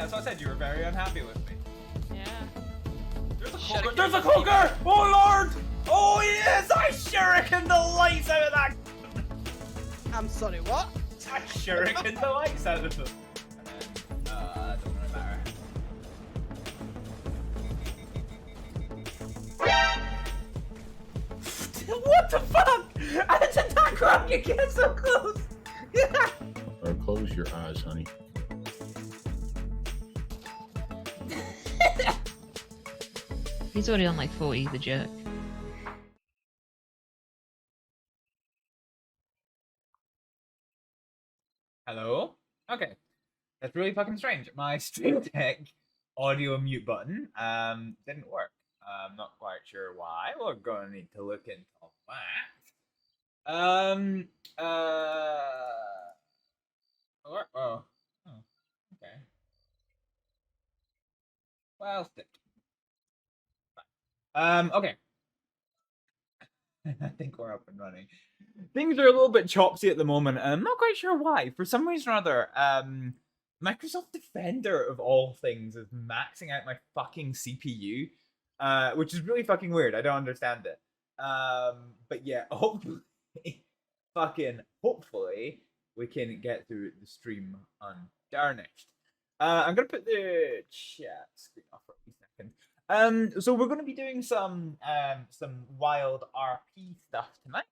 Yeah, so I said you were very unhappy with me. Yeah. There's a cloaker! There's a cloaker! Oh lord! Oh yes! I shuriken the lights out of that! I'm sorry, what? I shuriken the lights out of them. And then, that doesn't really matter. What the fuck? How did that rocket get so close? Or close your eyes, honey. He's already on like 40, the jerk. Hello? Okay. That's really fucking strange. My Stream Deck audio mute button didn't work. I'm not quite sure why. We're gonna need to look into that. Oh, okay. Well, stick. Okay. I think we're up and running. Things are a little bit chopsy at the moment, and I'm not quite sure why. For some reason or other, Microsoft Defender of all things is maxing out my fucking CPU, which is really fucking weird. I don't understand it. But yeah, hopefully, hopefully, we can get through the stream untarnished. I'm gonna put the chat screen off for a second. So we're gonna be doing some WildRP stuff tonight.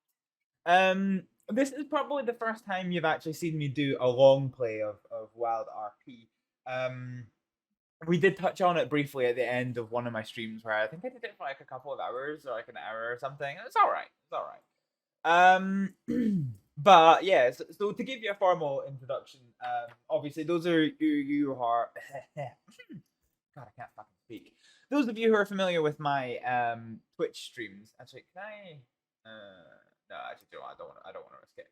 This is probably the first time you've actually seen me do a long play of WildRP. We did touch on it briefly at the end of one of my streams where I think I did it for like a couple of hours or like an hour or something. It's alright. It's alright. But yeah, so to give you a formal introduction, obviously those are you who are God, I can't fucking speak. Those of you who are familiar with my Twitch streams, actually, can I? No, actually, I don't want to risk it.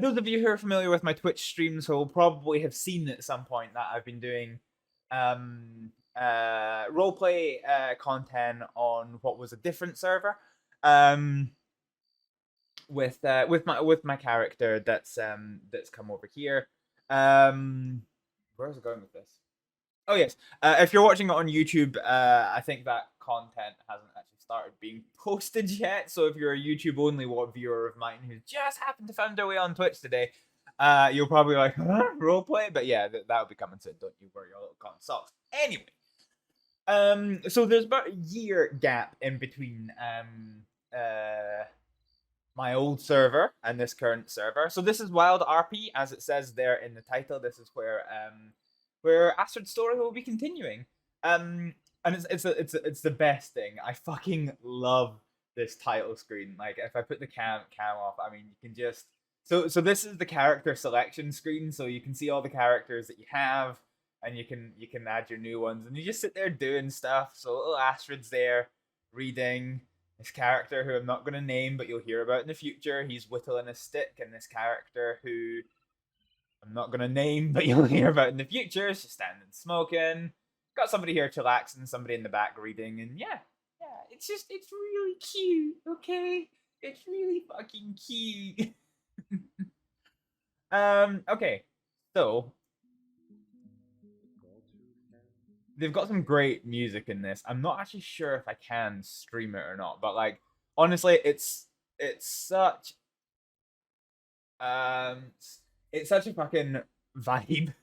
Those of you who are familiar with my Twitch streams will probably have seen at some point that I've been doing roleplay content on what was a different server. With my character that's come over here. Where's it going with this? Oh yes, if you're watching it on YouTube, I think that content hasn't actually started being posted yet. So if you're a YouTube only viewer of mine who just happened to find their way on Twitch today, you'll probably like, huh? Roleplay? But yeah, that'll be coming soon. Don't you worry, your little con socks. Anyway, so there's about a year gap in between my old server and this current server. So this is WildRP, as it says there in the title. This is where Astrid's story will be continuing. And it's the best thing. I fucking love this title screen. Like if I put the cam off, I mean you can just so this is the character selection screen, so you can see all the characters that you have, and you can add your new ones, and you just sit there doing stuff. So little Astrid's there reading. This character who I'm not gonna name, but you'll hear about in the future. He's whittling a stick, and this character who I'm not gonna name, but you'll hear about in the future. It's just standing smoking. Got somebody here chillaxing, somebody in the back reading, and yeah, it's really cute, okay? It's really fucking cute. Okay, so they've got some great music in this. I'm not actually sure if I can stream it or not, but like honestly, it's such it's such a fucking vibe.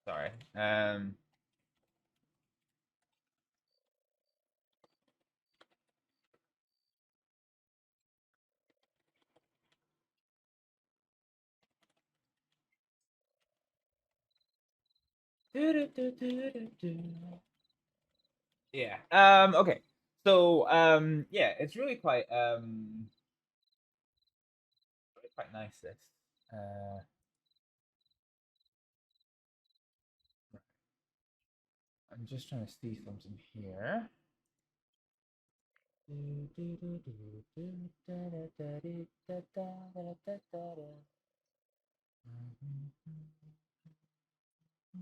Sorry. Yeah. Okay. So yeah, it's really quite nice this. I'm just trying to see something here. Okay.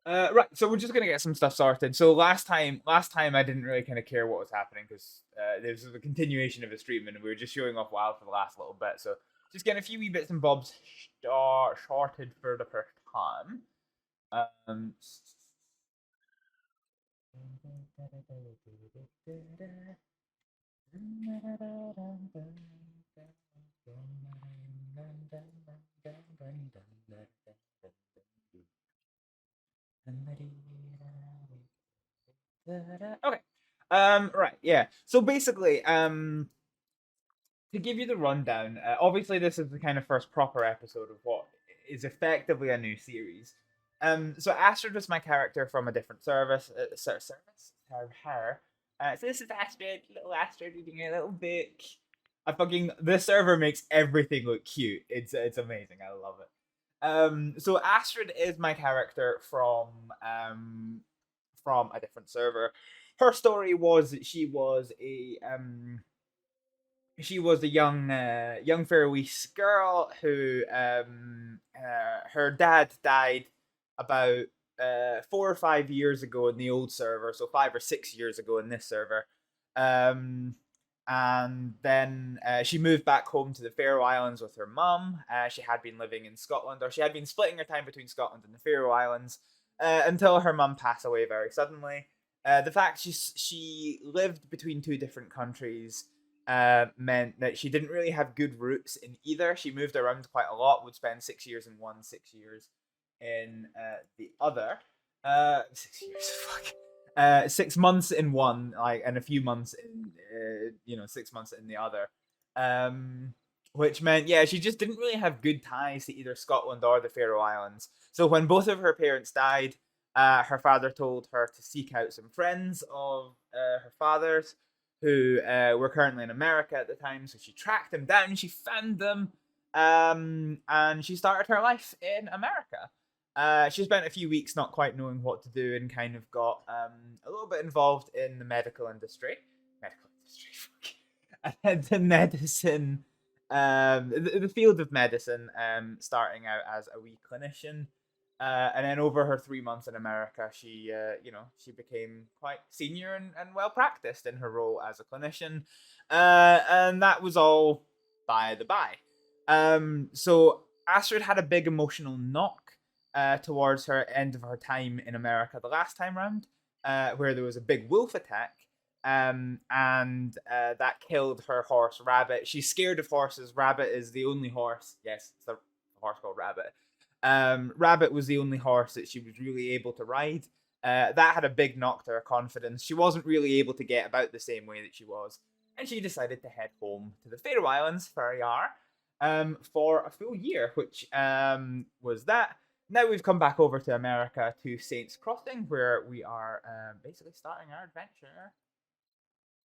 Right, so we're just gonna get some stuff sorted. So last time I didn't really kind of care what was happening because this was a continuation of a stream and we were just showing off WoW for the last little bit. So just getting a few wee bits and bobs sorted for the first time. Um, Okay. Right. Yeah. So basically, to give you the rundown, obviously this is the kind of first proper episode of what is effectively a new series. So Astrид was my character from a different service. Her. So this is Astrid, little Astrid eating a little book. This server makes everything look cute. It's amazing. I love it. So Astrid is my character from a different server. Her story was that she was a young Faroese girl who her dad died about 4 or 5 years ago in the old server, so 5 or 6 years ago in this server. And then she moved back home to the Faroe Islands with her mum. She had been living in Scotland, or she had been splitting her time between Scotland and the Faroe Islands until her mum passed away very suddenly. The fact she lived between two different countries meant that she didn't really have good roots in either. She moved around quite a lot, would spend 6 years in one, 6 years in the other. 6 years, fuck. 6 months in one, like, and a few months in, 6 months in the other. Which meant, yeah, she just didn't really have good ties to either Scotland or the Faroe Islands. So when both of her parents died, her father told her to seek out some friends of her father's who were currently in America at the time. So she tracked them down, she found them, and she started her life in America. She spent a few weeks not quite knowing what to do and kind of got a little bit involved in the medical industry. The medicine, the field of medicine, starting out as a wee clinician. And then over her 3 months in America, she became quite senior and well practiced in her role as a clinician. And that was all by the by. So Astrид had a big emotional knock towards her end of her time in America the last time round, where there was a big wolf attack. And that killed her horse Rabbit. She's scared of horses. Rabbit is the only horse. Yes, it's a horse called Rabbit. Rabbit was the only horse that she was really able to ride. That had a big knock to her confidence. She wasn't really able to get about the same way that she was, and she decided to head home to the Faroe Islands for a full year, which was that. Now we've come back over to America to Saints Crossing, where we are basically starting our adventure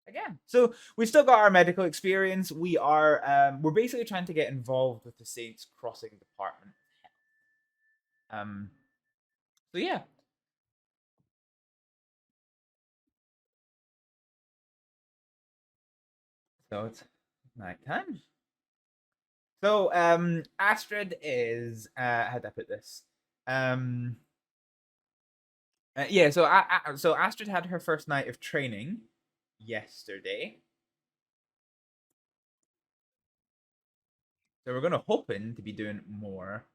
again. So we've still got our medical experience. We're basically trying to get involved with the Saints Crossing department. So yeah. So it's nighttime. So Astrid is how do I put this? Yeah, so Astrid had her first night of training yesterday. So we're gonna hoping to be doing more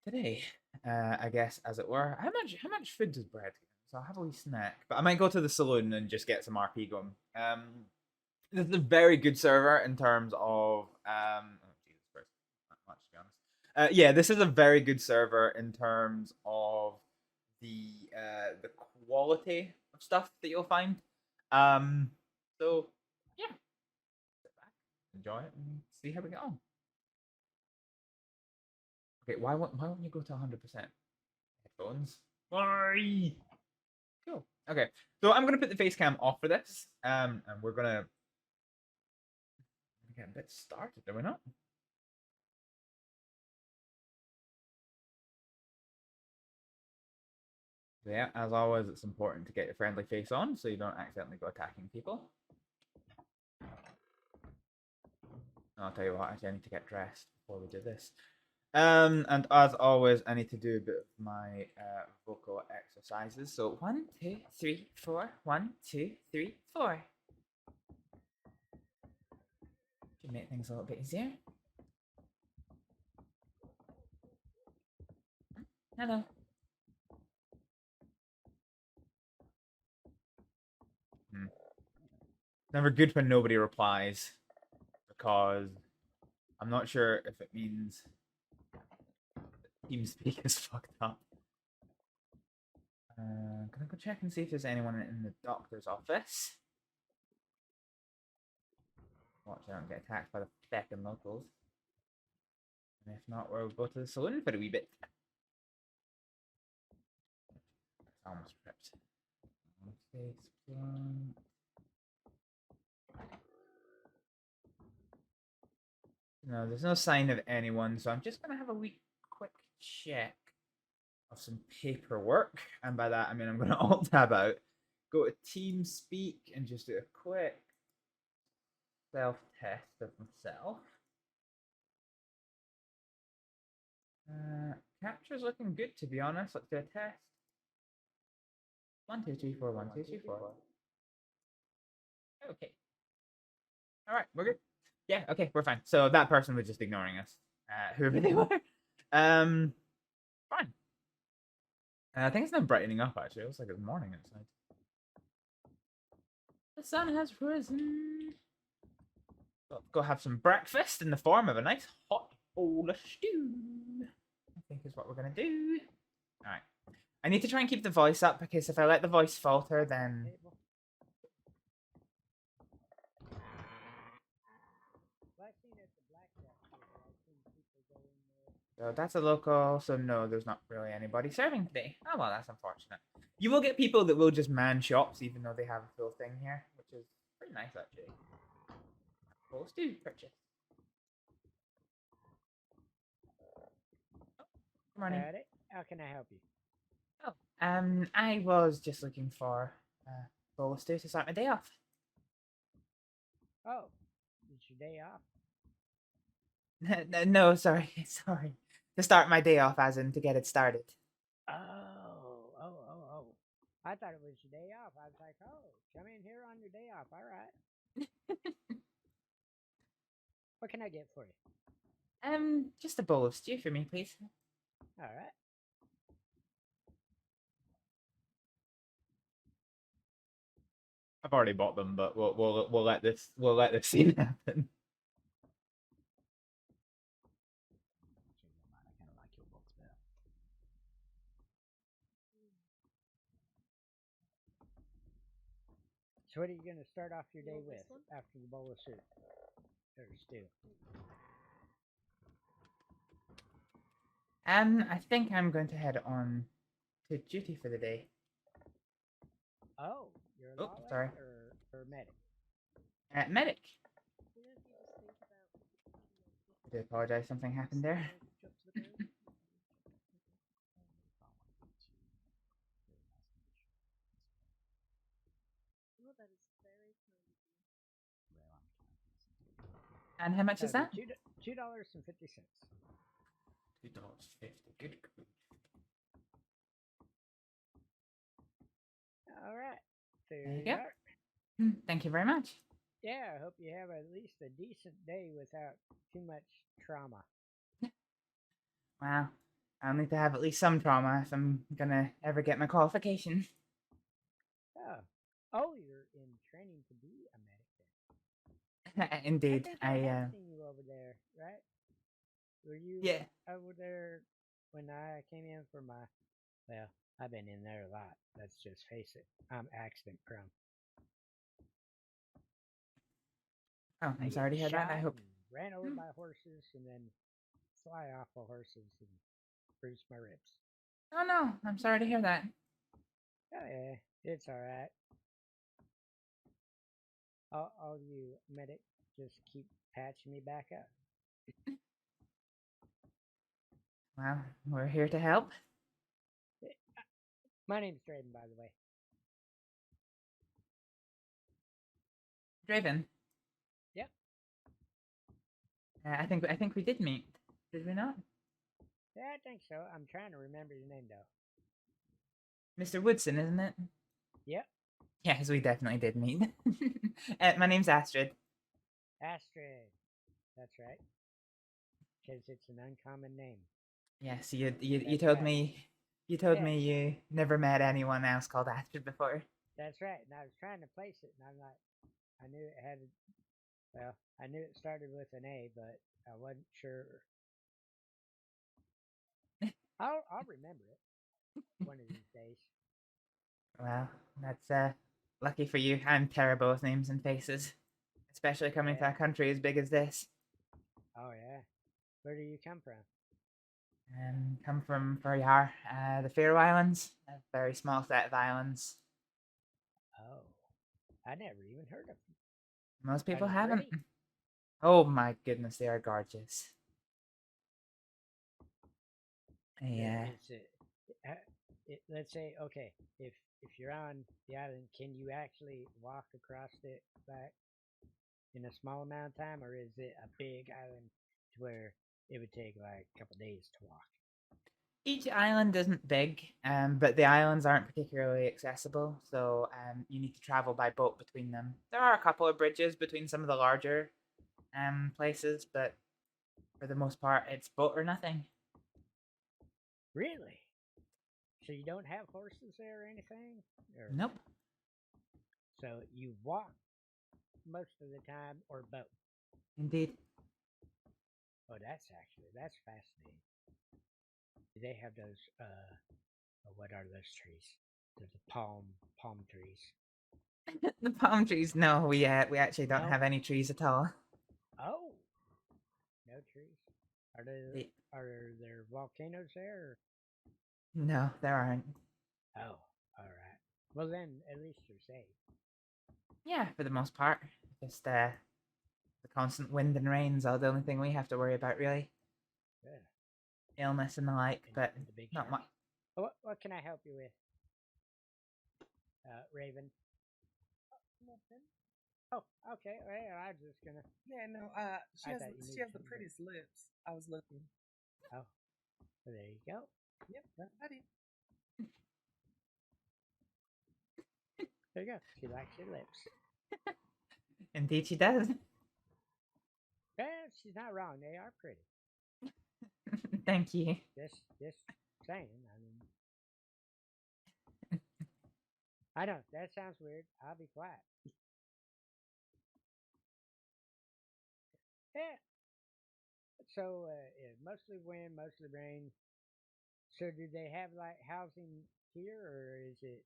today, I guess, as it were. How much food does bread give? So I'll have a wee snack, but I might go to the saloon and just get some RP going. This is a very good server in terms of oh Jesus Christ, not much to be honest. Yeah, this is a very good server in terms of the quality of stuff that you'll find. So yeah, sit back, enjoy it, and see how we get on. Okay, why won't you go to 100%? Headphones. Why? Cool. Okay, so I'm gonna put the face cam off for this, and we're gonna get a bit started, are we not? So yeah, as always, it's important to get your friendly face on so you don't accidentally go attacking people. I'll tell you what, actually, I need to get dressed before we do this. And as always, I need to do a bit of my vocal exercises. So 1, 2, 3, 4. 1, 2, 3, 4. Should make things a little bit easier. Hello. Never good when nobody replies, because I'm not sure if it means TeamSpeak is fucked up. Can I go check and see if there's anyone in the doctor's office? Watch I don't get attacked by the feckin' locals. And if not, we'll go to the saloon for a wee bit. It's almost ripped. No, there's no sign of anyone, so I'm just gonna have a wee quick check of some paperwork, and by that I mean I'm gonna alt tab out, go to TeamSpeak, and just do a quick self-test of myself. Capture's looking good, to be honest. Let's do a test. 1, 2, 3, 4. 1, 2, 3, 4. Okay. All right, we're good. Yeah. Okay, we're fine. So that person was just ignoring us, whoever they were. Fine. I think it's now brightening up. Actually, it looks like it's morning outside. The sun has risen. Let's go have some breakfast in the form of a nice hot bowl of stew. I think is what we're gonna do. All right. I need to try and keep the voice up, because if I let the voice falter, then so that's a local. So no, there's not really anybody serving today. Oh well, that's unfortunate. You will get people that will just man shops, even though they have a full thing here, which is pretty nice actually. Full stew purchase. Good morning. Howdy. How can I help you? Oh, I was just looking for bowl of stew to start my day off. Oh, it's your day off. No, sorry. To start my day off, as in to get it started. Oh. I thought it was your day off. I was like, oh, come in here on your day off. All right. What can I get for you? Just a bowl of stew for me, please. All right. I've already bought them, but we'll let this scene happen. I kind of like your books better. So what are you going to start off your day with after the bowl of soup? Or stew? I think I'm going to head on to duty for the day. Oh, you're a law sorry. or medic? Medic. I do apologize, something happened there. And how much is that? $2.50. $2.50. Good. All right. There you go. Thank you very much. Yeah, I hope you have at least a decent day without too much trauma. Well, I'll need to have at least some trauma if I'm gonna ever get my qualification. Oh, you're in training to be a medic. Indeed, I have seen you over there, right? Were you over there when I came in for my? Well, I've been in there a lot. Let's just face it. I'm accident prone. Oh, I'm sorry to hear that. I hope. Ran over by horses and then fly off of horses and bruised my ribs. Oh no, I'm sorry to hear that. Oh yeah, it's all right. All you medic just keep patching me back up. Well, we're here to help. My name's Draven, by the way. Draven. Yep. I think we did meet. Did we not? Yeah, I think so. I'm trying to remember your name, though. Mr. Woodson, isn't it? Yep. Yes, we definitely did meet. My name's Astrид. Astrид. That's right. Because it's an uncommon name. Yes, you That's told right. me Yeah. me you never met anyone else called Astrид before. That's right. And I was trying to place it, and I'm like, I knew it had, well, I knew it started with an A, but I wasn't sure. I'll remember it one of these days. Well, that's lucky for you. I'm terrible with names and faces, especially coming to Yeah. a country as big as this. Oh, yeah. Where do you come from? Come from Faryar, the Faroe Islands, a very small set of islands. Oh, I never even heard of them. Most people they haven't. pretty? Oh my goodness, they are gorgeous. Yeah. Let's say, okay, if you're on the island, can you actually walk across it back in a small amount of time, or is it a big island to where it would take like a couple days to walk? Each island isn't big, but the islands aren't particularly accessible, so you need to travel by boat between them. There are a couple of bridges between some of the larger places, but for the most part, it's boat or nothing. Really? So you don't have horses there or anything? Nope. So you walk most of the time, or boat? Indeed. Oh, that's fascinating. Do they have those, what are those trees? The palm trees. The palm trees, no, we actually don't No? have any trees at all. Oh, no trees. Are there volcanoes there? No, there aren't. Oh, all right. Well, then at least you're safe. Yeah, for the most part. Just the constant wind and rains are the only thing we have to worry about, really. Yeah. Illness and the like, but the big not much. What can I help you with, Raven? Nothing. Oh, okay. Well, I was just gonna. Yeah, no. She has the prettiest lips. I was looking. Oh, well, there you go. Yep, I did. There you go. She likes your lips. Indeed, she does. Well, she's not wrong. They are pretty. Thank you. Just saying. I mean, I know that sounds weird. I'll be quiet. Yeah. So, mostly wind, mostly rain. So, do they have like housing here, or is it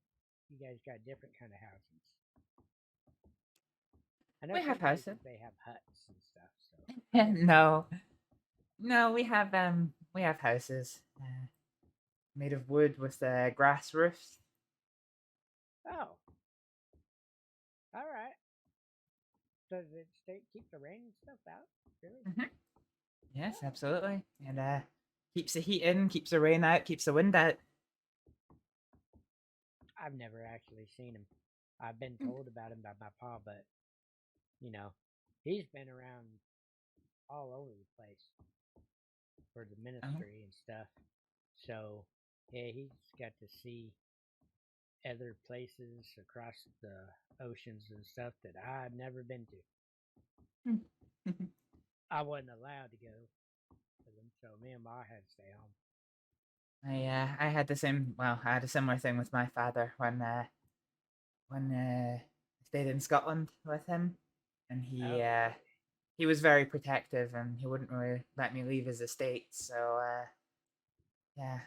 you guys got different kind of housings? I know We have houses. they have huts and stuff. So no, we have houses made of wood with grass roofs. Oh, all right. Does it keep the rain and stuff out? Really? Mm-hmm. Yes, absolutely, and keeps the heat in, keeps the rain out, keeps the wind out. I've never actually seen him. I've been told about him by my pa, but he's been around all over the place for the ministry and stuff. So yeah, he's got to see other places across the oceans and stuff that I've never been to. I wasn't allowed to go with him, so me and Ma had to stay home. I had the same. Well, I had a similar thing with my father when I stayed in Scotland with him, and he was very protective, and he wouldn't really let me leave his estate. So yeah,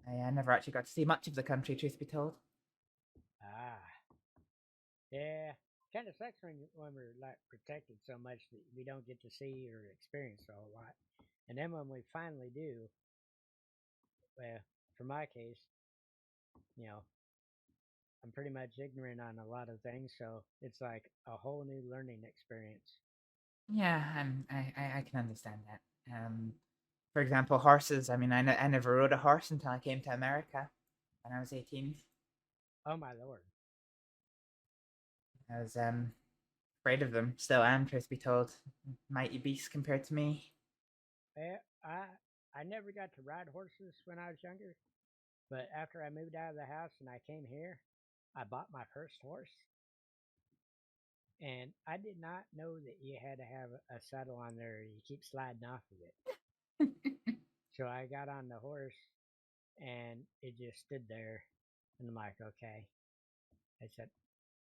I never actually got to see much of the country, truth be told. Yeah, kind of sucks when we're like protected so much that we don't get to see or experience a whole lot, and then when we finally do, well, for my case, I'm pretty much ignorant on a lot of things, so it's like a whole new learning experience. Yeah, I can understand that. For example, horses. I mean, I never rode a horse until I came to America. when I was 18. Oh my lord. I was afraid of them. Still am, truth be told. Mighty beasts compared to me. Well, I never got to ride horses when I was younger, but after I moved out of the house and I came here, I bought my first horse. And I did not know that you had to have a saddle on there. You keep sliding off of it. So I got on the horse, and it just stood there. And I'm like, okay. I said,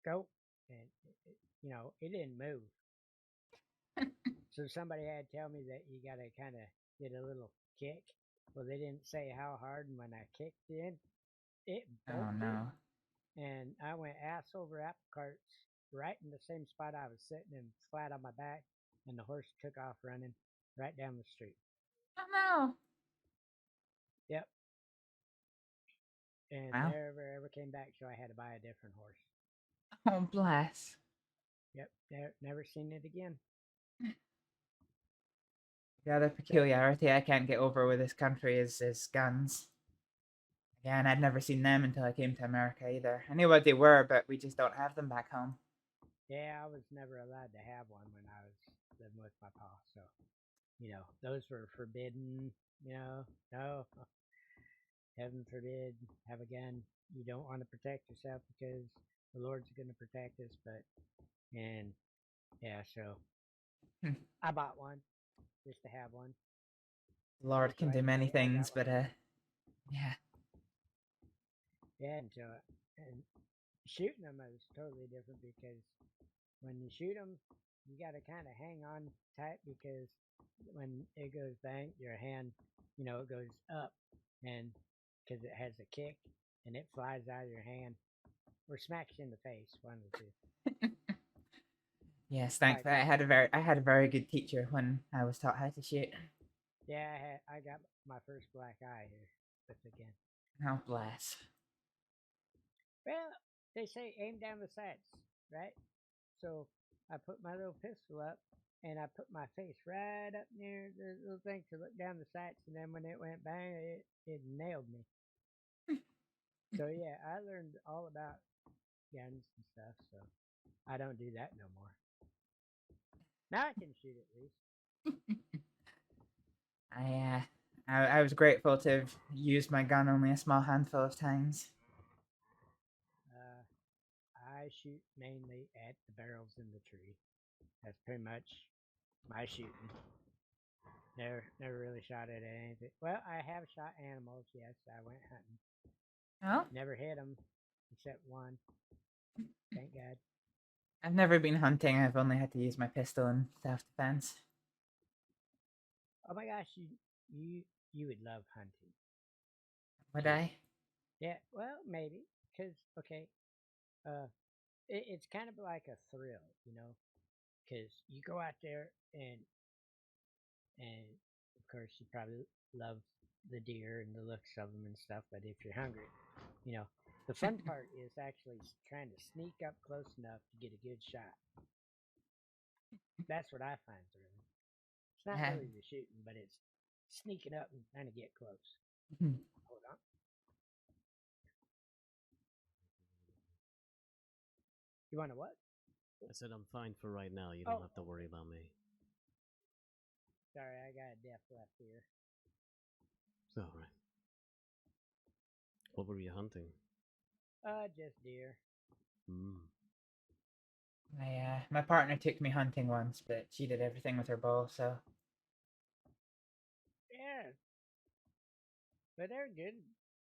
go. And, it didn't move. So somebody had to tell me that you got to kind of get a little kick. Well, they didn't say how hard, and when I kicked in, it bolted. Oh no. And I went ass over apple carts right in the same spot I was sitting in, flat on my back, and the horse took off running right down the street. Oh no. Yep. And Wow. never ever came back, so I had to buy a different horse. Oh bless. Yep. Never seen it again. The other peculiarity I can't get over with this country is guns. Again, I'd never seen them until I came to America either. I knew what they were, but we just don't have them back home. Yeah, I was never allowed to have one when I was living with my pa, so, those were forbidden, no, heaven forbid, have a gun. You don't want to protect yourself because the Lord's going to protect us, so I bought one just to have one. The Lord can do many things, but yeah. Yeah, and shooting them is totally different because when you shoot them, you got to kind of hang on tight because when it goes bang, your hand, it goes up, and because it has a kick and it flies out of your hand or smacks you in the face, one of the two. Yes, thankfully I had a very good teacher when I was taught how to shoot. Yeah, I got my first black eye here with the gun. Oh bless. Well, they say aim down the sights, right? So I put my little pistol up, and I put my face right up near the little thing to look down the sights, and then when it went bang, it nailed me. So yeah, I learned all about guns and stuff, so I don't do that no more. Now I can shoot at least. I was grateful to have used my gun only a small handful of times. I shoot mainly at the barrels in the tree. That's pretty much my shooting. Never really shot at anything. Well, I have shot animals. Yes, I went hunting. Oh? Never hit them, except one. Thank God. I've never been hunting. I've only had to use my pistol in self-defense. Oh my gosh, you would love hunting. Would I? Yeah, well, maybe. Because, okay, it's kind of like a thrill, because you go out there and of course you probably love the deer and the looks of them and stuff, but if you're hungry, the fun part is actually trying to sneak up close enough to get a good shot. That's what I find thrilling. It's not really the shooting, but it's sneaking up and trying to get close. Hold on. You want to what? I said I'm fine for right now. You don't have to worry about me. Sorry, I got a deaf left ear. It's alright. What were you hunting? Just deer. My partner took me hunting once, but she did everything with her bow, so. Yeah. But they're good.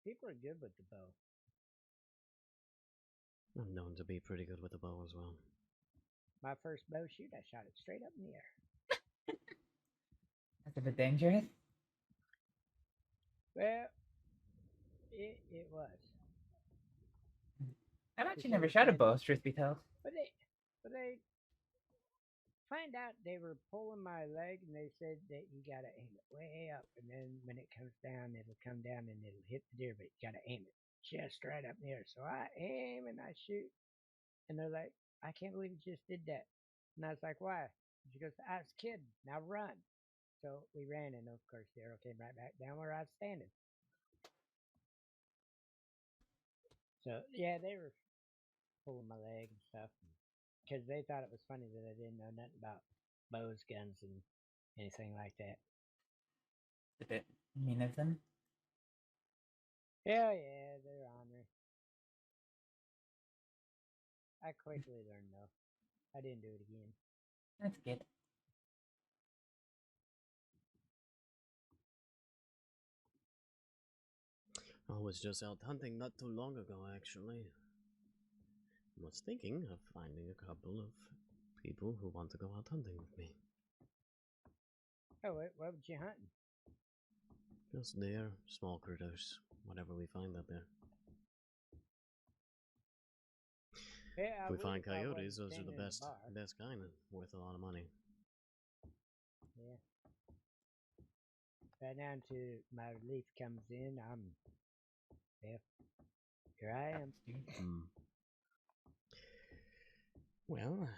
People are good with the bow. I'm known to be pretty good with the bow as well. My first bow shoot, I shot it straight up in the air. That's a bit dangerous. Well, it was. I've actually never shot a bow, truth be told. But they find out they were pulling my leg, and they said that you gotta aim it way up, and then when it comes down, it'll come down and it'll hit the deer, but you gotta aim it just right up there. So I aim and I shoot, and they're like, "I can't believe you just did that." And I was like, "Why?" She goes, "I was kidding. Now run." So we ran, and of course the arrow came right back down where I was standing. So yeah, they were pulling my leg and stuff because they thought it was funny that I didn't know nothing about bows, guns, and anything like that. A bit mean of them. Hell yeah, they're ornery. I quickly learned though. I didn't do it again. That's good. I was just out hunting not too long ago, actually. I was thinking of finding a couple of people who want to go out hunting with me. Oh, what were you hunting? Just deer, small critters, whatever we find out there. Yeah, If we find coyotes, those are the standing in best kind, worth a lot of money. Yeah. Right now until my relief comes in, here I am. Well,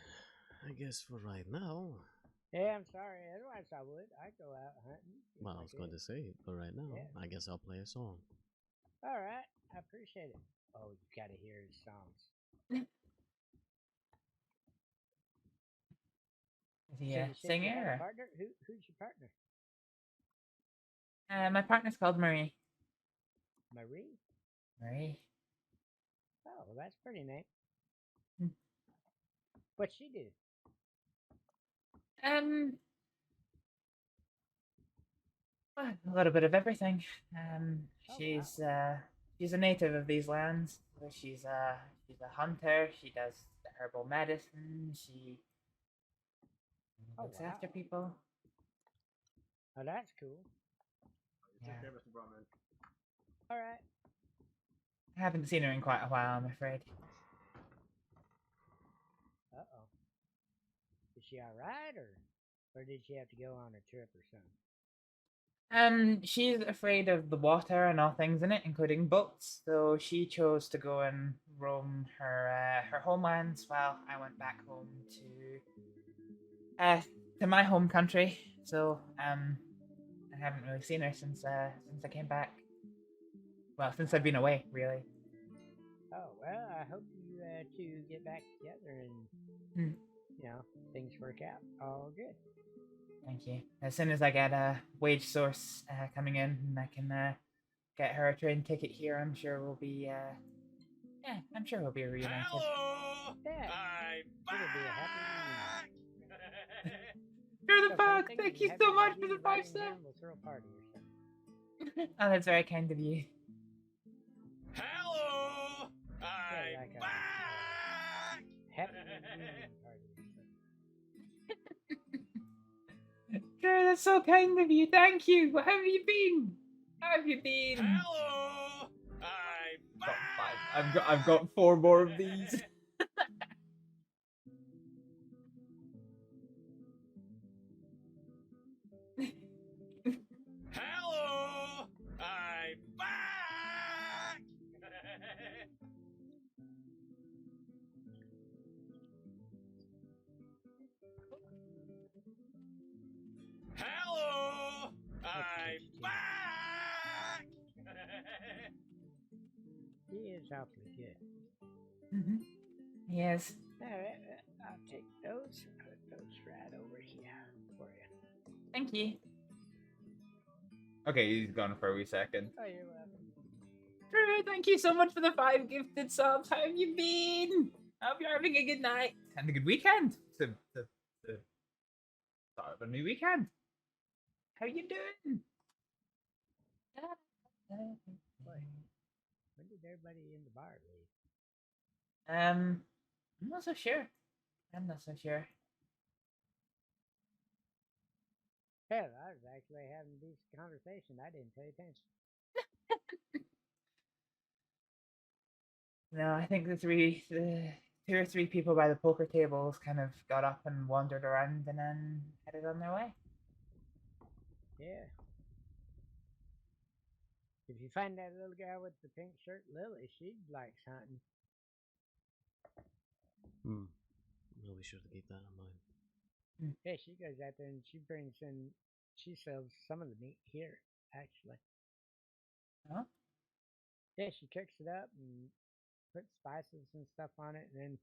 I guess for right now. Yeah, I'm sorry. Otherwise, I would. I'd go out hunting. Well, I was going to say, but right now, Yeah. I guess I'll play a song. All right, I appreciate it. Oh, you gotta hear his songs. Is he So a you said you had singer? a partner? Who's your partner? My partner's called Marie. Marie? Marie. Oh, well, that's pretty neat. Hmm. What'd she do? A little bit of everything. Oh, She's she's a native of these lands. So she's a hunter. She does the herbal medicine. She looks after people. Oh, that's cool. Yeah. All right. I haven't seen her in quite a while, I'm afraid. Uh-oh. Is she all right, or did she have to go on a trip or something? She's afraid of the water and all things in it, including boats. So she chose to go and roam her homelands while I went back home to my home country. So I haven't really seen her since I came back. Well, since I've been away, really. Oh, well, I hope you two get back together and, things work out. All good. Thank you. As soon as I get a wage source coming in and I can get her a train ticket here, I'm sure we'll be, I'm sure we'll be reunited. Hello! Yeah. It'll be a happy reunion. You're the fuck! Thank you so much for the 5 stars! We'll throw a party or something. Oh, that's very kind of you. Hello! I'm back! Happy reunion party or something. Sure, that's so kind of you. Thank you. How have you been? How have you been? Hello! I'm back! I've got 4 more of these. Hello! I'm back! Hello! I'm back! He is awfully good. Yes. Alright, I'll take those. Put those right over here for you. Thank you. Okay, he's gone for a wee second. Oh, you're welcome. Drew, thank you so much for the 5 gifted subs. How have you been? I hope you're having a good night and a good weekend. The start of a new weekend. How you doing? When did everybody in the bar leave? I'm not so sure. I'm not so sure. Hell, I was actually having a decent conversation. I didn't pay attention. No, I think the 2 or 3 people by the poker tables kind of got up and wandered around and then headed on their way. Yeah. If you find that little girl with the pink shirt, Lily, she likes hunting. Well, we should keep that in mind. Yeah, she goes out there and she brings in, she sells some of the meat here, actually. Huh? Yeah, she cooks it up and put spices and stuff on it, and then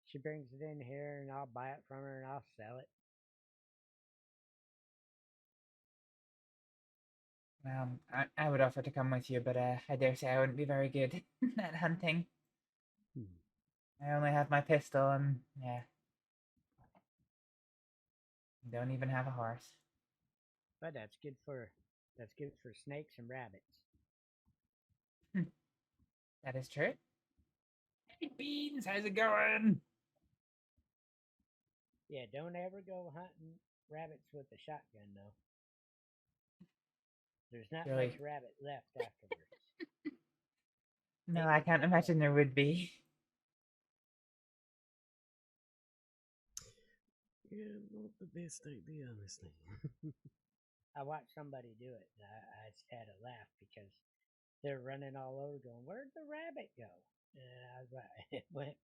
she brings it in here, and I'll buy it from her, and I'll sell it. I would offer to come with you, but I dare say I wouldn't be very good at hunting. I only have my pistol, and yeah, don't even have a horse. But that's good for snakes and rabbits. That is true. Hey, Beans, how's it going? Yeah, don't ever go hunting rabbits with a shotgun, though. There's not Really? much rabbit left afterwards. No, I can't imagine there would be. Yeah, not the best idea, honestly. I watched somebody do it, and I just had a laugh because they're running all over going, "Where'd the rabbit go?" And I was like, "It went."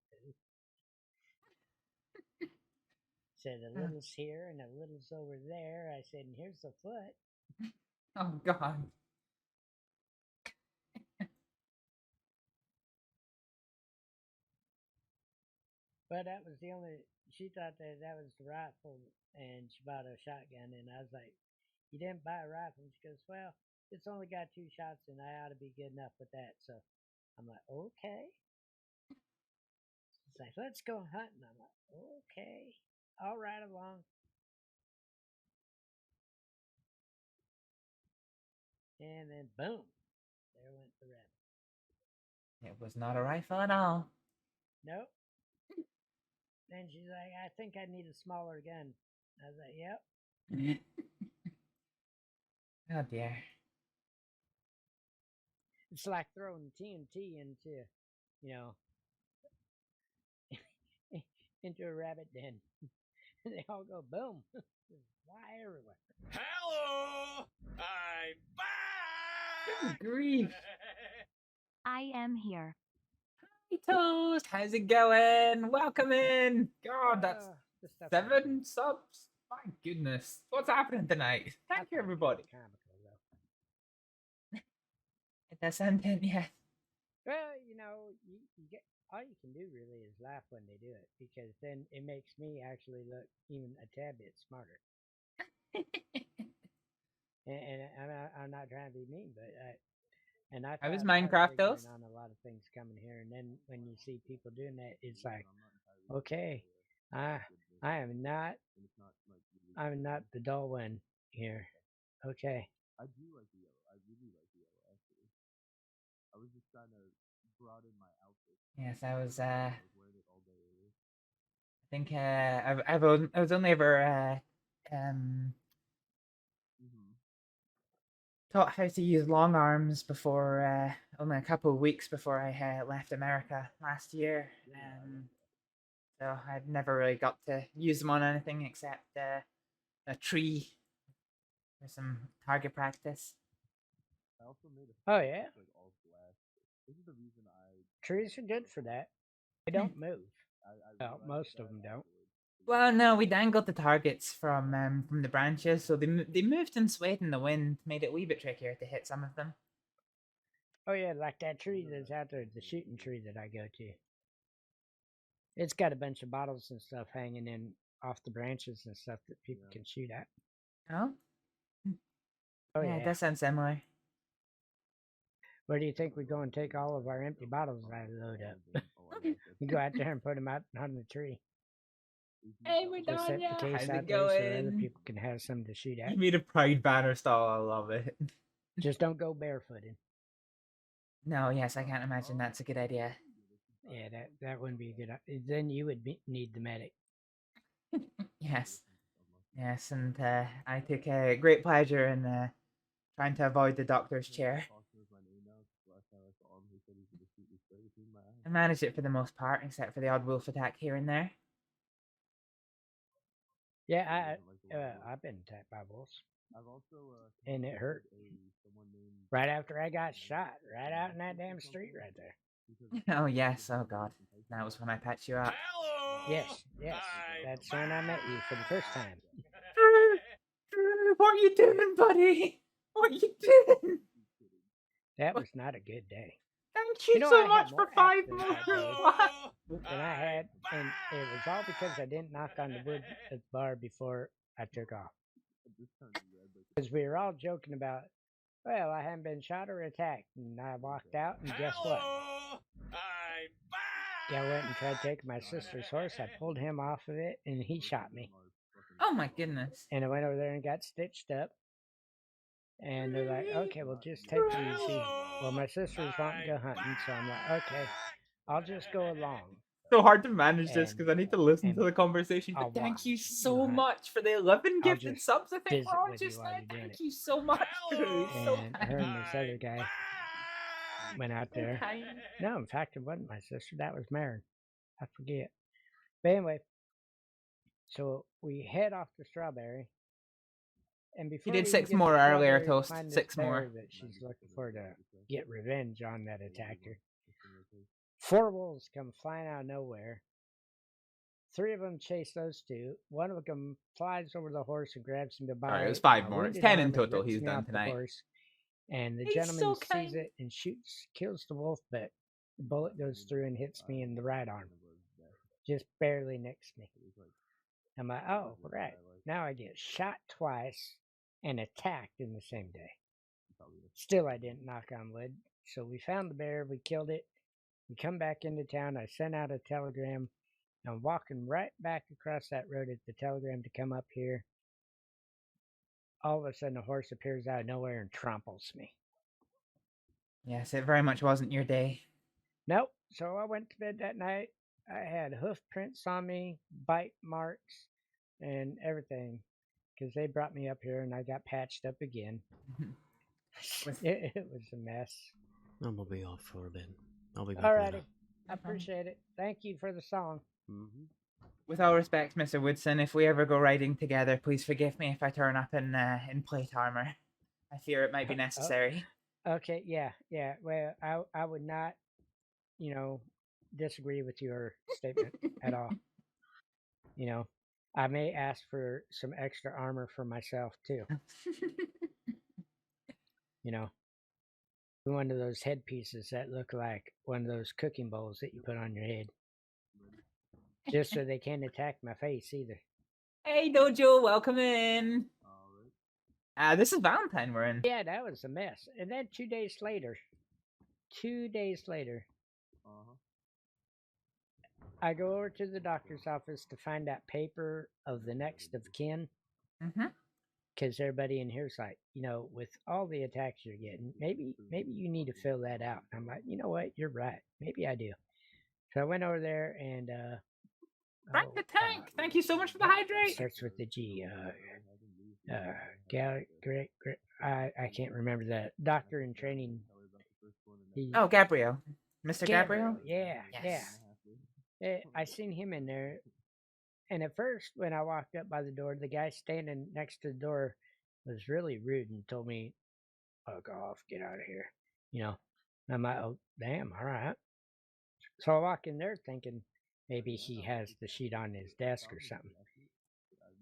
Said a little's here and a little's over there. I said, and here's the foot. Oh, God. But that was the only, she thought that was the rifle, and she bought a shotgun, and I was like, "You didn't buy a rifle?" And she goes, "Well, it's only got 2 shots, and I ought to be good enough with that." So I'm like, "Okay." She's like, "Let's go hunting." I'm like, "Okay, I'll ride along." And then boom, there went the rabbit. It was not a rifle at all. Nope. Then she's like, "I think I need a smaller gun." I was like, "Yep." Oh, dear. It's like throwing TNT into, you know, into a rabbit den. They all go boom. Fly everywhere. Hello! I'm back! Good grief. I am here. Hey, Toast, how's it going? Welcome in. God, that's The stuff 7 subs? My goodness. What's happening tonight? Thank you, everybody. Comical, though. It does sound yes. Well, you know, you get all you can do really is laugh when they do it, because then it makes me actually look even a tad bit smarter. and I'm not trying to be mean, but How was thought Minecraft, figuring Toast? on a lot of things coming here, and then when you see people doing that, it's like, okay, I'm not the dull one here. Okay. I do like the yellow. I really like the yellow, actually. I was just trying to broaden my outfit. Yes, I was, I was wearing it all day earlier. I think, I was only ever, taught how to use long arms before, only a couple of weeks before I left America last year. So I've never really got to use them on anything except a tree for some target practice. I also made a Oh yeah, like all glass. This is the reason trees are good for that. They don't move. Well, most of them don't. Well, no, we dangled the targets from the branches, so they moved and swayed in the wind, made it a wee bit trickier to hit some of them. Oh yeah, like that tree that's out there, the shooting tree that I go to. It's got a bunch of bottles and stuff hanging in off the branches and stuff that people can shoot at. Oh? Oh Yeah, yeah. it does sound similar. Where do you think we go and take all of our empty bottles that I load up? We go out there and put them out on the tree. Hey, we're Just set done, the yeah. case How's out it there so other going? people can have some to shoot at. You made a pride banner style. I love it. Just don't go barefooted. No, yes, I can't imagine that's a good idea. Yeah, that wouldn't be a good idea. Then you would need the medic. Yes. Yes, and I took a great pleasure in trying to avoid the doctor's chair. I managed it for the most part, except for the odd wolf attack here and there. Yeah, I've been attacked by wolves. And it hurt. Right after I got shot, right out in that damn street right there. Oh, yes. Oh, God. That was when I patched you up. Yes. That's when I met you for the first time. Drew, what are you doing, buddy? What are you doing? That was not a good day. That Thank you, You know, so I much had for more 5 accidents more. that day than I had, and it was all because I didn't knock on the wood at the bar before I took off. Because we were all joking about, well, I haven't been shot or attacked, and I walked out, and guess what? I'm back. Yeah, I went and tried taking my sister's horse. I pulled him off of it, and he shot me. Oh my goodness. And I went over there and got stitched up. And they're like, okay, well, just take it easy. Well, my sister's wanting to go hunting, so I'm like, okay, I'll just go along. So hard to manage this because I need to listen to and the conversation. I'll But thank you watch so hunt. much for the 11 I'll gifted just subs. I think visit we're all with you just while there. you're doing Thank it. you so much. So And her and this other guy went out there. kind. No, in fact, it wasn't my sister. That was Marin. I forget. But anyway, so we head off to Strawberry. And before did we 6 get more to earlier, Strawberry, we Toast. find this 6 bear more. that she's looking for to get revenge on that attacked her. 4 wolves come flying out of nowhere. 3 of them chase those 2. One of them flies over the horse and grabs him by. Alright, it was 5 my more. It's wounded 10 arm in and total rips he's me done off the tonight. horse. And the He's gentleman so sees kind. it and kills the wolf, but the bullet goes through and hits me in the right arm. Just barely nicks me. I'm like, oh, right. Now I get shot twice and attacked in the same day. Still, I didn't knock on wood. So we found the bear, we killed it. We come back into town. I sent out a telegram. I'm walking right back across that road at the telegram to come up here. All of a sudden, a horse appears out of nowhere and tramples me. Yes, it very much wasn't your day. Nope. So I went to bed that night. I had hoof prints on me, bite marks, and everything. Because they brought me up here and I got patched up again. It was a mess. I'm gonna be off for a bit. I'll be back later. Alrighty. I appreciate it. Thank you for the song. With all respect, Mr. Woodson, if we ever go riding together, please forgive me if I turn up in plate armor. I fear it might be necessary. Okay, yeah. Well, I would not, disagree with your statement at all. I may ask for some extra armor for myself too. One of those headpieces that look like one of those cooking bowls that you put on your head. Just so they can't attack my face either. Hey, Dojo, welcome in. This is Valentine we're in. Yeah, that was a mess. And then 2 days later, I go over to the doctor's office to find that paper of the next of kin. Because everybody in here's like, with all the attacks you're getting, maybe you need to fill that out. And I'm like, you know what? You're right. Maybe I do. So I went over there and Frank the Tank, thank you so much for the hydrate. Starts with the G. I can't remember that. Doctor in training. Gabriel. Mr. Gabriel? Yeah, yes. yeah. I seen him in there. And at first, when I walked up by the door, the guy standing next to the door was really rude and told me, fuck off, get out of here. And I'm like, oh, damn, all right. So I walk in there thinking maybe he has the sheet on his desk or something.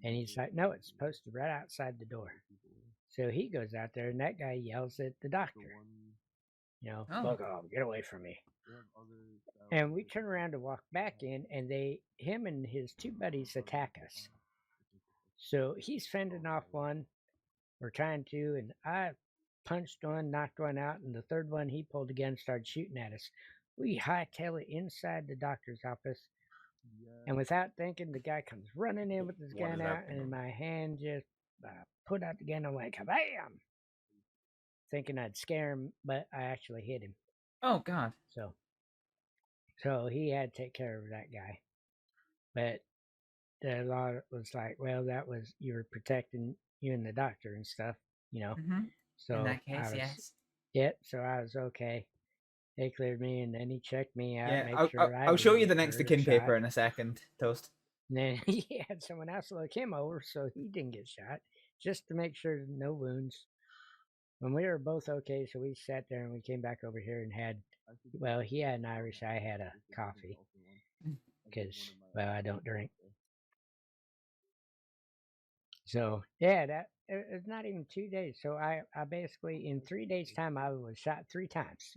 And he's like, no, it's posted right outside the door. So he goes out there, and that guy yells at the doctor. Fuck off, get away from me. And we turn around to walk back in, and him and his 2 buddies attack us. So he's fending off one, or trying to, and I punched one, knocked one out, and the 3rd one he pulled again and started shooting at us. We hightail it inside the doctor's office, and without thinking, the guy comes running in with his gun out, and my hand just put out the gun and went kabam! Thinking I'd scare him, but I actually hit him. Oh, God. So he had to take care of that guy. But the law was like, well, that was, you were protecting you and the doctor and stuff, So in that case, yes. Yeah, so I was okay. They cleared me, and then he checked me out. Yeah, sure I'll show you the next of kin paper in a second, Toast. And then he had someone else look him over, so he didn't get shot, just to make sure no wounds. When we were both okay, so we sat there and we came back over here and had, well, he had an Irish, I had a coffee, because, well, I don't drink. So, yeah, it was not even 2 days. So I basically, in 3 days' time, I was shot 3 times.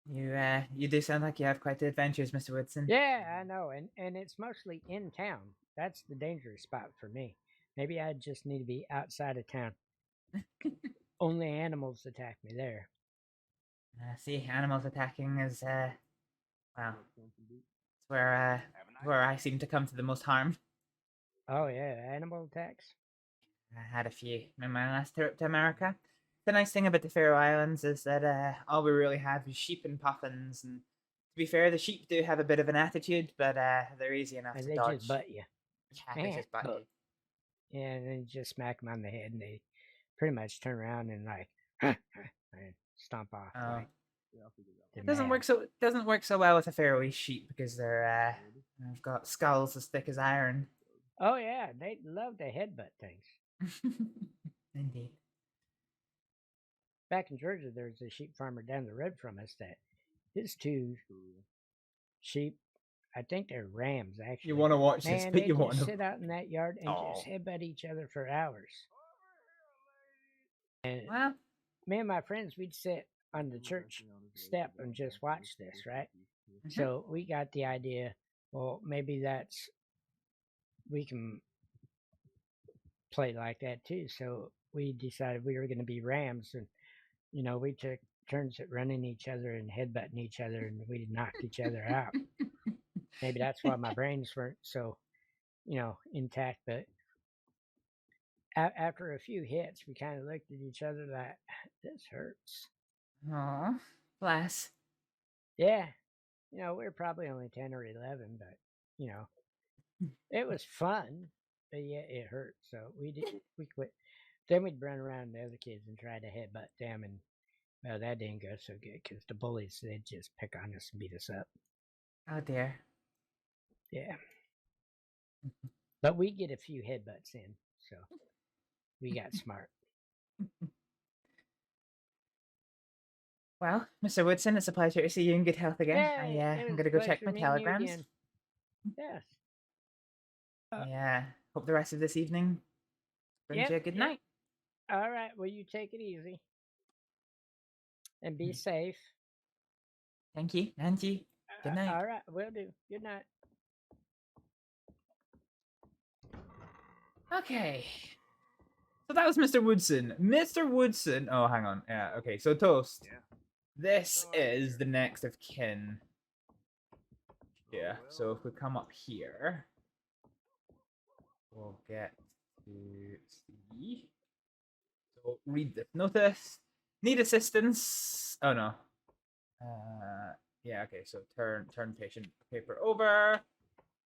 You do sound like you have quite the adventures, Mr. Woodson. Yeah, I know, and it's mostly in town. That's the dangerous spot for me. Maybe I just need to be outside of town. Only animals attack me there. See, animals attacking is well, it's where I seem to come to the most harm. Oh yeah, animal attacks. I had a few in my last trip to America. The nice thing about the Faroe Islands is that all we really have is sheep and puffins, and to be fair, the sheep do have a bit of an attitude, but they're easy enough And to they dodge. just butt you. Yeah, they just butt you. Yeah, and then you just smack them on the head, and they pretty much turn around and like and stomp off. Oh. Like, It doesn't work so well with the Faroese sheep because they've got skulls as thick as iron. Oh yeah, they love to headbutt things. Indeed. Back in Georgia, there's a sheep farmer down the road from us that his two sheep, I think they're rams actually. You want to watch this, Man, but they you want just to sit out in that yard and just headbutt each other for hours. And well, me and my friends, we'd sit on the church step and just watch this, right? So we got the idea, well, maybe we can play like that too. So we decided we were going to be rams, and we took turns at running each other and headbutting each other, and we knocked each other out. Maybe that's why my brains weren't so, intact. But after a few hits, we kind of looked at each other like, this hurts. Aw, bless. Yeah. We were probably only 10 or 11, but, it was fun. But yeah, it hurt. So we quit. Then we'd run around the other kids and try to headbutt them. And, well, that didn't go so good because the bullies, they'd just pick on us and beat us up. Oh, dear. Yeah. But we get a few headbutts in, so we got smart. Well, Mr. Woodson, it's a pleasure to see you in good health again. Yeah, I'm going to go check my telegrams. Yes. Yeah. Hope the rest of this evening brings you a good night. All right. Well, you take it easy. And be safe. Thank you. And you. Good night. All right. Will do. Good night. Okay. So that was Mr. Woodson. Mr. Woodson. Oh, hang on. Yeah, okay. So, Toast. Yeah. This is the next of kin. Yeah. So, if we come up here, we'll get to see. So, read this notice. Need assistance. Oh, no. Yeah, okay. So, turn patient paper over.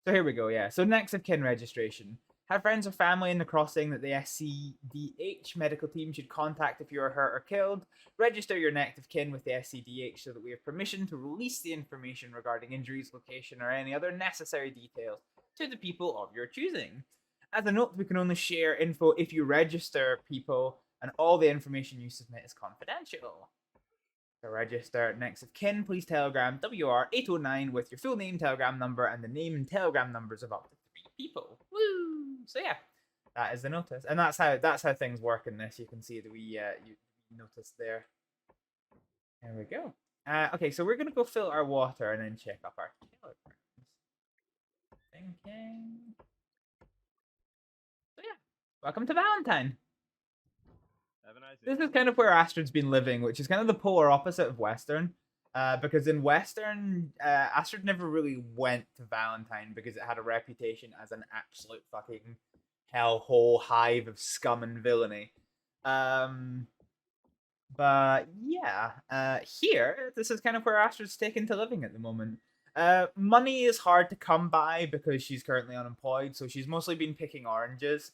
So, here we go. Yeah. So, next of kin registration. Have friends or family in the crossing that the SCDH medical team should contact if you are hurt or killed. Register your next of kin with the SCDH so that we have permission to release the information regarding injuries, location, or any other necessary details to the people of your choosing. As a note, we can only share info if you register people, and all the information you submit is confidential. To register next of kin, please telegram WR809 with your full name, telegram number, and the name and telegram numbers of up to 3 people. Woo! So yeah, that is the notice, and that's how things work in this. You can see that you notice there. There we go. Okay, so we're gonna go fill our water and then check up our kilograms. Thinking. So yeah, welcome to Valentine. Have a nice day. This is kind of where Astrid's been living, which is kind of the polar opposite of Western. Because in Western, Astrid never really went to Valentine because it had a reputation as an absolute fucking hellhole hive of scum and villainy. But yeah, here, this is kind of where Astrid's taken to living at the moment. Money is hard to come by because she's currently unemployed, so she's mostly been picking oranges.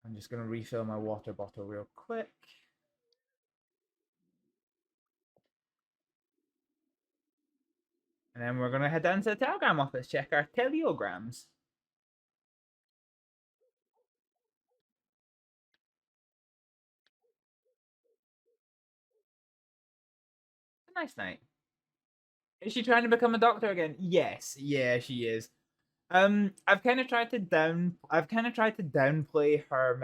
I'm just going to refill my water bottle real quick. And then we're going to head down to the telegram office, check our teleograms. It's a nice night. Is she trying to become a doctor again? Yes. Yeah, she is. I've kind of tried to downplay her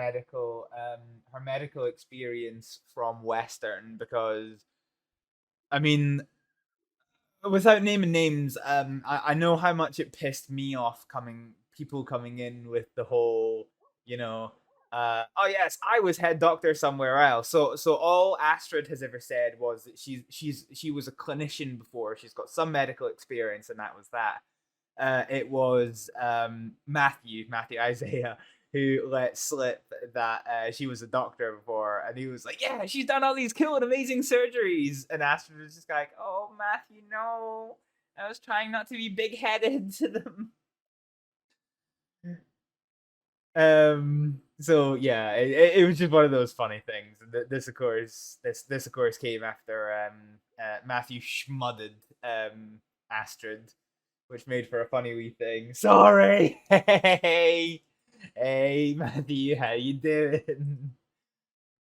medical experience from Western because, I mean, without naming names, I know how much it pissed me off people coming in with the whole, you know, oh yes, I was head doctor somewhere else. So all Astrид has ever said was that she was a clinician before. She's got some medical experience, and that was that. It was Matthew Isaiah who let slip that she was a doctor before, and he was like, "Yeah, she's done all these cool and amazing surgeries," and Astrid was just like, "Oh, Matthew, no, I was trying not to be big-headed to them." So yeah, it was just one of those funny things. This of course came after Matthew schmudded Astrid, which made for a funny wee thing. Sorry. Hey Matthew, how you doing?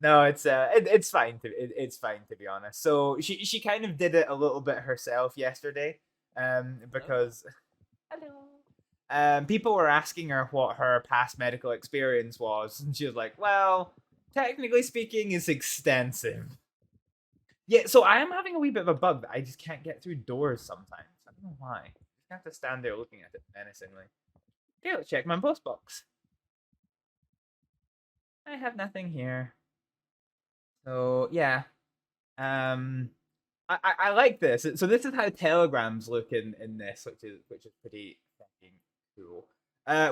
No, it's fine it's fine to be honest. So she kind of did it a little bit herself yesterday, because people were asking her what her past medical experience was, and she was like, "Well, technically speaking, it's extensive." Yeah, so I am having a wee bit of a bug that I just can't get through doors sometimes. I don't know why. I have to stand there looking at it menacingly. Okay, let's check my post box. I have nothing here. So yeah, I like this. So this is how telegrams look in this, which is pretty fucking cool.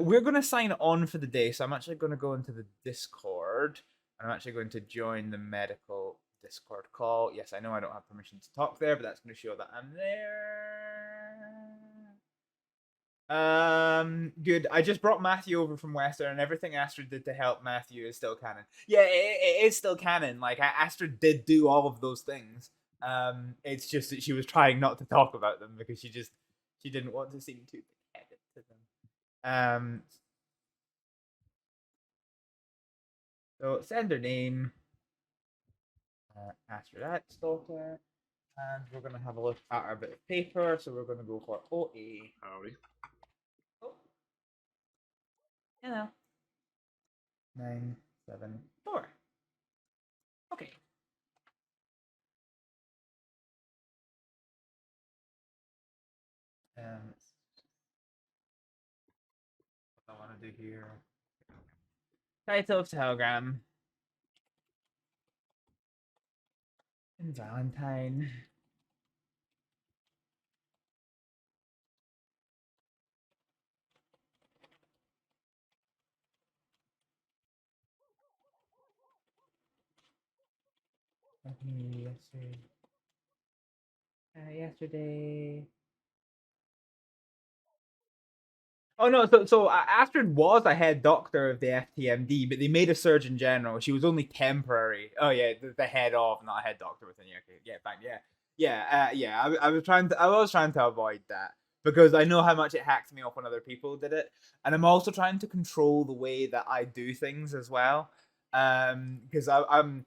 We're gonna sign on for the day, so I'm actually gonna go into the Discord. I'm actually going to join the medical Discord call. Yes, I know I don't have permission to talk there, but that's gonna show that I'm there. Good. I just brought Matthew over from Western, and everything Astrид did to help Matthew is still canon. Yeah, it is still canon. Like, Astrid did do all of those things. It's just that she was trying not to talk about them because she didn't want to seem too big-headed to them. So sender name, Astrид Aleksdóttir, and we're gonna have a look at our bit of paper. So we're gonna go for OA. Howdy. Oh. Hello. 974. Okay. What I want to do here. Title of Telegram. And Valentine. Yesterday. Oh no, so Astrid was a head doctor of the FTMD, but they made a surgeon general. She was only temporary. Oh yeah, the head of, not a head doctor within. Yeah, okay, yeah, fine, yeah. I was trying to avoid that because I know how much it hacked me off when other people did it, and I'm also trying to control the way that I do things as well. Because I'm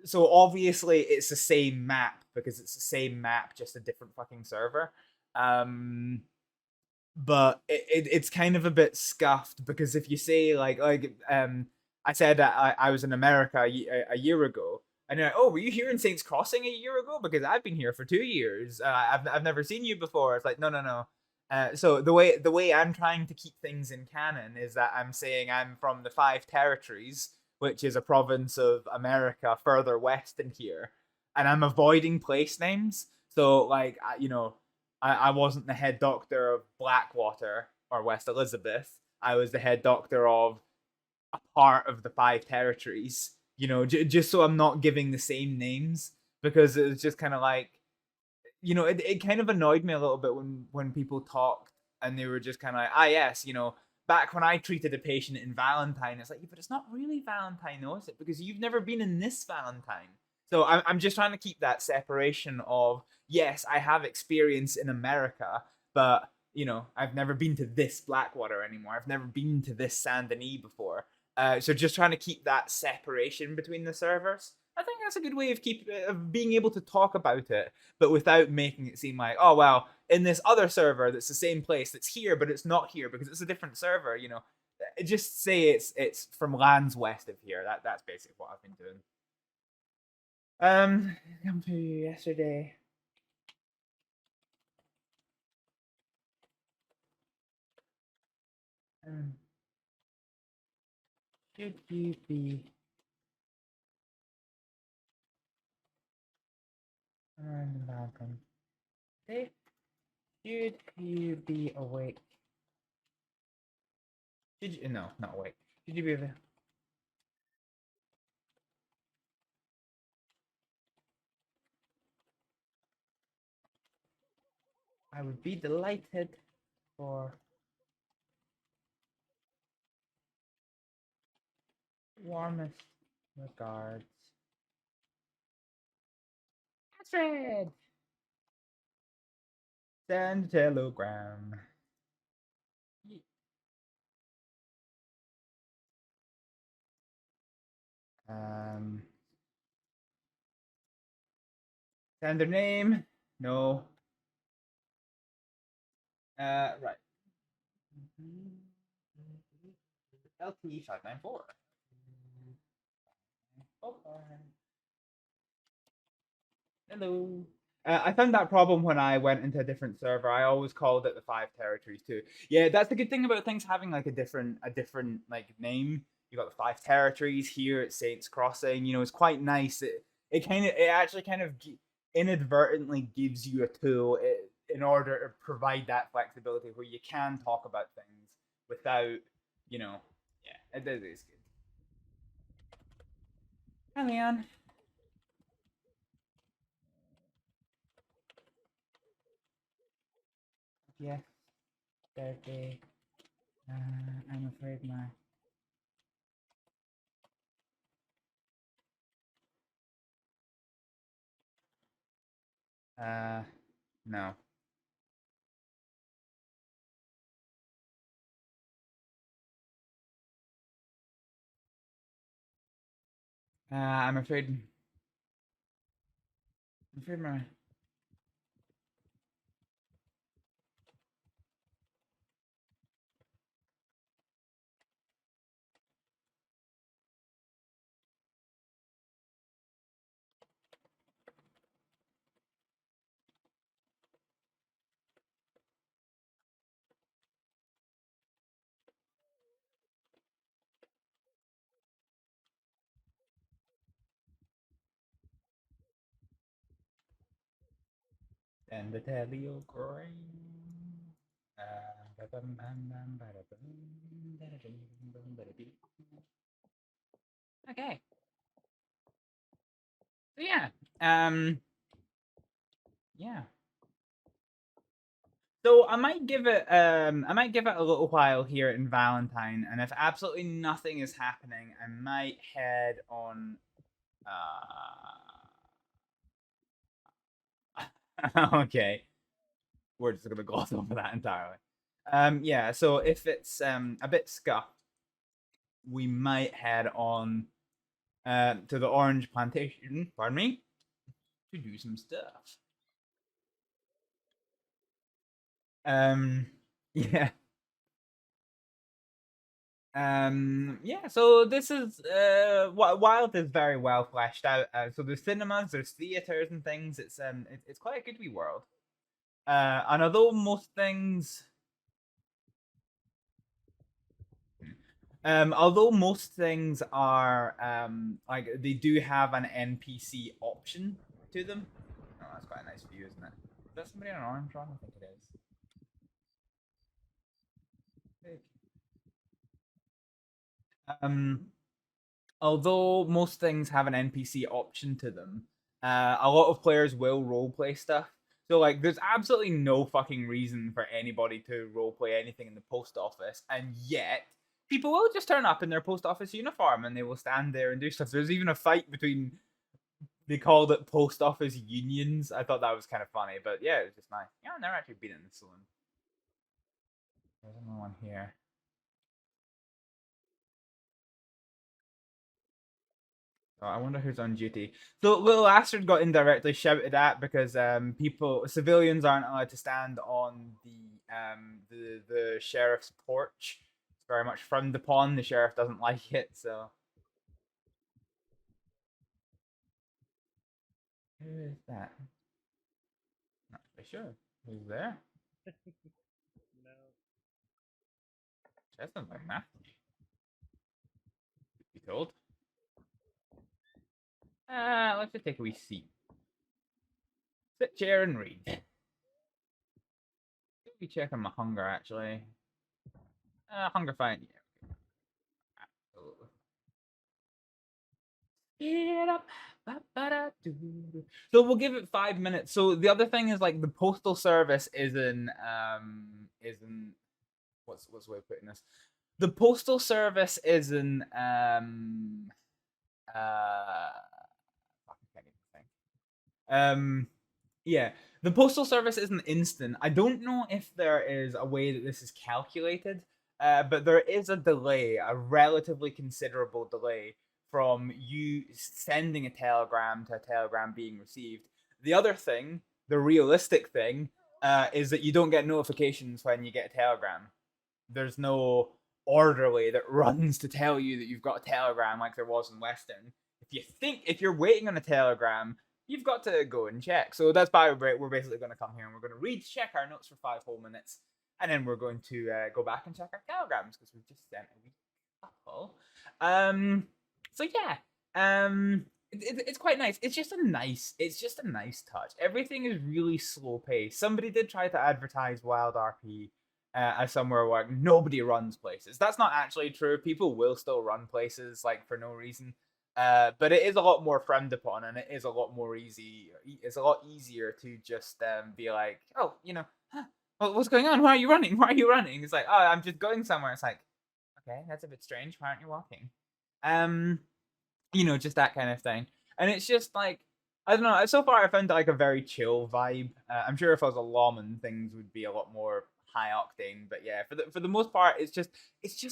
so obviously it's the same map because it's the same map, just a different fucking server. But it's kind of a bit scuffed because if you say I said that I was in America a year ago, and you're like, oh, were you here in Saints Crossing a year ago? Because I've been here for 2 years. I've never seen you before. It's like no. So the way I'm trying to keep things in canon is that I'm saying I'm from the 5 territories, which is a province of America further west than here, and I'm avoiding place names. So like I wasn't the head doctor of Blackwater or West Elizabeth. I was the head doctor of a part of the 5 territories. Just so I'm not giving the same names, because it was just kind of like, it kind of annoyed me a little bit when people talked and they were just kind of like, yes, back when I treated a patient in Valentine, it's like, yeah, but it's not really Valentine, though, is it? Because you've never been in this Valentine. So I'm just trying to keep that separation of, yes, I have experience in America, but, I've never been to this Blackwater anymore. I've never been to this Saint Denis before. So just trying to keep that separation between the servers. I think that's a good way of being able to talk about it, but without making it seem like, oh well, in this other server that's the same place that's here, but it's not here because it's a different server. You know, just say it's from lands west of here. That's basically what I've been doing. Come to you yesterday. Should you be around the mountain? Should you be awake? Should you, no, not awake. Should you be available? I would be delighted for warmest regards. Astrид! Send telegram. Send their name. No. Right. LT594. Hello. I found that problem when I went into a different server. I always called it the 5 territories too. Yeah, that's the good thing about things having like a different like name. You got the 5 territories here at Saints Crossing. You know, it's quite nice. It actually kind of inadvertently gives you a tool in order to provide that flexibility where you can talk about things without, you know, yeah, it is good. Hi, Leon. Yes, Thursday. I'm afraid my no. I'm afraid my and the telly will cry. Okay. So yeah. Yeah. So I might give it a little while here in Valentine, and if absolutely nothing is happening, I might head on okay. We're just gonna gloss over that entirely. Yeah, so if it's a bit scuffed, we might head on to the orange plantation, pardon me, to do some stuff. Yeah. Yeah, so this is Wild is very well fleshed out. So there's cinemas, there's theaters and things. It's quite a good wee world. And although most things are like they do have an NPC option to them. Oh, that's quite a nice view, isn't it? Is that somebody on an orange run? I think it is. Although most things have an NPC option to them, a lot of players will roleplay stuff. So like, there's absolutely no fucking reason for anybody to roleplay anything in the post office, and yet people will just turn up in their post office uniform and they will stand there and do stuff. There's even a fight between. They called it post office unions. I thought that was kind of funny, but yeah, it was just nice. Yeah, I've never actually been in this one. There's another one here. So I wonder who's on duty. So little Astrид got indirectly shouted at because civilians aren't allowed to stand on the sheriff's porch. It's very much frowned upon. The sheriff doesn't like it, so. Who is that? Not really sure. Who's there? No. That sounds like Matthew. Be told. Let's just take a wee seat. Sit chair and read. Be checking my hunger actually. Hunger fine. Yeah. Absolutely. Get up. So we'll give it 5 minutes. So the other thing is like the postal service isn't what's the way of putting this? The postal service isn't I can't even think. Yeah, the postal service isn't instant. I don't know if there is a way that this is calculated, but there is a delay, a relatively considerable delay from you sending a telegram to a telegram being received. The other thing, the realistic thing, is that you don't get notifications when you get a telegram. There's no orderly that runs to tell you that you've got a telegram like there was in Western. If you're waiting on a telegram, you've got to go and check. So that's why we're basically going to come here and we're going to check our notes for 5 whole minutes, and then we're going to go back and check our telegrams because we've just sent a wee couple. So yeah, it's quite nice. It's just a nice touch. Everything is really slow paced. Somebody did try to advertise WildRP as somewhere where nobody runs places. That's not actually true. People will still run places like for no reason. But it is a lot more frowned upon, and it is a lot more easy. It's a lot easier to just be like, oh, what's going on? Why are you running? Why are you running? It's like, oh, I'm just going somewhere. It's like, okay, that's a bit strange. Why aren't you walking? Just that kind of thing. And it's just like, I don't know. So far, I found like a very chill vibe. I'm sure if I was a lawman, things would be a lot more high octane. But yeah, for the most part, it's just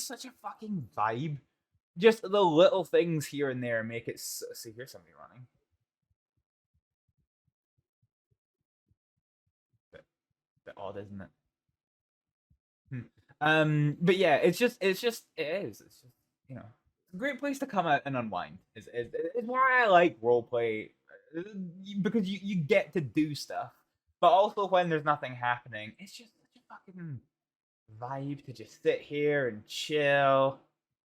such a fucking vibe. Just the little things here and there make it. See, here's somebody running. Bit odd, isn't it? But yeah, it is. It's just a great place to come out and unwind. Is why I like roleplay, because you get to do stuff, but also when there's nothing happening, it's just such a fucking vibe to just sit here and chill.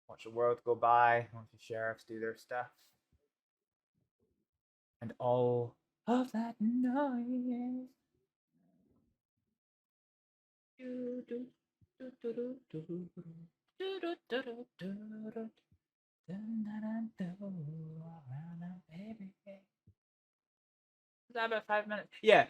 Watch the world go by, watch the sheriffs do their stuff. And all of that noise. Is that about 5 minutes? Yeah.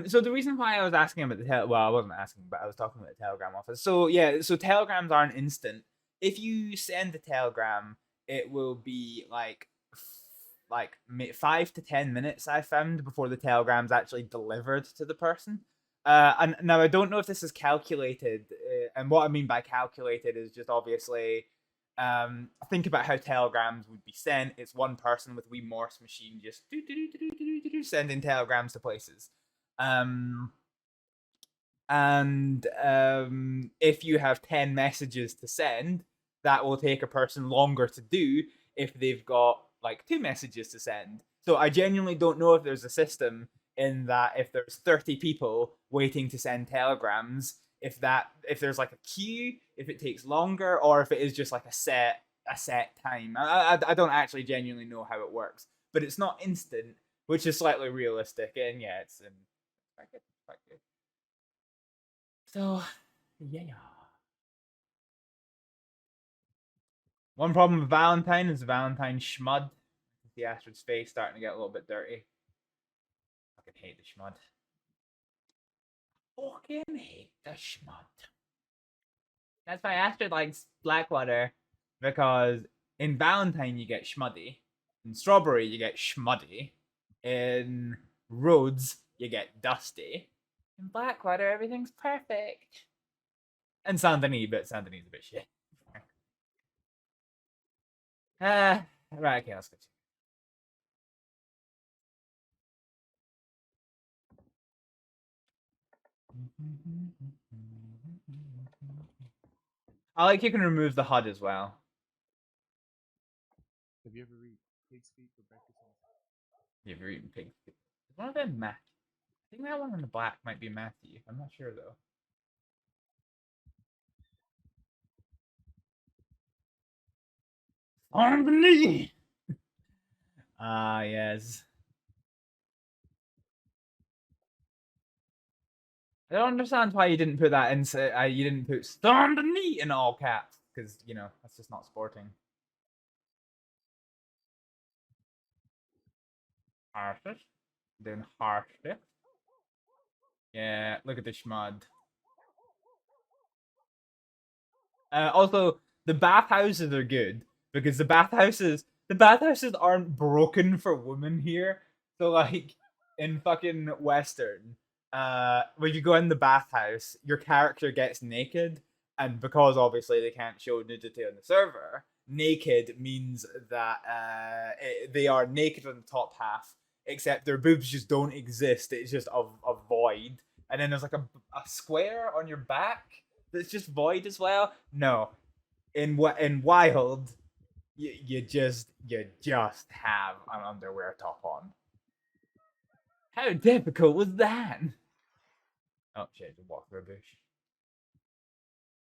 So the reason why I was asking about the I wasn't asking, but I was talking about the telegram office. So yeah, so telegrams aren't instant. If you send a telegram, it will be like 5 to 10 minutes, I found, before the telegram's actually delivered to the person. And now I don't know if this is calculated, and what I mean by calculated is just obviously, think about how telegrams would be sent. It's one person with a wee Morse machine just sending telegrams to places. If you have 10 messages to send, that will take a person longer to do if they've got like 2 messages to send. So I genuinely don't know if there's a system in that if there's 30 people waiting to send telegrams, if there's like a queue, if it takes longer, or if it is just like a set time. I don't actually genuinely know how it works, but it's not instant, which is slightly realistic, and yeah, it's quite good. So yeah. One problem with Valentine is Valentine schmud. The Astrid's face starting to get a little bit dirty. Fucking hate the schmud. Fucking hate the schmud. That's why Astrid likes Blackwater, because in Valentine you get schmuddy, in Strawberry you get schmuddy, in Rhodes you get dusty, in Blackwater everything's perfect. And Saint Denis, but Saint Denis is a bit shit. Right, okay, let's go. I like you can remove the HUD as well. Have you ever eaten pig's feet for breakfast? You've eaten pig's feet. Is one of them Matthew? I think that one in the black might be Matthew. I'm not sure though. On the knee. Ah, yes. I don't understand why you didn't put that in. You didn't put "stand the knee" in all caps, because you know that's just not sporting. Harshest, then harshest. Yeah, look at the schmud. Also, the bathhouses are good because the bathhouses aren't broken for women here. So like in fucking Western, when you go in the bathhouse, your character gets naked, and because obviously they can't show nudity on the server, naked means that they are naked on the top half, except their boobs just don't exist. It's just a void, and then there's like a square on your back that's just void as well. No, in Wild, you just have an underwear top on. How difficult was that? Oh shit! Just walk through a bush.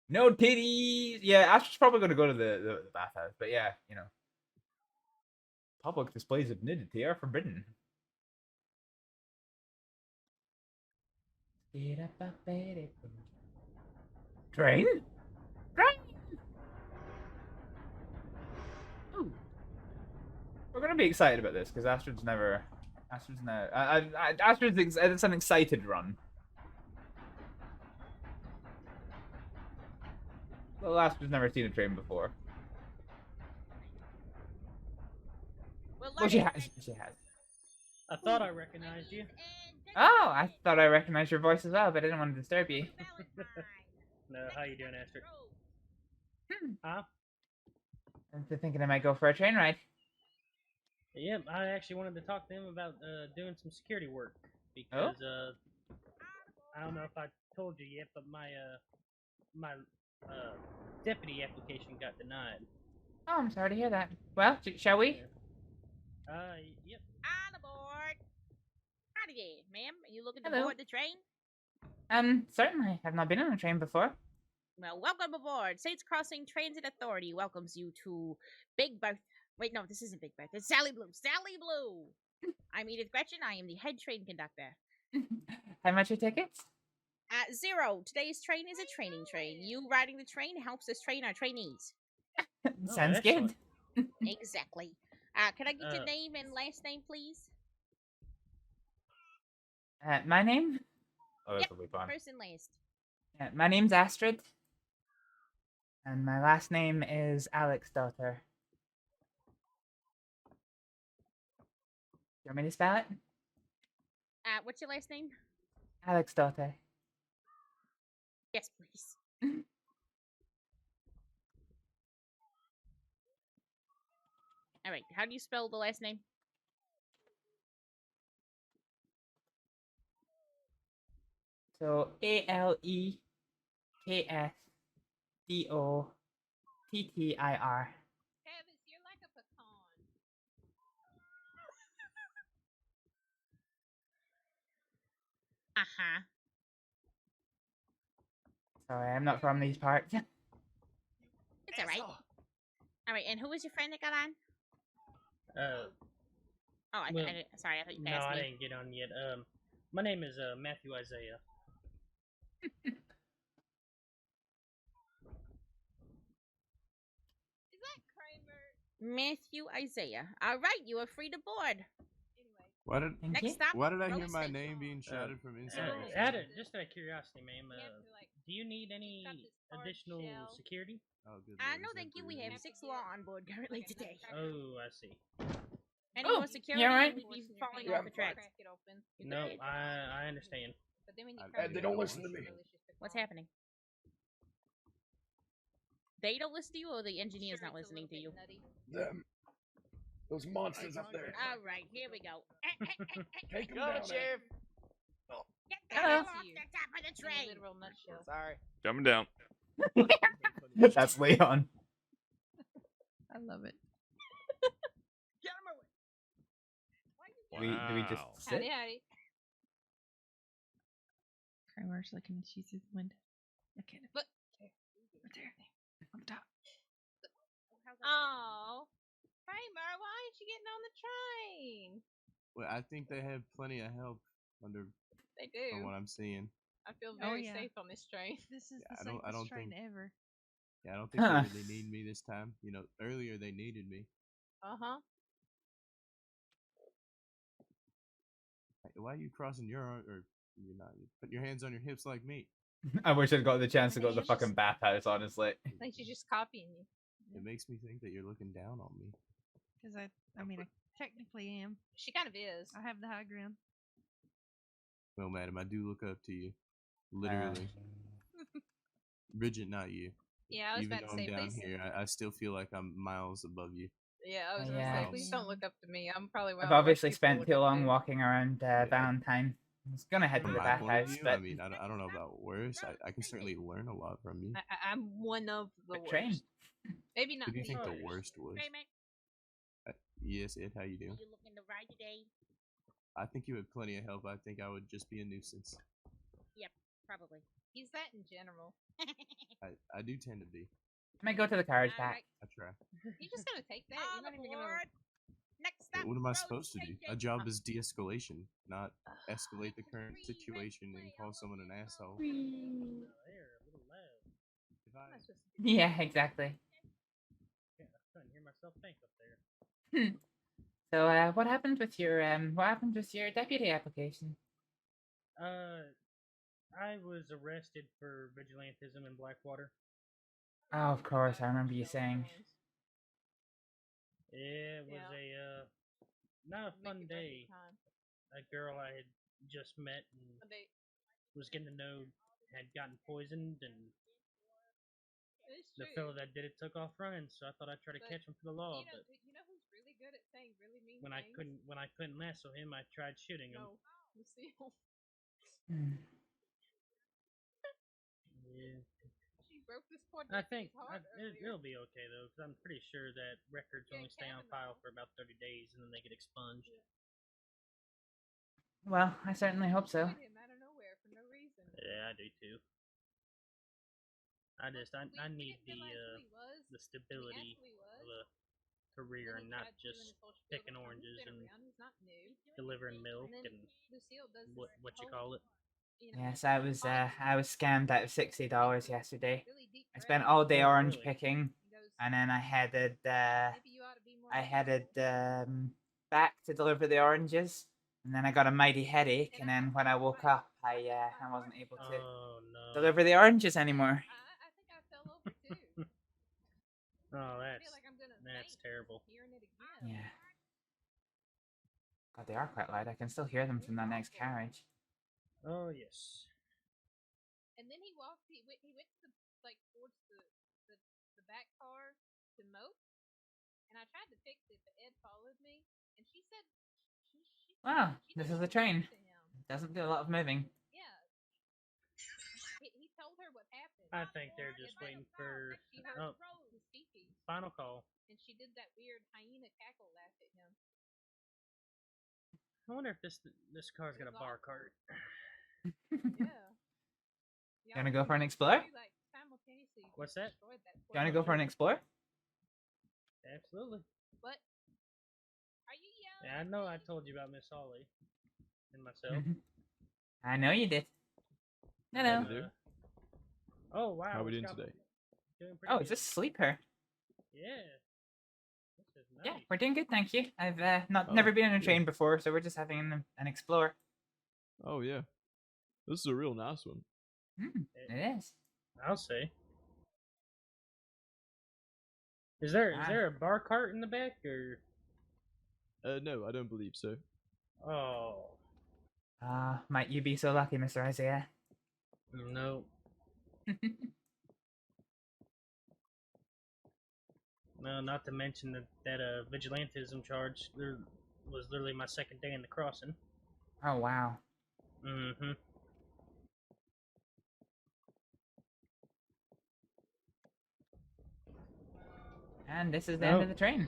No titties. Yeah, Astra's probably gonna go to the bathhouse, but yeah, you know, public displays of nudity are forbidden. Train? Ooh. We're gonna be excited about this because Astrid's never. It's an excited run. Well, Astrid's never seen a train before. Well, she has. She has. I thought I recognized you. Oh, I thought I recognized your voice as well, but I didn't want to disturb you. No, how you doing, Astrид? Huh? I'm thinking I might go for a train ride. Yeah, I actually wanted to talk to him about doing some security work because I don't know if I told you yet, but my deputy application got denied. Oh, I'm sorry to hear that. Well, shall we? Yep. On aboard. Howdy, ma'am. Are you looking to Hello. board the train? Certainly. I've not been on a train before. Well, welcome aboard. Saints Crossing Transit Authority welcomes you to Big Bertha. Wait, no, this isn't Big Bertha. It's Sally Blue. Sally Blue. I'm Edith Gretchen. I am the head train conductor. How much are tickets? 0. Today's train is a training train. You riding the train helps us train our trainees. Sounds good. Exactly. Can I get your name and last name, please? My name? Oh, Yep, this will be fun. first and last. My name's Astrid. And my last name is Aleksdóttir. You want me to spell it? What's your last name? Aleksdóttir. Yes, please. All right. How do you spell the last name? So Aleksdóttir. Travis, you're like a pecan. Uh-huh. Sorry, I'm not from these parts. It's all right. All right, and who was your friend that got on? Sorry, I thought you asked me. No, I didn't get on yet. My name is Matthew Isaiah. Is that Kramer? Matthew Isaiah. All right, you are free to board. Why did Next stop. Why did I hear Rose my Station. name being shouted from inside? Just out of curiosity, ma'am, do you need any additional security? Oh, good. No, thank you. We have 6 law on board currently today. Oh, I see. Any more security? right. We'd be falling off the tracks. No, I understand. They don't listen to me. What's happening? They don't listen to you, or the engineer's not listening to you? Them. Those monsters up there. All right, here we go. Take them Go, down. Sheriff. Get Hello. Off the top of the train. Literal nutshell. Sorry. Coming down. That's Leon. I love it. Get him away. Do we just Wow. sit? Howdy, howdy. Kramer's looking at you through the window. Okay, Look. right there. On top. Oh, Kramer, why aren't you getting on the train? Well, I think they have plenty of help under They from do. what I'm seeing. I feel Oh, very yeah. safe on this train. This is Yeah, the I don't safest train think- ever. Yeah, I don't think they really need me this time. You know, earlier they needed me. Uh-huh. Why are you crossing your arm, or you're not? You put your hands on your hips like me. I wish I'd got the chance to go to the It's fucking just- bathhouse, honestly. I think she's just copying you. It makes me think that you're looking down on me. Because I mean, I technically am. She kind of is. I have the high ground. Well, madam, I do look up to you. Literally. Bridget, not you. Yeah, I was Even about though to I'm say, down please. here, I still feel like I'm miles above you. Yeah, I was Oh, gonna yeah. say, please don't look up to me. I'm probably one I've of the worst obviously people to spent look too up long to. walking around Valentine. I was gonna head to From the my point of bathhouse, view, but I mean, I don't know about worse. I can certainly learn a lot from you. I'm one of the but worst. train. Maybe not Who do you the think the worst. worst was? Kramer, Yes, Ed, how you are doing? you looking to ride today? I think you had plenty of help. I think I would just be a nuisance. Probably. He's that in general. I do tend to be. I might go to the carriage back. Alright, I try. You're just gonna take that. all You're not even gonna. aboard. Next But stop. what am I road supposed to do? My changing. job is de-escalation, not escalate the current situation and call someone an asshole. They're a little loud. If I, I'm not supposed to do Yeah, exactly. Yeah, I couldn't hear myself think up there. So, what happened with your deputy application? I was arrested for vigilantism in Blackwater. Oh, of course, I remember you saying. It was Yeah. not a Make fun it worth day. your time. A girl I had just met and But they- was getting to know had gotten poisoned, and It's the true. fellow that did it took off running. So I thought I'd try to But catch him for the law. You know, But you know who's really good at saying really mean when things? I couldn't lasso him, I tried shooting him. No, Lucille. Hmm. Yeah. She broke this poor I deputy's think heart earlier. it'll be okay though, because I'm pretty sure that records Yeah, only stay on file Kavanaugh. for about 30 days and then they get expunged. Well, I certainly hope so. Destroyed him out of nowhere for no reason. Yeah, I do too. I need We didn't realize who he was. the We stability asked who he was. of a career Then he and not tried doing just his whole spiel picking about how he's oranges been and around, he's not new. delivering milk And then and Lucille does what this you whole, call it. you know, Yes, I was scammed out of $60 yesterday. really deep I spent breath. all day Oh, orange really? picking, He goes, and then I headed maybe you ought to be more back to deliver the oranges, and then I got a mighty headache, and then when I woke up, I wasn't able to Oh no. deliver the oranges anymore. I think I fell over too. Oh, I feel like I'm gonna that's faint terrible. hearing it again. Yeah. God, they are quite loud. I can still hear them from that next carriage. Oh yes. And then he walked. He went to towards the back car to mope, and I tried to fix it, but Ed followed me, and she said, Wow, she this said is a she train. talked to him. Doesn't do a lot of moving. Yeah. He told her what happened. I think they're just waiting for She heard oh, his feces, final call. and she did that weird hyena cackle laugh at him. I wonder if this car's got a bar cart. Yeah. You wanna go for an explore? What's that? You wanna go for an explore? Absolutely. What? Are you yelling? Yeah, I know I told you about Miss Holly and myself. I know you did. Hello. Oh wow. How are we it's doing got- today? Doing pretty Oh, good. is this Sleeper? Yeah. This is nice. Yeah, we're doing good, thank you. I've Oh, never been in a good. train before, so we're just having an explore. Oh yeah, this is a real nice one. It is. I'll say. Is there a bar cart in the back or? No, I don't believe so. Oh Might you be so lucky, Mr. Isaiah? no. No, not to mention that vigilantism charge was literally my second day in the crossing. Oh wow. Mm-hmm. And this is the end of the train.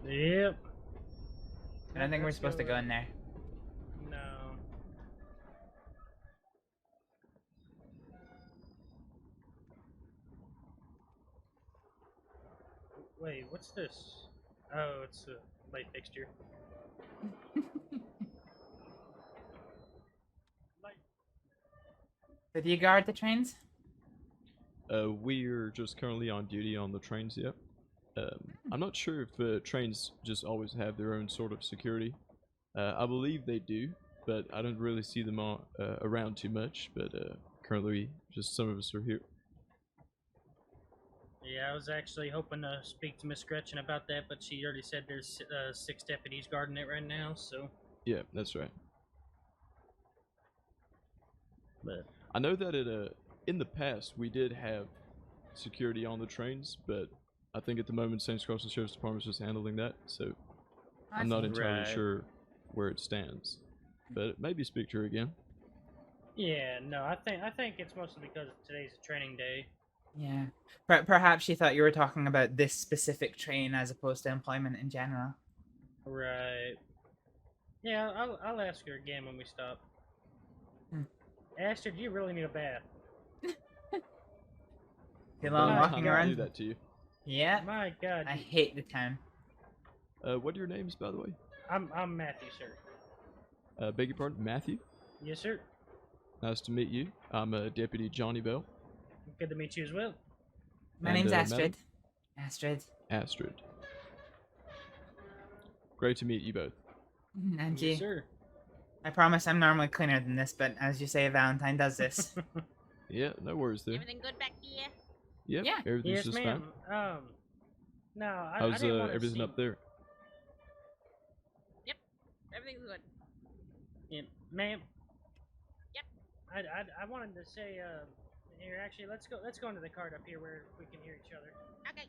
Yep. I don't think we're supposed to go in there. No. Wait, what's this? Oh, it's a light fixture. So do you guard the trains? We're just currently on duty on the trains, yep. I'm not sure if trains just always have their own sort of security. I believe they do, but I don't really see them all, around too much, but currently just some of us are here. Yeah, I was actually hoping to speak to Miss Gretchen about that, but she already said there's 6 deputies guarding it right now, so... Yeah, that's right. But I know that in the past we did have security on the trains, but I think at the moment Saints Crossing Sheriff's Department is just handling that, so I'm not entirely sure where it stands. But maybe speak to her again. yeah, no, I think it's mostly because today's a training day. Yeah. Perhaps she thought you were talking about this specific train as opposed to employment in general. Right. Yeah, I'll ask her again when we stop. Astrид, you really need a bath. Too long walking around. Do that to you. Yeah. My God. I hate the town. What are your names, by the way? I'm Matthew, sir. Beg your pardon, Matthew? Yes, sir. Nice to meet you. I'm Deputy Johnny Bell. Good to meet you as well. My name's Astrid. Astrid. Astrid. Great to meet you both. And Yes, you. sir. I promise I'm normally cleaner than this, but as you say, Valentine does this. Yeah, no worries there. Everything good back here? Yep, Yeah. everything's Yes, just ma'am. fine. No, I How's didn't want to everything up there? Yep, everything's good. Yeah, ma'am. Yep. I wanted to say, here, actually, let's go into the cart up here where we can hear each other. Okay.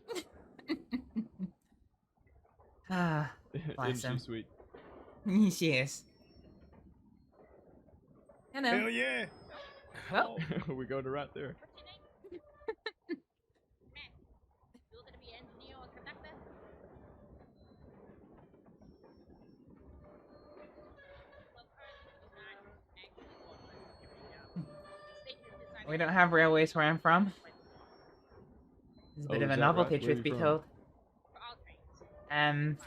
Ah, bless Isn't him. she sweet? She is. Hello. Hell yeah. Well, We're going to right there. What's your name? Matt. You're gonna be engineer or conductor? Well, currently he's not actually authorized every job. The state has decided we don't have railways where I'm from. It's a bit Oh, of is a that novelty, right? Where are truth you be from? told. for all trains.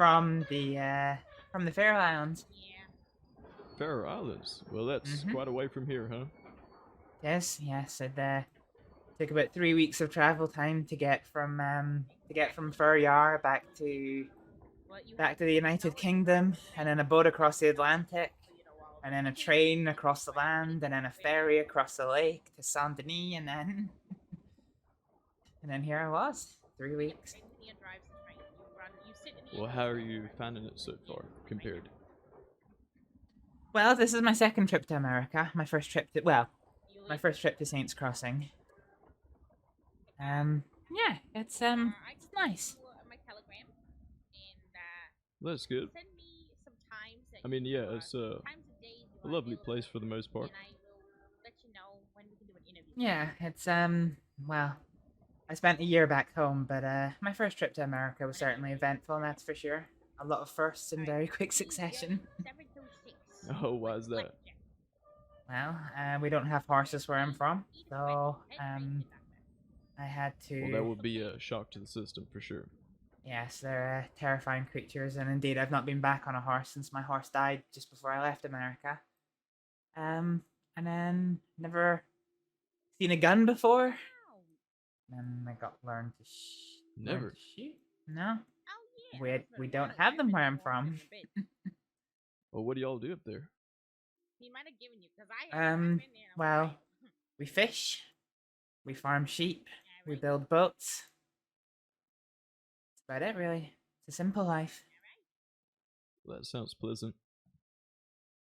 From the Faroe Islands. Yeah. Faroe Islands. Well, that's quite away from here, huh? Yes, yes. It took about 3 weeks of travel time to get from Ferryar back to the United Kingdom, and then a boat across the Atlantic, and then a train across the land, and then a ferry across the lake to Saint Denis, and then here I was, 3 weeks. Engineer drives the train. You sit in the Well, how are you finding it so far, compared? Well, this is my second trip to America. My first trip to Saints Crossing. Yeah, it's nice. my telegram and That's good. send me some times that I mean, you yeah, are- it's times of days you a are lovely available, place for the most part. and I will let you know when we can do an interview. Yeah, it's well, I spent a year back home, but my first trip to America was certainly eventful, that's for sure. A lot of firsts in very quick succession. 726. Oh, why is that? Well, we don't have horses where I'm from, so I had to. Well, that would be a shock to the system for sure. Yes, they're terrifying creatures, and indeed, I've not been back on a horse since my horse died just before I left America. And then never seen a gun before. And I got learned to Never. shoot. No, Oh, yeah. we don't have them where I'm from. Well, what do y'all do up there? He might have given you because I haven't been there in a Well, while. we fish, we farm sheep, we build boats. That's about it, really. It's a simple life. Well, that sounds pleasant.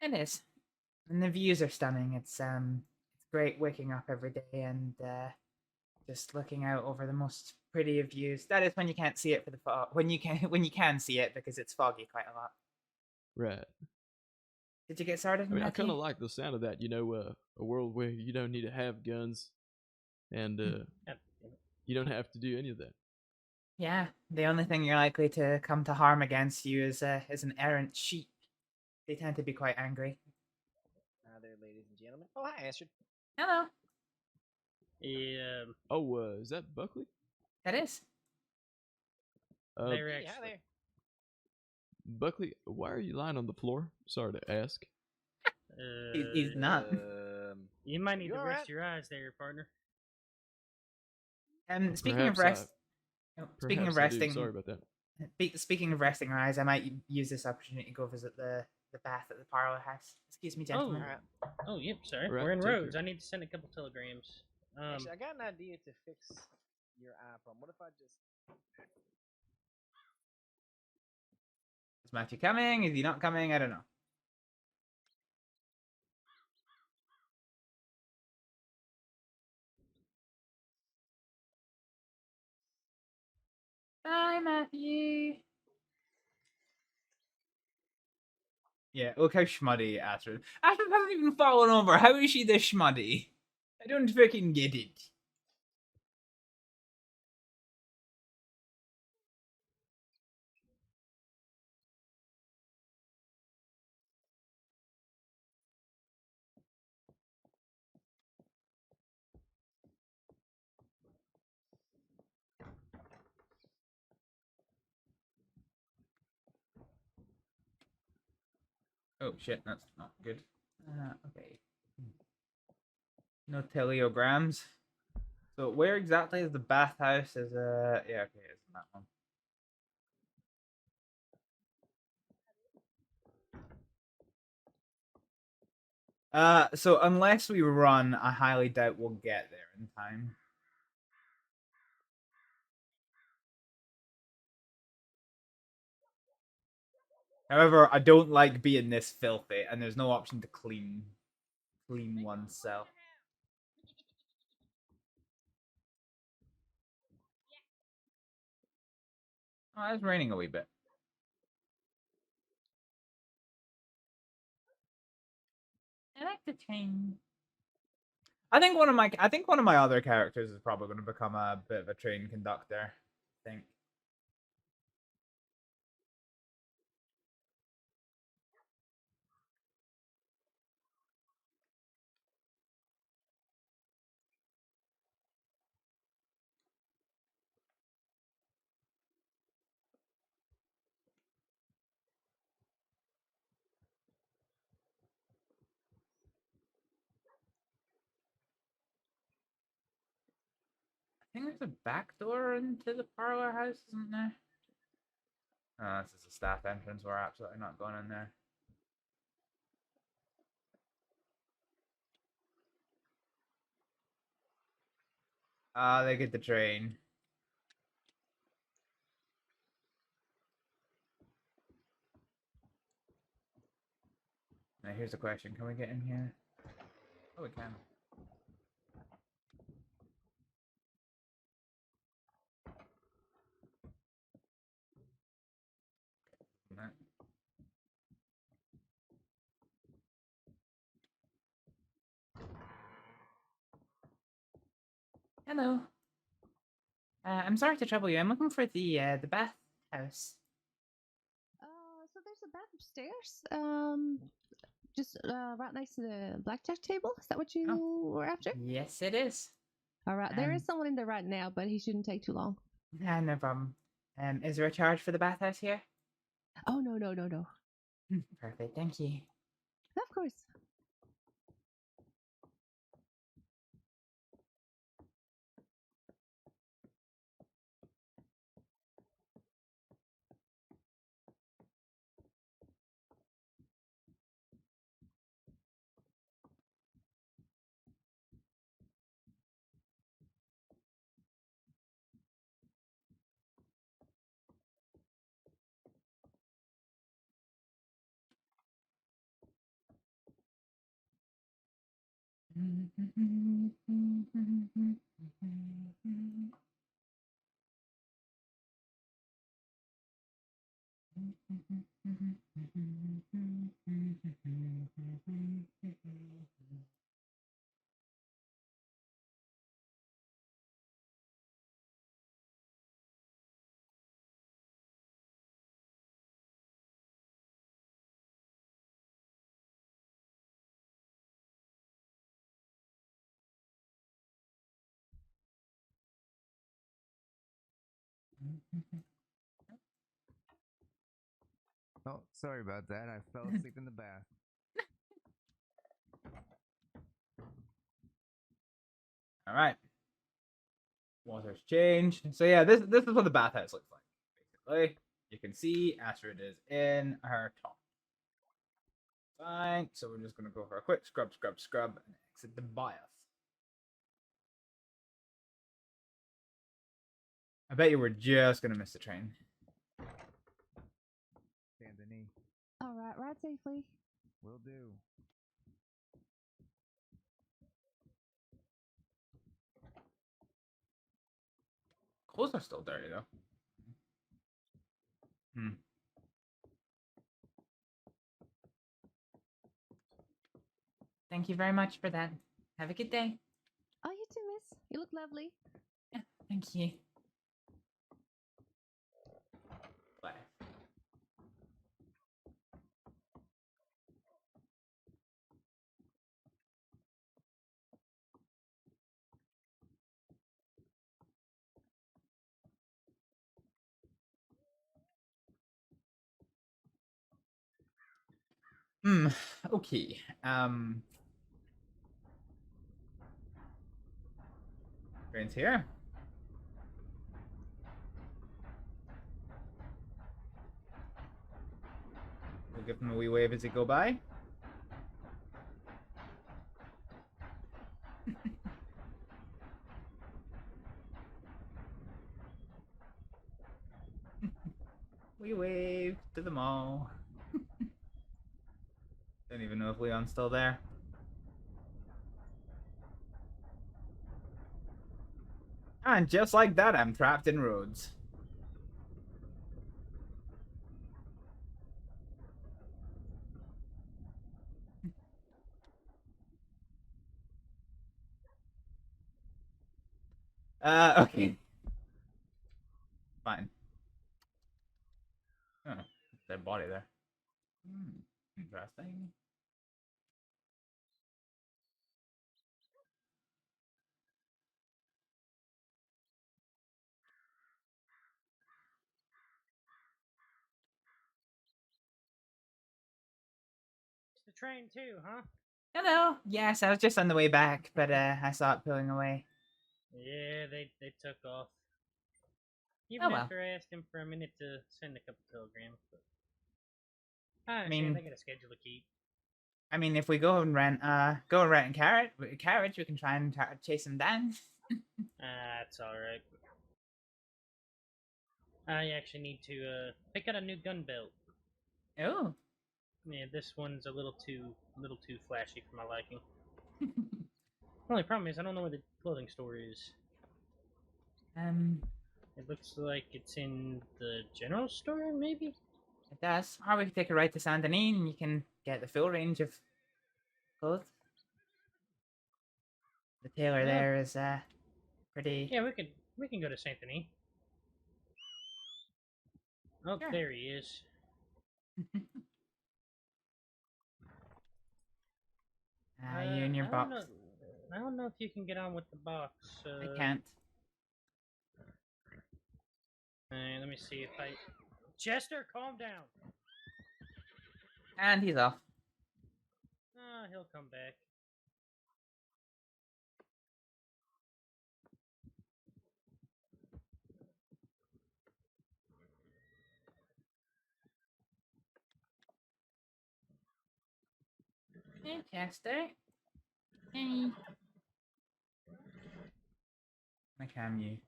It is, and the views are stunning. It's great waking up every day and just looking out over the most pretty of views. That is when you can't see it for the fog. When you can see it because it's foggy quite a lot. Right. Did you get started? I mean, I Matthew? kind of like the sound of that. You know, a world where you don't need to have guns, and you don't have to do any of that. Yeah, the only thing you're likely to come to harm against you is an errant sheep. They tend to be quite angry. There, ladies and gentlemen. Oh, hi, Astrid. Hello. Oh, is that Buckley? That is. They're Hey, hi actually. there. Buckley, why are you lying on the floor? Sorry to ask. He's not. You might need You to all rest right? your eyes there, partner. Speaking of rest, speaking of Perhaps I do. resting, Sorry about that. Speaking of resting our eyes, I might use this opportunity to go visit the bath at the parlor house. Excuse me, gentlemen. Oh, yep. Sorry, Alright, we're in take Rhodes. care. I need to send a couple telegrams. Actually, I got an idea to fix your eye problem. What if I just... Is Matthew coming? Is he not coming? I don't know. Bye, Matthew. Yeah, look how schmuddy Astrid. Astrid hasn't even fallen over. How is she this schmuddy? I don't freaking get it. Oh shit, that's not good. Okay. No teleograms. So where exactly is the bathhouse? Is yeah, okay, it's that one. So unless we run, I highly doubt we'll get there in time. However, I don't like being this filthy, and there's no option to clean oneself. Oh, it's raining a wee bit. I like the train. I think one of my other characters is probably going to become a bit of a train conductor. I think. I think there's a back door into the parlor house, isn't there? Oh, this is a staff entrance. We're absolutely not going in there. Ah, they get the train. Now here's the question: can we get in here? Oh, we can. No. Hello. I'm sorry to trouble you. I'm looking for the bath house. So there's a bath upstairs. Just right next to the blackjack table. Is that what you were after? Yes, it is. All right. There is someone in there right now, but he shouldn't take too long. No problem. Is there a charge for the bathhouse here? Oh no. Perfect. Thank you. Of course. Oh, sorry about that. I fell asleep in the bath. All right. Water's changed. So yeah, this is what the bathhouse looks like. Basically, you can see Astrид is in her top. Fine. So we're just gonna go for a quick scrub, and exit the bath. I bet you we're just gonna miss the train. Denis. All right, ride safely. Will do. Clothes are still dirty though. Thank you very much for that. Have a good day. Oh, you too, miss. You look lovely. Yeah, thank you. Bye. Okay. Train's here. We'll give him a wee wave as he go by. We wave to them all. Don't even know if Leon's still there. And just like that, I'm trapped in Rhodes. Okay. Fine. Oh, dead body there. Interesting. It's the train too, huh? Hello. Yes, I was just on the way back, but I saw it pulling away. Yeah, they took off. Even well. after I asked him for a minute to send a couple telegrams. But I mean, they got a schedule to keep. I mean, if we go and rent a carriage, we can try and chase him down. That's all right. I actually need to pick out a new gun belt. Oh. Yeah, this one's a little too flashy for my liking. Only problem is I don't know where the clothing store is. It looks like it's in the general store, maybe? It does. Or we can take a ride to Saint Denis and you can get the full range of clothes. The tailor there is pretty. Yeah, we can go to Saint Denis. Oh, Sure. there he is. You and your box. I don't know if you can get on with the box. I can't. Let me see if I. Chester, calm down. And he's off. He'll come back. Hey, Chester. Hey. I calm you.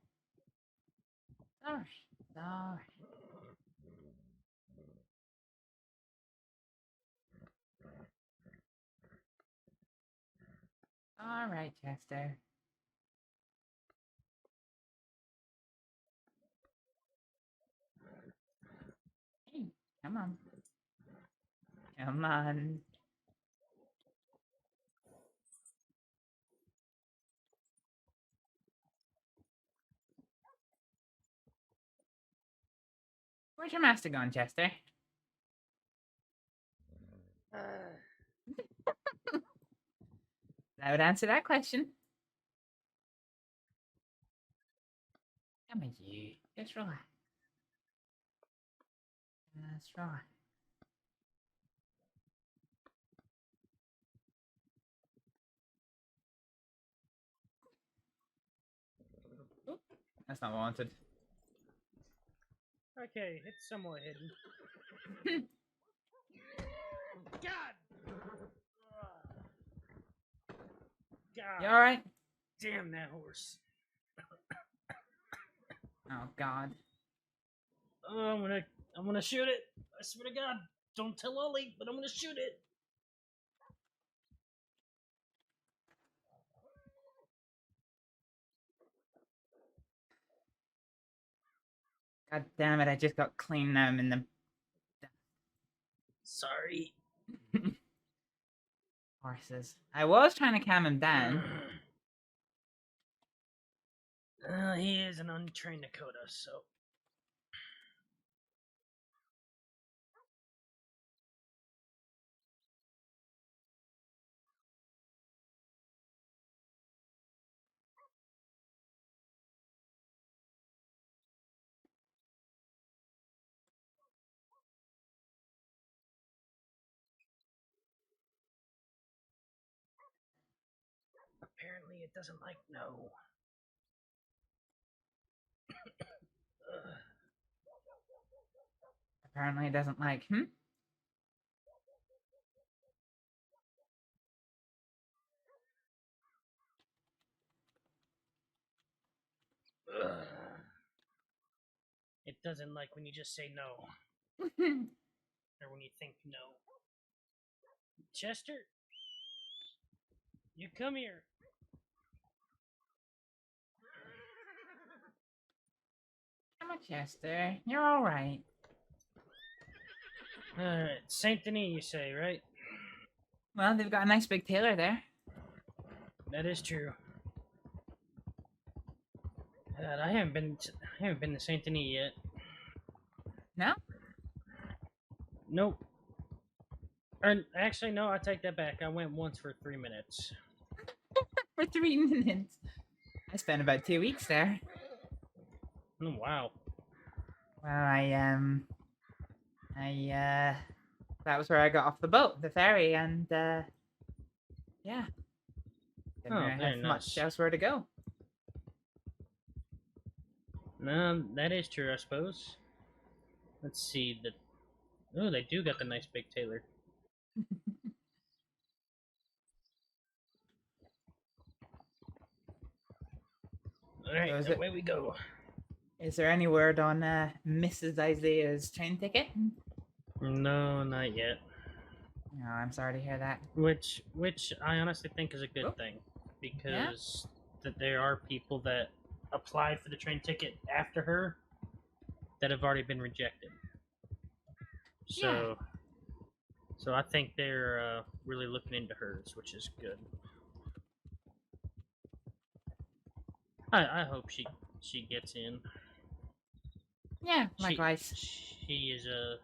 Sorry. All right, Chester. Hey, come on. Come on. Where's your master gone, Chester? That would answer that question. Come on, you. Just relax. Let's try. Oop, that's not wanted. Okay, it's somewhat hidden. God! God! You alright? Damn that horse. Oh God. Oh, I'm gonna shoot it. I swear to God. Don't tell Ollie, but I'm gonna shoot it. God damn it, I just got clean now. I'm in the Sorry. horses. I was trying to calm him down. He is an untrained Dakota, so. Apparently it doesn't like no. Apparently it doesn't like, It doesn't like when you just say no. Or when you think no. Chester? You come here. Come on, Chester. You're alright. Alright, Saint Denis, you say, right? Well, they've got a nice big tailor there. That is true. God, I haven't been to Saint Denis yet. No? Nope. Or, actually, no, I take that back. I went once for 3 minutes. For 3 minutes. I spent about 2 weeks there. Oh, wow. Well, that was where I got off the boat, the ferry, and, yeah. Didn't really have much elsewhere to go. No, that is true, I suppose. Let's see, oh, they do got the nice big tailor. Alright, So away we go. Is there any word on Mrs. Isaiah's train ticket? No, not yet. No, I'm sorry to hear that. Which I honestly think is a good thing, because that there are people that applied for the train ticket after her that have already been rejected. So, so I think they're really looking into hers, which is good. I hope she gets in. Yeah, likewise. She is a.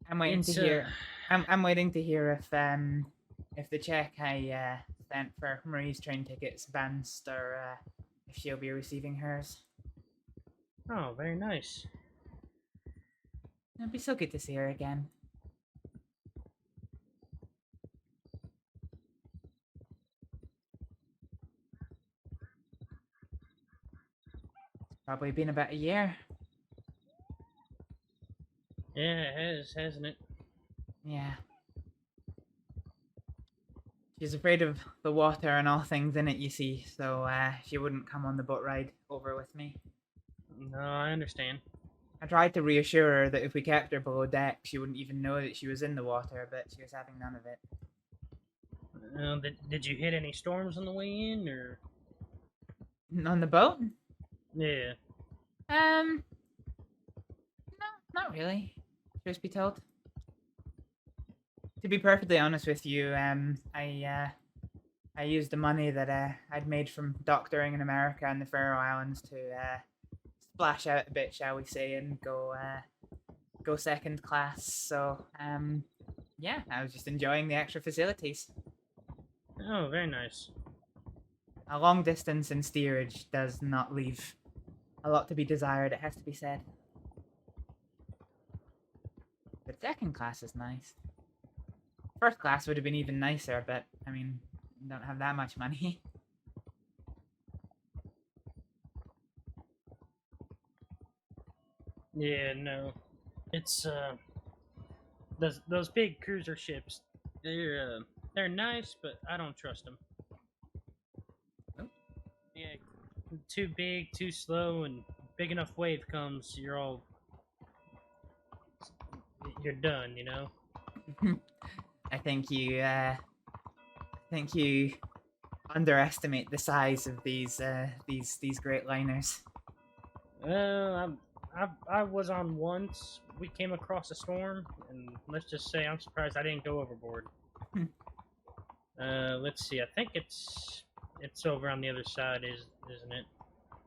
I'm waiting to hear. I'm waiting to hear if the check I sent for Marie's train tickets bounced, or if she'll be receiving hers. Oh, very nice. It'd be so good to see her again. It's probably been about a year. Yeah, it has, hasn't it? Yeah. She's afraid of the water and all things in it, you see, so she wouldn't come on the boat ride over with me. No, I understand. I tried to reassure her that if we kept her below deck, she wouldn't even know that she was in the water, but she was having none of it. Did you hit any storms on the way in, or? On the boat? Yeah. No, not really. Truth be told. To be perfectly honest with you, I used the money that I'd made from doctoring in America and the Faroe Islands to splash out a bit, shall we say, and go second class. So yeah, I was just enjoying the extra facilities. Oh, very nice. A long distance in steerage does not leave a lot to be desired, it has to be said. But second class is nice. First class would have been even nicer, but, I mean, don't have that much money. Yeah, no. It's those big cruiser ships. They're nice, but I don't trust them. Oh. Yeah, too big, too slow, and big enough wave comes, you're done, you know. I think you underestimate the size of these great liners. I was on once. We came across a storm, and let's just say I'm surprised I didn't go overboard. Let's see. I think it's over on the other side, isn't it?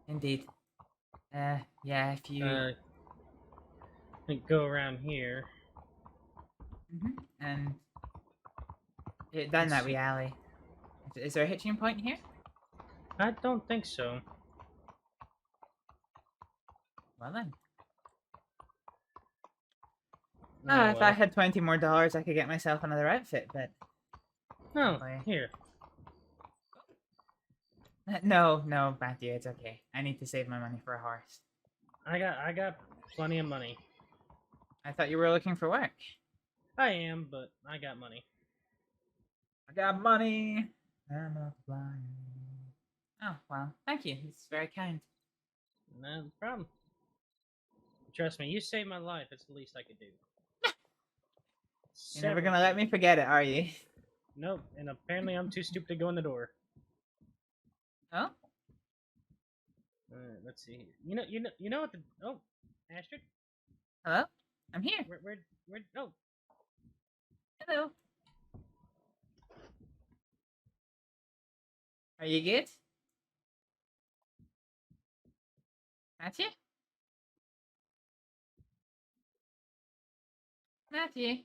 Indeed. Yeah. If you I think go around here. and down that wee alley. Is there a hitching point here? I don't think so. Well then. Oh, If I had $20 more, I could get myself another outfit, but... Oh, here. No, Matthew, it's okay. I need to save my money for a horse. I got plenty of money. I thought you were looking for work. I am, but I got money. I got money. I'm not blind. Oh, well, thank you. It's very kind. No problem. Trust me, you saved my life. It's the least I could do. You're never gonna let me forget it, are you? Nope, and apparently I'm too stupid to go in the door. Oh? Let's see. You know what the... Oh, Astrид? Hello? I'm here. Where... Oh. Hello. Are you good? Matthew? Matthew?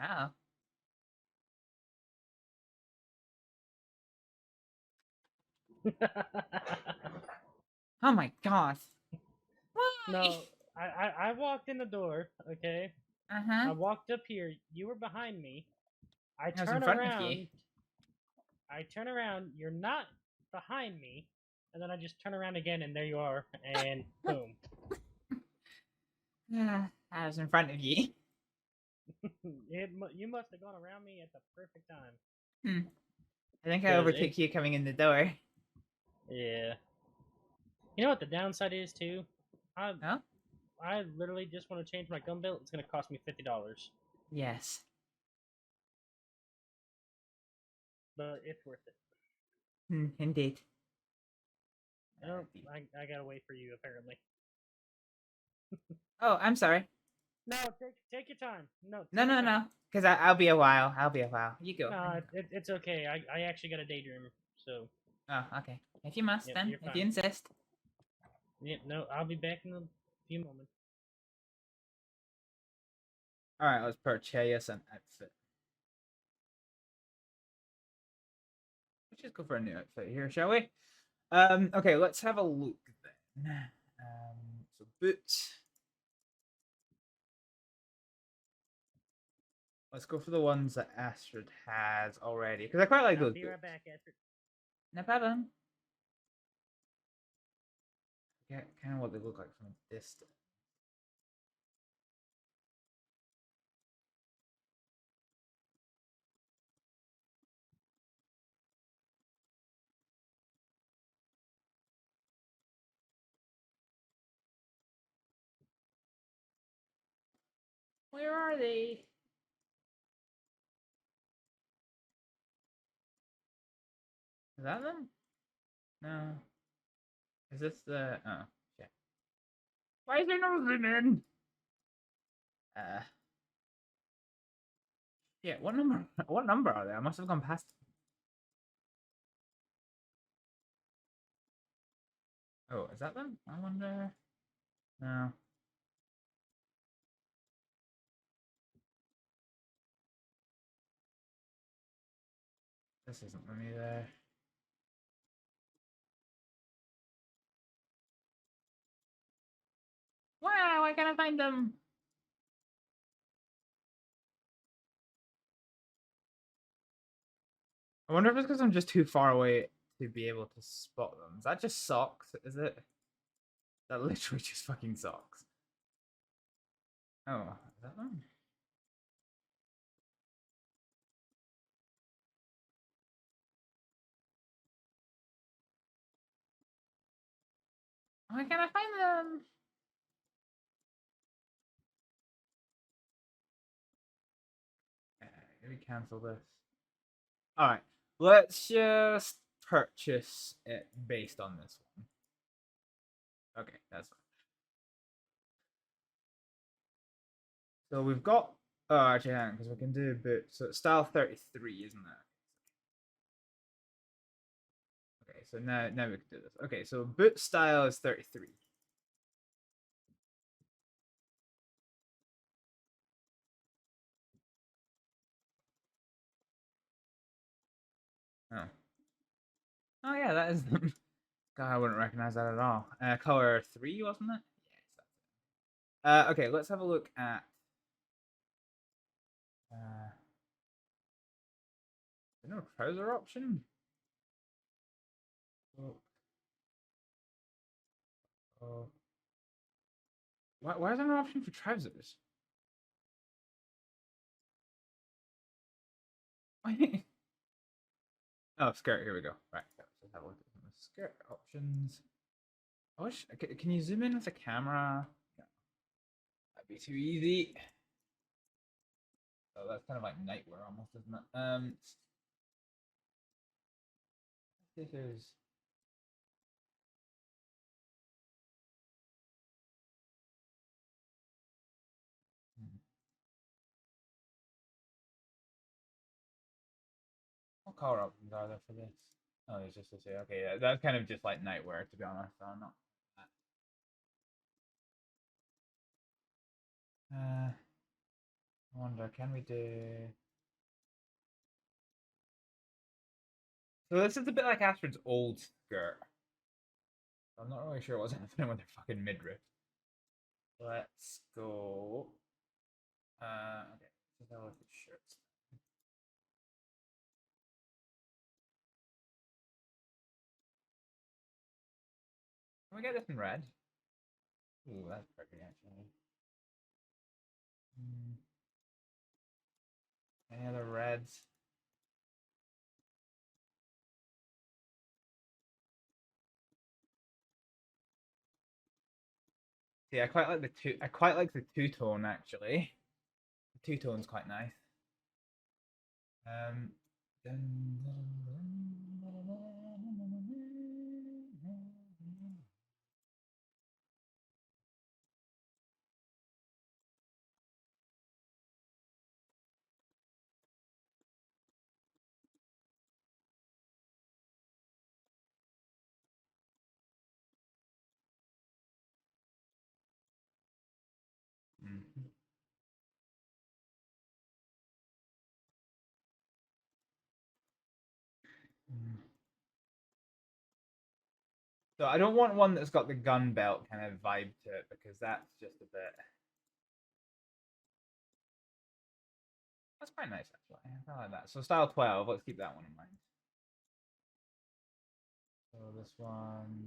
Uh-oh. Oh my god. Why? No, I walked in the door, okay? Uh-huh. I walked up here. You were behind me. I was turn in front of around. you. I turn around. You're not behind me. And then I just turn around again, and there you are. And boom. I was in front of you. You must have gone around me at the perfect time. I think I overtook you coming in the door. Yeah. You know what the downside is, too? I literally just want to change my gun belt. It's going to cost me $50. Yes. But it's worth it. Indeed. Oh, I gotta wait for you, apparently. Oh, I'm sorry. No, take your time. No. No. Because I'll be a while. You go. No, it's okay. I actually got a daydream, so... Oh, okay. If you must, Yep, then. you're If fine. you insist. Yeah, no, I'll be back in a few moments. Alright, let's purchase an outfit. Let's just go for a new outfit here, shall we? Okay, let's have a look then. So boots. Let's go for the ones that Astrид has already, because I quite like I'll those be boots. right back, Astrid. No problem. Yeah, kind of what they look like from a distance. Where are they? Is that them? No. Is this the... Oh, shit. Why is there no women? Yeah, what number? What number are they? I must have gone past them. Oh, is that them? I wonder... No. This isn't them either. Why can't I find them? I wonder if it's because I'm just too far away to be able to spot them. That just sucks, is it? That literally just fucking sucks. Oh, is that them? Why can't I find them? Let me cancel this. Alright, let's just purchase it based on this one. Okay, that's fine. So we've got... Oh, actually, hang on, because we can do a bit... So it's style 33, isn't it? Okay, so now we can do this. Okay, so boot style is 33. Oh. Oh yeah, that is them. God, I wouldn't recognize that at all. Color 3, wasn't it? Yes, that's it. Okay, let's have a look at... is there no trouser option? Oh. Why is there no option for trousers? Oh, skirt. Here we go. Right. Let's have a look at some skirt options. Oh, can you zoom in with the camera? No. That'd be too easy. Oh, that's kind of like nightwear almost, isn't it? This is. What color options are there for this? Oh, it's just this here. Okay, yeah, that's kind of just like nightwear, to be honest. So I'm not. I wonder, can we do? So this is a bit like Astrid's old skirt. I'm not really sure what's happening with their fucking midriff. Let's go. Okay, let's have a look at shirts. Can we get this in red? Ooh, that's pretty actually. Any other reds? See, I quite like the two. I quite like the two-tone actually. The two-tone's quite nice. So I don't want one that's got the gun belt kind of vibe to it because that's just a bit. That's quite nice actually. I like that. So style 12. Let's keep that one in mind. So this one.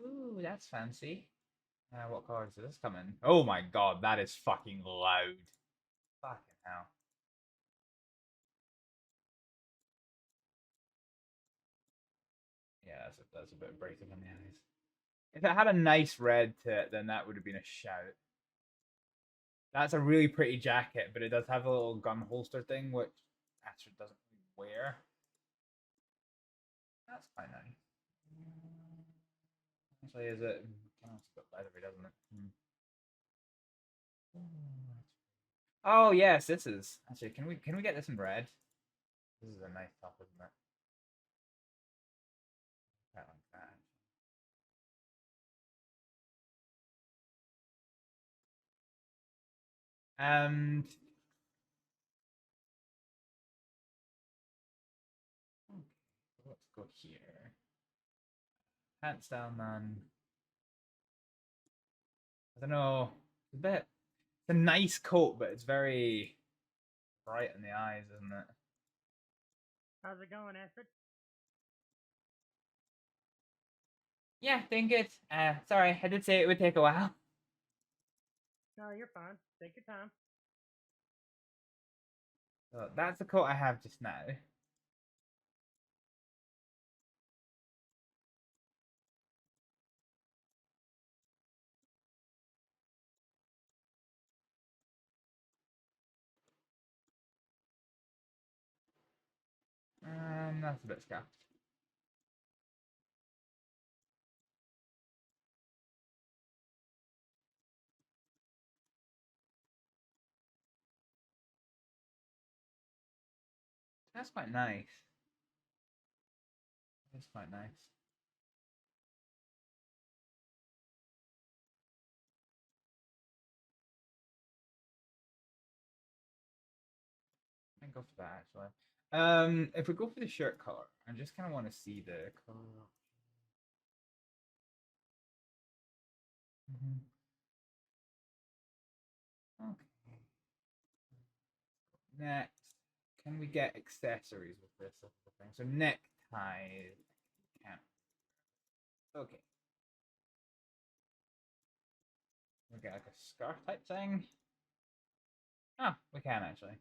Ooh, that's fancy. What color does this come in? Oh my god, that is fucking loud. Fucking hell. Yeah, that's a bit abrasive on the eyes. If it had a nice red to it, then that would have been a shout. That's a really pretty jacket, but it does have a little gun holster thing, which Astrid doesn't really wear. That's quite nice. Actually, is it? It's got leathery, doesn't it? Oh yes, this is. Actually, can we get this in red? This is a nice top, isn't it? I like that. And let's go here. Pants down, man. I don't know. It's a nice coat, but it's very bright in the eyes, isn't it? How's it going, Astrid? Yeah, doing good. Sorry, I did say it would take a while. No, you're fine. Take your time. So that's the coat I have just now. That's a bit scuffed. That's quite nice. That's quite nice. I can go for that actually. If we go for the shirt color, I just kind of want to see the color. Okay. Next, can we get accessories with this sort of thing? So necktie. Can't. Okay. We get like a scarf type thing. Oh, we can actually.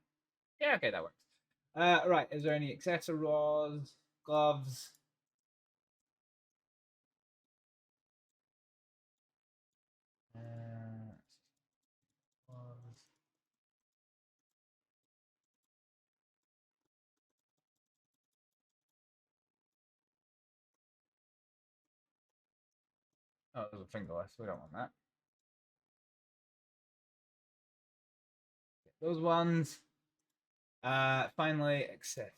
Yeah, okay, that works. Right, is there any accessories, gloves? Gloves. Oh, there's a fingerless. We don't want that. Those ones. Finally, accessories.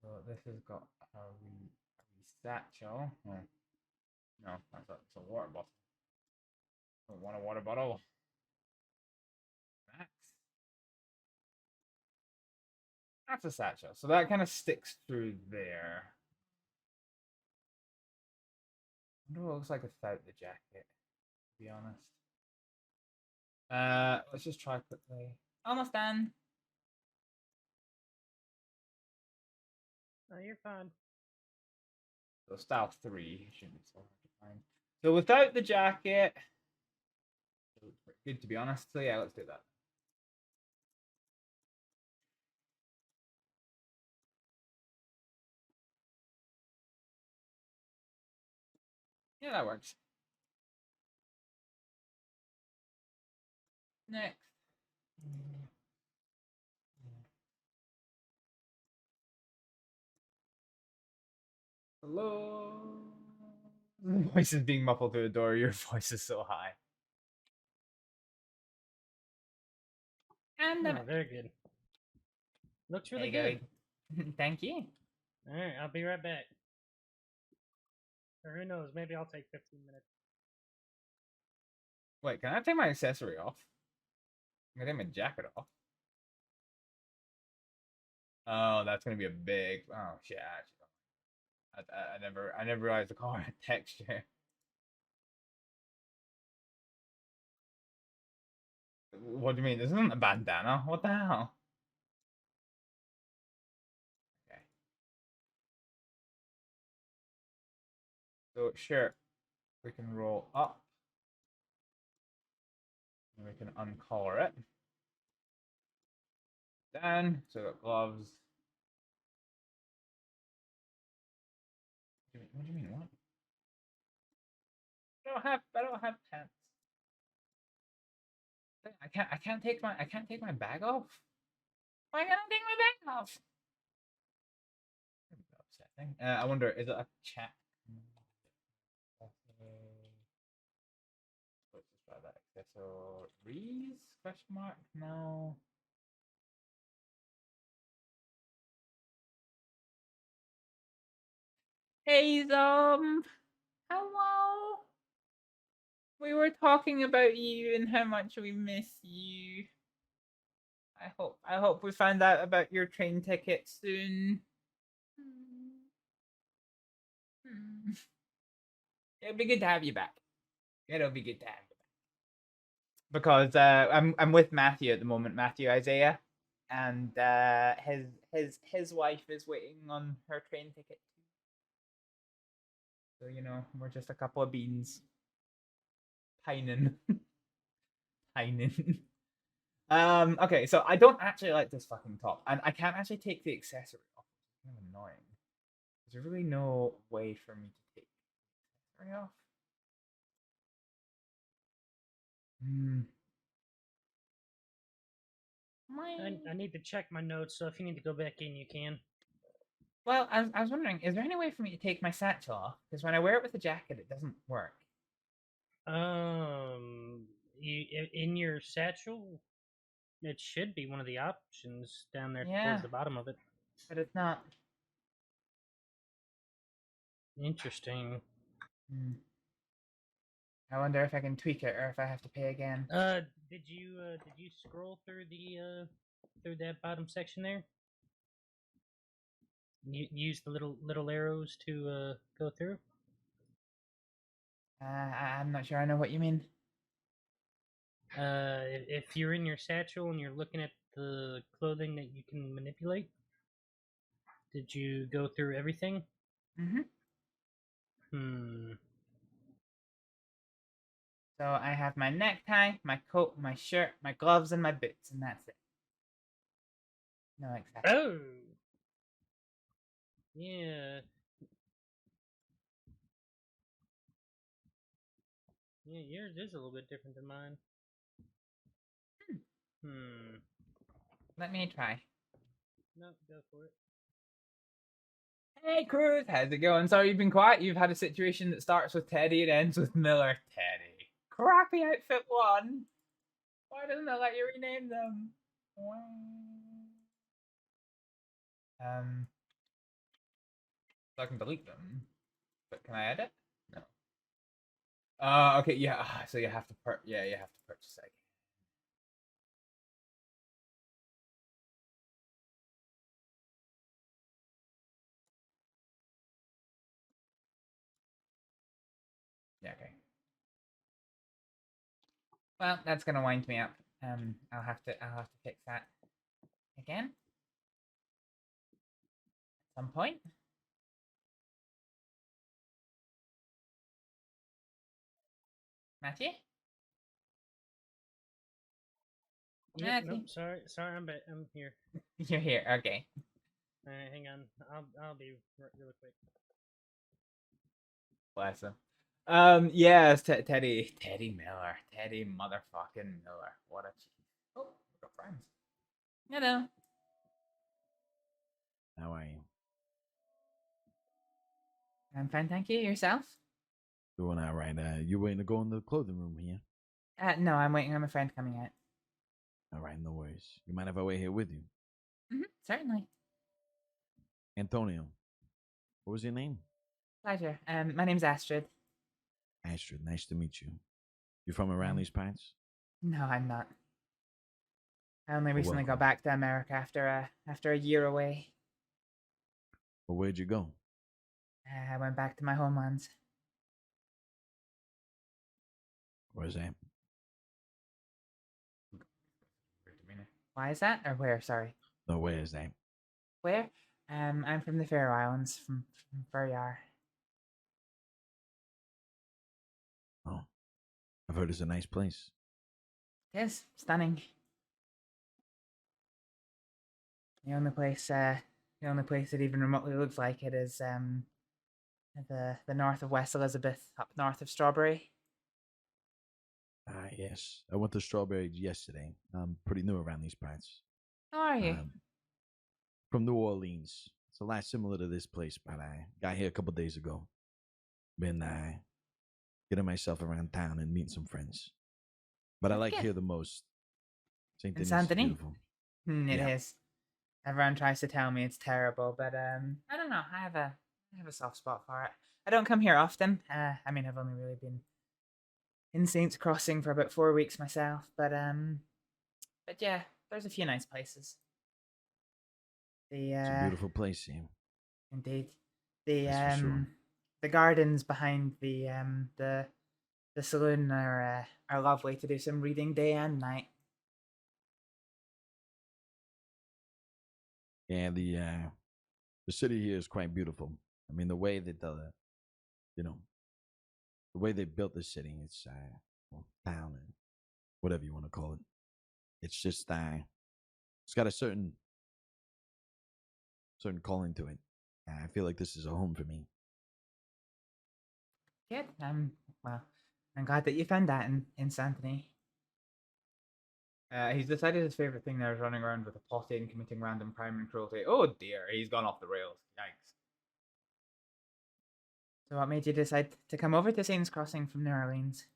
So this has got a satchel. Oh. No, that's a water bottle. Don't want a water bottle. That's a satchel. So that kind of sticks through there. I wonder what it looks like without the jacket, to be honest. Let's just try quickly. Almost done. No, you're fine. So style 3 shouldn't be so hard to find. So without the jacket, it looks pretty good, to be honest. So yeah, let's do that. Yeah, that works. Next. Hello. Voice is being muffled through the door. Your voice is so high. And Oh, very good. Looks really There good. you go. Thank you. All right, I'll be right back. Or who knows? Maybe I'll take 15 minutes. Wait, can I take my accessory off? I'm gonna take my jacket off. Oh, that's gonna be a big. Oh shit! Actually, I never realized the color had texture. What do you mean? This isn't a bandana. What the hell? Okay. So sure, we can roll up. And we can uncollar it. Down. So we got gloves. What do you mean? What? I don't have pants. I can't take my bag off. Why can't I take my bag off? Upsetting. I wonder, is it a chat? Let's just try that. Accessories? Question mark? No. Hey, hello. We were talking about you and how much we miss you. I hope we find out about your train ticket soon. It'll be good to have you back. It'll be good to have you back. Because I'm with Matthew at the moment, Matthew Isaiah, and his wife is waiting on her train ticket too. So we're just a couple of beans. Pining. Pining. Okay, so I don't actually like this fucking top, and I can't actually take the accessory off. It's kind of annoying. There's really no way for me to take the accessory off. I need to check my notes, so if you need to go back in, you can. Well, I was wondering, is there any way for me to take my satchel off? Because when I wear it with the jacket, it doesn't work. In your satchel, it should be one of the options down there Yeah. towards the bottom of it. But it's not. Interesting. I wonder if I can tweak it or if I have to pay again. Did you scroll through through that bottom section there? Use the little arrows to go through. I'm not sure I know what you mean. If you're in your satchel and you're looking at the clothing that you can manipulate, did you go through everything? So I have my necktie, my coat, my shirt, my gloves, and my boots, and that's it. No accessories. Oh! Yeah. Yeah, yours is a little bit different than mine. Let me try. No, go for it. Hey, Cruz, how's it going? Sorry you've been quiet. You've had a situation that starts with Teddy and ends with Miller. Teddy. Crappy outfit 1. Why doesn't it let you rename them? So I can delete them. But can I edit? No. Okay, yeah. So you have to you have to purchase it. Yeah, okay. Well, that's gonna wind me up. I'll have to fix that again at some point. Matthew? Yep, nope, sorry, I'm here. You're here, okay. Alright, hang on. I'll be really quick. Bless him. Yes, Teddy Miller. Teddy motherfucking Miller. What a cheese. Oh, we've got friends. Hello. How are you? I'm fine, thank you. Yourself? Doing all right. You waiting to go in the clothing room here? No, I'm waiting on my friend coming out. All right, no worries. You mind if I wait here with you? Certainly. Antonio, what was your name? Pleasure. My name's Astrид. Astrид, nice to meet you. You from around these parts? No, I'm not. I only recently got welcome. back to America after a year away. Well, where'd you go? I went back to my homelands. Where's that? Why is that? Or where? Sorry. No, where is that? Where? I'm from the Faroe Islands, from Faryar. Oh, I've heard it's a nice place. It is stunning. The only place that even remotely looks like it is the north of West Elizabeth, up north of Strawberry. Ah, yes. I went to Strawberry yesterday. I'm pretty new around these parts. How are you? From New Orleans. It's a lot similar to this place, but I got here a couple days ago. Been getting myself around town and meeting some friends. But I like here the most. St. Denis is beautiful. It is. Everyone tries to tell me it's terrible, but I don't know. I have a soft spot for it. I don't come here often. I mean, I've only really been in Saints Crossing for about 4 weeks myself, but yeah, there's a few nice places. It's a beautiful place, Sam. Indeed. That's for sure. the gardens behind the saloon are lovely to do some reading day and night. Yeah, the city here is quite beautiful. I mean, the way that you know, the way they built the city, it's well, town and whatever you want to call it. It's just it's got a certain calling to it. I feel like this is a home for me. Good. I'm glad that you found that in Santony. He's decided his favorite thing now is running around with a potty and committing random crime and cruelty. Oh dear, he's gone off the rails. Yikes. So what made you decide to come over to Saints Crossing from New Orleans?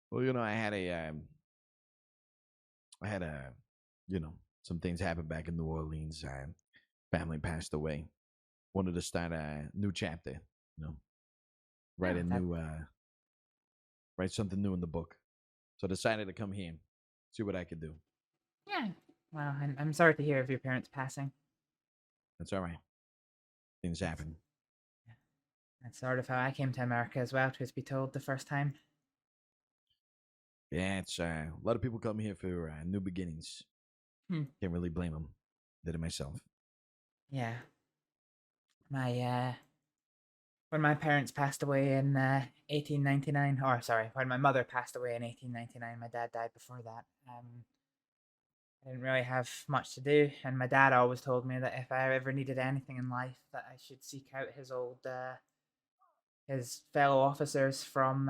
Well, I had some things happen back in New Orleans. Family passed away. Wanted to start a new chapter. Write a new, write something new in the book. So decided to come here, see what I could do. Yeah. Well, I'm sorry to hear of your parents passing. That's all right. Things happen. That's sort of how I came to America as well, truth be told, the first time. Yeah, it's a lot of people come here for new beginnings. Can't really blame them. Did it myself. Yeah. When my parents passed away in 1899, or sorry, when my mother passed away in 1899, my dad died before that. I didn't really have much to do, and my dad always told me that if I ever needed anything in life, that I should seek out his fellow officers from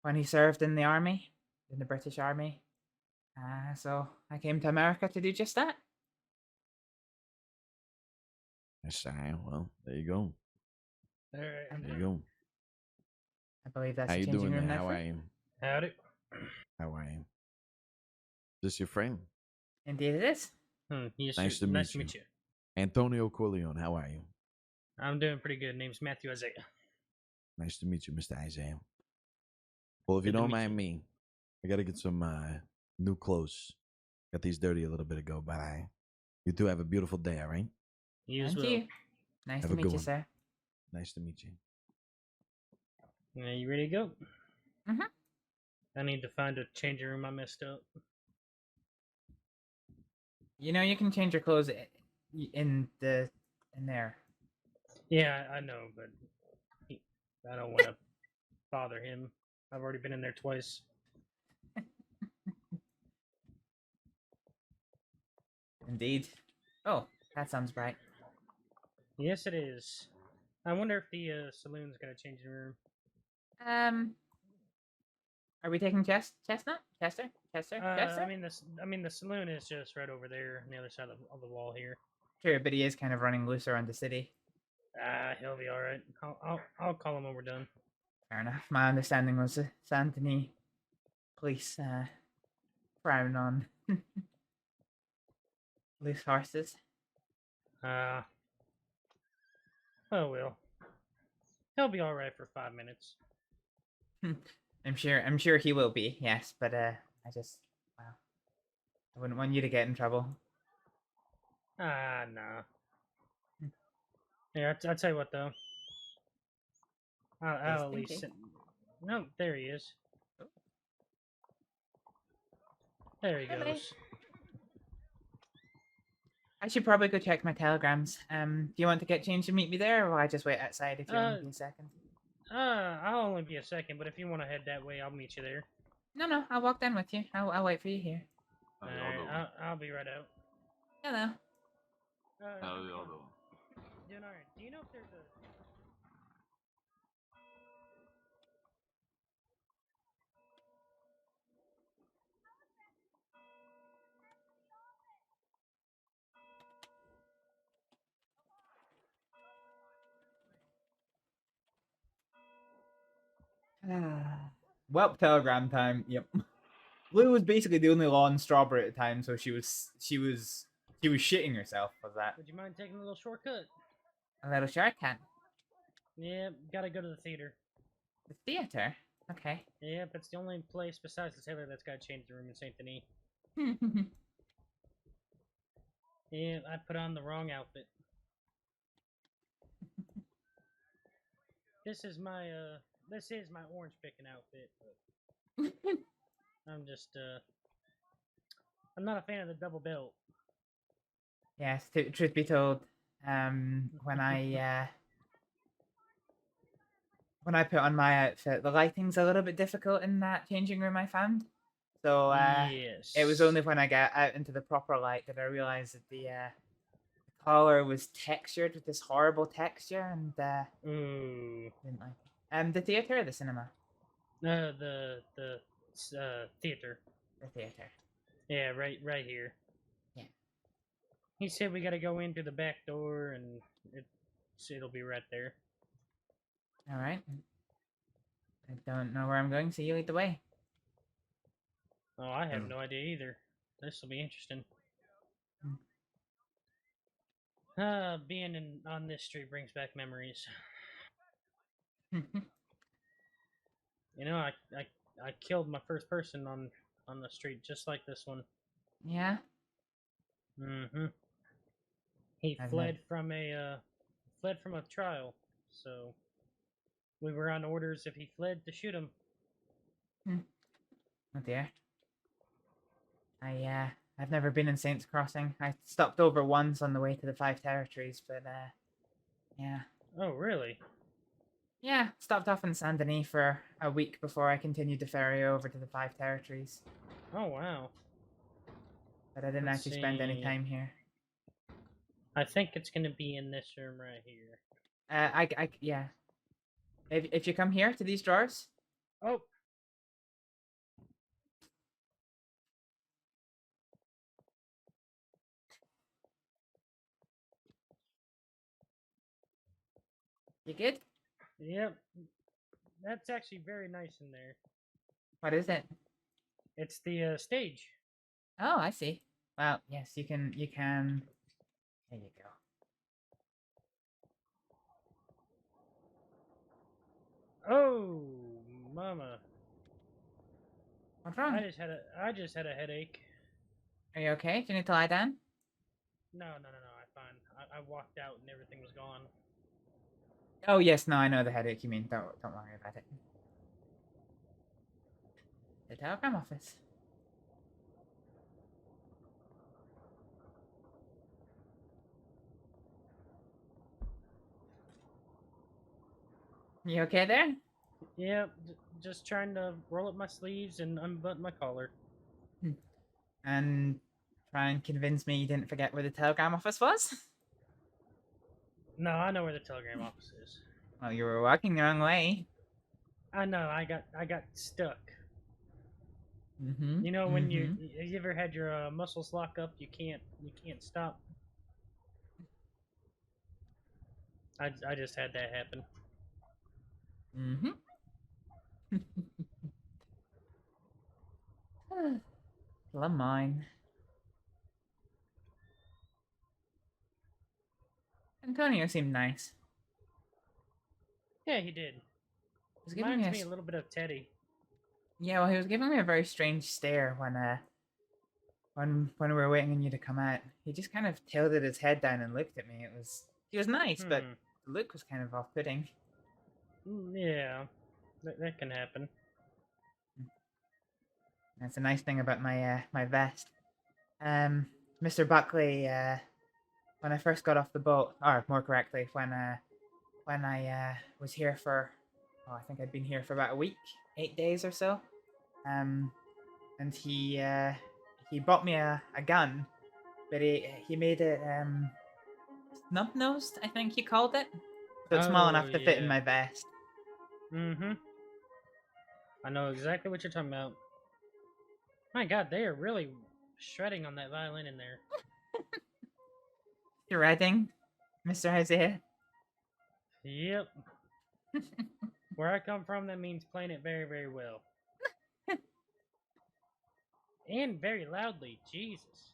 when he served in the army, in the British Army. So I came to America to do just that. Yes, well, there you go. All right. There you go. I believe that's How the you changing doing room there? now. How are you? Howdy. How are you? Is this your friend? Indeed it is. Yes, Nice sir. to Nice to meet meet you. Antonio Corleone, how are you? I'm doing pretty good. Name's Matthew Isaiah. Nice to meet you, Mr. Isaiah. Well, if Good you to don't meet mind me, I gotta get some new clothes. Got these dirty a little bit ago, but you two have a beautiful day, all right? You as And well. you. Nice Have to a meet good you, one. sir. Nice to meet you. You ready to go? Mm-hmm. I need to find a changing room. I messed up. You can change your clothes in there. Yeah, I know, but I don't want to bother him. I've already been in there twice. Indeed. Oh, that sounds bright. Yes, it is. I wonder if the saloon's got a changing room. Are we taking Chestnut? Chester? I mean the saloon is just right over there on the other side of the wall here. Sure, but he is kind of running loose around the city. He'll be all right. I'll call him when we're done. Fair enough. My understanding was the Santony police frown on loose horses. Oh well. He'll be all right for 5 minutes. I'm sure he will be. Yes, but I wouldn't want you to get in trouble. Nah. Yeah, I'll tell you what though. I'll at least send... No, there he is. There he goes. I should probably go check my telegrams. Do you want to get changed and meet me there, or will I just wait outside if you only be a second? I'll only be a second, but if you want to head that way, I'll meet you there. No, I'll walk down with you. I'll wait for you here. Alright, I'll be right out. Hello. Doing alright. Do you know if there's a... Well, telegram time. Yep. Lou was basically the only lawn strawberry at the time, so she was shitting herself. Was that? Would you mind taking a little shortcut? A little shortcut. Yeah, gotta go to the theater. The theater? Okay. Yep, it's the only place besides the tailor that's got to change the room in Saint Denis. Yeah, I put on the wrong outfit. This is my orange picking outfit, but I'm just I'm not a fan of the double belt. Yes, truth be told, when I put on my outfit, the lighting's a little bit difficult in that changing room I found. So Yes. it was only when I got out into the proper light that I realized that the collar was textured with this horrible texture, and didn't like it. The theater or the cinema? The theater. The theater. Yeah, right here. Yeah. He said we got to go in through the back door, and it'll be right there. All right. I don't know where I'm going, so you lead the way. Oh, I have no idea either. This will be interesting. Being on this street brings back memories. You know, I killed my first person on the street just like this one. Yeah. Mm-hmm. He fled from a trial, so we were on orders if he fled to shoot him. Oh dear. I've never been in Saints Crossing. I stopped over once on the way to the 5 territories, but yeah. Oh really? Yeah, stopped off in Saint Denis for a week before I continued to ferry over to the 5 territories. Oh wow. But I didn't actually spend any time here. I think it's gonna be in this room right here. Yeah. If you come here to these drawers. Oh. You good? Yep. That's actually very nice in there. What is it? It's the stage. Oh, I see. Well, yes, you can. There you go. Oh, mama. What's wrong? I just had a headache. Are you okay? Do you need to lie down? No, I'm fine. I walked out and everything was gone. Oh yes, no, I know the headache you mean. Don't worry about it. The telegram office. You okay there? Yep, just trying to roll up my sleeves and unbutton my collar. And try and convince me you didn't forget where the telegram office was? No, I know where the telegram office is. Well, you were walking the wrong way. I know. I got stuck. Mm-hmm. You know when you ever had your muscles lock up, you can't stop. I just had that happen. Mm-hmm. Love mine. Antonio seemed nice. Yeah, he did. He giving Reminds me a little bit of Teddy. Yeah, well, he was giving me a very strange stare when we were waiting on you to come out. He just kind of tilted his head down and looked at me. He was nice, but the look was kind of off-putting. Yeah, that can happen. That's a nice thing about my my vest. Mr. Buckley, when I first got off the boat, or more correctly, when I was here for, I think I'd been here for about a week, 8 days or so. And he bought me a gun, but he made it snub-nosed, I think he called it. So it's small enough to fit in my vest. Mm-hmm. I know exactly what you're talking about. My God, they are really shredding on that violin in there. Shredding, Mr. Isaiah? Yep. Where I come from, that means playing it very, very well. And very loudly, Jesus.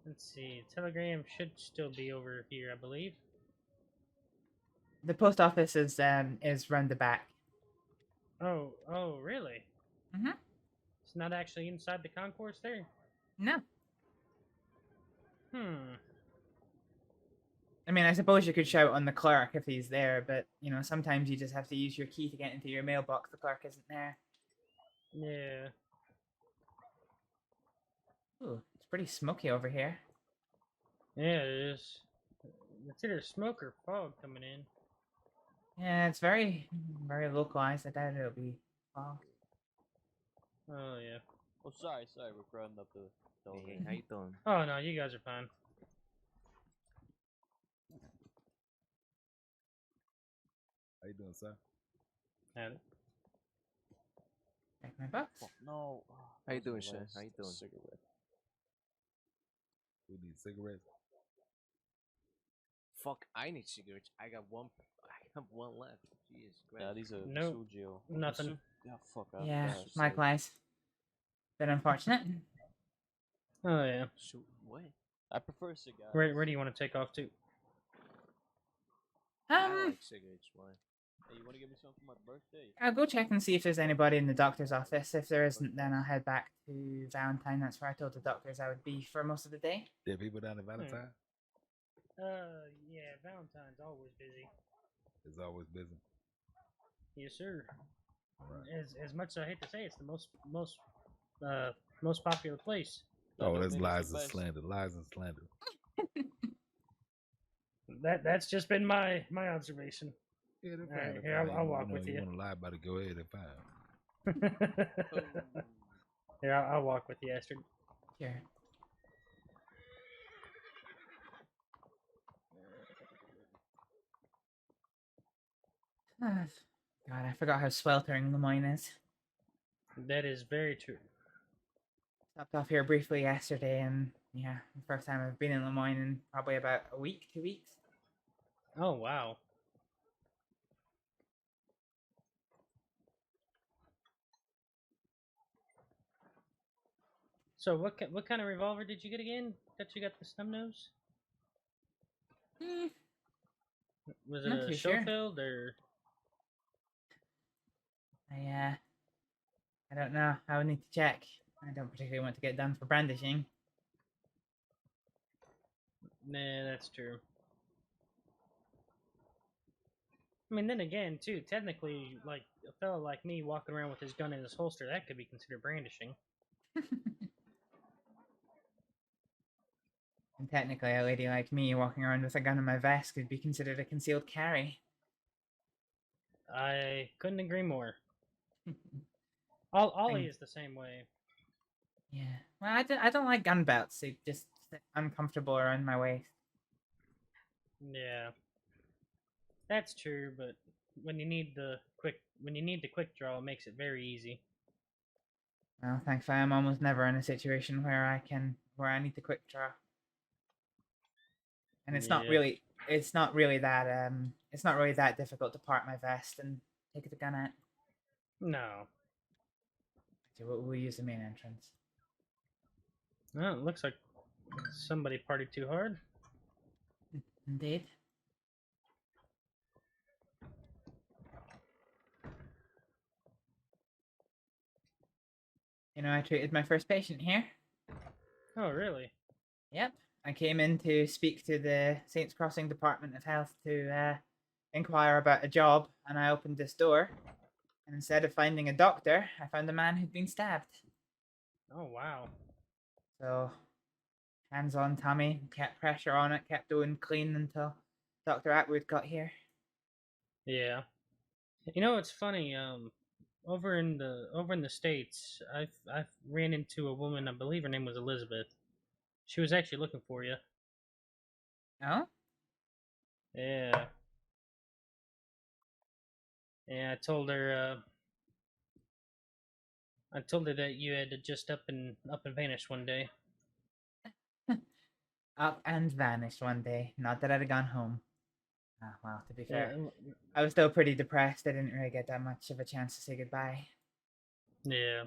Let's see, telegram should still be over here, I believe. The post office is round the back. Oh, really? Mm-hmm. It's not actually inside the concourse there? No. I mean, I suppose you could shout on the clerk if he's there, but you know, sometimes you just have to use your key to get into your mailbox. The clerk isn't there. Yeah. Ooh, it's pretty smoky over here. Yeah, it is. It's either smoke or fog coming in. Yeah, it's very, very localized. I doubt it'll be fog. Oh yeah. Oh, sorry, we're growing up the Hey, how you doing? Oh no, you guys are fine. How you doing, sir? Had it. Check my box. Oh, no. How you doing, Shay? How you doing? Cigarette. We need cigarettes. Fuck, I need cigarettes. I have one left. Jeez, great. Yeah, these are Nope. Sujio. Nothing. Yeah, fuck. Yeah, likewise. Bit unfortunate. Oh yeah. What? I prefer cigars. Where do you want to take off to? I like cigarettes. Why? Hey, you want to give me some for my birthday? I'll go check and see if there's anybody in the doctor's office. If there isn't, then I'll head back to Valentine. That's where I told the doctors I would be for most of the day. There people down at Valentine? Yeah, Valentine's always busy. It's always busy. Yes, sir. Right. As much as I hate to say, it's the most popular place. Oh, that's lies and slander. Lies and slander. That's just been my observation. Yeah, they're All right, fine. here, I'll walk with you. You want to lie about it? Go ahead. They're fine. Here, I'll walk with you, Astrid. Sure. God, I forgot how sweltering Lemoyne is. That is very true. Stopped off here briefly yesterday, and yeah, the first time I've been in Lemoyne in probably about a week, 2 weeks. Oh wow. So what kind of revolver did you get again? That you got the snub nose? Was it Not a too sure. Schofield or? I don't know. I would need to check. I don't particularly want to get done for brandishing. Nah, that's true. I mean, then again, too, technically, like, a fellow like me walking around with his gun in his holster, that could be considered brandishing. And technically, a lady like me walking around with a gun in my vest could be considered a concealed carry. I couldn't agree more. Ollie is the same way. Yeah. Well, I don't like gun belts. They just sit uncomfortable around my waist. Yeah. That's true, but when you need the quick draw, it makes it very easy. Well, thankfully, I'm almost never in a situation where I need to quick draw. And it's not really that difficult to part my vest and take the gun out. No. So we'll use the main entrance. Well, it looks like somebody partied too hard. Indeed. You know, I treated my first patient here. Oh, really? Yep. I came in to speak to the Saints Crossing Department of Health to inquire about a job, and I opened this door. And instead of finding a doctor, I found a man who'd been stabbed. Oh, wow. So, hands on Tommy, kept pressure on it, kept doing clean until Dr. Atwood got here. Yeah. You know, it's funny, over in the States, I've ran into a woman, I believe her name was Elizabeth. She was actually looking for you. Oh? Yeah. Yeah, I told her that you had just up and vanished one day. Up and vanished one day. Not that I'd have gone home. Well, to be fair, Yeah. I was still pretty depressed. I didn't really get that much of a chance to say goodbye. Yeah.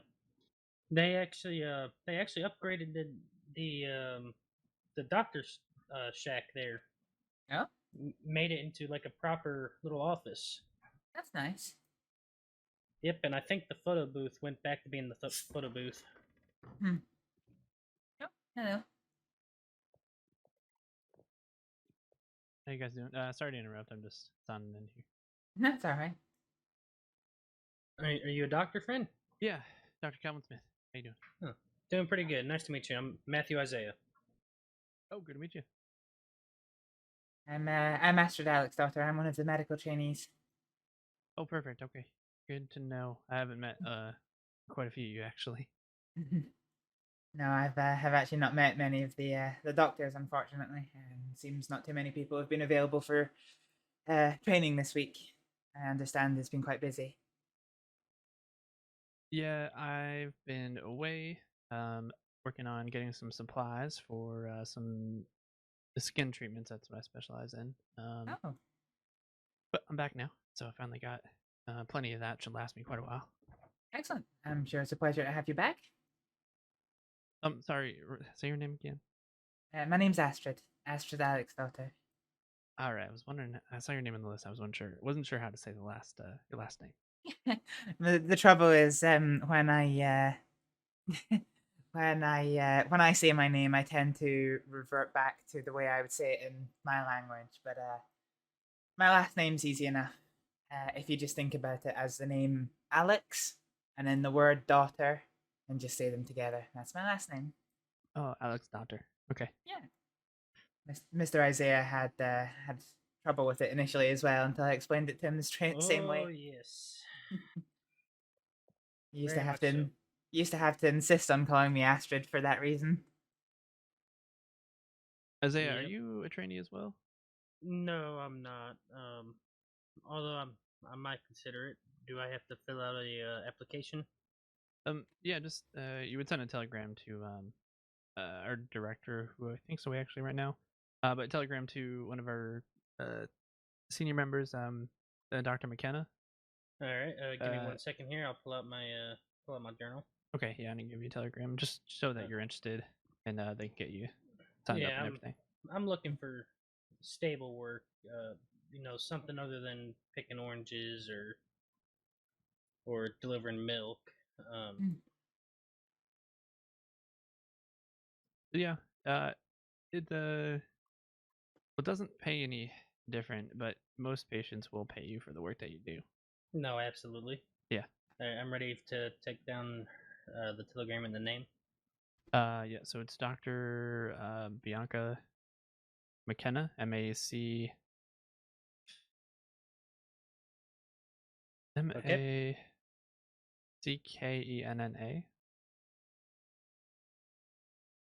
They actually upgraded the doctor's shack there. Oh? Made it into like a proper little office. That's nice. Yep, and I think the photo booth went back to being the photo booth. Oh, hello. How you guys doing? Sorry to interrupt. I'm just signing in here. That's all right. Are you a doctor, friend? Yeah, Dr. Calvin Smith. How you doing? Huh. Doing pretty good. Nice to meet you. I'm Matthew Isaiah. Oh, good to meet you. I'm Astrid Aleksdóttir. I'm one of the medical trainees. Oh, perfect. Okay, good to know. I haven't met quite a few of you actually. No, I've actually not met many of the doctors, unfortunately. Seems not too many people have been available for training this week. I understand it's been quite busy. Yeah, I've been away, working on getting some supplies for some skin treatments. That's what I specialize in. Oh. But I'm back now, so I finally got plenty of that. Should last me quite a while. Excellent. I'm sure it's a pleasure to have you back. Sorry, say your name again. My name's Astrid Aleksdóttir. All right, I was wondering. I saw your name on the list. I wasn't sure how to say your last name. The trouble is, when I when I say my name, I tend to revert back to the way I would say it in my language. But my last name's easy enough. If you just think about it as the name Alex and then the word daughter, and just say them together. That's my last name. Oh, Aleksdóttir. Okay. Yeah. Mr. Isaiah had trouble with it initially as well until I explained it to him the same way. Oh yes. You used Very to have much to so. used to have to insist on calling me Astrid for that reason. Isaiah, are Yep. you a trainee as well? No, I'm not. Although I might consider it. Do I have to fill out a application? Yeah, just you would send a telegram to our director, who I think's away actually right now. But telegram to one of our senior members, Dr. McKenna. All right. Give me 1 second here. I'll pull out my journal. Okay, yeah, I'm gonna give you a telegram just so that you're interested, and they can get you signed up and everything. I'm looking for stable work. Something other than picking oranges or delivering milk. Yeah, it doesn't pay any different, but most patients will pay you for the work that you do. No, absolutely. Yeah. All right, I'm ready to take down the telegram and the name. Yeah, so it's Dr. Bianca McKenna, M-A-C... M-A-C-K-E-N-N-A.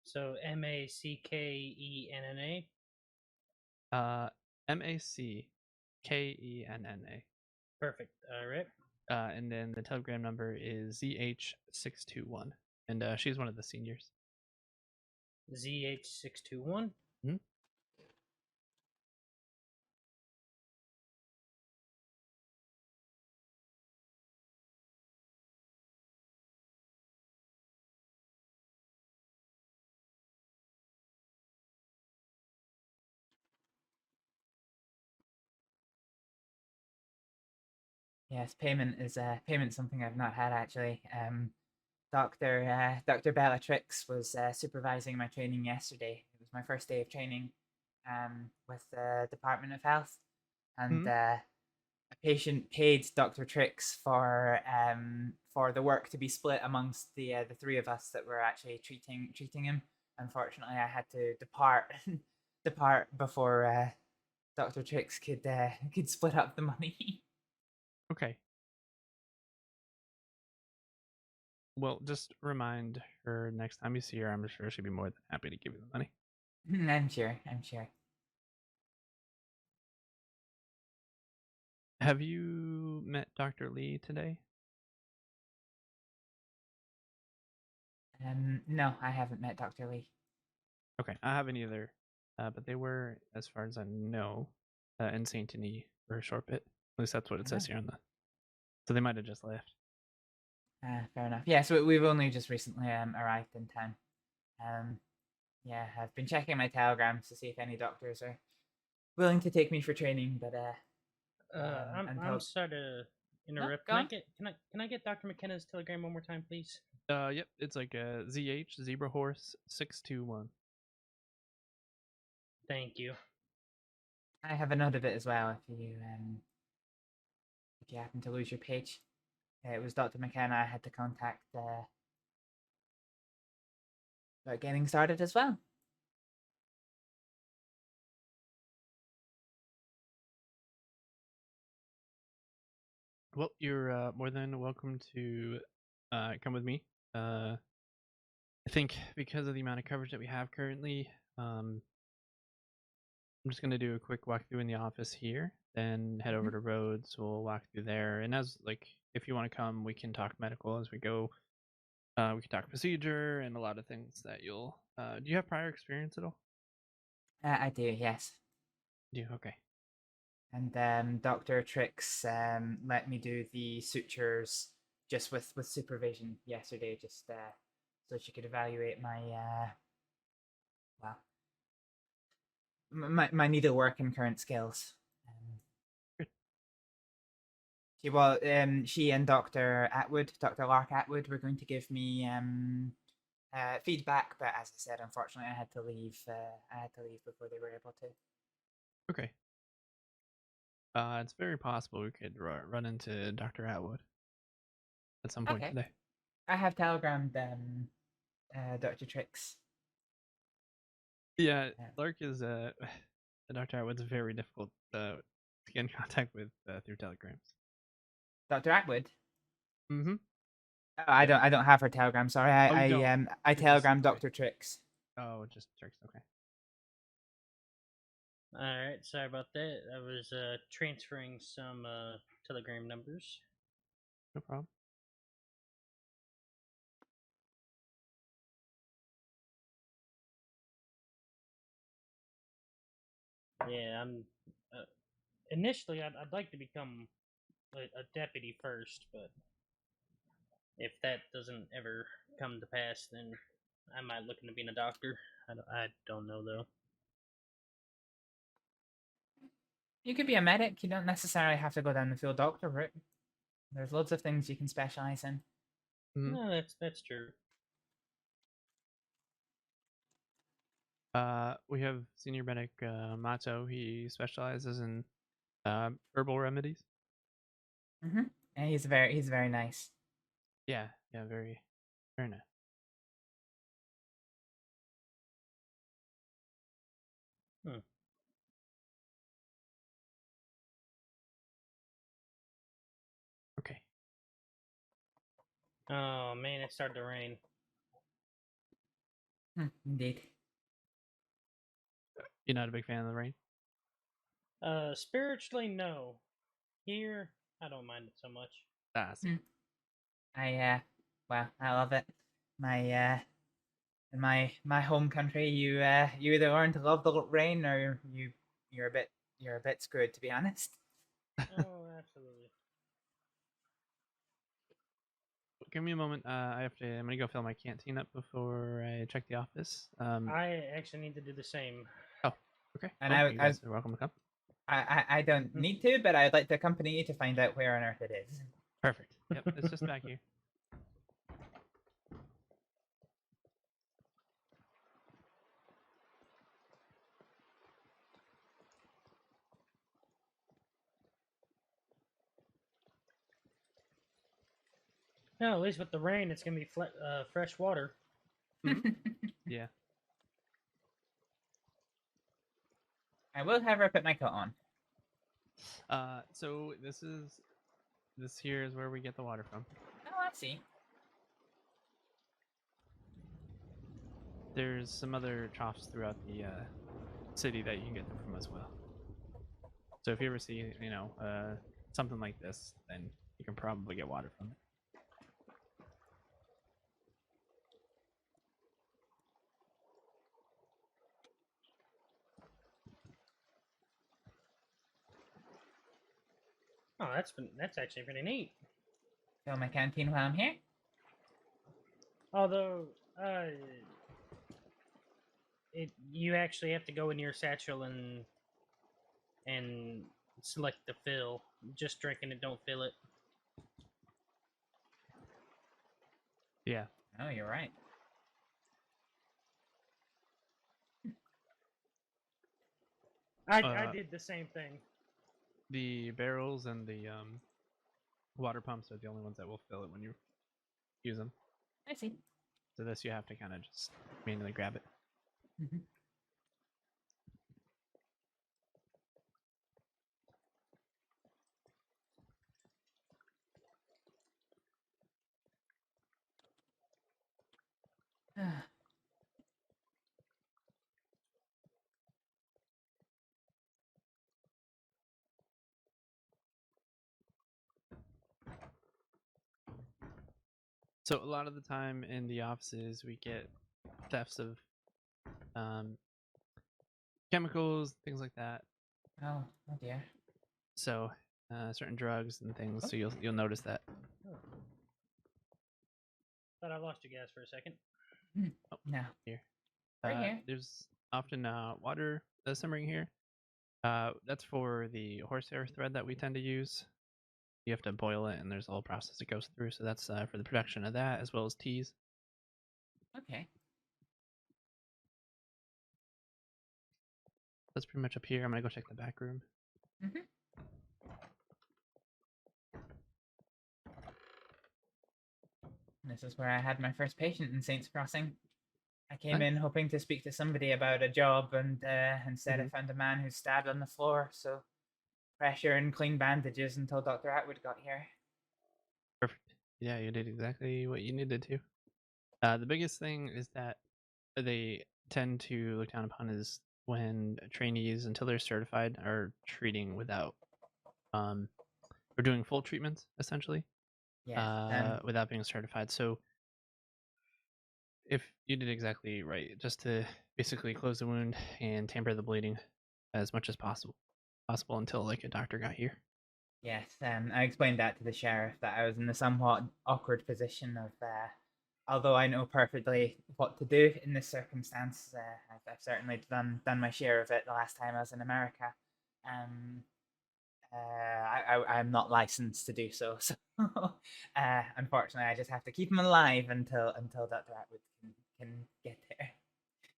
So MACKENNA. M-A-C-K-E-N-N-A. Perfect. All right. And then the telegram number is ZH621, and she's one of the seniors. ZH621. Mm-hmm. Yes, payment is something I've not had actually. Dr. Bellatrix was supervising my training yesterday. It was my first day of training with the Department of Health, and a patient paid Dr. Trix for the work to be split amongst the three of us that were actually treating him. Unfortunately, I had to depart before Dr. Trix could split up the money. Okay. Well, just remind her next time you see her. I'm sure she'd be more than happy to give you the money. I'm sure. Have you met Dr. Lee today? No, I haven't met Dr. Lee. Okay, I haven't either. But they were, as far as I know, in Saint Denis for a short bit. At least that's what it says here on the. So they might have just left. Fair enough. Yeah, so we've only just recently arrived in town. Yeah, I've been checking my telegrams to see if any doctors are willing to take me for training, but I'm sorry to interrupt. go on. Can I get Dr. McKenna's telegram one more time, please? Yep, it's like a ZH Zebra Horse 621. Thank you. I have a note of it as well. If you happen to lose your page, it was Dr. McKenna I had to contact about getting started as well. Well, you're more than welcome to come with me. I think because of the amount of coverage that we have currently, I'm just going to do a quick walkthrough in the office here, then head over to Rhodes. We'll walk through there. And as, like, if you want to come, we can talk medical as we go. We can talk procedure and a lot of things that you'll... do you have prior experience at all? I do, yes. You do? Okay. And Dr. Trix let me do the sutures just with supervision yesterday, just so she could evaluate my well, my needlework and current skills. She and Dr. Atwood, Dr. Lark Atwood, were going to give me feedback, but as I said, unfortunately, I had to leave. I had to leave before they were able to. Okay. It's very possible we could run into Dr. Atwood at some point today. I have telegrammed Dr. Trix. Yeah, Lark is Dr. Atwood's very difficult to get in contact with through telegrams. Dr. Atwood? Mm-hmm. I don't have her telegram. Sorry, I telegrammed Dr. Trix. Oh, just Trix. Okay. Alright, sorry about that. I was transferring some telegram numbers. No problem. Yeah, I'm. Initially, I'd like to become a deputy first, but if that doesn't ever come to pass, then I might look into being a doctor. I don't know though. You could be a medic. You don't necessarily have to go down the field doctor route. There's loads of things you can specialize in. No, that's true. We have senior medic Mato. He specializes in herbal remedies. And he's very nice. Yeah, very nice. Okay. Oh man, it started to rain. Indeed. You're not a big fan of the rain? Spiritually, no. Here, I don't mind it so much. Well, I love it. In my home country, you either learn to love the rain or you're a bit screwed, to be honest. Oh, absolutely. Give me a moment. I'm gonna go fill my canteen up before I check the office. I actually need to do the same. Oh, okay. And you guys are welcome to come. I don't need to, but I'd like to accompany you to find out where on earth it is. Perfect. Yep, it's just back here. No, at least with the rain, it's gonna be fresh water. Yeah. I will have her put my coat on. So this here is where we get the water from. Oh, I see. There's some other troughs throughout the city that you can get them from as well. So if you ever see, something like this, then you can probably get water from it. Oh, that's actually pretty neat. Fill my canteen while I'm here. Although, you actually have to go in your satchel and select the fill. Just drinking it, don't fill it. Yeah. Oh, you're right. I did the same thing. The barrels and the water pumps are the only ones that will fill it when you use them. I see. So this you have to kind of just manually grab it. Mm-hmm. So a lot of the time in the offices we get thefts of chemicals, things like that. Oh dear. So certain drugs and things. So you'll notice that. Thought I lost you guys for a second. Oh, no. Here. Right here. There's often water simmering here. That's for the horsehair thread that we tend to use. You have to boil it, and there's a whole process it goes through. So that's for the production of that, as well as teas. Okay. That's pretty much up here. I'm gonna go check the back room. Mm-hmm. This is where I had my first patient in Saints Crossing. I came in hoping to speak to somebody about a job, and instead I found a man who's stabbed on the floor. So pressure and clean bandages until Dr. Atwood got here. Perfect. Yeah, you did exactly what you needed to. The biggest thing is that they tend to look down upon is when trainees, until they're certified, are treating without, or doing full treatments essentially, without being certified. So if you did exactly right, just to basically close the wound and tamper the bleeding as much as possible until like a doctor got here. Yes, I explained that to the sheriff, that I was in a somewhat awkward position of, although I know perfectly what to do in this circumstance, I've certainly done my share of it the last time I was in America. I'm not licensed to do so, so unfortunately, I just have to keep him alive until Dr. Atwood can get there.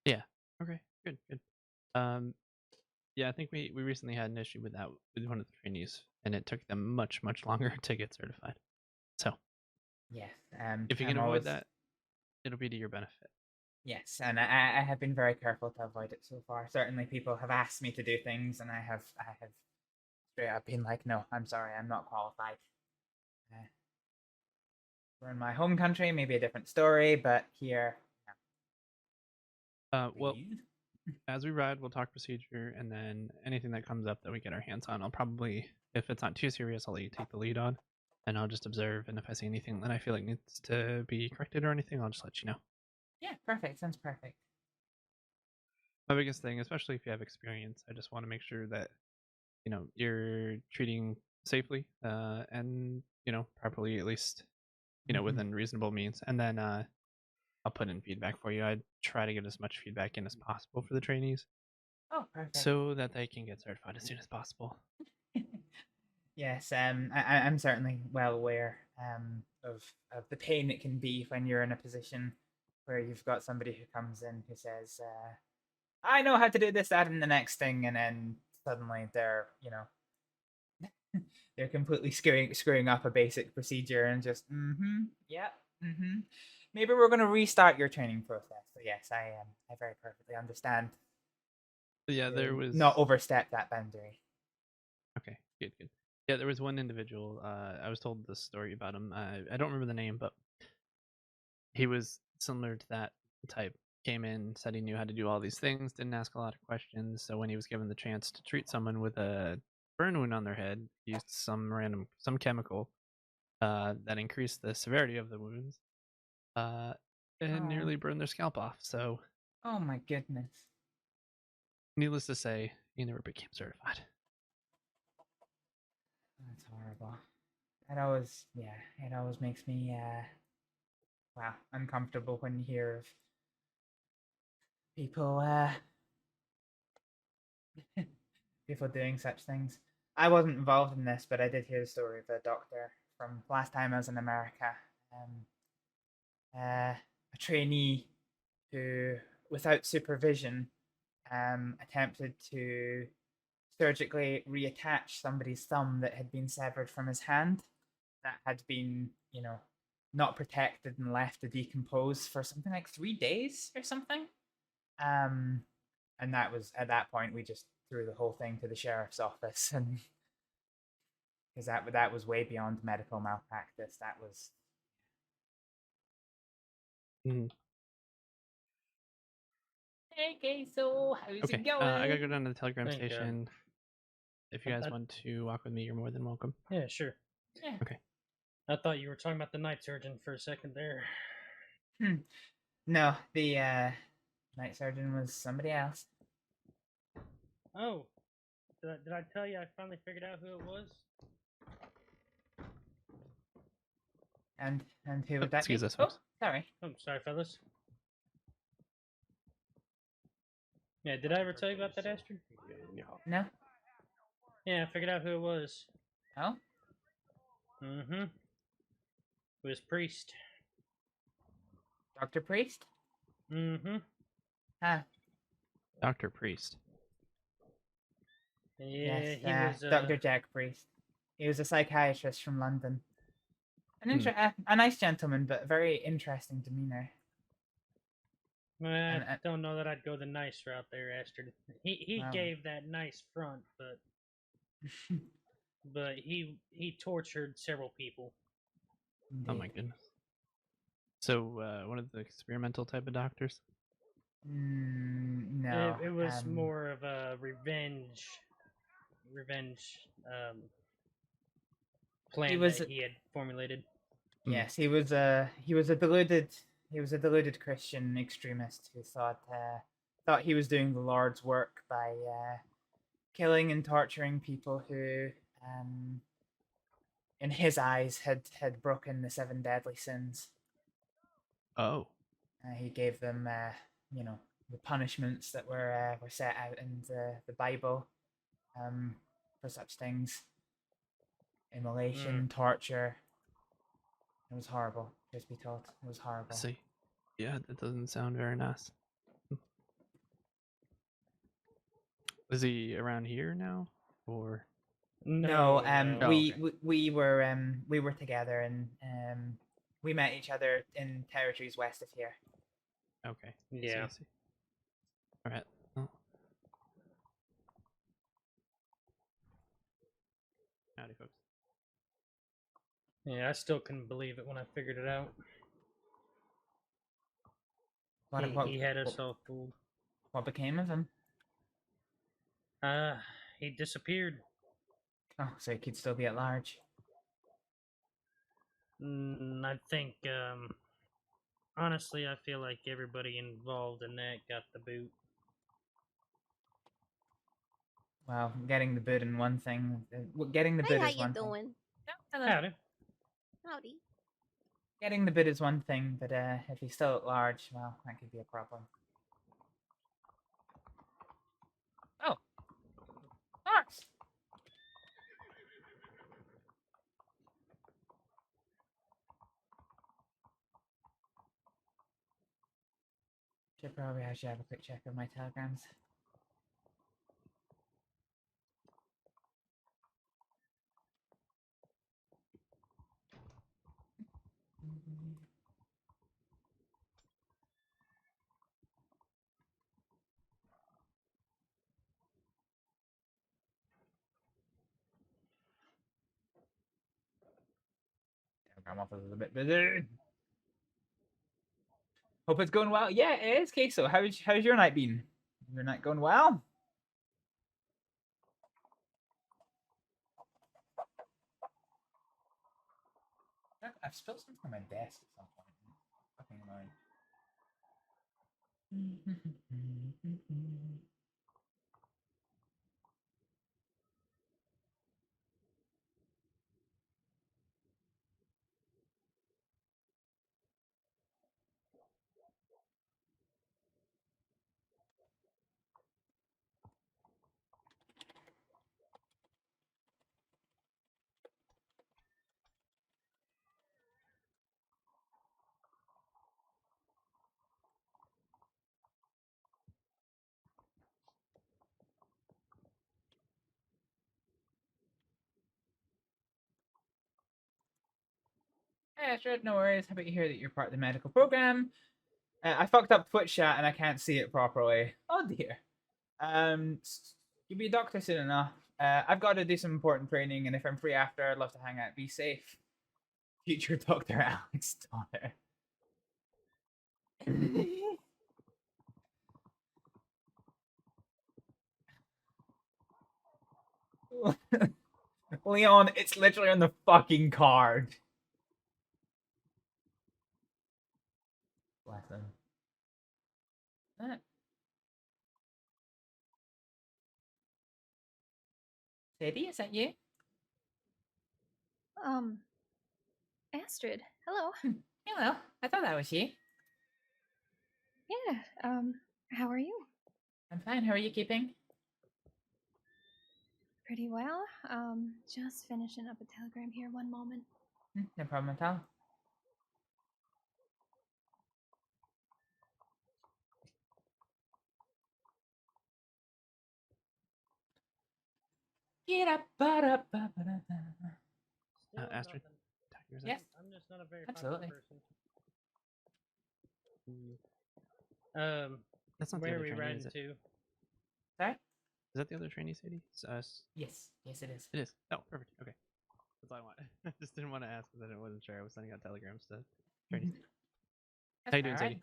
Yeah. Okay. Good. Yeah, I think we recently had an issue with that with one of the trainees, and it took them much longer to get certified. So yes, if you can avoid that, it'll be to your benefit. Yes, and I have been very careful to avoid it so far. Certainly, people have asked me to do things, and I have straight up been like, no, I'm sorry, I'm not qualified. We're in my home country, maybe a different story, but here. Well, as we ride, we'll talk procedure, and then anything that comes up that we get our hands on, I'll probably, if it's not too serious, I'll let you take the lead on, and I'll just observe. And if I see anything that I feel like needs to be corrected or anything, I'll just let you know. Yeah, perfect. Sounds perfect. My biggest thing, especially if you have experience, I just want to make sure that you're treating safely and properly, at least within reasonable means. And then I'll put in feedback for you. I try to get as much feedback in as possible for the trainees. Oh, perfect. So that they can get certified as soon as possible. Yes, I'm certainly well aware of the pain it can be when you're in a position where you've got somebody who comes in who says, I know how to do this, that, and the next thing, and then suddenly they're, they're completely screwing up a basic procedure and just, maybe we're going to restart your training process. So yes, I very perfectly understand. Yeah, there was not overstep that boundary. Okay, good. Yeah, there was one individual. I was told this story about him. I don't remember the name, but he was similar to that type. Came in, said he knew how to do all these things, didn't ask a lot of questions. So when he was given the chance to treat someone with a burn wound on their head, he used some chemical that increased the severity of the wounds, and nearly burned their scalp off. So, oh my goodness! Needless to say, he never became certified. That's horrible. It always makes me uncomfortable when you hear of people people doing such things. I wasn't involved in this, but I did hear the story of a doctor from last time I was in America. A trainee who, without supervision, attempted to surgically reattach somebody's thumb that had been severed from his hand, that had been, not protected and left to decompose for something like 3 days or something. And that was, at that point, we just threw the whole thing to the sheriff's office, and because that was way beyond medical malpractice. That was. Okay, so how's Okay, it going? I gotta go down to the telegram Thank God. station. If you guys want to walk with me, you're more than welcome. Yeah, sure. Yeah. Okay. I thought you were talking about the night surgeon for a second there. No, the night surgeon was somebody else. Oh, did I tell you I finally figured out who it was? And who would that excuse be? us, Oh, folks. sorry. Oh, sorry, fellas. Yeah, did I ever tell you about that, Astrид? No. Yeah, I figured out who it was. Oh? Mm-hmm. It was Priest. Dr. Priest? Mm-hmm. Huh. Dr. Priest. Yeah, Yes, he was Dr. Jack Priest. He was a psychiatrist from London. A nice gentleman, but very interesting demeanor. I don't know that I'd go the nice route there, Astrid. He Wow. gave that nice front, but he tortured several people. Oh my goodness. So, one of the experimental type of doctors? No. It was more of a revenge plan that he had formulated. Yes, he was a deluded Christian extremist who thought he was doing the Lord's work by killing and torturing people who, in his eyes, had broken the 7 deadly sins. Oh. He gave them, the punishments that were set out in the Bible, for such things. Immolation, torture. It was horrible. Just be told, it was horrible. See, yeah, that doesn't sound very nice. Is he around here now, or? No, Oh, we were together, and we met each other in territories west of here. Okay. Yeah. See. All right. Well. Howdy, folks. Yeah, I still couldn't believe it when I figured it out. He had us all fooled. What became of him? He disappeared. Oh, so he could still be at large. I think, honestly, I feel like everybody involved in that got the boot. Well, getting the boot in one thing. Getting the boot How is you one doing? thing. Hello. Howdy. Howdy. Getting the boot is one thing, but if he's still at large, well, that could be a problem. Oh, Lars. Should probably actually have a quick check of my telegrams. Telegram office is a bit busy. Hope it's going well. Yeah, it is, Queso. How's your night been? Your night going well? I've spilled something on my desk at some point. Fucking annoying. Hi, Astrид. No worries. Happy to hear that you're part of the medical program. I fucked up Twitch chat and I can't see it properly. Oh dear. You'll be a doctor soon enough. I've got to do some important training, and if I'm free after, I'd love to hang out. Be safe. Future Dr. Aleksdóttir. Leon, it's literally on the fucking card. Bless him. Sadie, is that you? Astrid, hello. Hello. I thought that was you. Yeah, how are you? I'm fine. How are you keeping? Pretty well. Just finishing up a telegram here. One moment. No problem at all. Get up, Astrid? Yes. I'm just not a very Absolutely. popular person. That's not the where other are we trainee, riding is it? to? Sorry? Is that the other trainee city? It's us. Yes. Yes, it is. It is. Oh, perfect. Okay. That's all I want. I just didn't want to ask because I wasn't sure. I was sending out telegrams to trainees. How you doing, Sadie?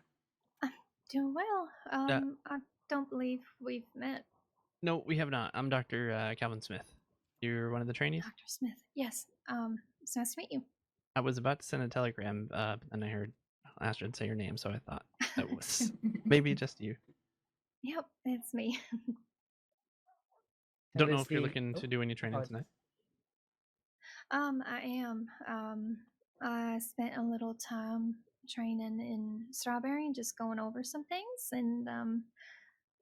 Doing well. I don't believe we've met. No, we have not. I'm Dr. Calvin Smith. You're one of the trainees? Dr. Smith. Yes. It's nice to meet you. I was about to send a telegram, but then I heard Astrid say your name, so I thought that was maybe just you. Yep, it's me. Don't know if you're looking to do any training tonight. I am. I spent a little time training in Strawberry and just going over some things, and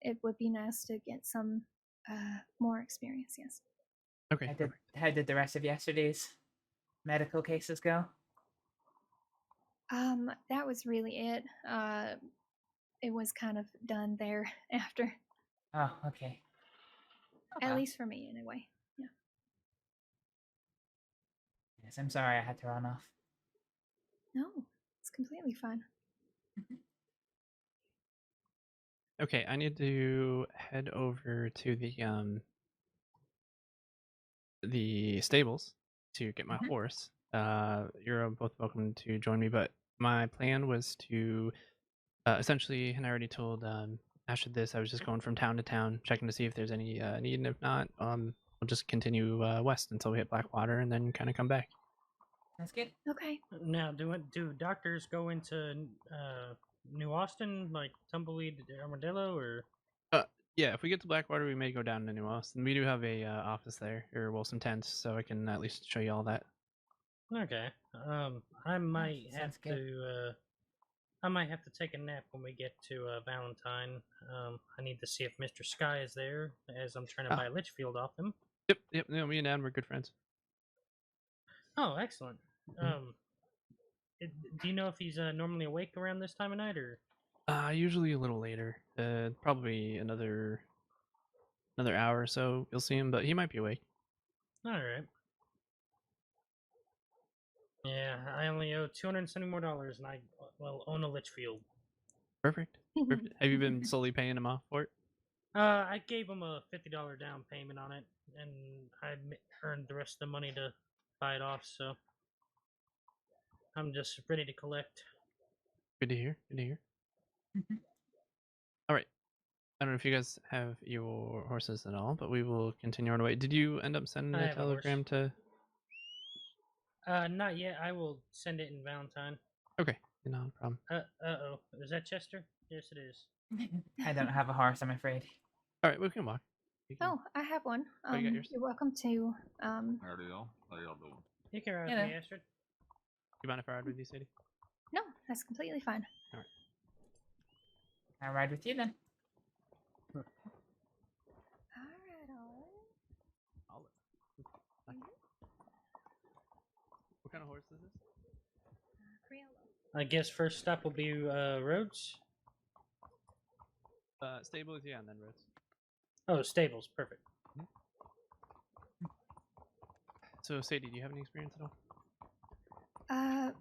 it would be nice to get some more experience. Yes. Okay. How did the rest of yesterday's medical cases go? That was really it. It was kind of done there after. Oh, okay. At least for me, anyway. Yeah. Yes, I'm sorry I had to run off. No, it's completely fine. Okay, I need to head over to the stables to get my horse. You're both welcome to join me, but my plan was to essentially, and I already told Ashton this, I was just going from town to town, checking to see if there's any need, and if not, we'll just continue west until we hit Blackwater, and then kind of come back. That's good. Okay. Now, do doctors go into New Austin, like Tumbleweed Armadillo, or? Yeah, if we get to Blackwater, we may go down to New Austin. We do have a office there, or well, some tents, so I can at least show you all that. Okay. I might have to. I might have to take a nap when we get to Valentine. I need to see if Mr. Sky is there, as I'm trying to buy Litchfield off him. Yep. No, me and Adam were good friends. Oh, excellent. Do you know if he's normally awake around this time of night, or? Usually a little later. Probably another hour or so. You'll see him, but he might be awake. All right. Yeah, I only owe $270 more, and I own a Litchfield. Perfect. Have you been slowly paying him off for it? I gave him a $50 down payment on it, and I earned the rest of the money to buy it off. So I'm just ready to collect. Good to hear. All right. I don't know if you guys have your horses at all, but we will continue on our way. Did you end up sending a telegram to? Not yet. I will send it in Valentine. Okay, no problem. Oh. Is that Chester? Yes, it is. I don't have a horse, I'm afraid. All right, we can walk. Oh, I have one. Oh, you got yours? You're welcome to. How y'all doing? You can ride Hello. with me, Astrid. You mind if I ride with you, Sadie? No, that's completely fine. All right. I'll ride with you then. All right. What kind of horse is this? I guess first stop will be Rhodes. Stables, yeah, and then Rhodes. Oh, stables, perfect. So, Sadie, do you have any experience at all?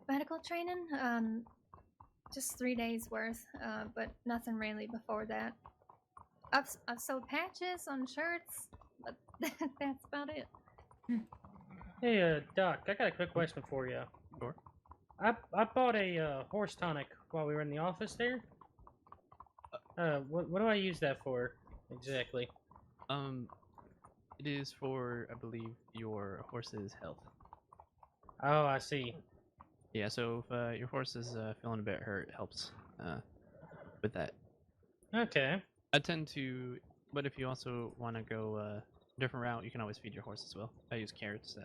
Medical training. Just 3 days worth, but nothing really before that. I've sold patches on shirts, but that's about it. Hey, Doc, I got a quick question for you. Sure. I bought a horse tonic while we were in the office there. What do I use that for exactly? It is for, I believe, your horse's health. Oh, I see. Yeah, so if your horse is feeling a bit hurt, it helps with that. Okay. I tend to, but if you also want to go a different route, you can always feed your horse as well. I use carrots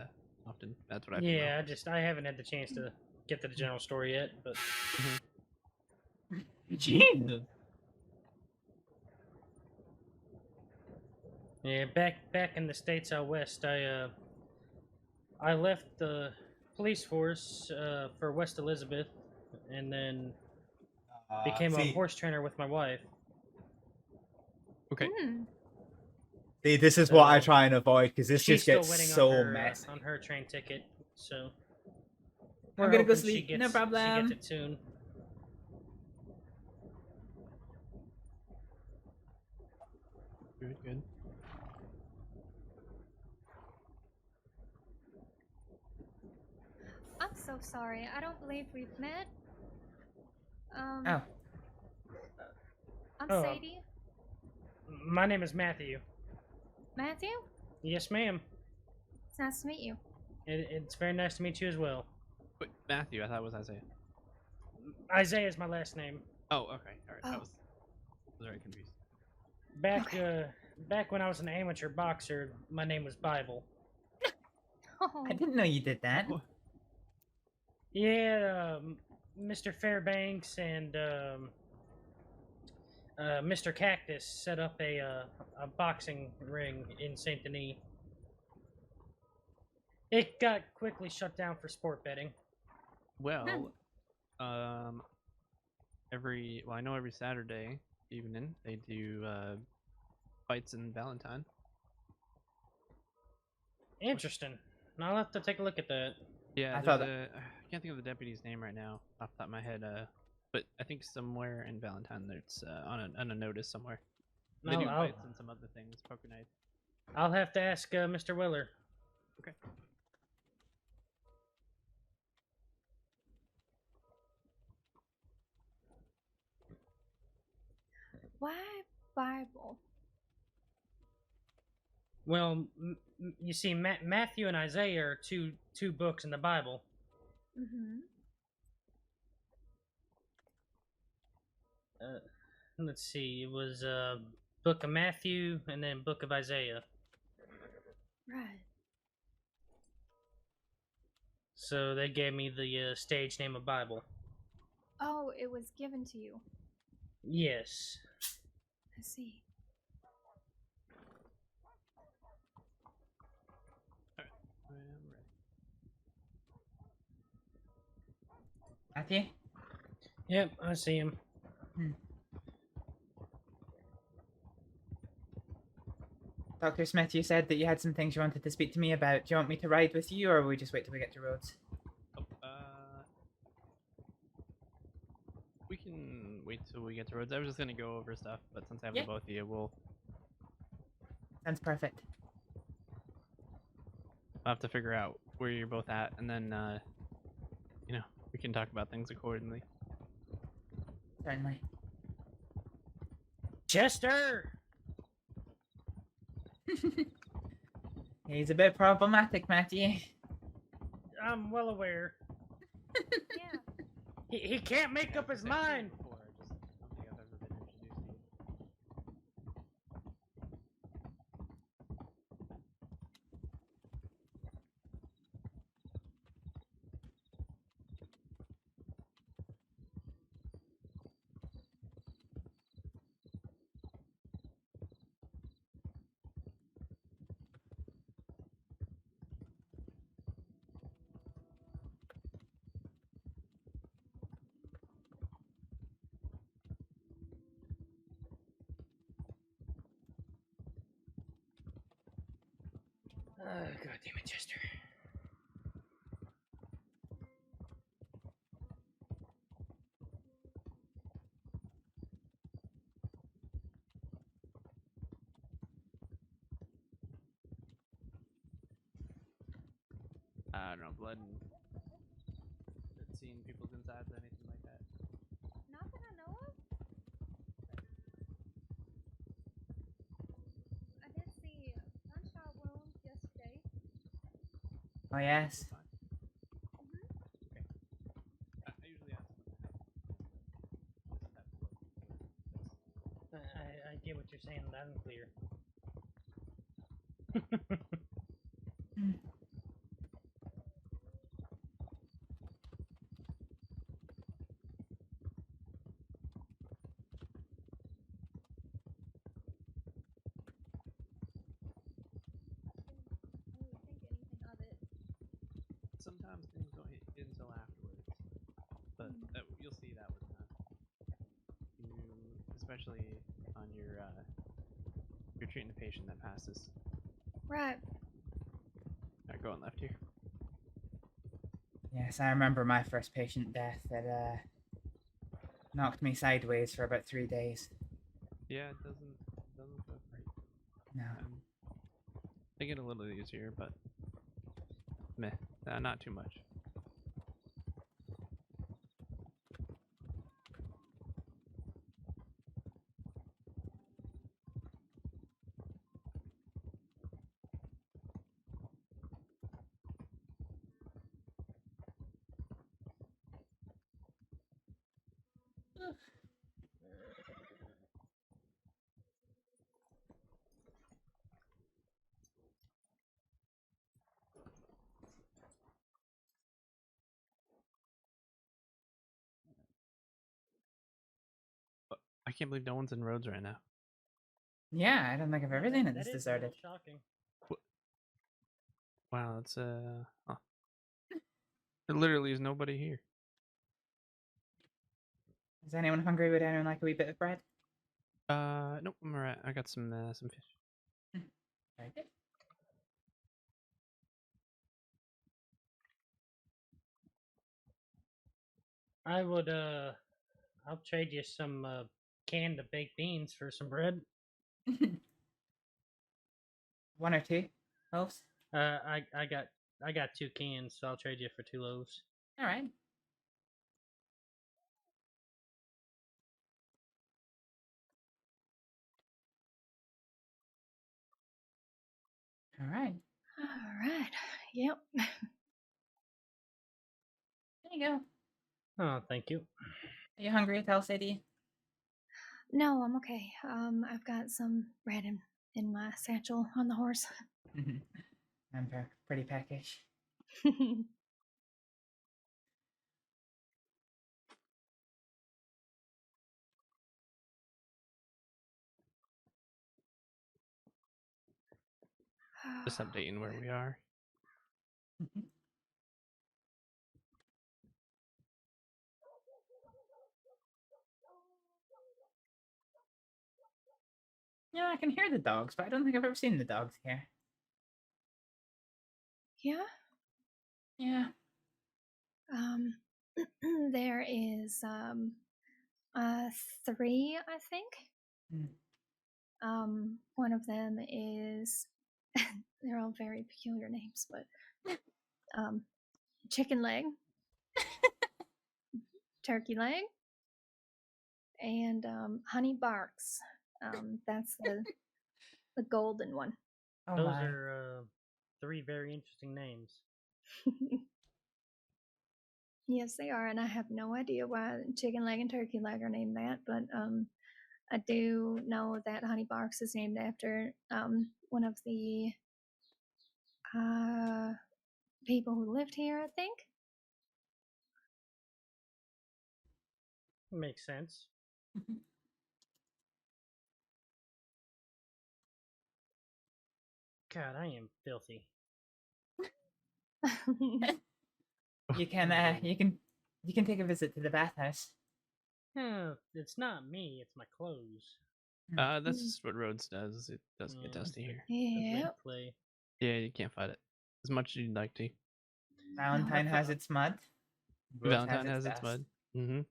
often. That's what I feed. Yeah, I haven't had the chance to get to the general store yet, but. Jesus. Yeah, back in the States out west, I left the police force for West Elizabeth, and then became a horse trainer with my wife. Okay. See, this is what I try and avoid because this She's just gets still waiting so on her, messy. on her train ticket, so I'm we're gonna go hoping sleep. No She problem. gets it soon. Good. I'm so sorry. I don't believe we've met. Oh. I'm Oh, Sadie. My name is Matthew. Matthew? Yes, ma'am. It's nice to meet you. It's very nice to meet you as well. Wait, Matthew, I thought it was Isaiah. Isaiah is my last name. Oh, okay. All right. Oh. I was very confused. Back when I was an amateur boxer, my name was Bible. Oh. I didn't know you did that. Yeah, Mr. Fairbanks and Mr. Cactus set up a boxing ring in Saint Denis. It got quickly shut down for sport betting. Well, I know every Saturday evening they do fights in Valentine. Interesting. I'll have to take a look at that. Yeah, I there's thought I can't think of the deputy's name right now off the top of my head. But I think somewhere in Valentine it's on a notice somewhere. They do fights and some other things, poker night. I'll have to ask Mr. Willer. Okay. Why Bible? Well, you see, Matthew and Isaiah are two books in the Bible. Mm-hmm. Let's see. It was Book of Matthew and then Book of Isaiah. Right. So they gave me the stage name of Bible. Oh, it was given to you. Yes. I see. Matthew? Yep, I see him. Dr. Smith, you said that you had some things you wanted to speak to me about. Do you want me to ride with you, or will we just wait till we get to Rhodes? We can wait till we get to Rhodes. I was just gonna go over stuff, but since I have Yeah. the both of you, we'll Sounds perfect. have to figure out where you're both at, and then we can talk about things accordingly. Certainly. Chester! He's a bit problematic, Matthew. I'm well aware. Yeah. He can't make up his mind. God damn it, Chester. I don't know, blood and seeing people's insides or anything like that? Not that I know of. I did see gunshot wounds yesterday. Oh yes. I usually ask I get what you're saying loud and clear. I didn't think anything of it. sometimes things don't hit you until afterwards, but you'll see that with time. Especially on your you're treating a patient that passes. Right. Alright, going left here. Yes, I remember my first patient death that knocked me sideways for about 3 days. Yeah, it doesn't feel great. No. They get a little easier, but meh, not too much. I can't believe no one's in roads right now. Yeah, I don't think I've ever seen it this That is a deserted. little shocking. Wow, that's huh. There literally is nobody here. Is anyone hungry? Would anyone like a wee bit of bread? Nope, I'm alright. I got some fish. Very good. I would I'll trade you some canned baked beans for some bread. 1 or 2 loaves? I got 2 cans, so I'll trade you for 2 loaves. All right. All right. All right. Yep. There you go. Oh, thank you. Are you hungry at all, Sadie? No, I'm okay. I've got some bread in my satchel on the horse. I'm pretty peckish. Just updating where we are. Yeah, I can hear the dogs, but I don't think I've ever seen the dogs here. Yeah. Yeah. There is 3, I think. One of them is they're all very peculiar names, but chicken leg, turkey leg, and honey barks. That's the golden one. Oh Those my. are 3 very interesting names. Yes, they are, and I have no idea why chicken leg and turkey leg are named that, but I do know that honey barks is named after one of the people who lived here, I think. Makes sense. God, I am filthy. You can take a visit to the bathhouse. It's not me, it's my clothes. That's just what Rhodes does. It does get dusty here. Yeah. Play. Yeah, you can't fight it as much as you'd like to. Valentine has its mud. Rhodes Valentine has its dust. mud. Mm-hmm.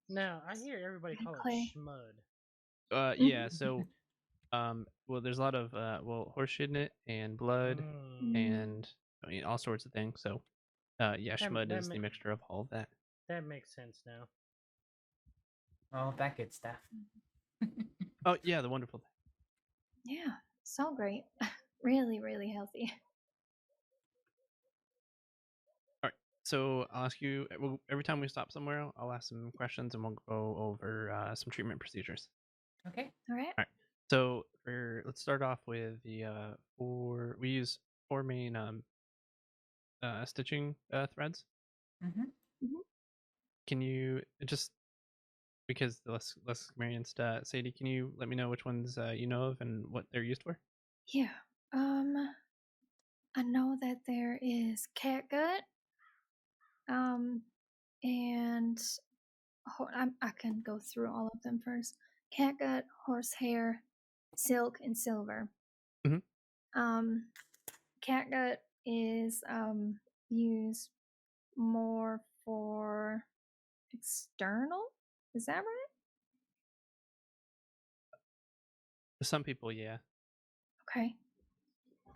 Now I hear everybody call Clay. it schmud. Yeah. So, well, there's a lot of horse shit in it, and blood, and I mean, all sorts of things. So, yeah, Schmud is the mixture of all of that. That makes sense now. All that good stuff. Oh yeah, the wonderful thing. Yeah, so great. Really, really healthy. All right. So I'll ask you every time we stop somewhere. I'll ask some questions and we'll go over some treatment procedures. Okay. All right. All right. So let's start off with the we use 4 main stitching threads. Mm-hmm. Can you just, because the less experienced Sadie, can you let me know which ones you know of and what they're used for? Yeah. I know that there is catgut. And I can go through all of them first. Catgut, horsehair, silk, and silver. Catgut is used more for external. Is that right? Some people, yeah. Okay.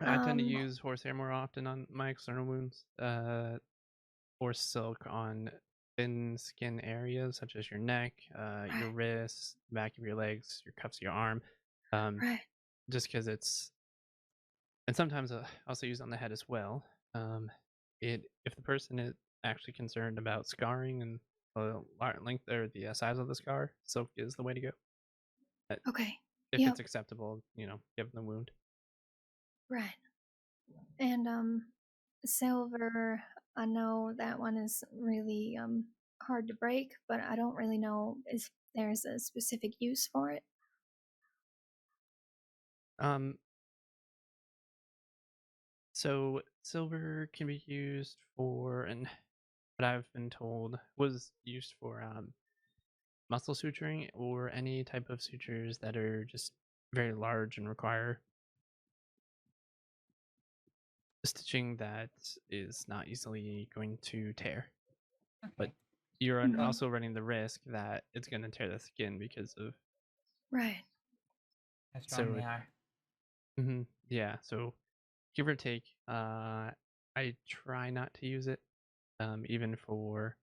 I tend to use horsehair more often on my external wounds, or silk on thin skin areas such as your neck, your wrists, back of your legs, your cuffs of your arm. Right. Just because and sometimes also use on the head as well. If the person is actually concerned about scarring and the length or the size of the scar, silk is the way to go. Okay. If it's acceptable, given the wound. Right. And silver, I know that one is really hard to break, but I don't really know if there's a specific use for it. So silver can be used for, and what I've been told was used for muscle suturing or any type of sutures that are just very large and require stitching that is not easily going to tear. Okay. But you're also running the risk that it's going to tear the skin because of right. How strong they are. Yeah, so give or take, I try not to use it, even for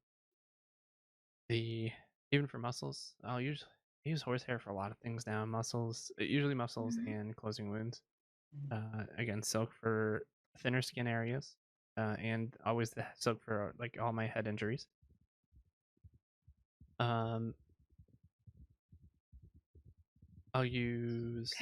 muscles. I'll use horsehair for a lot of things now. Usually muscles and closing wounds. Again, silk for thinner skin areas, and always the silk for like all my head injuries. I'll use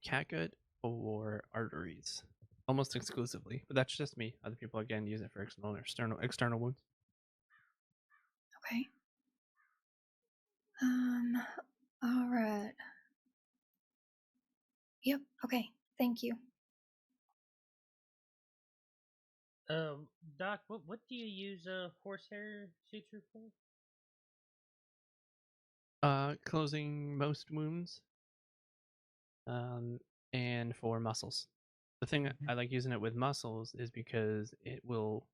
catgut or arteries almost exclusively, but that's just me. Other people again use it for external wounds. Okay. All right. Yep. Okay. Thank you. Doc, what do you use horsehair suture for? Closing most wounds, and for muscles. The thing I like using it with muscles is because it will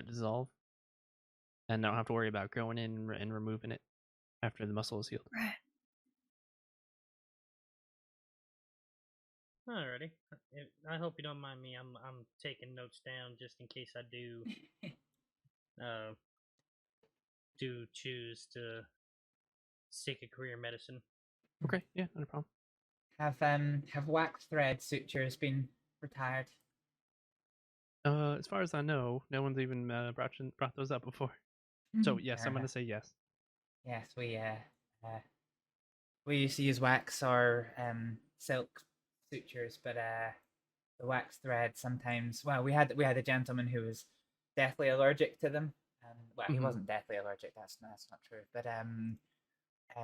dissolve, and I don't have to worry about going in and removing it after the muscle is healed. Right. Alrighty. I hope you don't mind me. I'm taking notes down just in case I do choose to seek a career in medicine. Okay, yeah, not a problem. Have wax thread sutures been retired? As far as I know, no one's even brought those up before. So yes, I'm gonna say yes. Yes, we used to use wax or silk sutures, but the wax thread sometimes. Well, we had a gentleman who was deathly allergic to them. Well, he wasn't deathly allergic. That's not true. But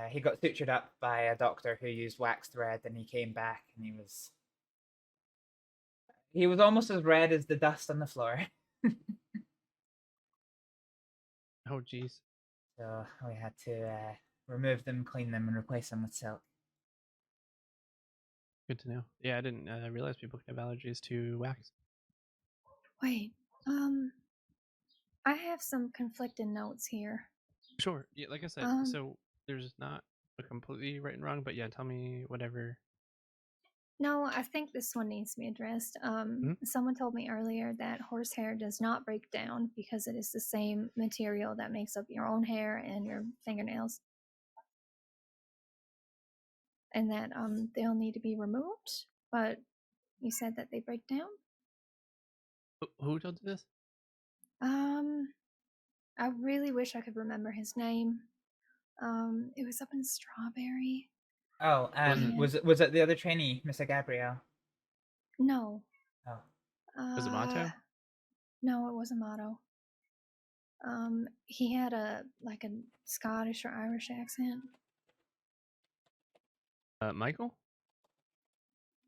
he got sutured up by a doctor who used wax thread, and he came back and he was almost as red as the dust on the floor. Oh, jeez. So we had to remove them, clean them, and replace them with silk. Good to know. Yeah, I didn't realize people could have allergies to wax. Wait, I have some conflicting notes here. Sure. Yeah, like I said, so there's not a completely right and wrong, but yeah, tell me whatever No, I think this one needs to be addressed. Someone told me earlier that horsehair does not break down because it is the same material that makes up your own hair and your fingernails. And that they'll need to be removed, but you said that they break down? Who told you this? I really wish I could remember his name. It was up in Strawberry. Oh, was it the other trainee, Mr. Gabrielle? No. Oh. Was it Mato? No, it wasn't Mato. He had a Scottish or Irish accent. Michael?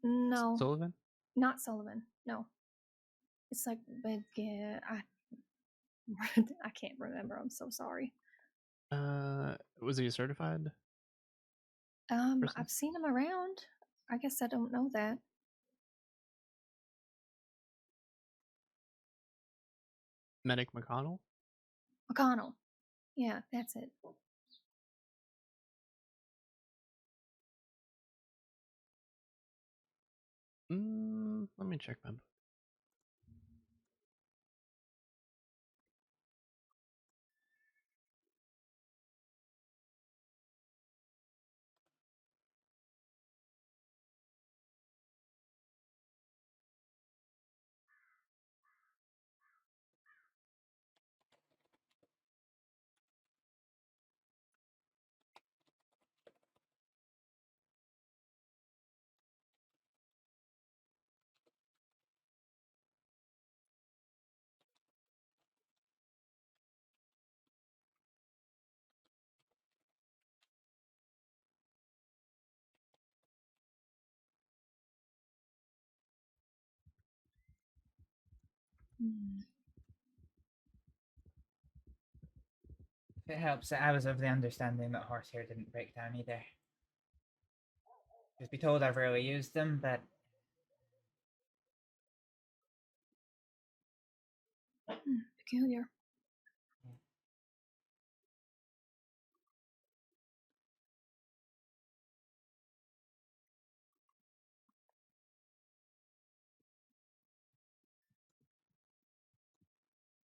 No. Sullivan? Not Sullivan. No. It's like, but yeah, I can't remember. I'm so sorry. Was he certified? I've seen him around. I guess I don't know that. Medic McConnell? McConnell. Yeah, that's it. Let me check my book. If it helps, I was of the understanding that horsehair didn't break down either. Just be told I've rarely used them, but Peculiar.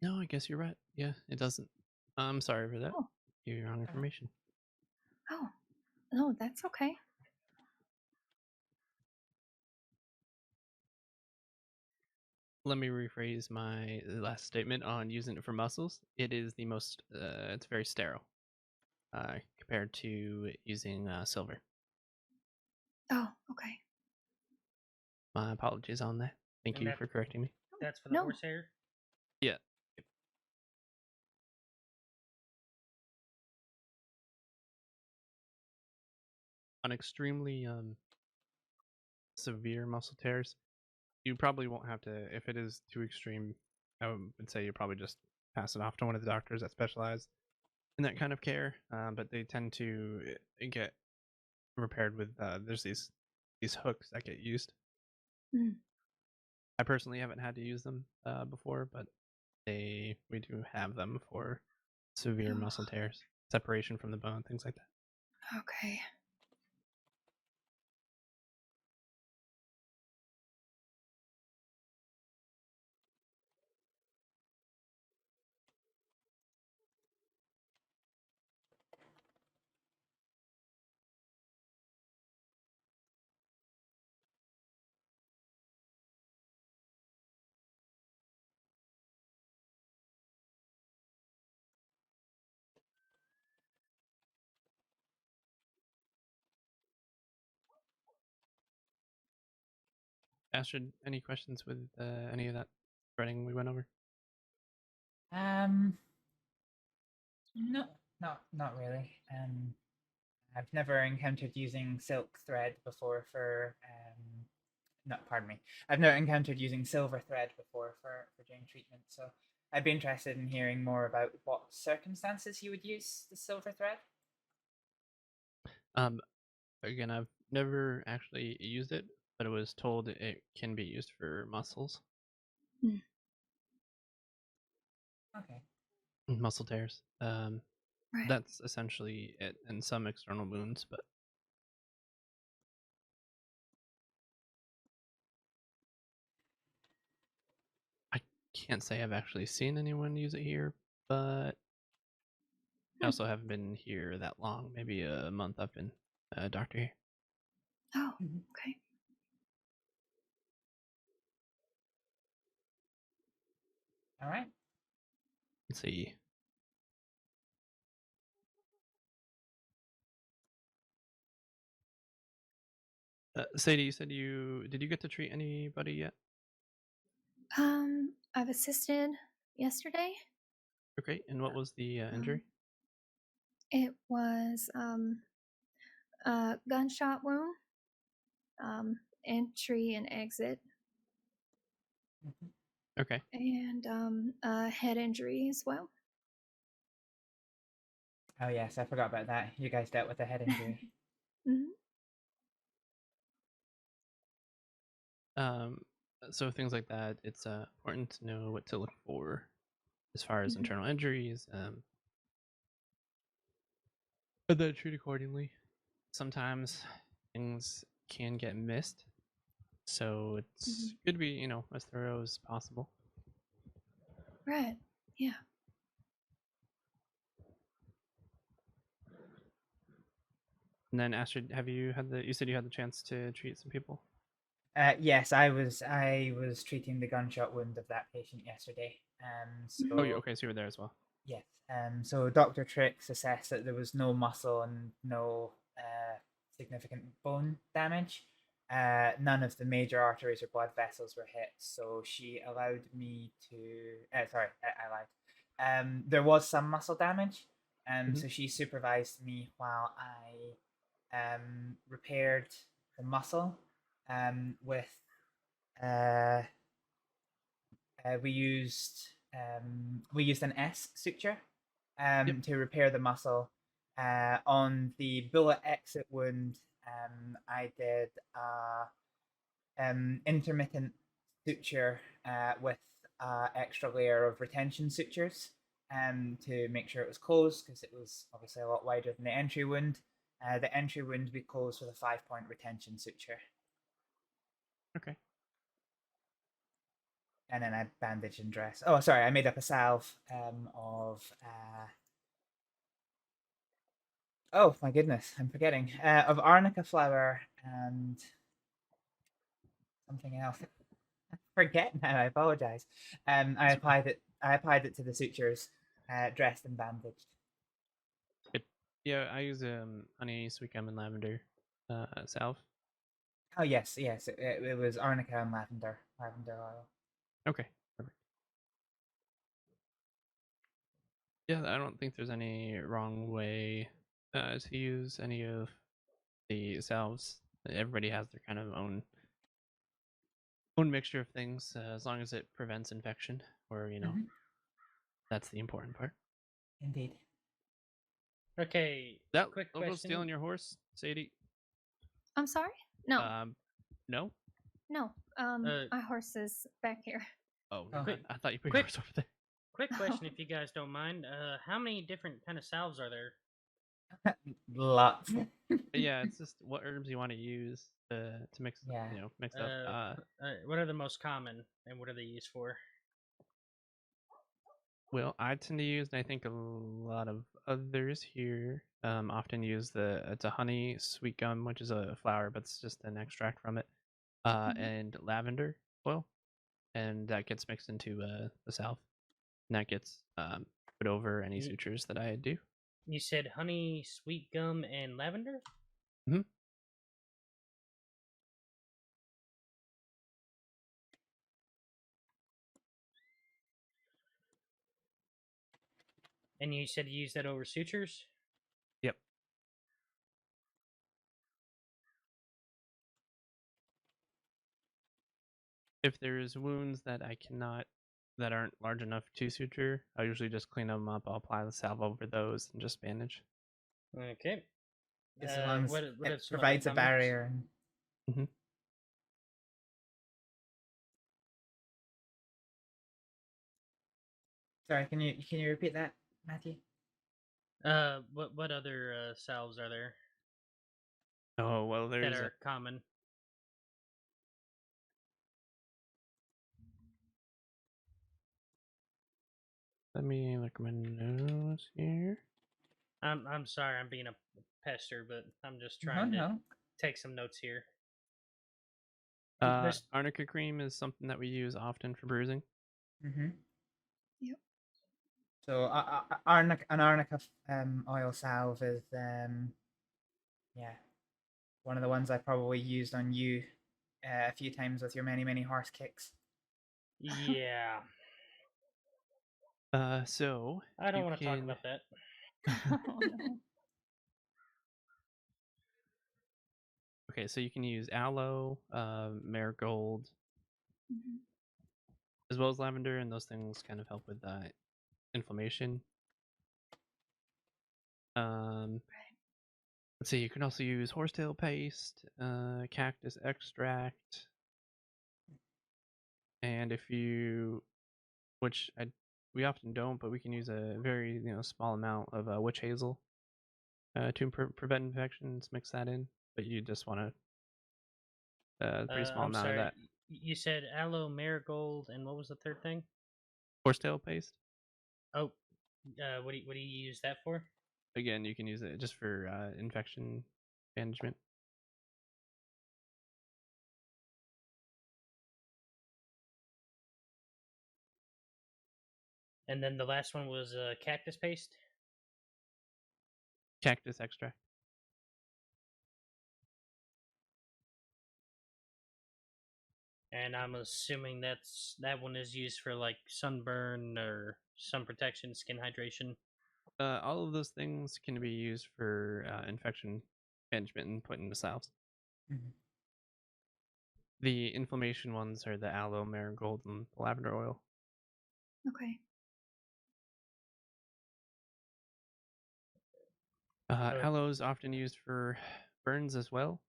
No, I guess you're right. Yeah, it doesn't. I'm sorry for that. Oh. You're on information. Oh, no, that's okay. Let me rephrase my last statement on using it for muscles. It is the most, it's very sterile compared to using silver. Oh, okay. My apologies on that. Thank And you for correcting me. That's for the horsehair? Yeah. On extremely severe muscle tears, you probably won't have to. If it is too extreme, I would say you probably just pass it off to one of the doctors that specialize in that kind of care. But they tend to get repaired with there's these hooks that get used. Mm. I personally haven't had to use them before, but we do have them for severe muscle tears, separation from the bone, things like that. Okay. Astrid, any questions with any of that threading we went over? No, not really. I've never encountered using silk thread before for no, pardon me. I've never encountered using silver thread before for doing treatment, so I'd be interested in hearing more about what circumstances you would use the silver thread. Again, I've never actually used it, but it was told it can be used for muscles. Mm. Okay. Muscle tears. Right. That's essentially it, and some external wounds, but can't say I've actually seen anyone use it here, but I also haven't been here that long. Maybe a month I've been a doctor here. Oh, okay. All right. Let's see. Sadie, you said did you get to treat anybody yet? I've assisted yesterday. Okay, and what was the injury? It was a gunshot wound, entry and exit, Okay. and a head injury as well. Oh yes, I forgot about that. You guys dealt with a head injury. So things like that, it's important to know what to look for as far as internal injuries, and then treat accordingly. Sometimes things can get missed, so it's good to be, as thorough as possible. Right. Yeah. And then Astrид, you said you had the chance to treat some people? Yes, I was treating the gunshot wound of that patient yesterday. So Okay, so you were there as well. yes. So Dr. Trix assessed that there was no muscle and no significant bone damage. None of the major arteries or blood vessels were hit, so she allowed me to. Sorry, I lied. There was some muscle damage, so she supervised me while I repaired the muscle. With we used an S suture to repair the muscle. On the bullet exit wound, I did intermittent suture with extra layer of retention sutures to make sure it was closed, because it was obviously a lot wider than the entry wound. The entry wound we closed with a 5-point retention suture. Okay. And then I bandaged and dressed. Oh, sorry, I made up a salve of. Oh my goodness, I'm forgetting. Of arnica flower and something else. I forget now. I apologize. I applied it to the sutures, dressed and bandaged. Yeah, I use honey, sweet gum, and lavender salve. Oh yes. It was arnica and lavender oil. Okay, perfect. Yeah, I don't think there's any wrong way to use any of the salves. Everybody has their kind of own mixture of things, as long as it prevents infection, or that's the important part. Indeed. Okay. That quick local question. stealing your horse, Sadie? I'm sorry? No. No. No. My horse is back here. Oh, Quick- I thought you put quick- yours over there. Quick question, if you guys don't mind. How many different kind of salves are there? Lots. Yeah, it's just what herbs you want to use to mix. Mix up. What are the most common, and what are they used for? Well, I tend to use, and I think a lot of others here often use it's a honey sweet gum, which is a flower, but it's just an extract from it, and lavender oil, and that gets mixed into the salve, and that gets put over any sutures that I do. You said honey, sweet gum, and lavender? Mm-hmm. And you said you use that over sutures? Yep. If there's wounds that that aren't large enough to suture, I usually just clean them up. I'll apply the salve over those and just bandage. Okay. As long as what it are some other provides a comments? barrier. Sorry, can you repeat that, Matthew? What other salves are there Oh well, that there's are common? Let me look at my notes here. I'm sorry, I'm being a pester, but I'm just trying to take some notes here. Arnica cream is something that we use often for bruising. Mm-hmm. Yep. So an arnica oil salve is yeah, one of the ones I probably used on you a few times with your many horse kicks. Yeah. So I don't want to talk about that. Okay, so you can use aloe, marigold, as well as lavender, and those things kind of help with inflammation. Let's see, you can also use horsetail paste, cactus extract, and if you, we often don't, but we can use a very small amount of witch hazel to prevent infections. Mix that in, but you just want a pretty small I'm amount sorry. of that. You said aloe, marigold, and what was the third thing? Horsetail paste. Oh, what do you use that for? Again, you can use it just for infection management. And then the last one was cactus paste. Cactus extract. And I'm assuming that one is used for like sunburn or sun protection, skin hydration. All of those things can be used for infection management and put into salves. Mm-hmm. The inflammation ones are the aloe, marigold, and lavender oil. Okay. Aloe is often used for burns as well,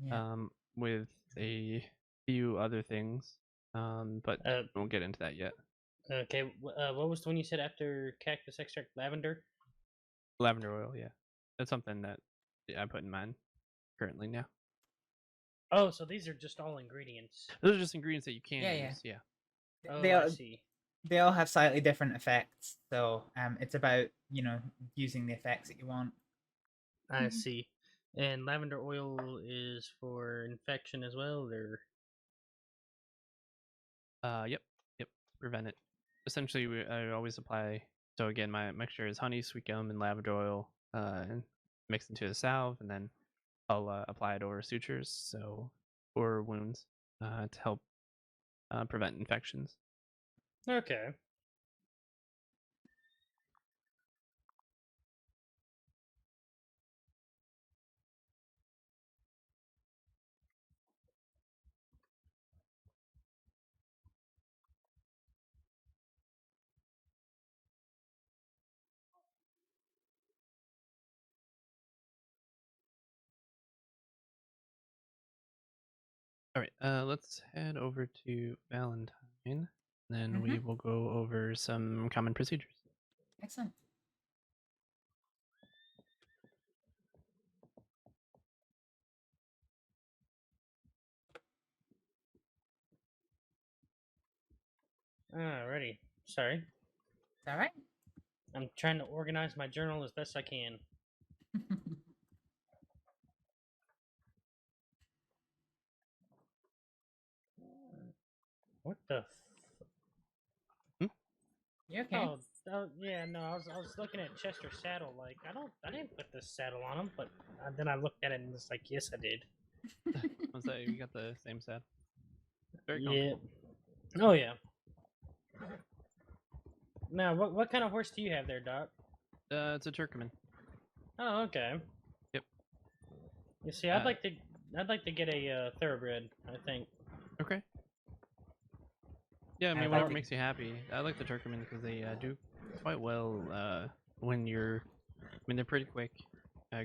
Yeah. with a few other things, but we won't get into that yet. Okay, what was the one you said after cactus extract? Lavender? Lavender oil, yeah. That's something that I put in mine currently now. Oh, so these are just all ingredients. Those are just ingredients that you can Yeah, use, yeah. Oh, They all, I see. They all have slightly different effects, so it's about using the effects that you want. I see. And lavender oil is for infection as well, or? Yep, prevent it. Essentially, I always apply. So again, my mixture is honey, sweet gum, and lavender oil, mixed into a salve, and then I'll apply it over sutures, or wounds, to help prevent infections. Okay. All right, let's head over to Valentine, and then we will go over some common procedures. Excellent. Alrighty. Sorry. It's all right. I'm trying to organize my journal as best I can. What the? You okay? Oh, yeah. No, I was looking at Chester's saddle. Like, I didn't put this saddle on him, but then I looked at it and it's like, yes, I did. What's that? You got the same saddle. Very Yeah. comfortable. Oh yeah. Now, what kind of horse do you have there, Doc? It's a Turkmen. Oh, okay. Yep. You see, I'd like to get a thoroughbred. I think. Okay. Yeah, I mean, whatever makes you happy. I like the Turkmen because they do quite well when you're. I mean, they're pretty quick,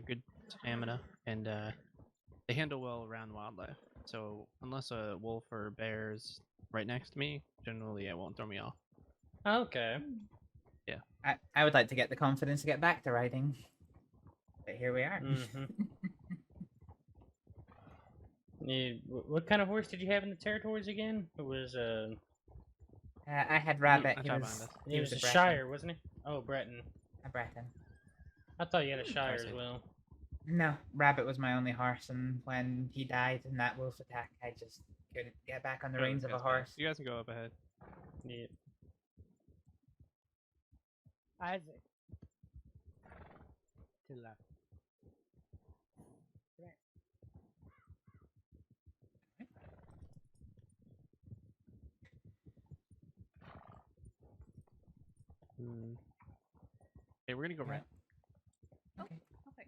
good stamina, and they handle well around wildlife. So unless a wolf or bear is right next to me, generally it won't throw me off. Okay. Yeah. I would like to get the confidence to get back to riding, but here we are. What kind of horse did you have in the territories again? It was I had Rabbit. I He tried was, behind us. He was a Breton. Shire, wasn't he? Oh, Breton. A Breton. I thought you had a Shire as well. No, Rabbit was my only horse, and when he died in that wolf attack, I just couldn't get back on the reins of a horse. You guys can go up ahead. Yeah. Isaac. To the left. Right. Okay, we're gonna go right. Okay. Okay.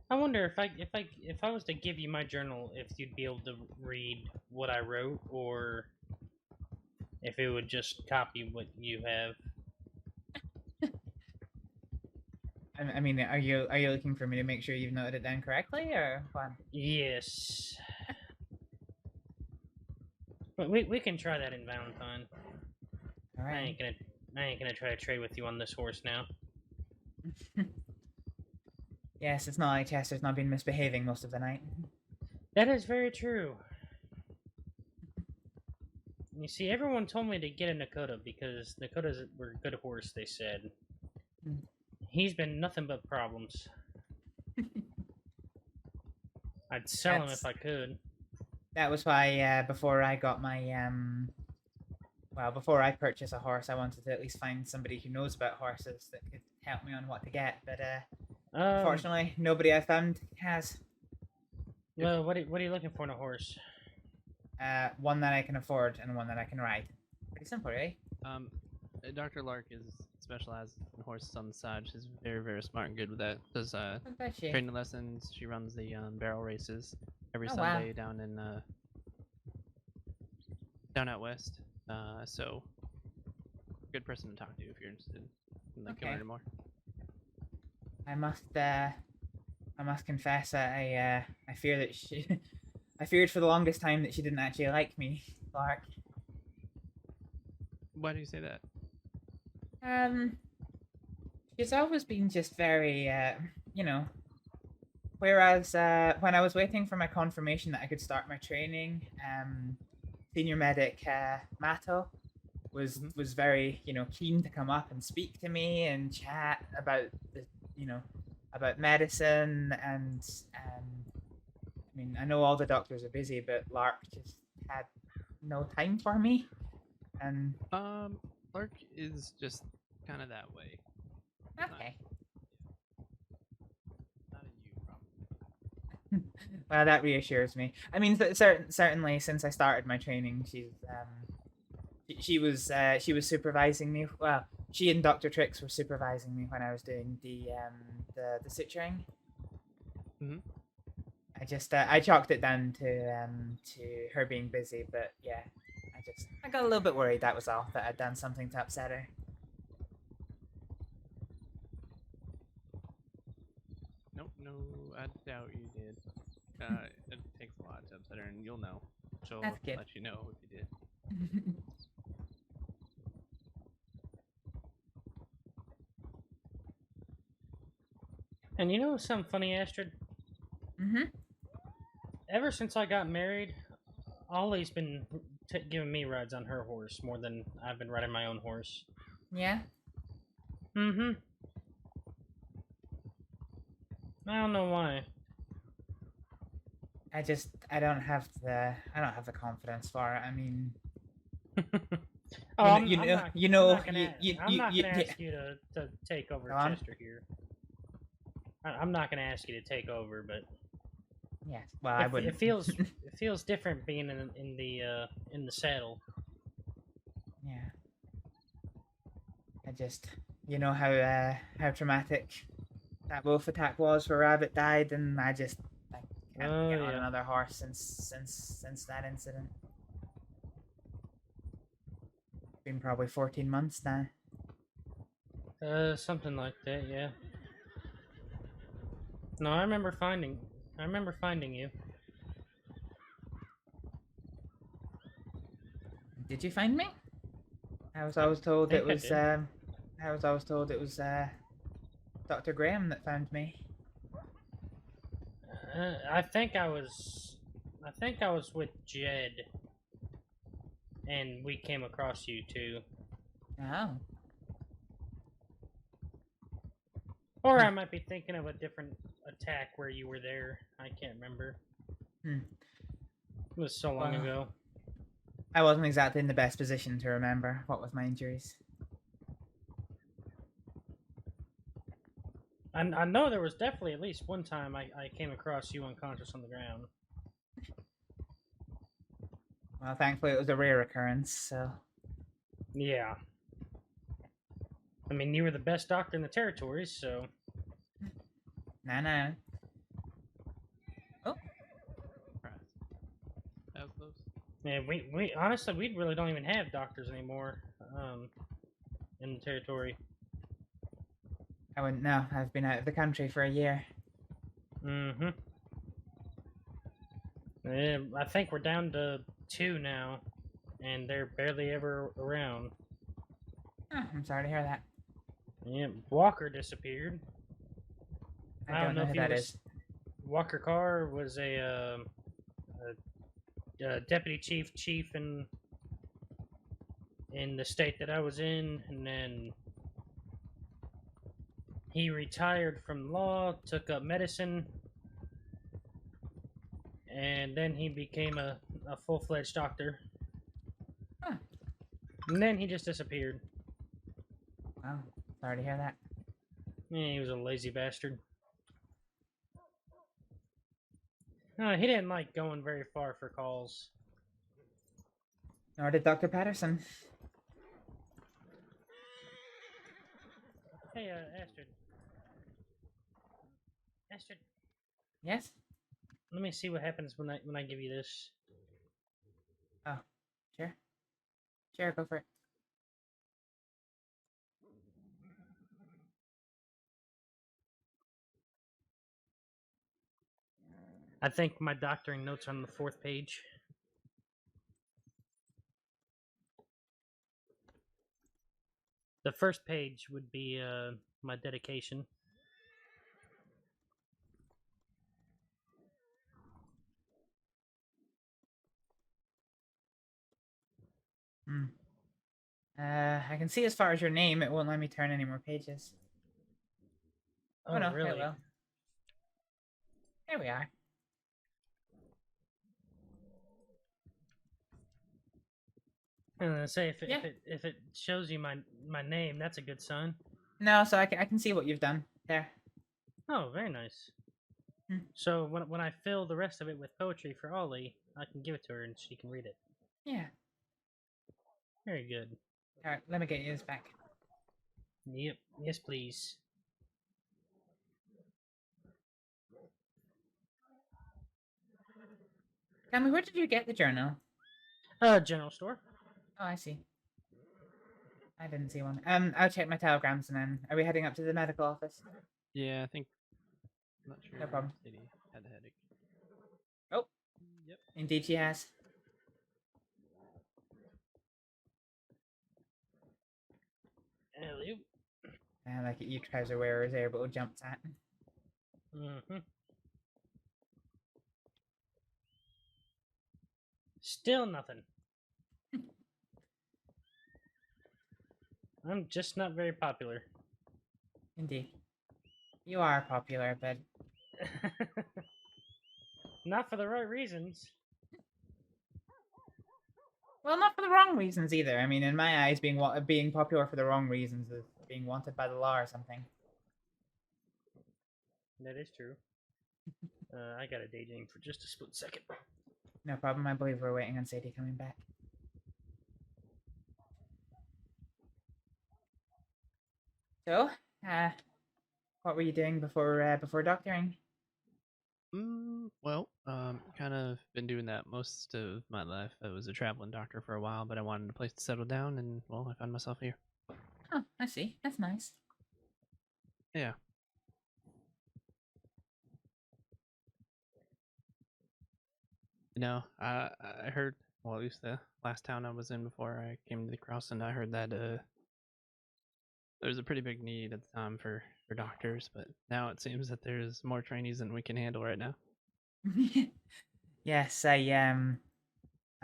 I wonder if I was to give you my journal, if you'd be able to read what I wrote, or if it would just copy what you have. I mean, are you looking for me to make sure you've noted it down correctly, or what? Yes. But we can try that in Valentine. All right. I ain't gonna try to trade with you on this horse now. Yes, it's not like Chester's not been misbehaving most of the night. That is very true. You see, everyone told me to get a Nakota because Nakotas were a good horse, they said. He's been nothing but problems. I'd sell him if I could. That was why before I got my before I purchased a horse, I wanted to at least find somebody who knows about horses that could help me on what to get. But unfortunately, nobody I found has. Well, what are you looking for in a horse? One that I can afford and one that I can ride. Pretty simple, right? Dr. Lark is specialized in horses on the side. She's very, very smart and good with that. Does she? training lessons. She runs the barrel races every Oh, Sunday wow. down in down out west. So good person to talk to if you're interested in like Okay. learning more. I must confess that I fear that she I feared for the longest time that she didn't actually like me, Clark. Why do you say that? She's always been just very whereas when I was waiting for my confirmation that I could start my training, senior medic Mato was very keen to come up and speak to me and chat about about medicine, and I mean, I know all the doctors are busy, but Lark just had no time for me. And Lark is just kind of that way. Okay. Well, that reassures me. I mean, certainly since I started my training, she was supervising me. Well, she and Dr. Trix were supervising me when I was doing the suturing. Mm-hmm. I chalked it down to her being busy, but yeah, I got a little bit worried. That was all, that I'd done something to upset her. Nope, no, I doubt you did. It takes a lot to upset her, and you'll know. She'll That's good. let you know if you did. And you know something funny, Astrид? Mm-hmm. Ever since I got married, Ollie's been giving me rides on her horse more than I've been riding my own horse. Yeah? Mm-hmm. I don't know why. I don't have the confidence for it. I mean, I'm you not gonna ask you to take over Chester here. I'm not gonna ask you to take over, but yes, well, I wouldn't. It feels different being in the saddle. Yeah. You know how traumatic that wolf attack was where Rabbit died, and I can't get on another horse since that incident. It's been probably 14 months now. Something like that, yeah. No, I remember finding you. Did you find me? I was always told think it I was did. I was always told it was Dr. Graham that found me. I think I was with Jed, and we came across you too. Oh. Or I might be thinking of a different attack where you were there. I can't remember. Hmm. It was so long Well, ago. I wasn't exactly in the best position to remember what was my injuries. I know there was definitely at least one time I came across you unconscious on the ground. Well, thankfully it was a rare occurrence, so... Yeah. I mean, you were the best doctor in the territories, so... Nah. Oh. That was close. Yeah, we honestly, we really don't even have doctors anymore, in the territory. I wouldn't know. I've been out of the country for a year. Mm-hmm. Yeah, I think we're down to 2 now, and they're barely ever around. Oh, I'm sorry to hear that. Yeah, Walker disappeared. I don't know if who he that was. is. Walker Carr was a deputy chief in the state that I was in, and then he retired from law, took up medicine, and then he became a full-fledged doctor. Huh. And then he just disappeared. Wow, sorry to hear that. Yeah, he was a lazy bastard. No, he didn't like going very far for calls. Nor did Dr. Patterson. Hey, Astrid. Astrid. Yes? Let me see what happens when I give you this. Oh, sure. Sure, go for it. I think my doctoring notes are on the 4th page. The first page would be my dedication. I can see as far as your name. It won't let me turn any more pages. Oh, no, really? It will. Here we are. Say if it shows you my name, that's a good sign. No, so I can see what you've done there. Oh, very nice. So when I fill the rest of it with poetry for Ollie, I can give it to her and she can read it. Yeah. Very good. All right, let me get you this back. Yep. Yes, please. Tell me, where did you get the journal? General store. Oh, I see. I didn't see one. I'll check my telegrams and then. Are we heading up to the medical office? Yeah, I think. I'm not sure. No problem. Sadie had a headache. Oh. Yep. Indeed, she has. Hello. I like it. You trouser wearers are able to jump at. Mm-hmm. Still nothing. I'm just not very popular. Indeed. You are popular, but... Not for the right reasons. Well, not for the wrong reasons either. I mean, in my eyes, being popular for the wrong reasons is being wanted by the law or something. That is true. I gotta daydream for just a split second. No problem. I believe we're waiting on Sadie coming back. So, what were you doing before doctoring? Well, kind of been doing that most of my life. I was a traveling doctor for a while, but I wanted a place to settle down, and well, I found myself here. Oh, I see. That's nice. Yeah. No, I heard. Well, at least the last town I was in before I came to the crossing, I heard that there's a pretty big need at the time for doctors, but now it seems that there's more trainees than we can handle right now. Yes, I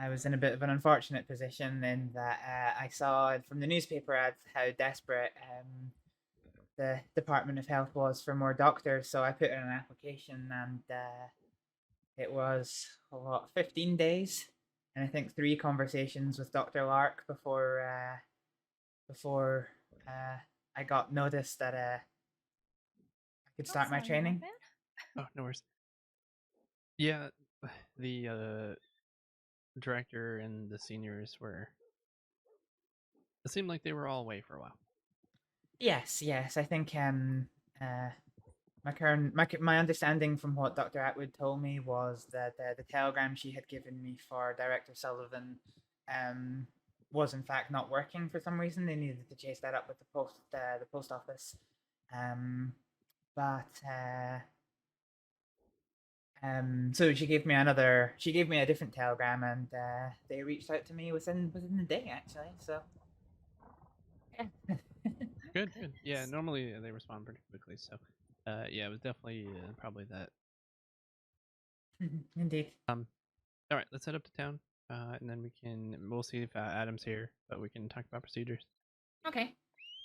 was in a bit of an unfortunate position in that I saw from the newspaper ads how desperate the Department of Health was for more doctors, so I put in an application, and it was 15 days, and I think 3 conversations with Dr. Lark before I got noticed that I could start my training. Oh, no worries. Yeah, the director and the seniors were. It seemed like they were all away for a while. Yes, I think my understanding from what Dr. Atwood told me was that the telegram she had given me for Director Sullivan was in fact not working for some reason. They needed to chase that up with the post office. So she gave me a different telegram, and they reached out to me within the day, actually. So yeah. Good. Yeah, normally they respond pretty quickly, so yeah, it was definitely probably that. Indeed. All right, let's head up to town, and then we'll see if Adam's here, but we can talk about procedures. Okay.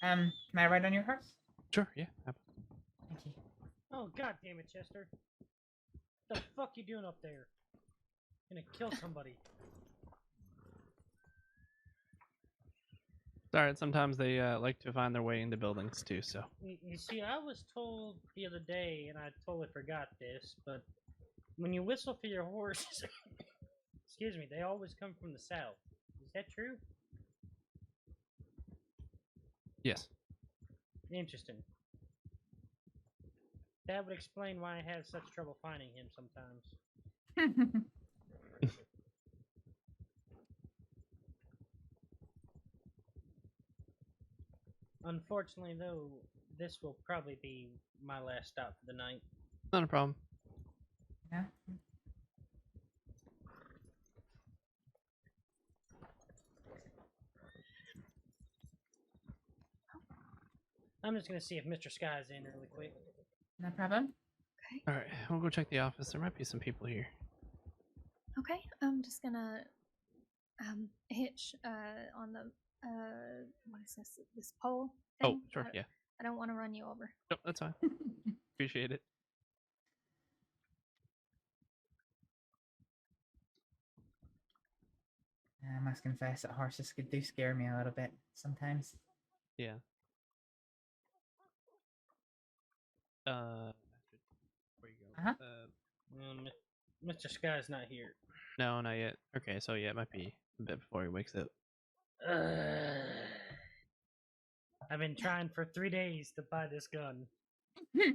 Can I ride on your horse? Sure. Yeah. Thank you. Oh, god damn it, Chester. What the fuck you doing up there? Gonna kill somebody. It's alright, sometimes they like to find their way into buildings too, so. You see, I was told the other day, and I totally forgot this, but when you whistle for your horse, excuse me, they always come from the south. Is that true? Yes. Interesting. That would explain why I have such trouble finding him sometimes. Unfortunately, though, this will probably be my last stop for the night. Not a problem. Yeah. I'm just gonna see if Mr. Sky's in really quick. No problem. Okay. Alright, we'll go check the office. There might be some people here. Okay, I'm just gonna hitch on the what is this pole thing? Oh, sure, yeah. I don't want to run you over. Nope, that's fine. Appreciate it. I must confess that horses do scare me a little bit sometimes. Yeah. Where you go? Mr. Sky's not here. No, not yet. Okay, so yeah, it might be a bit before he wakes up. I've been trying for 3 days to buy this gun. Oh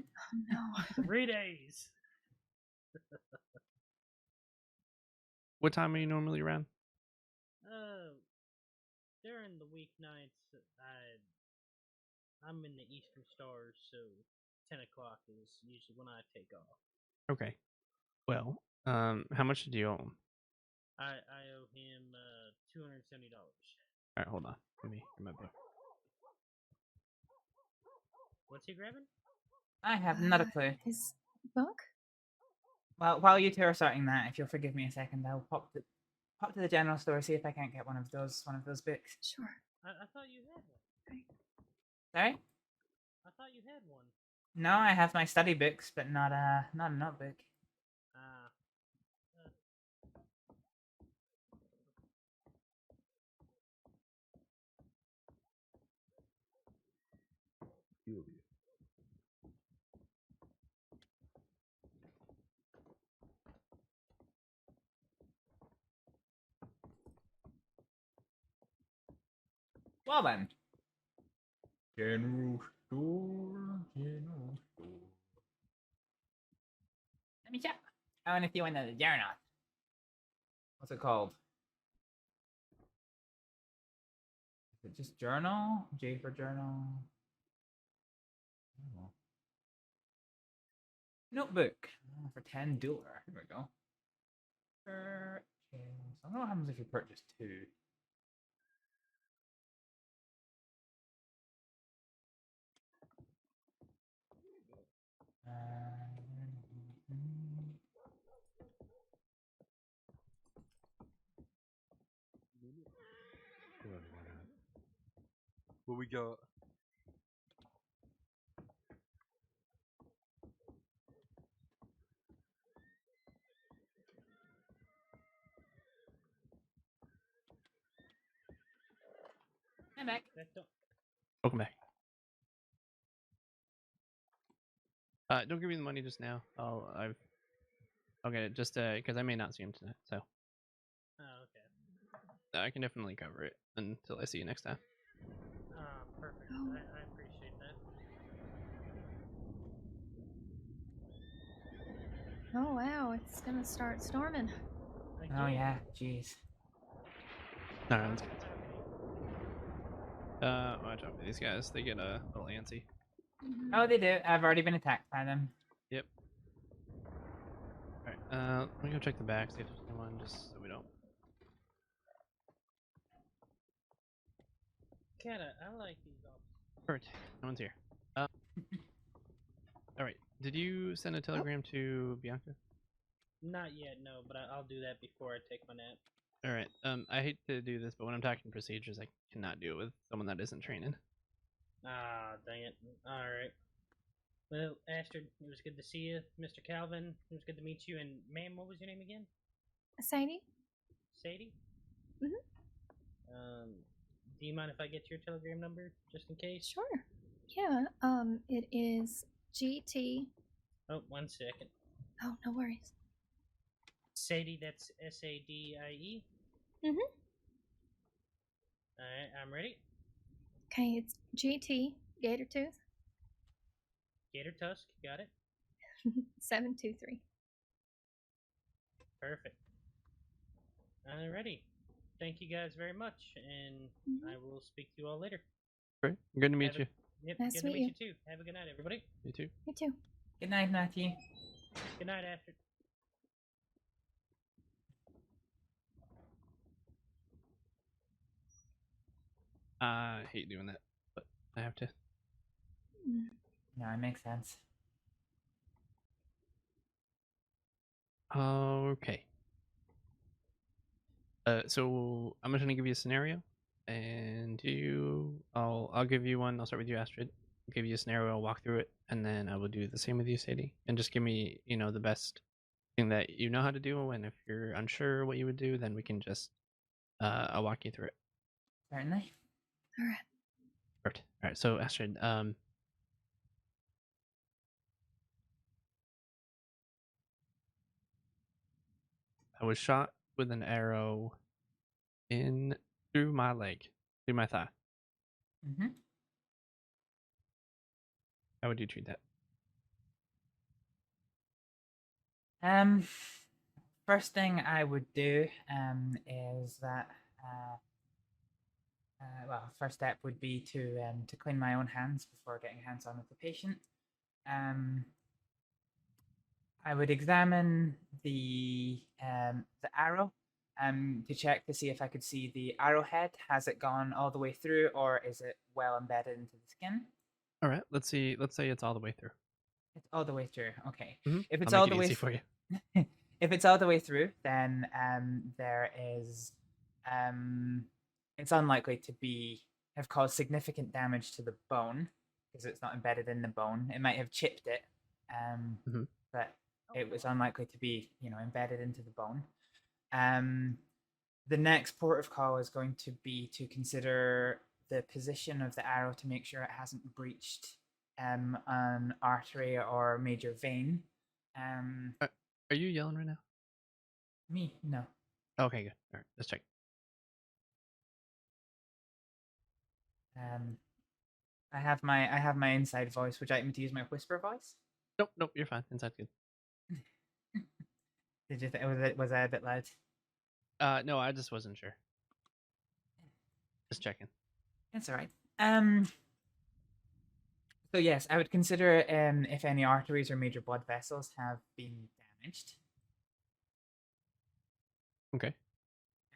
no. 3 days. What time are you normally around? During the weeknights, I'm in the Eastern Stars, so 10 o'clock is usually when I take off. Okay. Well, how much did you owe him? I owe him $270. Alright, hold on. Let me get my book. What's he grabbing? I have not a clue. His book? Well, while you two are sorting that, if you'll forgive me a second, I'll pop to the general store, see if I can't get one of those books. Sure. I thought you had one. Okay. Sorry? I thought you had one. No, I have my study books, but not a notebook. Well then. General store. Let me check. I want to see one of the journal. What's it called? Is it just journal? J for journal. Oh. Notebook for $10. Here we go. Purchase. I don't know what happens if you purchase 2. What we got? I'm back. Welcome back. Don't give me the money just now. I'll get it just because I may not see him tonight. So Oh, okay. I can definitely cover it until I see you next time. Perfect. I appreciate that. Oh wow, it's gonna start storming. Oh yeah, jeez. Alright, let's get watch out for these guys. They get a little antsy. Oh, they do. I've already been attacked by them. Yep. Alright, let me go check the back, see if there's anyone, just so we don't. Kinda, I like these officers. Perfect. No one's here. Alright, did you send a telegram to Bianca? Not yet, no, but I'll do that before I take my nap. Alright, I hate to do this, but when I'm talking procedures, I cannot do it with someone that isn't training. Ah, dang it. Alright. Well, Astrид, it was good to see you. Mr. Calvin, it was good to meet you. And, ma'am, what was your name again? Sadie? Sadie? Mm-hmm. Do you mind if I get your telegram number, just in case? Sure. Yeah, it is GT. Oh, 1 second. Oh, no worries. Sadie, that's S-A-D-I-E? Mm-hmm. Alright, I'm ready. Okay, it's GT, Gator Tooth, Gator Tusk, got it? 723. Perfect. Alrighty. Thank you guys very much, and I will speak to you all later. Great. Good to meet you. Yep, Nice good to to meet meet you too. Have a good night, everybody. You too. You too. Good night, Matthew. Good night, Astrid. I hate doing that, but I have to. No, it makes sense. Okay. So I'm just gonna give you a scenario, and I'll give you one. I'll start with you, Astrid. I'll give you a scenario. I'll walk through it, and then I will do the same with you, Sadie. And just give me, the best thing that you know how to do. And if you're unsure what you would do, then we can just I'll walk you through it. Certainly. All right. Perfect. All right. So Astrid, I was shot with an arrow in through my leg, through my thigh. Mm-hmm. How would you treat that? First thing I would do is that well, first step would be to clean my own hands before getting hands-on with the patient. I would examine the arrow to check to see if I could see the arrowhead. Has it gone all the way through, or is it well embedded into the skin? All right. Let's see. Let's say it's all the way through. It's all the way through. Okay. Mm-hmm. If it's I'll all make the it way easy for you. If it's all the way through, then there is it's unlikely to have caused significant damage to the bone because it's not embedded in the bone. It might have chipped it, but it was unlikely to be embedded into the bone. The next port of call is going to be to consider the position of the arrow to make sure it hasn't breached an artery or major vein. Are you yelling right now? Me? No. Okay, good. All right, let's check. I have my inside voice. Would you like me to use my whisper voice? Nope, you're fine. Inside's good. Did you was I a bit loud? No, I just wasn't sure. Just checking. That's all right. So yes, I would consider if any arteries or major blood vessels have been damaged. Okay.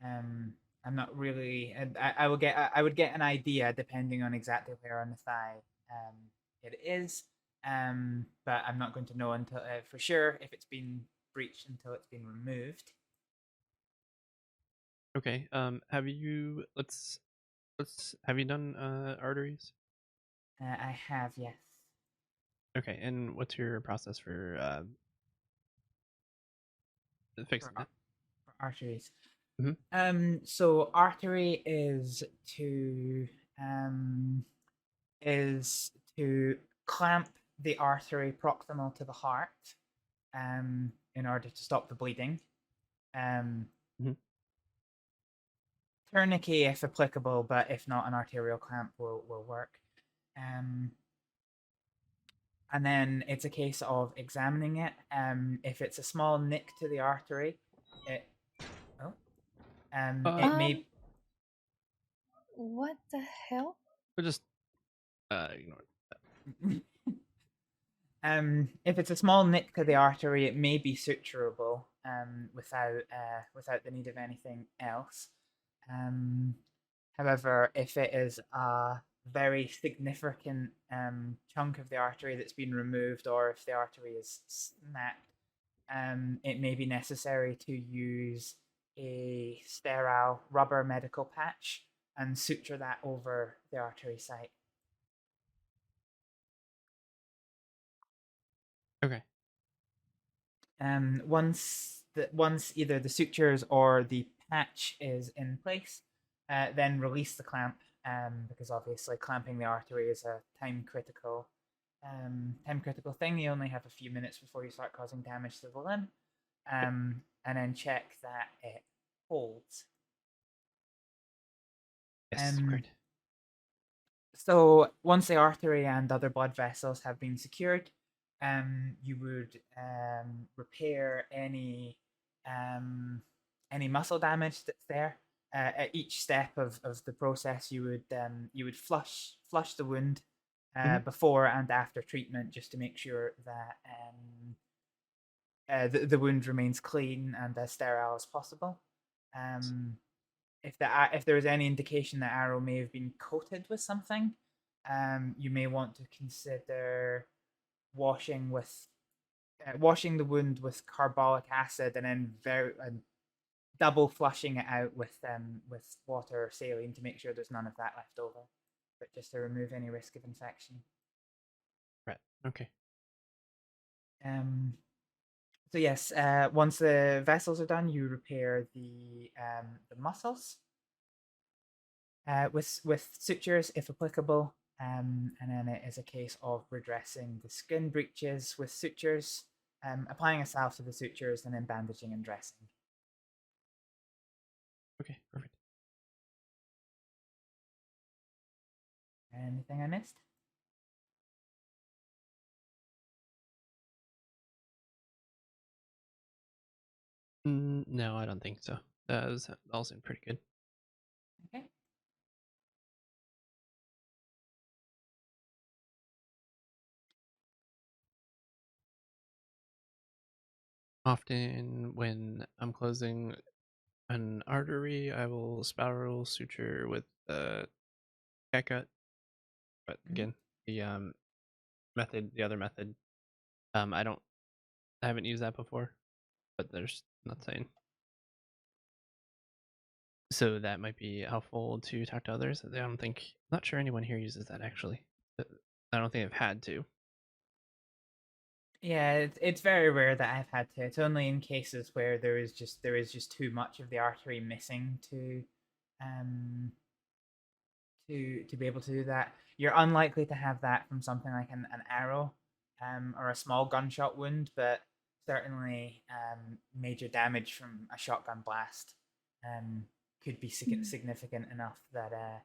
I'm not really. I will get. I would get an idea depending on exactly where on the thigh it is. But I'm not going to know until for sure if it's been breached until it's been removed. Okay. Have you have you done arteries? I have, yes. Okay, and what's your process for fixing it? For arteries. Mhm. So artery is to clamp the artery proximal to the heart, in order to stop the bleeding. Tourniquet if applicable, but if not, an arterial clamp will work. And then it's a case of examining it. If it's a small nick to the artery, it may. What the hell? We'll just ignore it. If it's a small nick to the artery, it may be suturable without the need of anything else. However, if it is a very significant chunk of the artery that's been removed, or if the artery is snapped, it may be necessary to use a sterile rubber medical patch and suture that over the artery site. Okay. Once either the sutures or the patch is in place, then release the clamp, because obviously clamping the artery is a time critical thing. You only have a few minutes before you start causing damage to the limb, and then check that it holds. Yes, great. So once the artery and other blood vessels have been secured, you would repair any muscle damage that's there. At each step of the process, you would flush the wound before and after treatment, just to make sure that the wound remains clean and as sterile as possible. If there is any indication that arrow may have been coated with something, you may want to consider washing the wound with carbolic acid, and then double flushing it out with water or saline to make sure there's none of that left over, but just to remove any risk of infection. Right. Okay. So yes, once the vessels are done, you repair the muscles with sutures if applicable, and then it is a case of redressing the skin breaches with sutures, applying a salve to the sutures, and then bandaging and dressing. Okay, perfect. Anything I missed? No, I don't think so. That was all seemed pretty good. Okay. Often when I'm closing an artery, I will spiral suture with the catgut. But again, the other method, I haven't used that before, but there's not saying. So that might be helpful to talk to others. Not sure anyone here uses that actually. I don't think I've had to. Yeah, it's very rare that I've had to. It's only in cases where there is just too much of the artery missing to be able to do that. You're unlikely to have that from something like an arrow, or a small gunshot wound, but certainly major damage from a shotgun blast could be significant enough that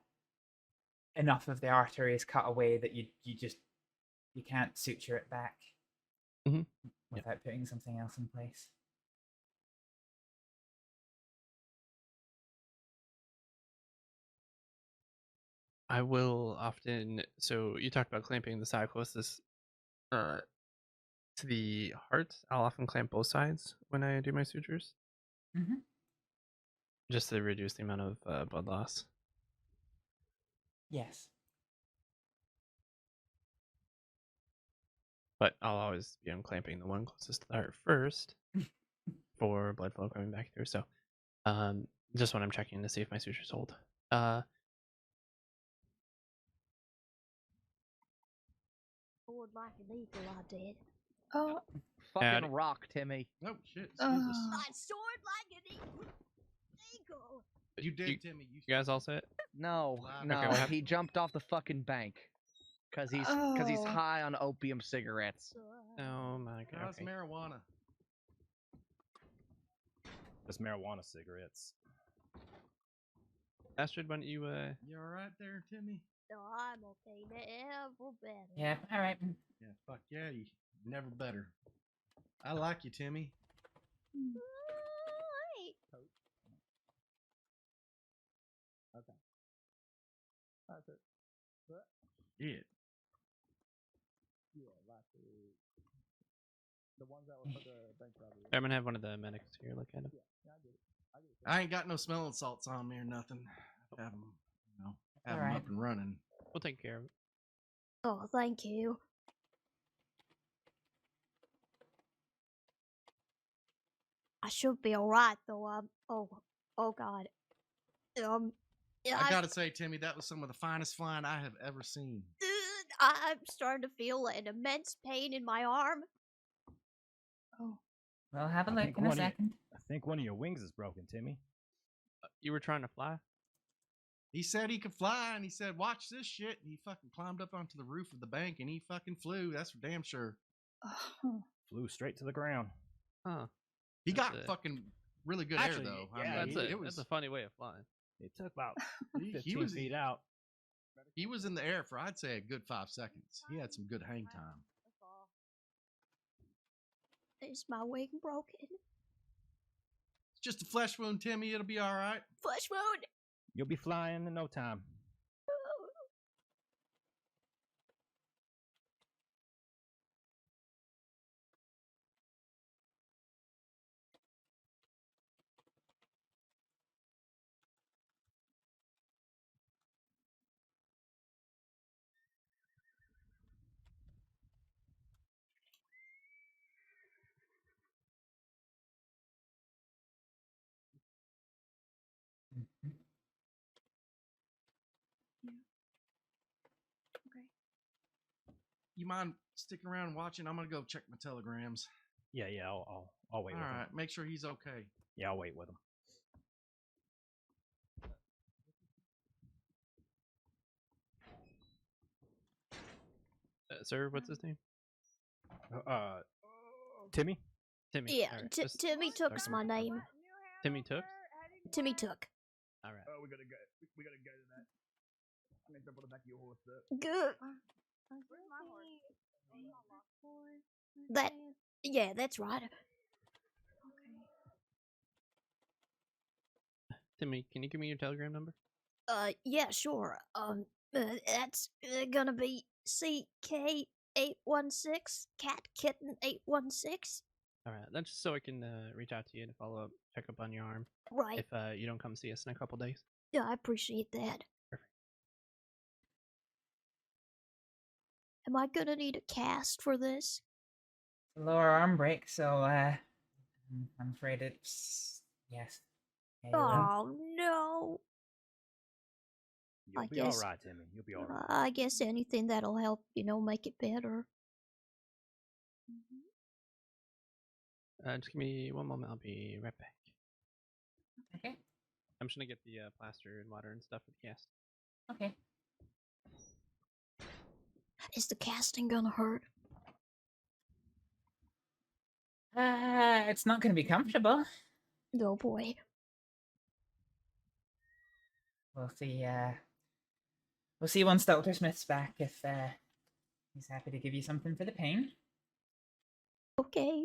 enough of the artery is cut away that you can't suture it back without putting something else in place. I will often. So you talked about clamping the side closest to the heart. I'll often clamp both sides when I do my sutures. Just to reduce the amount of blood loss. Yes. But I'll always be unclamping the one closest to the heart first for blood flow coming back through. So, just when I'm checking to see if my sutures hold. Bored like an eagle, I did. Oh. Fucking rock, Timmy. Oh shit! Oh. I soared like an eagle. You did, Timmy. You guys all set? No, Wow. no, Okay, what happened? he jumped off the fucking bank because he's Oh. high on opium cigarettes. Oh my god. How's marijuana? Just marijuana cigarettes. Astrid, why don't you You all right there, Timmy? No, I'm okay. Never better. Yeah. All right. Yeah. Fuck yeah. You never better. I like you, Timmy. Right. Okay. That's it. What? Shit. Yeah, like the ones that were for the bank robbery. I'm gonna have one of the medics here look at him. Yeah, I get it. I ain't got no smelling salts on me or nothing. Have them, have them up and running. We'll take care of it. Oh, thank you. I should be alright though. Oh god. I gotta say, Timmy, that was some of the finest flying I have ever seen. I'm starting to feel an immense pain in my arm. Oh. We'll have a look in a second. I think one of your wings is broken, Timmy. You were trying to fly? He said he could fly, and he said, "Watch this shit." And he fucking climbed up onto the roof of the bank, and he fucking flew. That's for damn sure. Flew straight to the ground. Huh. He That's got it. fucking really good Actually, air, though. yeah, I mean, it was That's a funny way of flying. It took about he 15 was feet out. He was in the air for, I'd say, a good 5 seconds. He had some good hang time. Is my wing broken? It's just a flesh wound, Timmy. It'll be all right. Flesh wound. You'll be flying in no time. Okay. You mind sticking around and watching? I'm gonna go check my telegrams. Yeah, I'll wait All with right, him. make sure he's okay. Yeah, I'll wait with him. Sir, what's his name? Timmy? Timmy. Yeah, All right, Timmy Took's my name. Timmy Took? Timmy Took. All right. We gotta go to that. I'm gonna jump on the back of your horse. Good. Yeah, that's right. Timmy, can you give me your telegram number? Yeah, sure. That's gonna be CK816, Cat Kitten 816. All right, that's just so I can reach out to you to follow up, check up on your arm. Right. If you don't come see us in a couple days. Yeah, I appreciate that. Perfect. Am I gonna need a cast for this? Lower arm break, so I'm afraid it's yes. Yeah, you will. Oh no. You'll be all right, Timmy. You'll be all right. I guess anything that'll help, make it better. Just give me one moment. I'll be right back. Okay. I'm just gonna get the plaster and water and stuff for the cast. Okay. Is the casting gonna hurt? It's not gonna be comfortable. No boy. We'll see. We'll see once Dr. Smith's back if he's happy to give you something for the pain. Okay.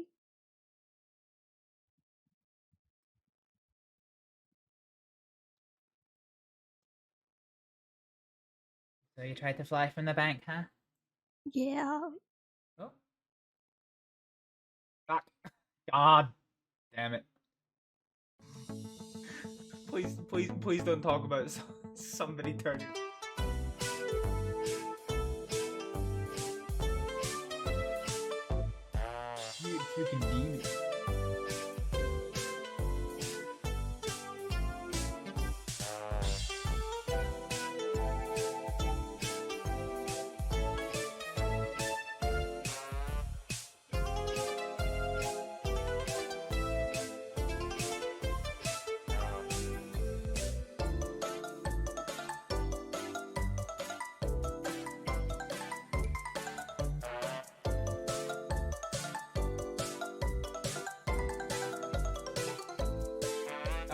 So you tried to fly from the bank, huh? Yeah. Oh. God damn it. please don't talk about somebody turning. You can be me.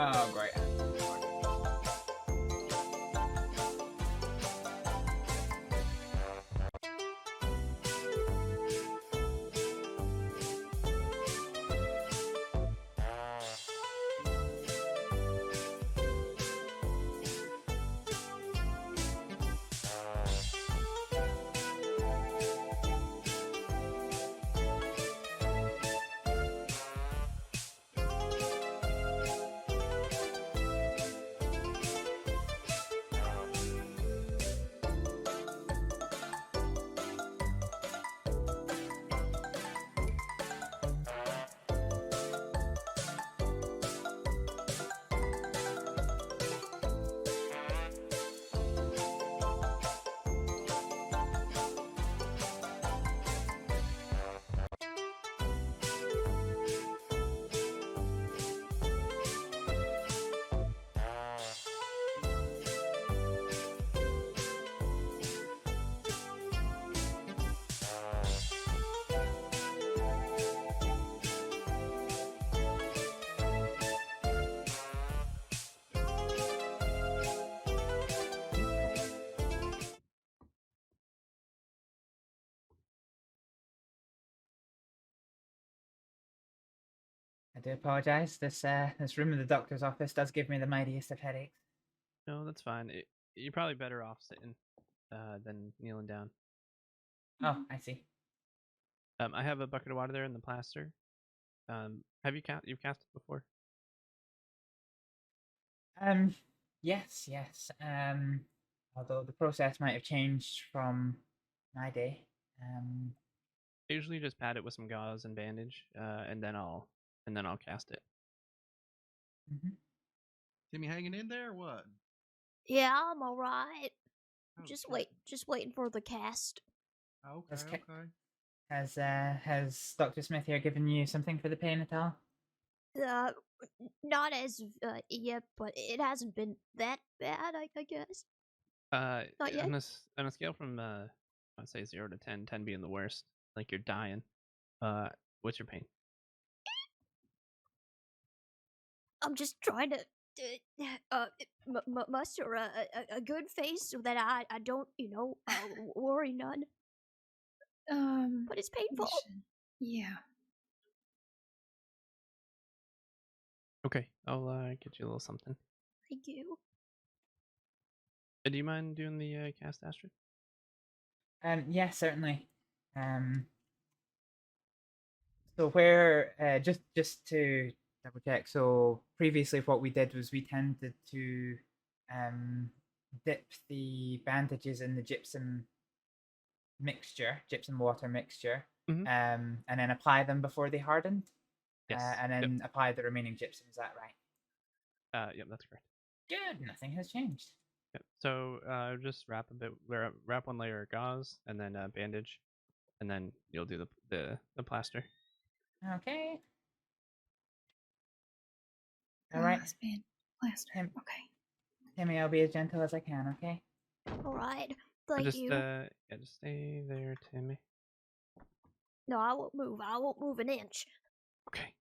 Oh, great. I do apologize. This room in the doctor's office does give me the mightiest of headaches. No, that's fine. You're probably better off sitting than kneeling down. Oh, I see. I have a bucket of water there in the plaster. Have you've cast it before? Yes. Although the process might have changed from my day. I usually just pat it with some gauze and bandage, and then I'll cast it. Timmy hanging in there or what? Yeah, I'm alright. Oh, Just shit. just waiting for the cast. Okay. Has Dr. Smith here given you something for the pain at all? Not as yet, but it hasn't been that bad, I guess. Not yet. On a scale from I'd say 0 to 10, 10 being the worst, like you're dying. What's your pain? I'm just trying to muster a good face so that I don't, worry none. But it's painful. Yeah. Okay, I'll get you a little something. Thank you. Do you mind doing the cast, Astrид? Yeah, certainly. So where just to double check. So previously, what we did was we tended to dip the bandages in the gypsum water mixture, and then apply them before they hardened. Yes. And then apply the remaining gypsum. Is that right? Yep, that's correct. Good. Nothing has changed. Yep. So just wrap one layer of gauze and then bandage, and then you'll do the plaster. Okay. All right. Plaster. Tim, okay. Timmy, I'll be as gentle as I can. Okay. All right. Thank you. Just stay there, Timmy. No, I won't move. I won't move an inch. Okay.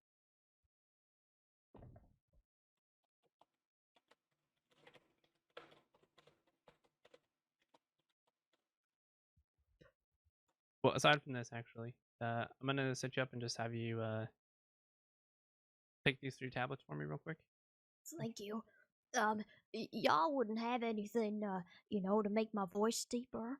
Well, aside from this, actually, I'm gonna set you up and just have you take these 3 tablets for me real quick. Thank you. Y'all wouldn't have anything, to make my voice deeper?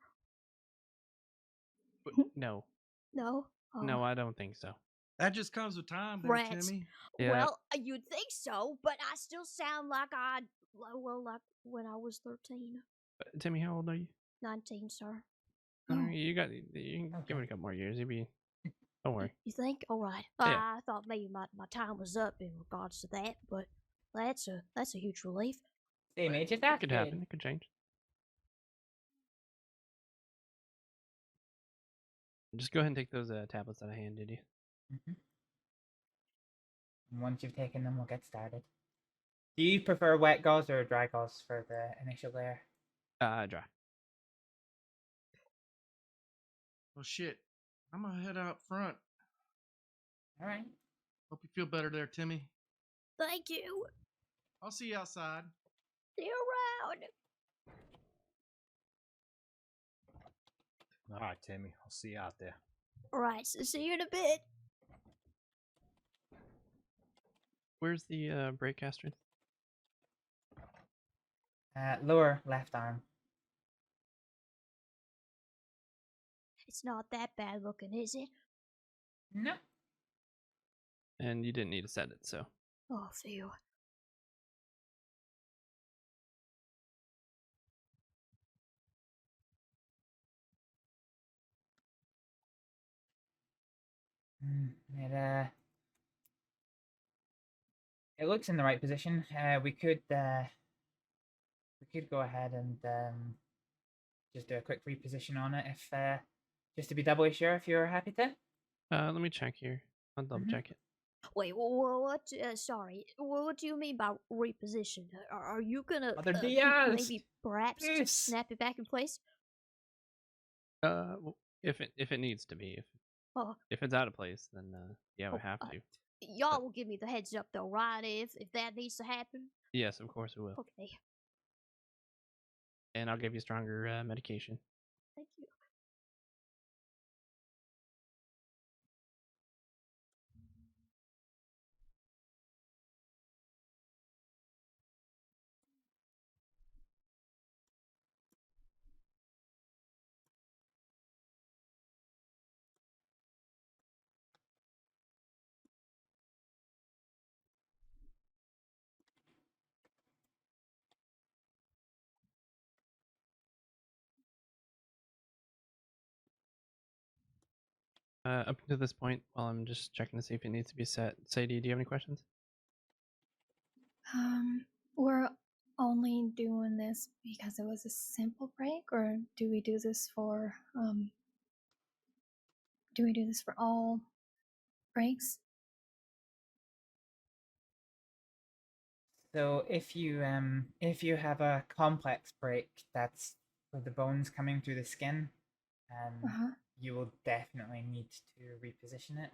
No. No? No, I don't think so. That just comes with time, there, Rats. Timmy. Yeah. Well, you'd think so, but I still sound like like when I was 13. Timmy, how old are you? 19, sir. You can give it a couple more years. You'll be. Don't worry. You think? All right. Yeah. I thought maybe my time was up in regards to that, but that's a huge relief. Same age as It that. could happen. It could change. Just go ahead and take those tablets that I handed you. Once you've taken them, we'll get started. Do you prefer wet gauze or dry gauze for the initial layer? Dry. Oh shit. I'm gonna head out front. All right. Hope you feel better there, Timmy. Thank you. I'll see you outside. See you around. All right, Timmy. I'll see you out there. All right. So see you in a bit. Where's the brake, Astrид? Lower left arm. It's not that bad looking, is it? No. And you didn't need to set it, so. Oh, phew. It looks in the right position. We could go ahead and just do a quick reposition on it if just to be doubly sure if you're happy to. Let me check here. I'll double check it. Wait, what? Sorry. What do you mean by reposition? Are you gonna Mother Diaz! maybe perhaps just snap it back in place? Well, if it needs to be, if it's out of place, then yeah, we have to. Y'all will give me the heads up though, right? If that needs to happen. Yes, of course we will. Okay. And I'll give you stronger medication. Thank you. Up to this point, while I'm just checking to see if it needs to be set. Sadie, do you have any questions? We're only doing this because it was a simple break, or do we do this for all breaks? So if you have a complex break that's with the bones coming through the skin, you will definitely need to reposition it.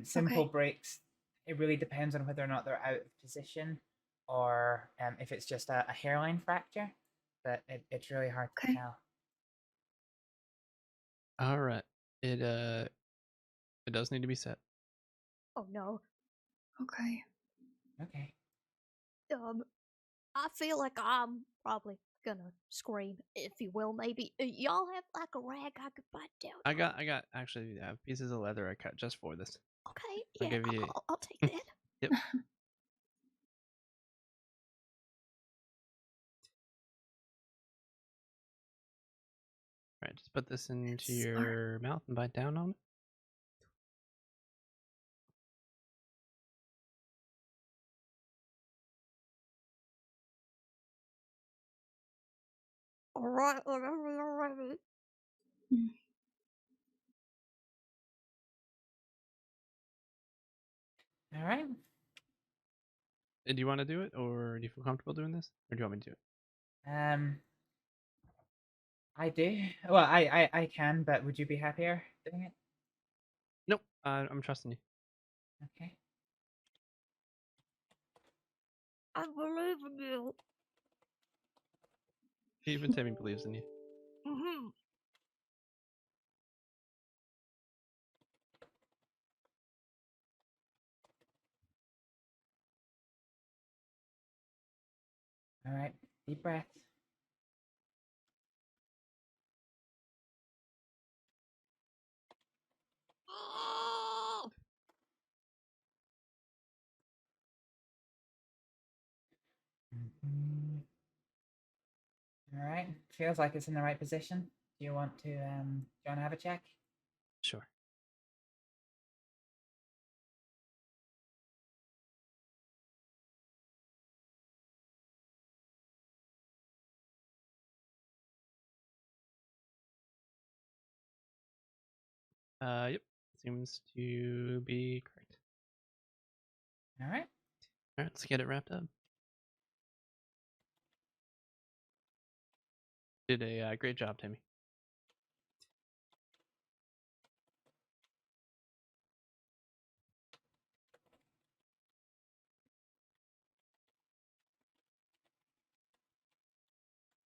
Simple breaks, it really depends on whether or not they're out of position or if it's just a hairline fracture, but it's really hard to tell. All right. It does need to be set. Oh no. Okay. Okay. I feel like I'm probably gonna scream, if you will. Maybe y'all have like a rag I could bite down. I got actually pieces of leather I cut just for this. Okay, I'll yeah, give you. I'll take that. Yep. Alright, just put this into your mouth and bite down on it. All right, whatever you're ready. All right. Do you want to do it, or do you feel comfortable doing this, or do you want me to do it? I do. Well, I can, but would you be happier doing it? Nope. I'm trusting you. Okay. I believe in you. Even Timmy believes in you. Mm-hmm. All right. Deep breath. All right. Feels like it's in the right position. Do you want to have a check? Sure. Yep. Seems to be correct. All right. All right, let's get it wrapped up. Did a great job, Timmy.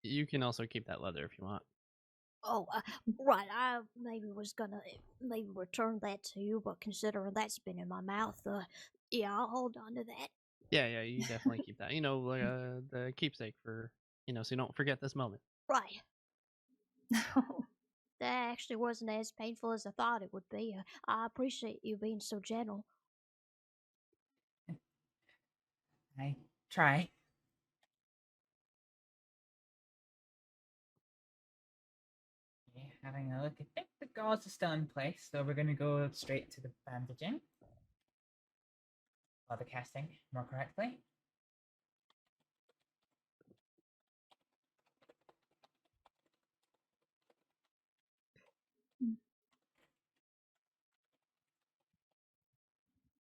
You can also keep that leather if you want. Oh, right. I maybe was gonna maybe return that to you, but considering that's been in my mouth, yeah, I'll hold on to that. Yeah, you definitely keep that. You know, like the keepsake for, so you don't forget this moment. Right. That actually wasn't as painful as I thought it would be. I appreciate you being so gentle. I try. Okay, having a look. I think the gauze is still in place, so we're going to go straight to the bandaging. Or the casting, more correctly.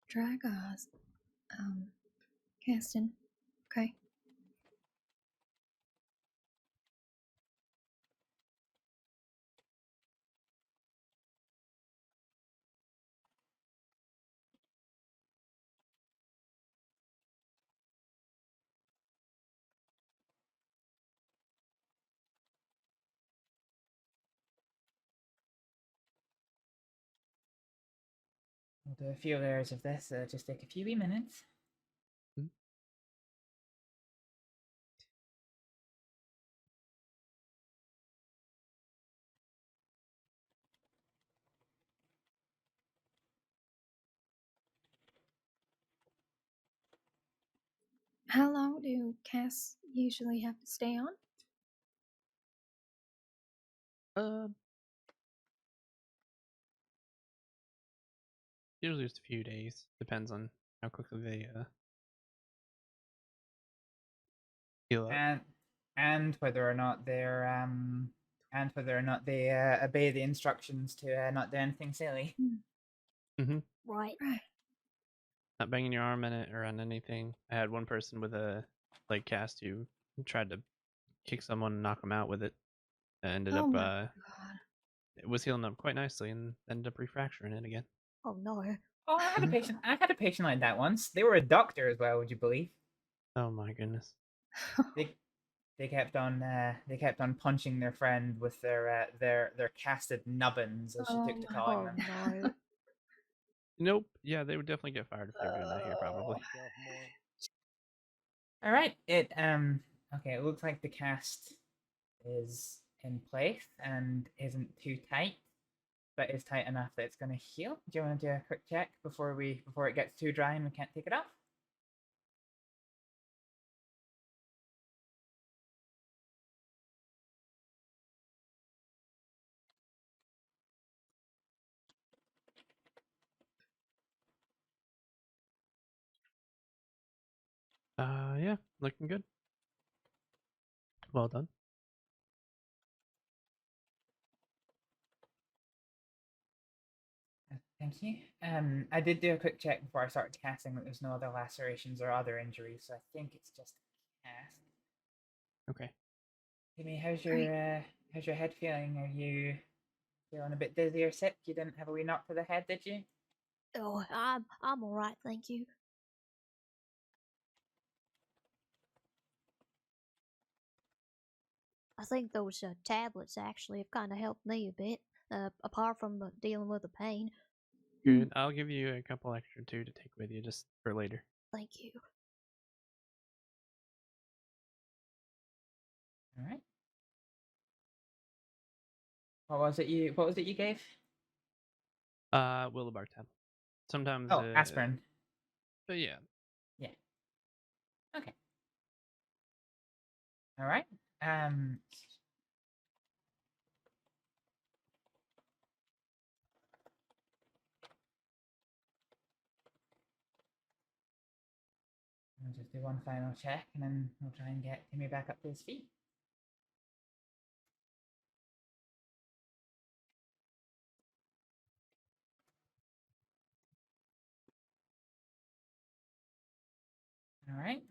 Dry gauze. Casting. Okay. We'll do a few layers of this, just take a few wee minutes. How long do casts usually have to stay on? Usually just a few days. Depends on how quickly they heal up. And whether or not they're obey the instructions to not do anything silly. Mm-hmm. Right. Not banging your arm in it or on anything. I had one person with a leg cast who tried to kick someone and knock them out with it. Ended Oh up my God. it was healing up quite nicely and ended up refracturing it again. Oh no. Oh, I had a patient. I had a patient like that once. They were a doctor as well. Would you believe? Oh my goodness. They kept on punching their friend with their casted nubbins, as she took to calling them. No. Nope. Yeah, they would definitely get fired if they were doing that here, probably. All right. Okay. It looks like the cast is in place and isn't too tight, but is tight enough that it's going to heal. Do you want to do a quick check before it gets too dry and we can't take it off? Yeah, looking good. Well done. Thank you. I did do a quick check before I started casting that there's no other lacerations or other injuries, so I think it's just a cast. Okay. Timmy, how's your head feeling? Are you feeling a bit dizzy or sick? You didn't have a wee knock to the head, did you? Oh, I'm all right, thank you. I think those tablets actually have kind of helped me a bit, apart from dealing with the pain. Good. I'll give you a couple extra too to take with you just for later. Thank you. All right. What was it you gave? Willibar tablet. Sometimes. Oh, aspirin. But yeah. Yeah. Okay. All right. I'll just do one final check, and then we'll try and get Timmy back up to his feet. All right.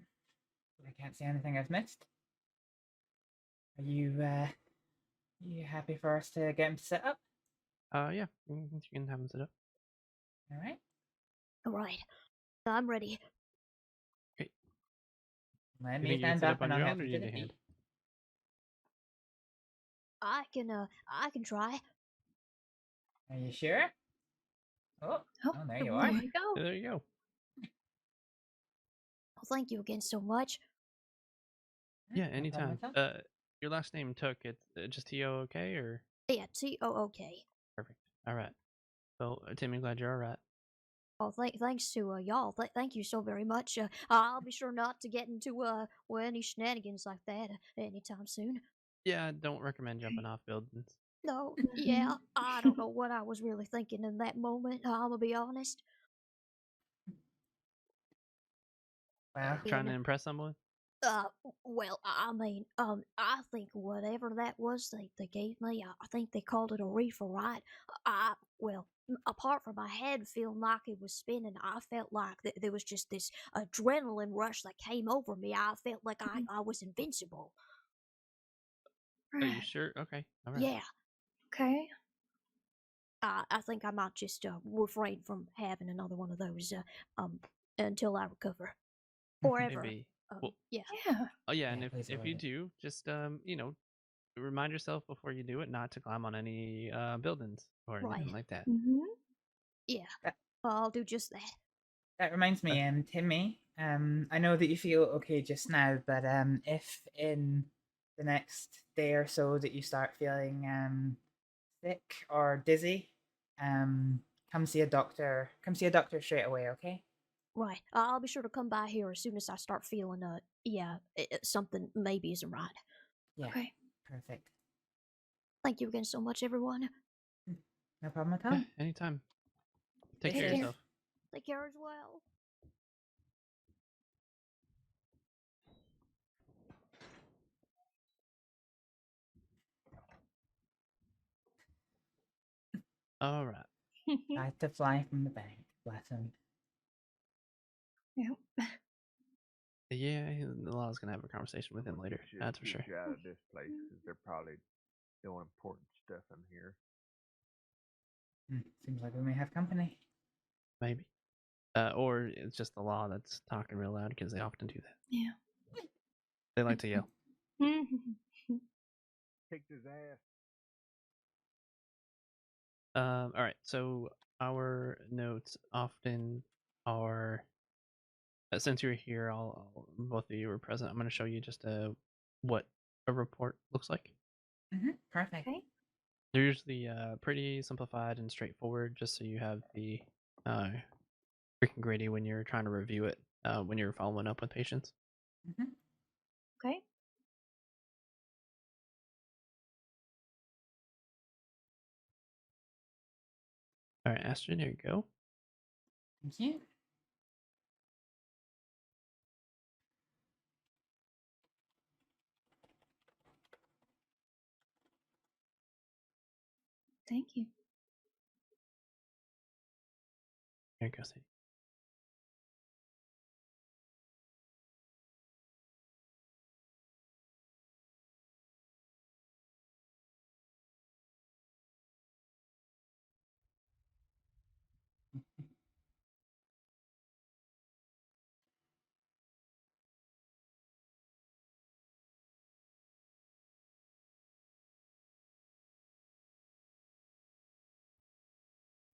I can't see anything I've missed. Are you happy for us to get him to set up? Yeah, you can have him sit up. All right. All right. I'm ready. Let You me think you can stand sit up up on and I'll your help own, or you you to need the a hand? feet. I can try. Are you sure? Oh, there you are. There you go. There you go. Well, thank you again so much. Yeah, No problem anytime. at all. Your last name Took, it's just T-O-O-K, or? Yeah, T-O-O-K. Perfect. All right. Well, Tim, I'm glad you're all right. Oh, thanks to y'all. Thank you so very much. I'll be sure not to get into any shenanigans like that anytime soon. Yeah, I don't recommend jumping off buildings. No, yeah, I don't know what I was really thinking in that moment. I'm gonna be honest. Well, Trying to impress someone? Well, I mean, I think whatever that was they gave me, I think they called it a reefer, right? Well, apart from my head feeling like it was spinning, I felt like there was just this adrenaline rush that came over me. I felt like I was invincible. Are you sure? Okay. All right. Yeah. Okay. I think I might just refrain from having another one of those until I recover, or ever. Maybe. Well, Yeah. oh yeah, and please if avoid you it. do, just remind yourself before you do it not to climb on any buildings or Right. anything like that. Mm-hmm. Yeah. I'll do just that. That reminds me, Timmy. I know that you feel okay just now, but if in the next day or so that you start feeling sick or dizzy, come see a doctor. Come see a doctor straight away, okay? Right. I'll be sure to come by here as soon as I start feeling something maybe isn't right. Yeah. Okay. Perfect. Thank you again so much, everyone. No problem at all. Yeah, anytime. Take Take care of care. yourself. Take care as well. All right. Tried to fly from the bank. Bless him. Yep. Yeah, the law's gonna have a conversation with him later. Should That's for get sure. you out of this place because they're probably doing important stuff in here. Seems like we may have company. Maybe. Or it's just the law that's talking real loud because they often do that. Yeah. They like to yell. Kicked his ass. All right. So our notes often are. Since you're here, both of you were present. I'm going to show you just what a report looks like. Perfect. Okay. They're usually pretty simplified and straightforward, just so you have the freaking gritty when you're trying to review it when you're following up with patients. Okay. All right, Astrид, there you go. Thank you. Thank you. There you go, Sadie.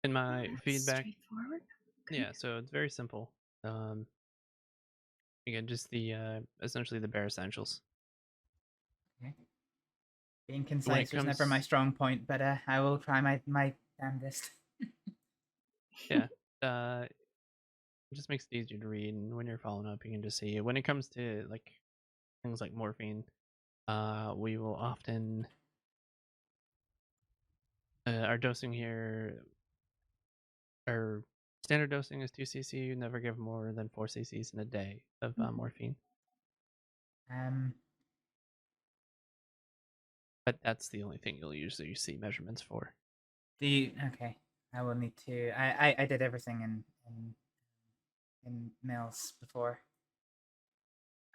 In my feedback, Straightforward. yeah, so it's very simple. Again, just the essentially the bare essentials. Okay. Being concise was never my comes- strong point, but I will try my damnedest. Yeah, it just makes it easier to read, and when you're following up, you can just see it. When it comes to like things like morphine, we will often our dosing here, our standard dosing is 2 cc. You never give more than 4 cc's in a day of morphine. But that's the only thing you'll usually see measurements for. Okay? I will need to. I did everything in mils before.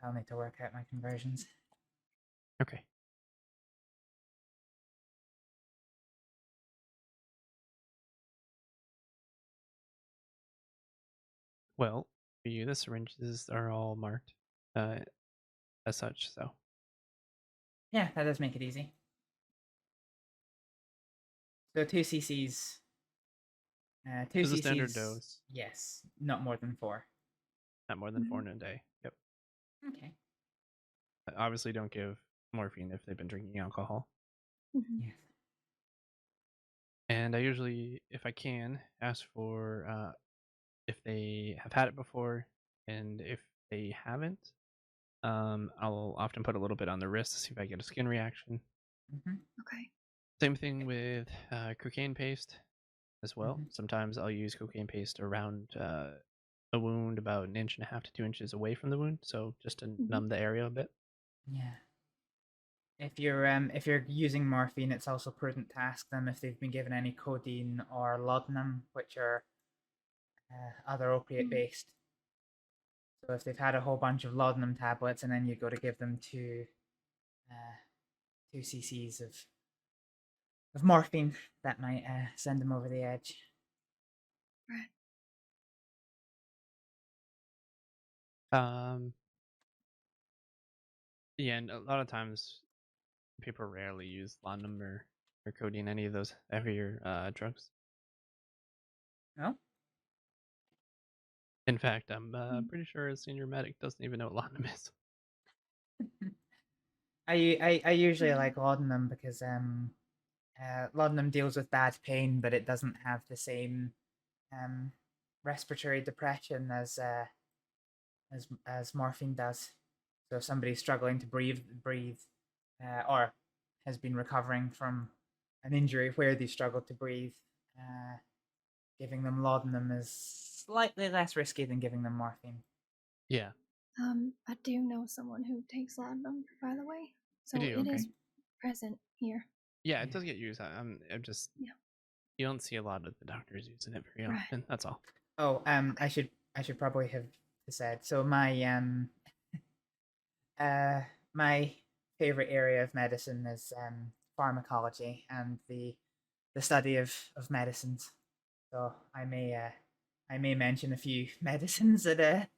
I'll need to work out my conversions. Okay. Well, for you, the syringes are all marked as such, so. Yeah, that does make it easy. So 2 cc's. 2 This is cc's. a standard dose. Yes, not more than 4. Not more than 4 in a day. Yep. Okay. Obviously, don't give morphine if they've been drinking alcohol. Yes. And I usually, if I can, ask for if they have had it before, and if they haven't, I'll often put a little bit on the wrist to see if I get a skin reaction. Okay. Same thing with cocaine paste as well. Sometimes I'll use cocaine paste around a wound about 1.5 to 2 inches away from the wound, so just to numb the area a bit. Yeah. If you're using morphine, it's also prudent to ask them if they've been given any codeine or laudanum, which are other opiate based. So if they've had a whole bunch of laudanum tablets and then you go to give them 2 cc's of morphine, that might send them over the edge. Right. Yeah, and a lot of times people rarely use laudanum or codeine, any of those heavier drugs. No? In fact, I'm pretty sure a senior medic doesn't even know what laudanum is. I usually like laudanum because laudanum deals with bad pain, but it doesn't have the same respiratory depression as morphine does. So if somebody's struggling to breathe, or has been recovering from an injury where they struggle to breathe, giving them laudanum is slightly less risky than giving them morphine. Yeah. I do know someone who takes laudanum, by the way. So You do? it is Okay. present here. Yeah, it does get used. I'm just. Yeah. You don't see a lot of the doctors using it very Right. often. That's all. Oh, I should probably have said. So my my favorite area of medicine is pharmacology and the study of medicines. So I may mention a few medicines that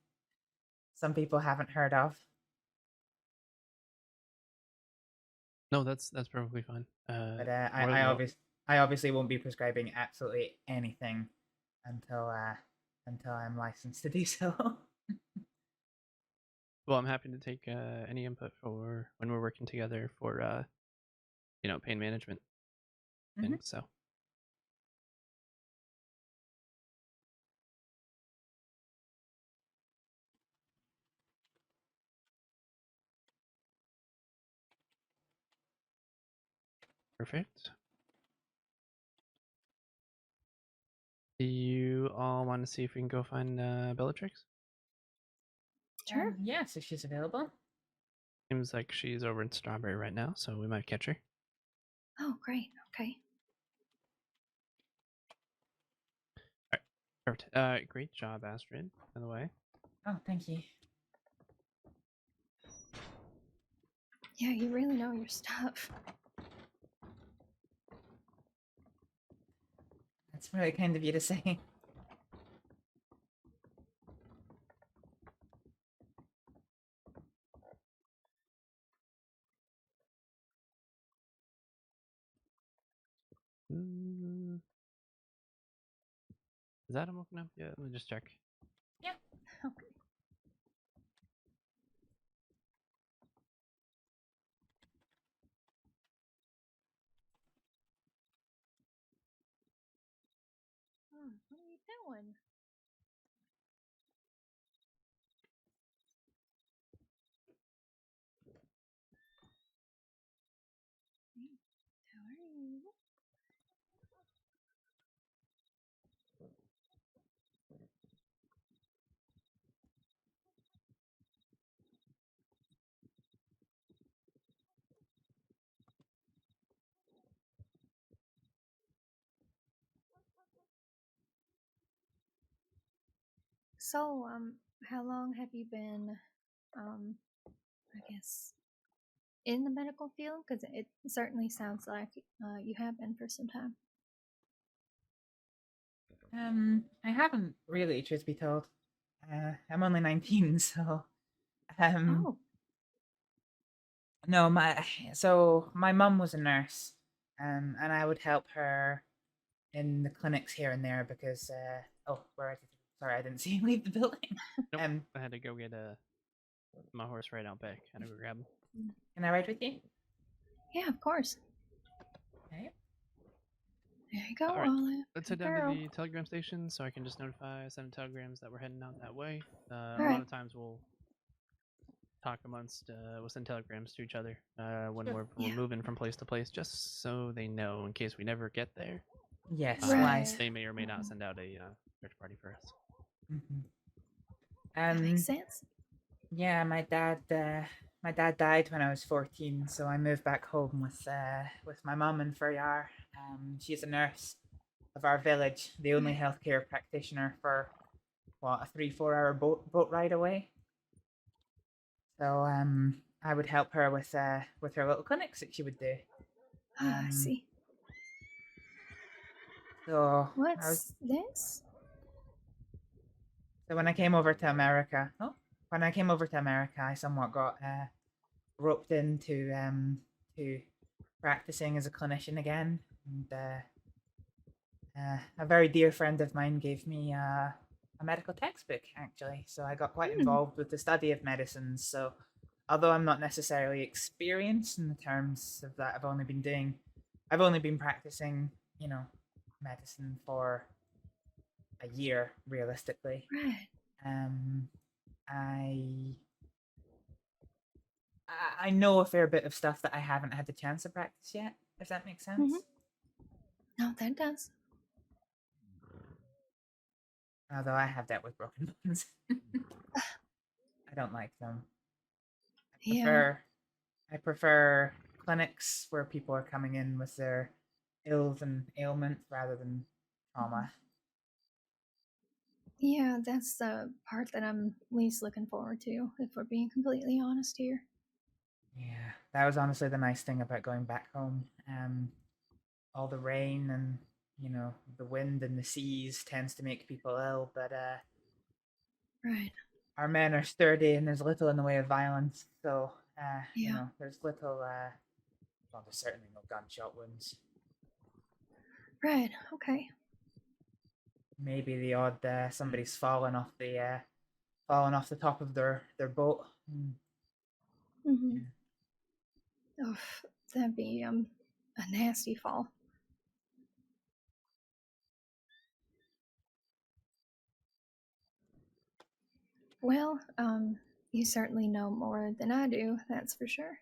some people haven't heard of. No, that's perfectly fine. But more than I obviously won't be prescribing absolutely anything until I'm licensed to do so. Well, I'm happy to take any input for when we're working together for pain management things. So. Perfect. Do you all want to see if we can go find Bellatrix? Sure. Yes, if she's available. Seems like she's over in Strawberry right now, so we might catch her. Oh, great. Okay. Perfect. Great job, Astrид, by the way. Oh, thank you. Yeah, you really know your stuff. That's really kind of you to say. Is that him open up? Yeah, let me just check. Yeah. Okay. What are you doing? So, how long have you been, I guess, in the medical field? Because it certainly sounds like you have been for some time. I haven't really, truth be told. I'm only 19, so Oh, no, my mum was a nurse, and I would help her in the clinics here and there because sorry, I didn't see him leave the building. Nope, I had to go get my horse right out back. I had to go grab him. Can I ride with you? yeah, of course. Okay. There you go, All right, Olive. let's Good head down girl. to the telegram station so I can just send telegrams that we're heading out that way. A Alright. lot of times we'll talk amongst, we'll send telegrams to each other when we're Yeah. moving from place to place, just so they know in case we never get there. Yes, Right. They may or may not send out a search party for us. That makes sense. Yeah, my dad died when I was 14, so I moved back home with my mum and Faryar. She's a nurse of our village, the only healthcare practitioner for a 3-4 hour boat ride away. So I would help her with her little clinics that she would do. I see. So What's this? So when I came over to America, I somewhat got roped into to practicing as a clinician again. And a very dear friend of mine gave me a medical textbook, actually. So I got quite involved with the study of medicine. So although I'm not necessarily experienced in the terms of that, I've only been practicing, medicine for a year, realistically. Right. I know a fair bit of stuff that I haven't had the chance to practice yet, if that makes sense. No, that does. Although I have dealt with broken bones. I don't like them. I prefer clinics where people are coming in with their ills and ailments rather than trauma. Yeah, that's the part that I'm least looking forward to, if we're being completely honest here. Yeah, that was honestly the nice thing about going back home. All the rain and the wind and the seas tends to make people ill, but Right. our men are sturdy and there's little in the way of violence. So Yeah. there's little. Well, there's certainly no gunshot wounds. Right. Okay. Maybe the odd somebody's fallen off the top of their boat. Mm-hmm. Oh, that'd be a nasty fall. Well, you certainly know more than I do, that's for sure.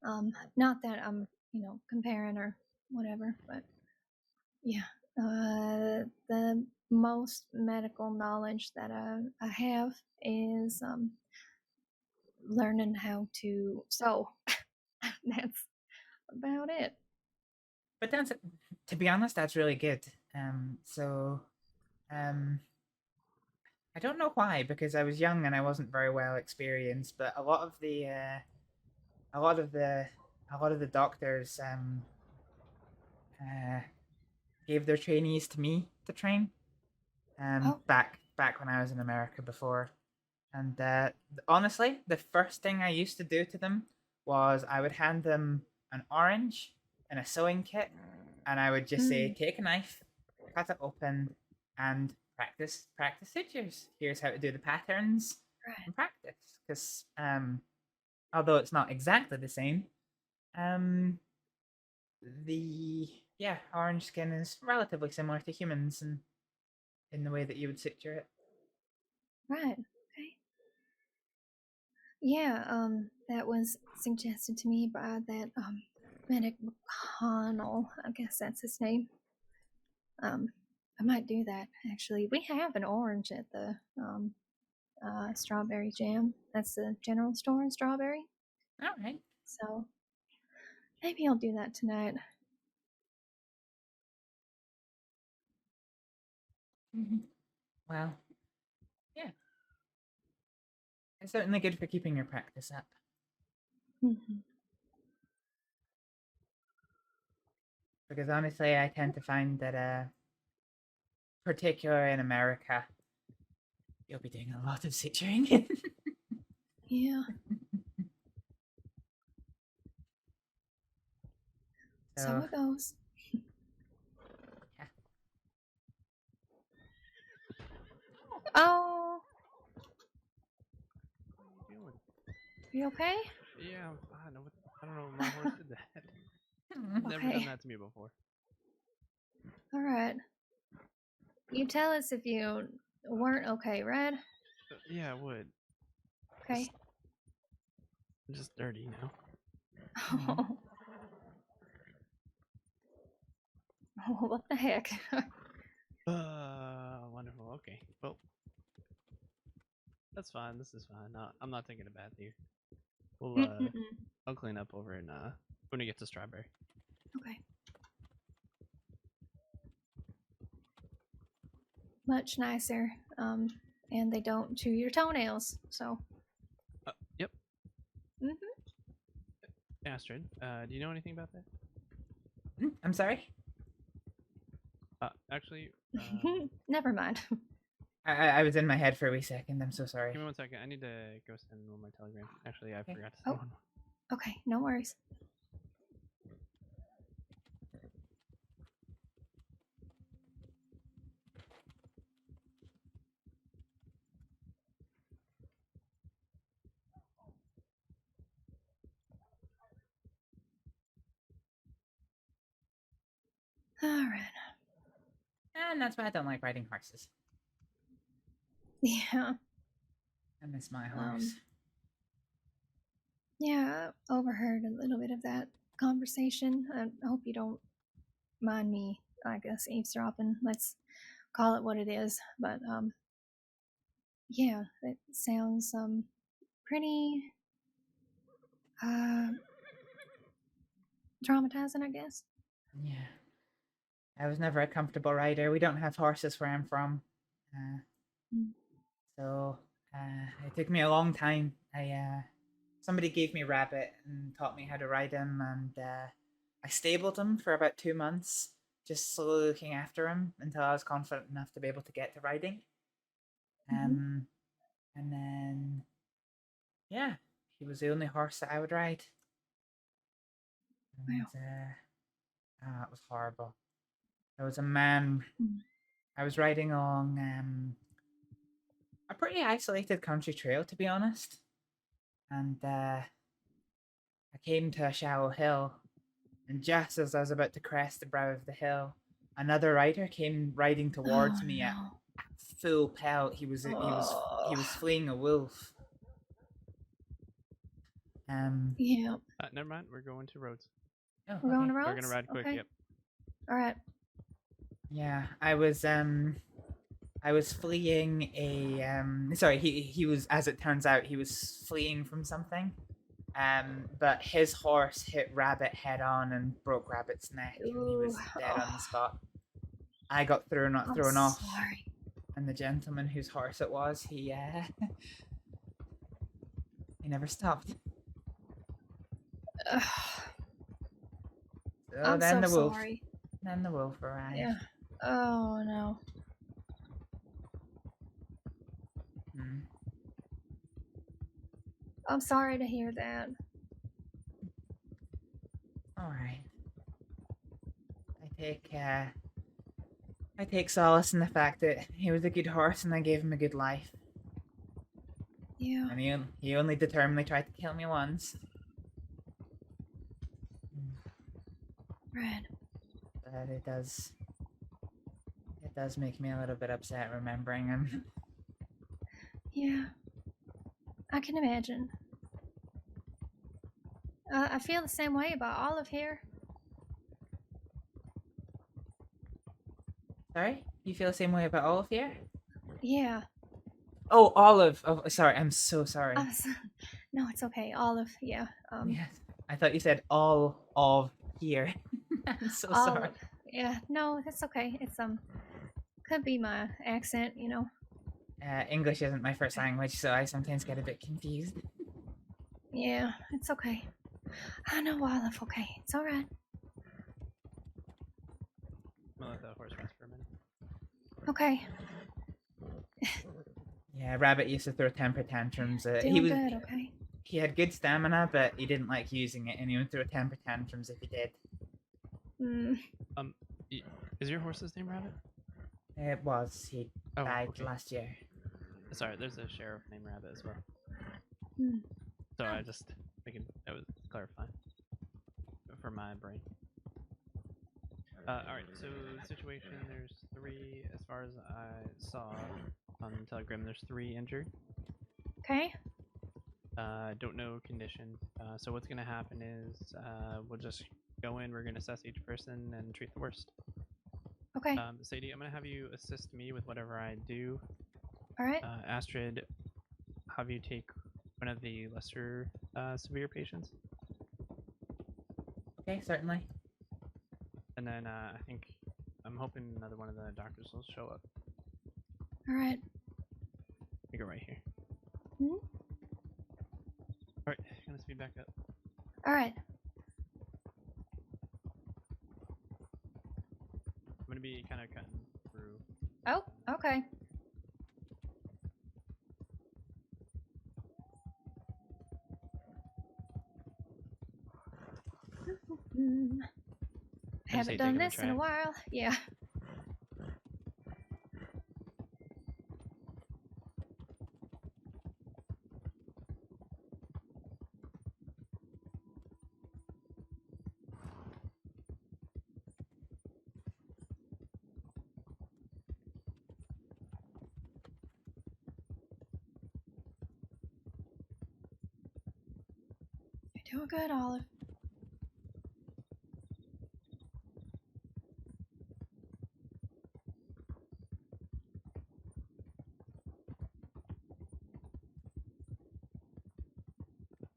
Not that I'm, comparing or whatever, but yeah, the most medical knowledge that I have is learning how to sew. That's about it. But to be honest, that's really good. I don't know why, because I was young and I wasn't very well experienced, but a lot of the doctors gave their trainees to me to train. Back when I was in America before, and honestly, the first thing I used to do to them was I would hand them an orange and a sewing kit, and I would just say, "Take a knife, cut it open, and practice sutures. Here's how to do the patterns and practice." Because although it's not exactly the same, the orange skin is relatively similar to humans in the way that you would suture it. Right. Okay. Yeah, that was suggested to me by that medic McConnell. I guess that's his name. I might do that actually. We have an orange at the strawberry jam. That's the general store in Strawberry. All right. So maybe I'll do that tonight. Well, It's certainly good for keeping your practice up. Because honestly, I tend to find that, particularly in America, you'll be doing a lot of suturing. Yeah. So it goes. Oh. What are you doing? You okay? Yeah, I'm fine. I don't know if my horse did that. Never done Okay. that to me before. All right. You tell us if you weren't okay, Red. Yeah, I would. Okay. I'm just dirty now. Oh, what the heck? Wonderful. Okay. Well, that's fine. This is fine. I'm not thinking about you. We'll I'll clean up over in when we get to Strawberry. Okay. Much nicer. And they don't chew your toenails, so. Yep. Mhm. Astrид, do you know anything about that? I'm sorry? Actually, Never mind. I was in my head for a wee second. I'm so sorry. give me 1 second. I need to go send one of my telegram. Actually, I forgot to send one. Okay, no worries. All right. And that's why I don't like riding horses. Yeah. I miss my horse. Yeah, I overheard a little bit of that conversation. I hope you don't mind me, I guess, eavesdropping. Let's call it what it is. But, yeah, it sounds, pretty, traumatizing, I guess. Yeah. I was never a comfortable rider. We don't have horses where I'm from. So, it took me a long time. Somebody gave me Rabbit and taught me how to ride him, and I stabled him for about 2 months, just slowly looking after him until I was confident enough to be able to get to riding. And then, yeah, he was the only horse that I would ride. And, it was horrible. There was a man. I was riding along a pretty isolated country trail, to be honest. And I came to a shallow hill, and just as I was about to crest the brow of the hill, another rider came riding towards me at full pelt. He was fleeing a wolf. Yeah. Never mind. We're going to roads. Oh, We're going to We're roads? gonna ride quick. Okay. Yep. All right. Yeah, I was fleeing a sorry, he was, as it turns out, he was fleeing from something. But his horse hit Rabbit head on and broke Rabbit's neck, and he was dead on the spot. I got thrown off. Sorry. And the gentleman whose horse it was, he never stopped. So I'm then so the wolf. sorry. Then the wolf arrived. Yeah. Oh no. I'm sorry to hear that. All right. I take solace in the fact that he was a good horse and I gave him a good life. Yeah. And he only determinedly tried to kill me once. Red. But it does make me a little bit upset remembering him. Yeah. I can imagine. I feel the same way about Olive here. Sorry? You feel the same way about Olive here? Yeah. Oh, Olive. Oh, sorry. I'm so sorry. No, it's okay. Olive, yeah. Yes. I thought you said all of here. I'm so sorry. Olive. Yeah, no, that's okay. It's could be my accent, you know. English isn't my first language, so I sometimes get a bit confused. Yeah, it's okay. I know Olive, okay. It's alright. I'm gonna let the horse rest for a minute. Okay. Yeah, Rabbit used to throw temper tantrums. Doing He was good, okay? he had good stamina, but he didn't like using it, and he would throw temper tantrums if he did. Is your horse's name Rabbit? It was. He died last year. Sorry, there's a sheriff named Rabbit as well. Hmm. So I just thinking that was clarifying for my brain. Alright, so the situation, there's 3, as far as I saw on Telegram, there's 3 injured. Okay. Don't know condition. So what's gonna happen is we'll just go in, we're gonna assess each person and treat the worst. Okay. Sadie, I'm gonna have you assist me with whatever I do. Alright. Astrид, have you take one of the lesser severe patients. Okay, certainly. And then I think I'm hoping another one of the doctors will show up. Alright. We go right here. Hmm? Alright, gonna speed back up. Alright. I'm gonna be kind of cutting through. Oh, okay. Haven't done this in a while. Yeah. You're doing good, Olive.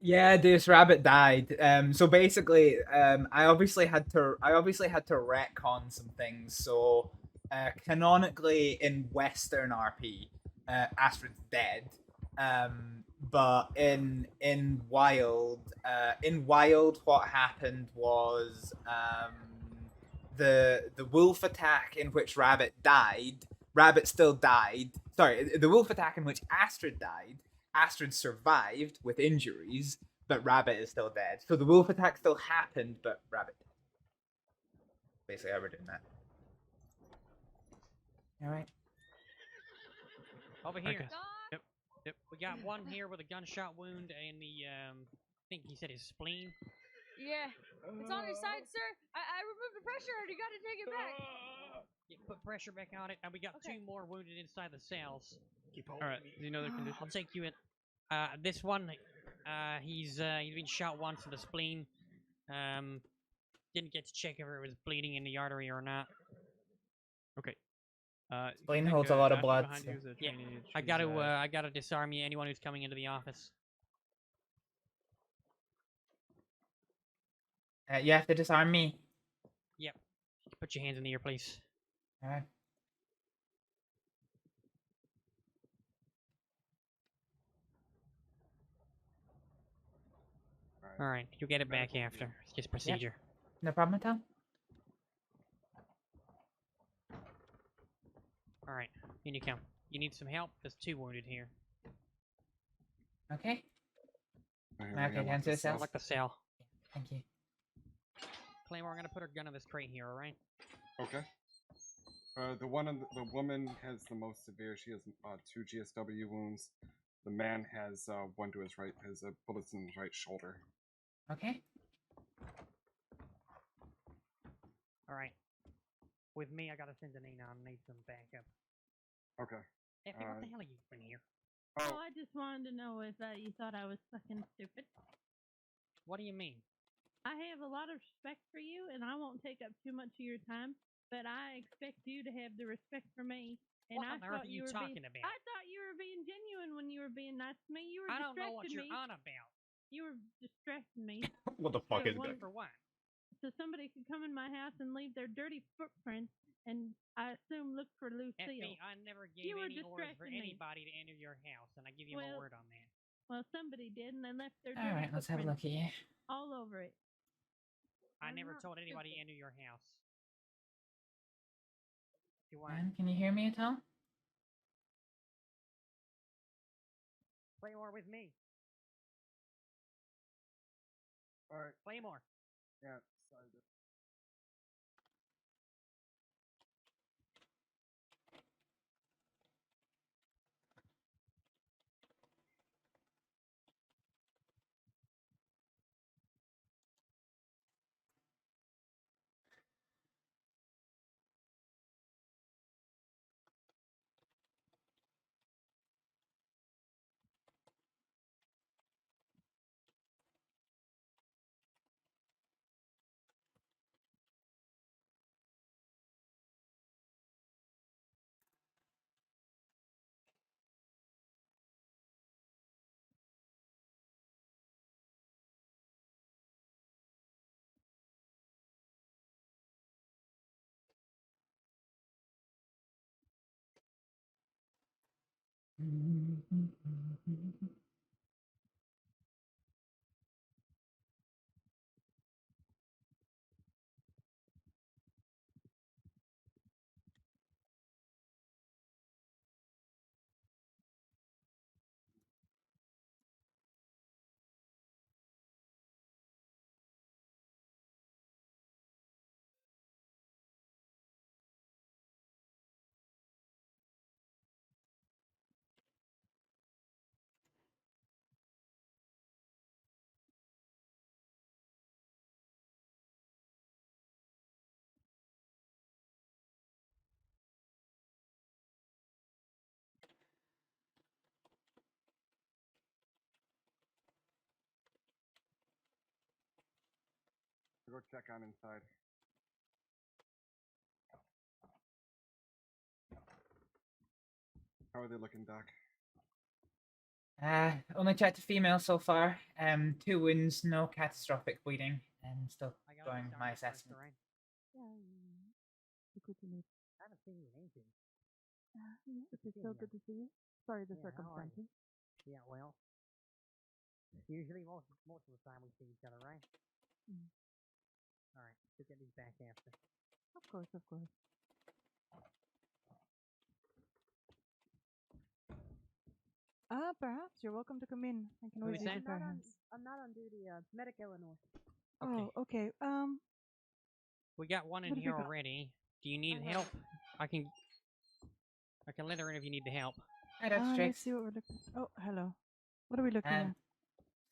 Yeah, this rabbit died. So basically, I obviously had to retcon some things. So, canonically in Western RP, Astrid's dead. But in Wild, what happened was the wolf attack in which Rabbit died. Rabbit still died. Sorry, the wolf attack in which Astrid died. Astrid survived with injuries, but Rabbit is still dead. So the wolf attack still happened, but Rabbit died. Basically, how we're doing that. Alright. Over here. Okay. Yep. Yep. We got one here with a gunshot wound and the, I think he said his spleen. Yeah, it's on his side, sir. I removed the pressure and you gotta take it back. Yeah, put pressure back on it, and we got 2 more wounded inside the cells. Keep holding. Alright, do you know the condition? I'll take you in. This one, he's been shot once in the spleen. Didn't get to check if it was bleeding in the artery or not. Okay. Spleen holds a lot of blood. So. Yeah, I gotta disarm you. Anyone who's coming into the office. You have to disarm me. Yep. Put your hands in the ear, please. Alright. Alright, you'll get it back after. It's just procedure. Yep. No problem at all. Alright, in you come. You need some help? There's 2 wounded here. Okay. Okay, down to the cell. Select the cell. Thank you. Claymore, I'm gonna put her gun in this crate here, alright? Okay. The woman has the most severe. She has 2 GSW wounds. The man has 1 to his right. Has bullets in his right shoulder. Okay. Alright. With me, I gotta send an A9. Need some backup. Okay. Effie, what the hell are you doing here? Oh, I just wanted to know if you thought I was fucking stupid. What do you mean? I have a lot of respect for you, and I won't take up too much of your time, but I expect you to have the respect for me. And What I on thought earth are you talking about? I thought you were being genuine when you were being nice to me. You were I don't know what distracting you're me. on about. You were distracting me. What the fuck is one- that? For what? So somebody could come in my house and leave their dirty footprints and I assume looked for Lucille. FB, I never gave You were any orders for distracting me. anybody to enter your house, and I give you my Well- word on that. Well, somebody did, and they left their All dirty right, let's have a look footprints at you. all over it. I I'm never not told anybody to stupid. enter your house. You weren't. Man, can you hear me at all? Play more with me. Alright. Play more. Yeah, sorry. Go check on inside. How are they looking, Doc? Only checked a female so far. 2 wounds, no catastrophic bleeding, and still going my assessment. I haven't seen you in ages. It's so good to see you. Sorry the Yeah, how are you? circumstances. Yeah, well, usually most of the time we see each other, right? Mm. All right, we'll get these back after. Of course, of course. Perhaps you're welcome to come in. I can What always were you use saying? your hands. I'm not on duty. Medic Illinois. Oh, okay. We got one in What have here you got? already. Do you need help? I can let her in if you need the help. Hi, Dr. Let's Trix. see what we're looking. Oh, hello. What are we looking at?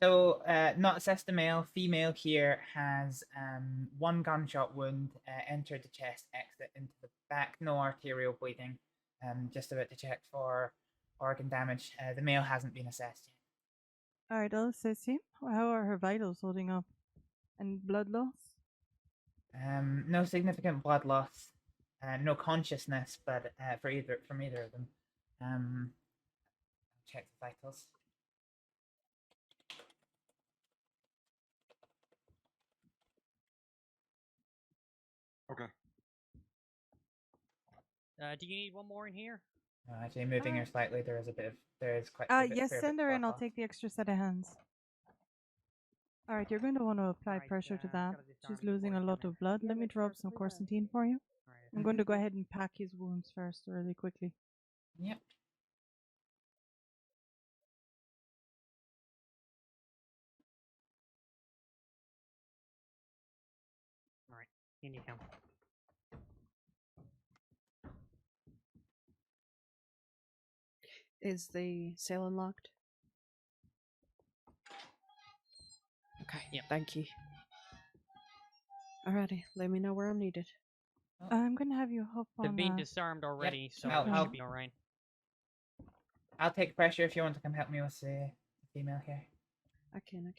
So, not assessed a male. Female here has 1 gunshot wound, entered the chest, exit into the back, no arterial bleeding. Just about to check for organ damage. The male hasn't been assessed yet. All right, I'll assess him. How are her vitals holding up? And blood loss? No significant blood loss, no consciousness, but from either of them. Check the vitals. Okay. Do you need one more in here? Actually, moving her slightly, there is quite a bit. Yes, fair send bit her of in. blood I'll loss. take the extra set of hands. All right, you're going to want to apply pressure to that. She's losing a lot of blood. Let me drop some quercetin for you. I'm going to go ahead and pack his wounds first, really quickly. Yep. All right, in you come. Is the sail unlocked? Okay. Yep. Thank you. Alrighty, let me know where I'm needed. I'm going to have you hop They've on. been disarmed already, so I'll- it I'll- should be all right. I'll take pressure if you want to come help me with the female here. I can.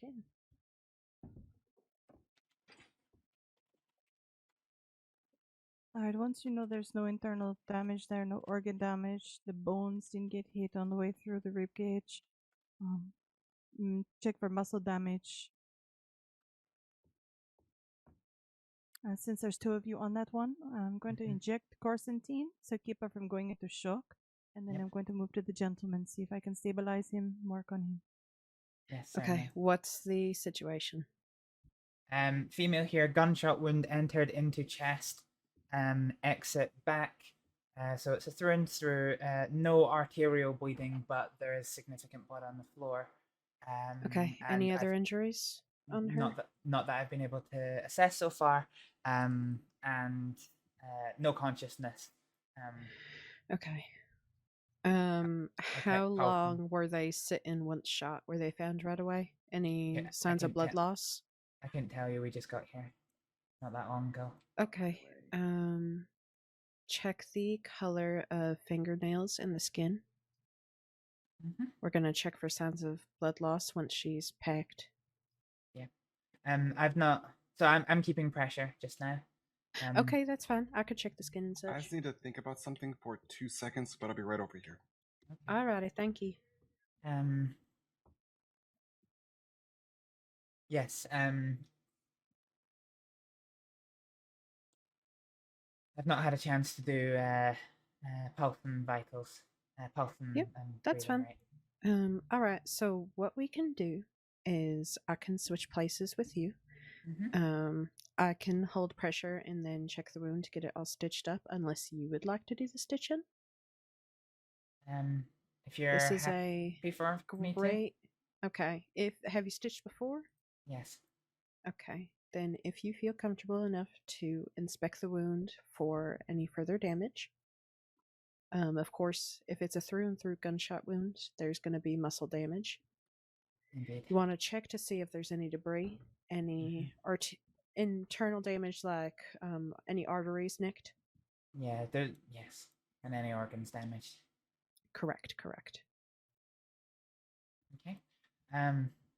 All right, once you know there's no internal damage there, no organ damage, the bones didn't get hit on the way through the rib cage. Check for muscle damage. Since there's 2 of you on that one, I'm going to inject Corsentine to keep her from going into shock. And then I'm going to move to the gentleman, see if I can stabilize him, work on him. Yes. Okay, what's the situation? Female here, gunshot wound entered into chest, exit back. So it's a through and through, no arterial bleeding, but there is significant blood on the floor. Okay, any other injuries on her? Not that I've been able to assess so far, and no consciousness. Okay. How long were they sitting once shot? Were they found right away? Any signs of blood loss? I couldn't tell you. We just got here not that long ago. Okay. Check the color of fingernails and the skin. We're gonna check for signs of blood loss once she's packed. Yeah. I've not. So I'm keeping pressure just now. Okay, that's fine. I could check the skin and such. I just need to think about something for 2 seconds, but I'll be right over here. Alrighty, thank you. Yes. I've not had a chance to do pulse and vitals. Pulse and Yep, that's breathing fine. rate. Alright, so what we can do is I can switch places with you. I can hold pressure and then check the wound to get it all stitched up, unless you would like to do the stitching. If you're This is happy for me to. great. Okay. Have you stitched before? Yes. Okay. Then if you feel comfortable enough to inspect the wound for any further damage. Of course, if it's a through and through gunshot wound, there's going to be muscle damage. Indeed. You want to check to see if there's any debris, any internal damage, like any arteries nicked. Yeah. Yes. And any organs damaged. Correct. Okay.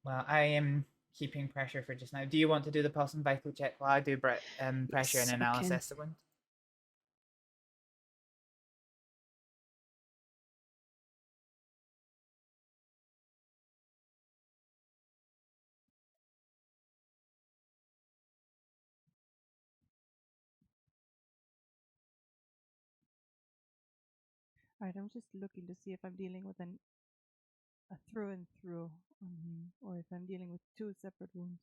Well, I am keeping pressure for just now. Do you want to do the pulse and vital check while I do pressure Yes, and I can. analysis the wound? Alright, I'm just looking to see if I'm dealing with a through and through on him, or if I'm dealing with 2 separate wounds.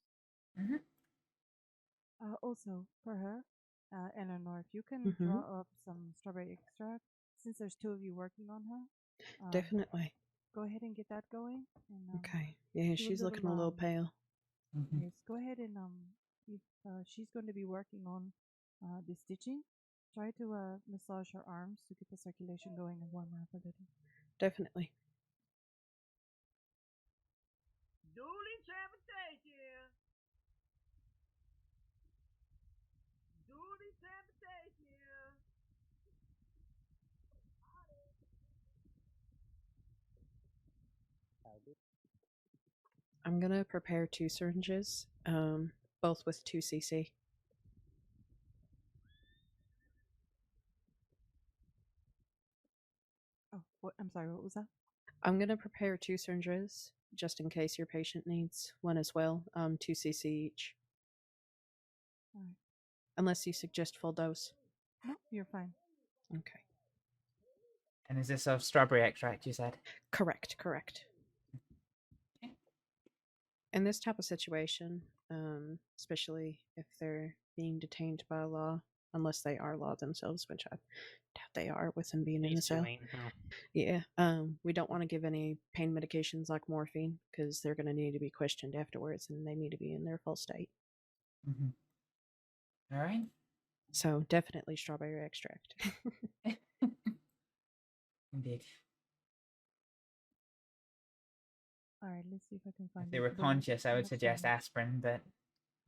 Also, for her, Eleanor, if you can draw up some strawberry extract, since there's 2 of you working on her. Definitely. Go ahead and get that going. And, Okay. Yeah, do she's looking a little pale. Yes, go ahead and if she's going to be working on the stitching, try to massage her arms to get the circulation going and warm her up a little. Definitely. Duly sabotation. Duly sabotation. I'm gonna prepare 2 syringes, both with 2 cc. Oh, what? I'm sorry. What was that? I'm gonna prepare 2 syringes just in case your patient needs one as well. 2 cc each. Alright. Unless you suggest full dose. No, you're fine. Okay. And is this of strawberry extract, you said? Correct. In this type of situation, especially if they're being detained by law, unless they are law themselves, which I doubt they are with them being in the cell. Yeah. We don't want to give any pain medications like morphine because they're going to need to be questioned afterwards and they need to be in their full state. All right. So definitely strawberry extract. Indeed. Alright, let's see if I can find If they were conscious, I would suggest aspirin, but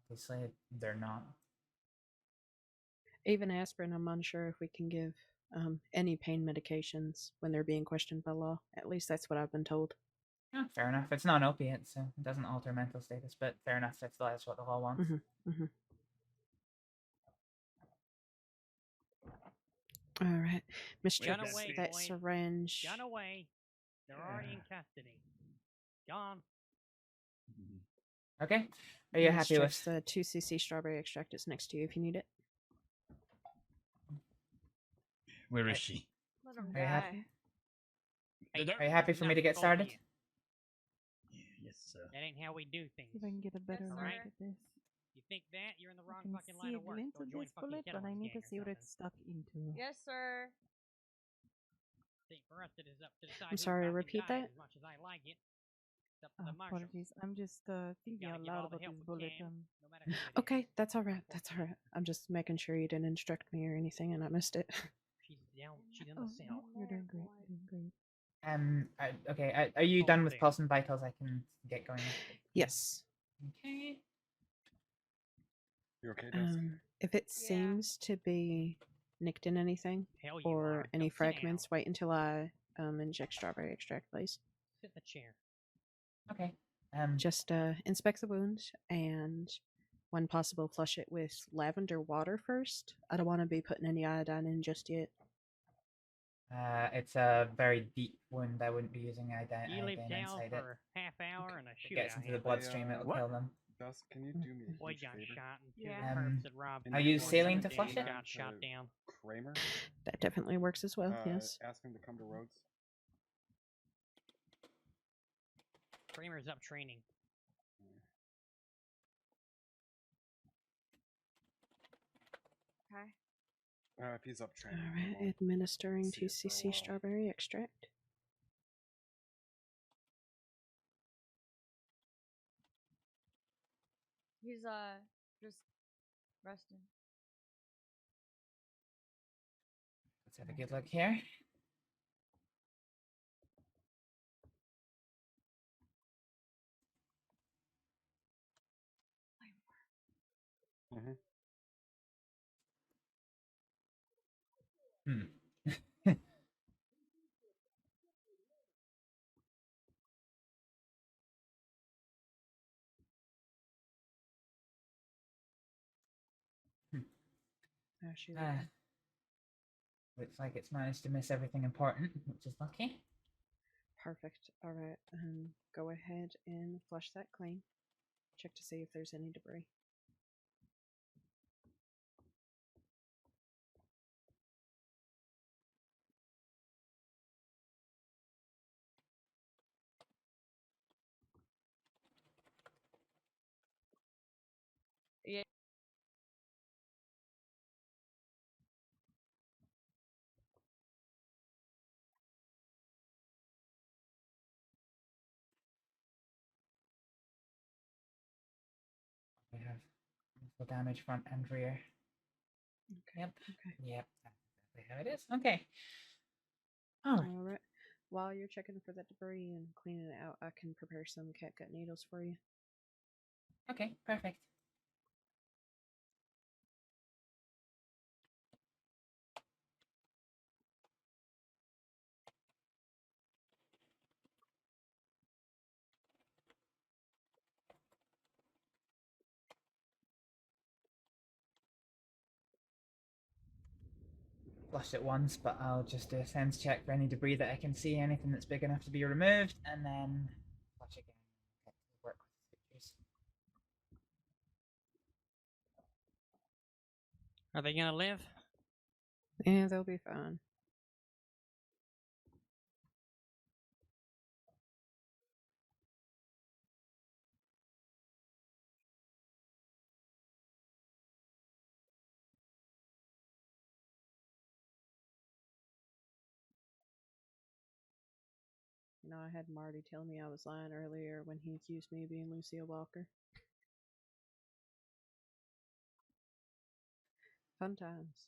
obviously they're not. Even aspirin, I'm unsure if we can give any pain medications when they're being questioned by law. At least that's what I've been told. Yeah, fair enough. It's not an opiate, so it doesn't alter mental status, but fair enough if that's what the law wants. All right. Mr. Gun away, that boy. syringe. Gun away. They're already in custody. Gone. Okay. Are you happy with? The 2cc strawberry extract is next to you if you need it. Where is she? Let him Are you happy? Hey, Are you happy for me to get started? Yes, sir. That ain't how we do things. See if I can get a better look Alright? at this. You think that? You're in the I wrong can fucking see line a of work. glint Go of join this fucking bullet, but I Kellogg's need to gang or see what something. it's stuck into. Yes, sir. See, for us, it is up to decide I'm who sorry, fucking repeat dies. that? As much as I like it, it's up to the marshal. Apologies. I'm just thinking gotta out give all loud the about help this we bullet. can, no matter who it Okay, that's all right. That's all right. I'm just making sure you didn't instruct me or anything and I missed it. She's down. She's in Oh, the cell. you're doing great. You're doing great. Okay. Are you done with pulse and vitals? I can get going. Yes. Okay. You okay, Dusty? If it seems to be nicked in anything Hell you or are. any Don't sit down. fragments, wait until I inject strawberry extract, please. Sit in the chair. Okay. Just inspect the wound and when possible flush it with lavender water first. I don't want to be putting any iodine in just yet. It's a very deep wound. I wouldn't be using iodine, You leave iodine town inside for it. half hour and a If it shootout. gets into the bloodstream, it'll kill them. Dust, can you do me a Boy huge got favor? shot and two Yeah. perps that robbed. Are you saline to flush it? Got shot down. Kramer? That definitely works as well, yes. Ask him to come to Rhodes. Kramer's up training. Okay. If he's up training. Alright, administering see it for a 2cc while. strawberry extract. He's just resting. Let's have a good look here. Mm-hmm. How's she Ah, looking? looks like it's managed to miss everything important, which is lucky. Perfect. Alright, go ahead and flush that clean. Check to see if there's any debris. Yeah. We have the damage front and rear. Okay. Yep. Okay. Yep. That's exactly how it is. Okay. Alright. Alright. While you're checking for that debris and cleaning it out, I can prepare some catgut needles for you. Okay, perfect. Flushed it once, but I'll just do a sense check for any debris that I can see, anything that's big enough to be removed, and then flush again. Work with the pictures. Are they gonna live? Yeah, they'll be fine. You know, I had Marty tell me I was lying earlier when he accused me of being Lucille Walker. Fun times.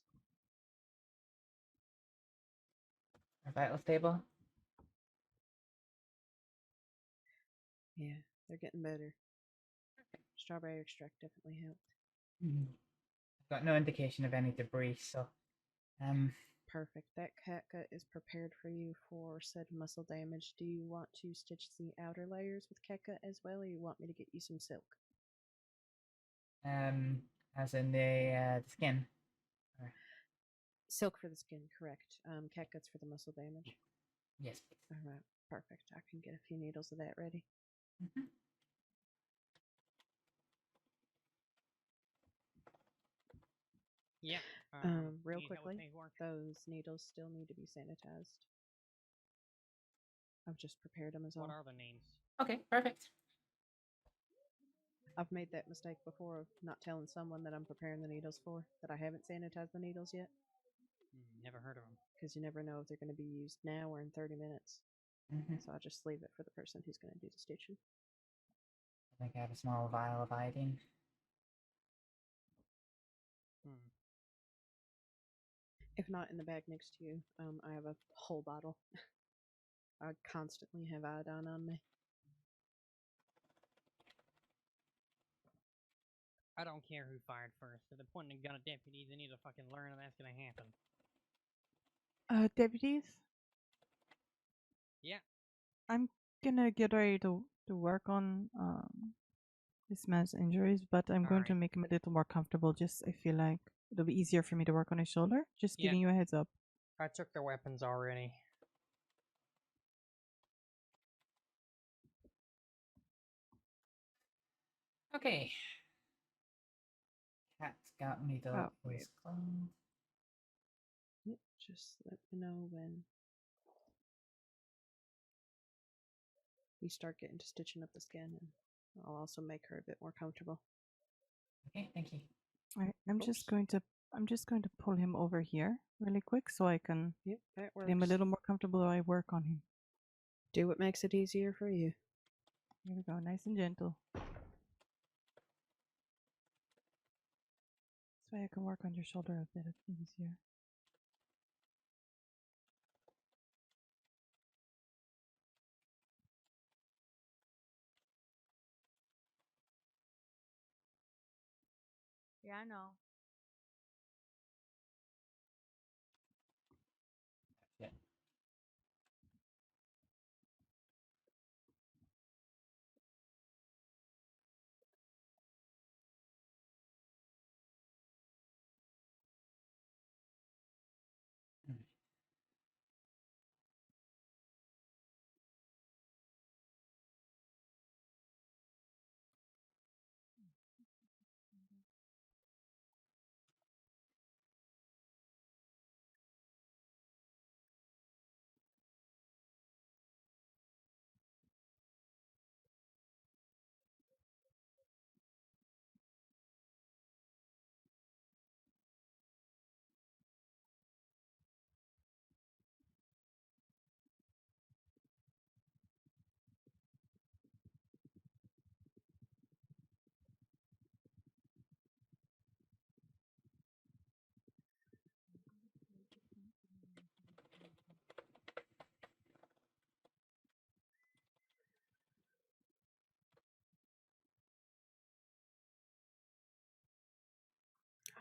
Are vitals stable? Yeah, they're getting better. Strawberry extract definitely helped. I've got no indication of any debris, so Perfect. That catgut is prepared for you for said muscle damage. Do you want to stitch the outer layers with catgut as well, or you want me to get you some silk? as in the skin. Or... Silk for the skin, correct. Catgut's for the muscle damage. Yes. All right, perfect. I can get a few needles of that ready. Yeah. Real you need help with quickly, paperwork? those needles still need to be sanitized. I've just prepared them as What well. are the names? Okay, perfect. I've made that mistake before of not telling someone that I'm preparing the needles for, that I haven't sanitized the needles yet. Never heard of them. Because you never know if they're going to be used now or in 30 minutes. Mhm. So I just leave it for the person who's going to do the stitching. I think I have a small vial of iodine. If not, in the bag next to you, I have a whole bottle. I constantly have iodine on me. I don't care who fired first. If they're pointing a gun at deputies, they need to fucking learn that that's gonna happen. Deputies, Yeah. I'm gonna get ready to work on this man's injuries, but I'm going to Alright. make him a little more comfortable. Just I feel like it'll be easier for me to work on his shoulder. Just Yeah. giving you a heads up. I took their weapons already. Okay. Cat's got me the Oh, voice cloned. Yep, just let me know when you start getting to stitching up the skin, and I'll also make her a bit more comfortable. Okay, thank you. All right, I'm just going to pull him over here really quick so I can Yep, that get him a works. little more comfortable while I work on him. Do what makes it easier for you. Here we go, nice and gentle. This way I can work on your shoulder a bit easier. Yeah, I know. Yeah.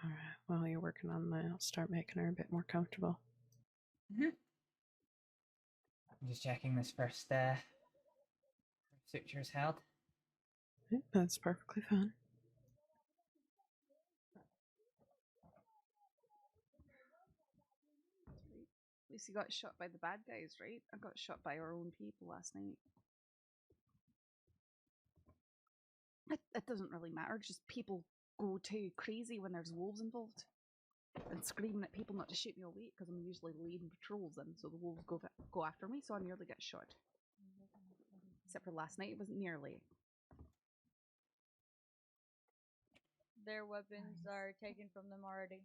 All right, while you're working on that, I'll start making her a bit more comfortable. I'm just checking this first suture's held. Yep, that's perfectly fine. At least you got shot by the bad guys, right? I got shot by our own people last night. It doesn't really matter, just people go too crazy when there's wolves involved. And screaming at people not to shoot me away because I'm usually leading patrols in, so the wolves go after me, so I nearly get shot. Except for last night, it wasn't nearly. Their weapons are taken from them already.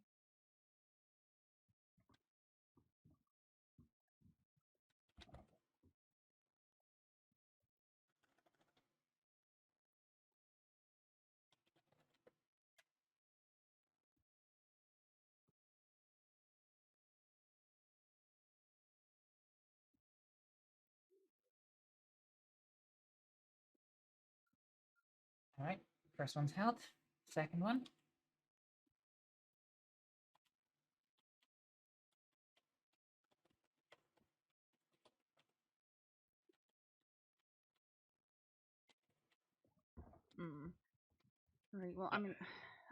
Alright, first one's held. Second one. Right, well, I mean,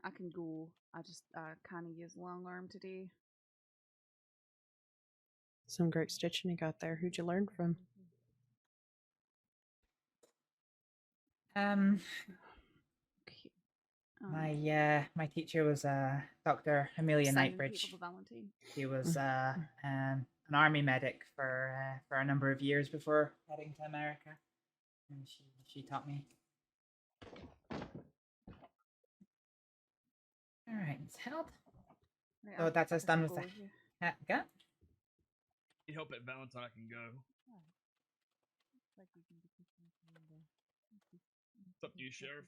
I can go. I just can't use long arm today. Some great stitching you got there. Who'd you learn from? Okay. My teacher was Dr. Amelia Signing Nightbridge. people to Valentine. She was an army medic for a number of years before heading to America, and she taught me. All right, it's held. Right, So that's us done with go the with you. hat gut. Need help at Valentine, I can go. It's up to you, Sheriff.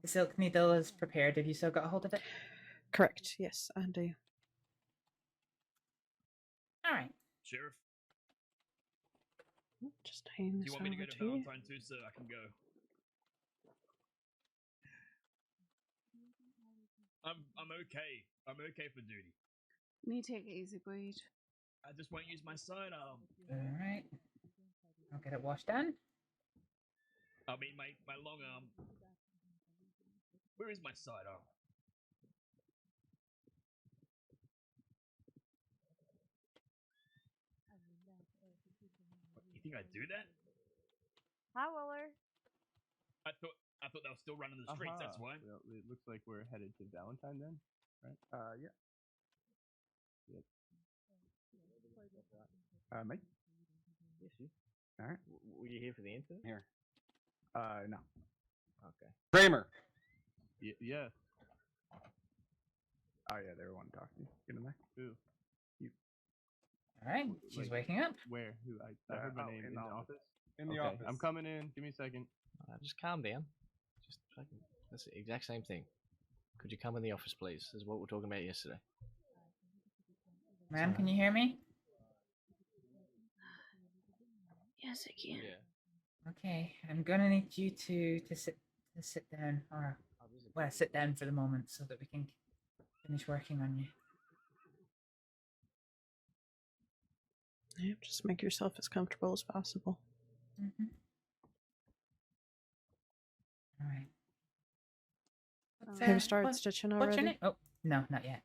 The silk needle is prepared. Have you still got a hold of it? Correct. Yes, I do. All right. Sheriff, Just hand do this you want me to over go to to you. Valentine too, sir? I can go. I'm okay. I'm okay for duty. You take it easy, Boyd. I just won't use my sidearm. All right. I'll get it washed down. I mean, my long arm. Where is my sidearm? You think I'd do that? Hi, Willer. I thought they were still running the streets. That's why. Well, it looks like we're headed to Valentine then, right? Yeah. Yep. Mike? Yes, you. All right. Were you here for the incident? Here. No. Okay. Kramer. Yeah. Oh, yeah, they want to talk to you. Get in there. Who? You. All right. She's waking up. Where? Who? I heard my name in the office. In the okay, office. I'm coming in. Give me a second. Just calm down. Just fucking. That's the exact same thing. Could you come in the office, please? This is what we were talking about yesterday. Ma'am, can you hear me? Yes, I can. Yeah. Okay, I'm gonna need you to sit down, or well, sit down for the moment so that we can finish working on you. Yeah, just make yourself as comfortable as possible. Mm-hmm. All right. Have you started stitching already? What's your name? Oh, no, not yet.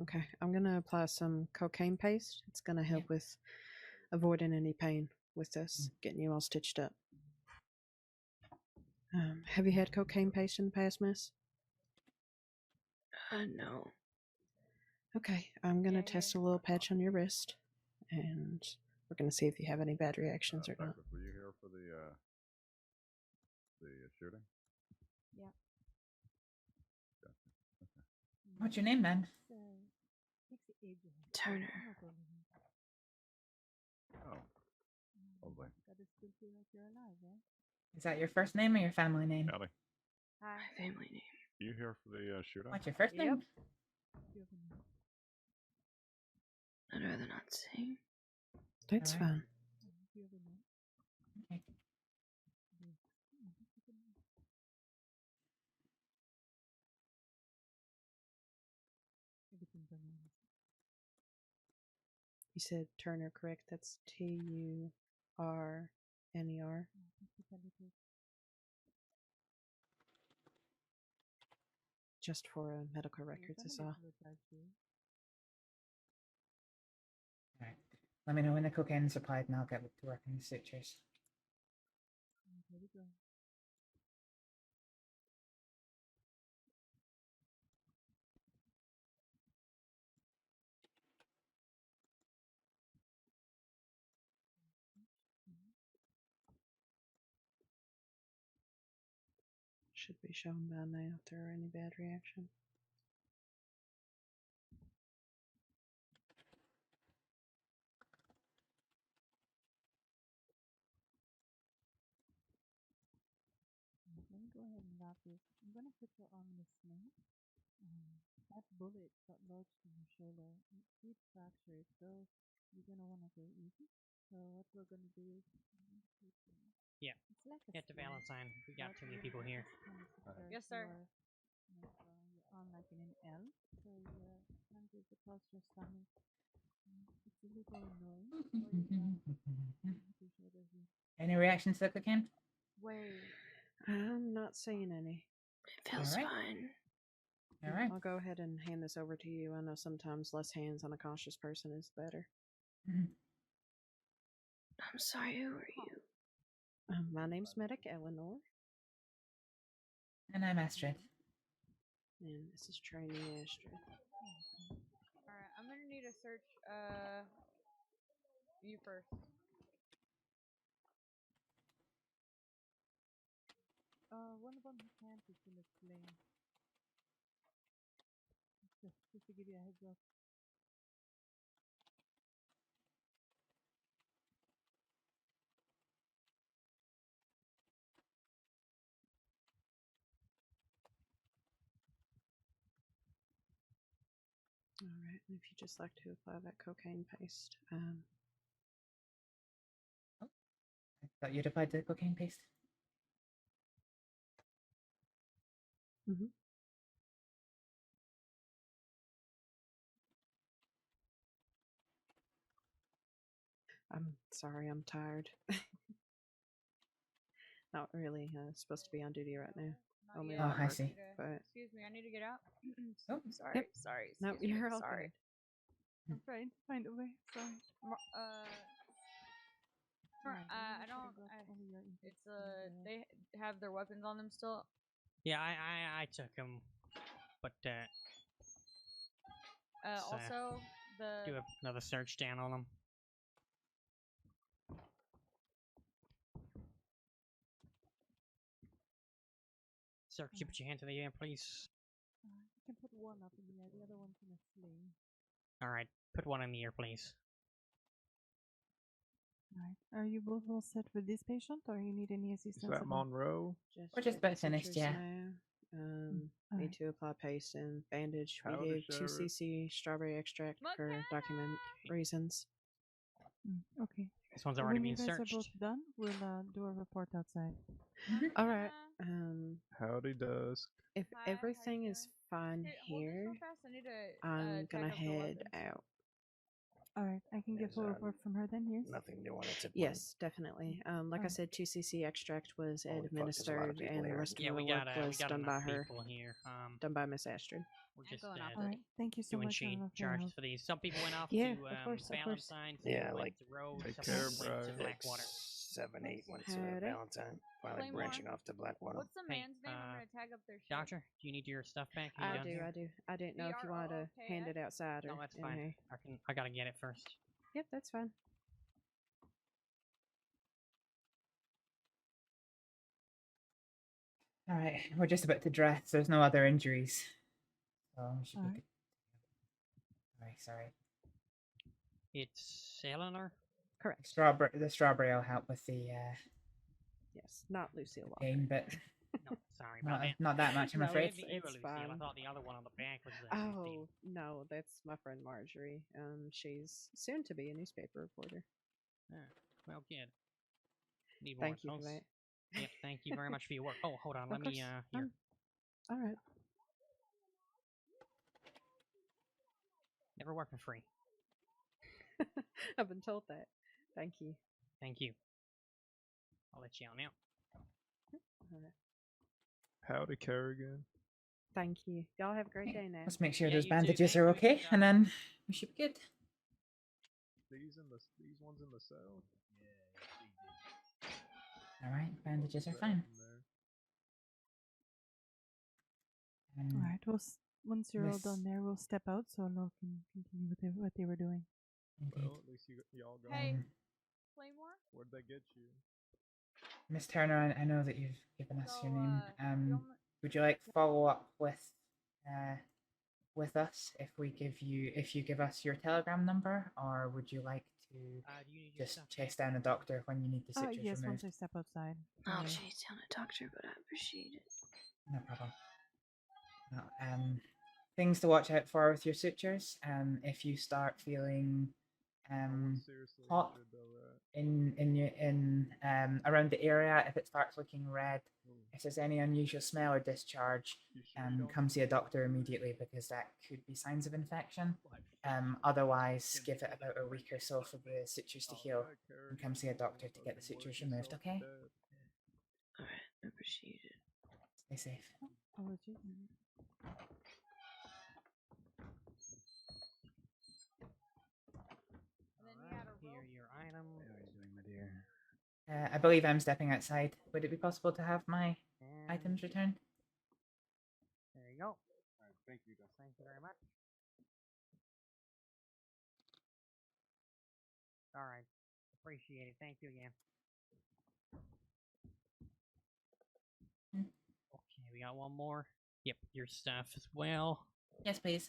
Okay, I'm gonna apply some cocaine paste. It's gonna help with avoiding any pain with this, getting you all stitched up. Have you had cocaine paste in the past, miss? No. Okay, I'm gonna test a little patch on your wrist, and we're gonna see if you have any bad reactions or not. Douglas, were you here for the shooting? Yeah. Gotcha. Okay. What's your name, man? Turner. Oh, lovely. Is that your first name or your family name? Ellie, My family name. you here for the shooting? What's your first name? I'd rather not say. That's All right. fine. Okay. You said Turner, correct? That's Turner. Just for medical records is all. All right. Let me know when the cocaine's supplied, and I'll get to work on the sutures. Should be shown by now if there are any bad reactions. Let me go ahead and wrap this. I'm gonna put your arm in a sling. That bullet got lodged in your shoulder. It's fractured, so you're gonna wanna go easy. So what we're gonna do is Yeah. it's like a Get to sling, Valentine. We got but too many we're people here. just gonna secure Yes, sir. your arm like in an L. So your hand is across your stomach. It's a little annoying. Any reactions to the cocaine? Wait. I'm not seeing any. It feels All right. fine. All right. I'll go ahead and hand this over to you. I know sometimes less hands on a cautious person is better. I'm sorry, who are you? My name's Medic Eleanor. And I'm Astrид. And this is training Astrид. Alright, I'm gonna need a search, you first. One of them who can't is in a sling. Just to give you a heads up. All right, and if you just like to apply that cocaine paste, I thought you'd applied the cocaine paste. I'm sorry, I'm tired. Not really supposed to be on duty right now. Only Oh, at I work, see. But Excuse me, I need to get out. Oh, sorry, yep. sorry. No, excuse me, you're all sorry. I'm trying to find a way. Sorry. I don't. It's they have their weapons on them still. Yeah, I took him, but let's, Also do the another search down on them. Sir, could you put your hand to the air, please? You can put one up in the air, the other one's in a sling. All right, put one in the air, please. Alright. Are you both all set with this patient, or you need any assistance? Is that at all? Monroe? We're just about finished, yeah. Need alright. to apply paste and bandage. Howdy, We gave 2 Sheriff. cc strawberry extract for document reasons. Okay. This one's So already when you been guys searched. are both done, we'll do a report outside. All right. Howdy, Dusk. If everything is fine here, I need to. I'm gonna tag up the head weapons. out. Alright, I can get There's, full report from her then, yes? Nothing new on it to Yes, definitely. Like I Alright. said, 2 cc extract was Holy fuck, there's a lot of administered, people and the here. rest of Yeah, the we work got was done enough by her. people here. Done by Miss Astrид. We're just Alright, thank you so doing much shade for your charge help. for these. Some people went off Yeah, to of course. Valentine. Some Yeah, people went like to Road. Take Some care, people went to bro. Blackwater. 7, 8 went to Howdy. Valentine. Finally Claymore. branching off to Blackwater. What's the Hey, man's name? I'm gonna tag up their shit. Doctor, do you need your stuff back? Are you I done do, here? I do. I didn't know if you wanted to hand it outside or No, that's in fine. here. I gotta get it first. Yep, that's fine. Alright, we're just about to dress. There's no other injuries. So we should be Alright. good. Alright, sorry. It's Eleanor. Correct. The strawberry will help with the Yes, not Lucille Walker. pain, but No, sorry about that. not that much, I'm No, afraid. You were it's Lucille. I fine. thought the other one on the back was Oh, no, that's my friend Marjorie. She's soon to be a newspaper reporter. Well, good. Need more Thank you of for those. that. Yep, thank you very much for your work. Oh, hold on, Of let me course. here. All right. Never work for free. I've been told that. Thank you. Thank you. I'll let you out now. All right. Howdy, Kerrigan. Thank you. Y'all have a great day now. Let's make sure Yeah, those you too, bandages thank are you. okay, and then we should be good. These ones in the cell. Alright, bandages are fine. Alright, once you're all Miss- done there, we'll step out so Law can continue with what they were doing. Well, at least y'all got. Hey, Claymore. Where'd they get you? Miss Turner, I know that you've given us your name. you Would you like to follow up with us if you give us your telegram number, or would you like to Do you need your just stuff chase down a doctor when you need the sutures Yes, removed? once I step outside. I'll Sorry. chase down a doctor, but I appreciate it. No problem. No, things to watch out for with your sutures. If you start feeling Seriously hot injured though, right? around the area, if it starts looking red, if there's any unusual smell or discharge, come see a doctor immediately, because that could be signs of infection. Otherwise, give it about a week or so for the sutures to heal, and come see a doctor to get the sutures removed. Okay? Alright, appreciate it. Stay safe. Apologies. Here are your items. How are you doing, my dear? I believe I'm stepping outside. Would it be possible to have my items returned? There you go. Thank you, Dustin. Thank you very much. All right. Appreciate it. Thank you again. Okay, we got one more. Yep, your stuff as well. Yes, please.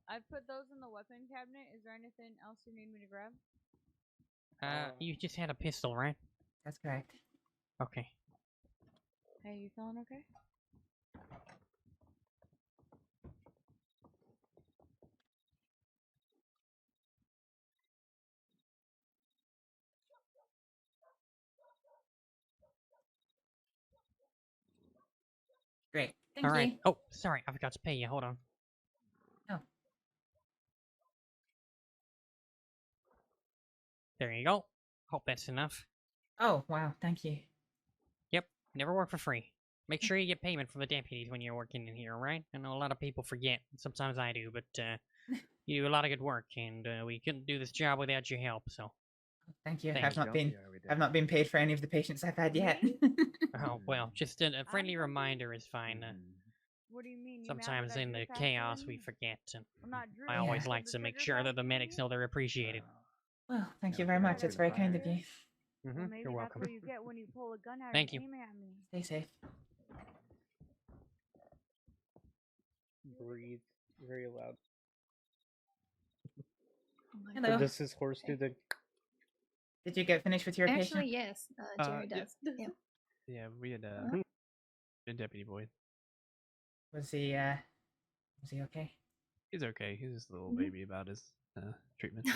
I put those in the weapon cabinet. Is there anything else you need me to grab? You just had a pistol, right? That's correct. Okay. Hey, you feeling okay? Great. Thank All right. you. Oh, sorry, I forgot to pay you. Hold on. Oh. There you go. Hope that's enough. Oh, wow. Thank you. Yep, never work for free. Make sure you get payment from the deputies when you're working in here, right? I know a lot of people forget. Sometimes I do, but you do a lot of good work, and we couldn't do this job without your help. So, Thank you. Thank I've you. not been paid for any of the patients I've had yet. Oh well, just a friendly reminder is fine. What do you mean? You mad Sometimes that I in drew the faster chaos than we you? forget, and I'm not Drew. I always Yeah. like to make sure that the medics know they're appreciated. Well, thank you very much. It's very kind of you. Well, maybe You're that's welcome. what you get when you pull a gun out Thank and you. aim at me. Stay safe. Breathe very loud. Hello. Does his horse do the? Did you get finished with your Actually, patient? yes, Jerry yeah. does. Yeah. Yeah, we had a deputy boy. Was he okay? He's okay. He's just a little Mhm. baby about his treatment.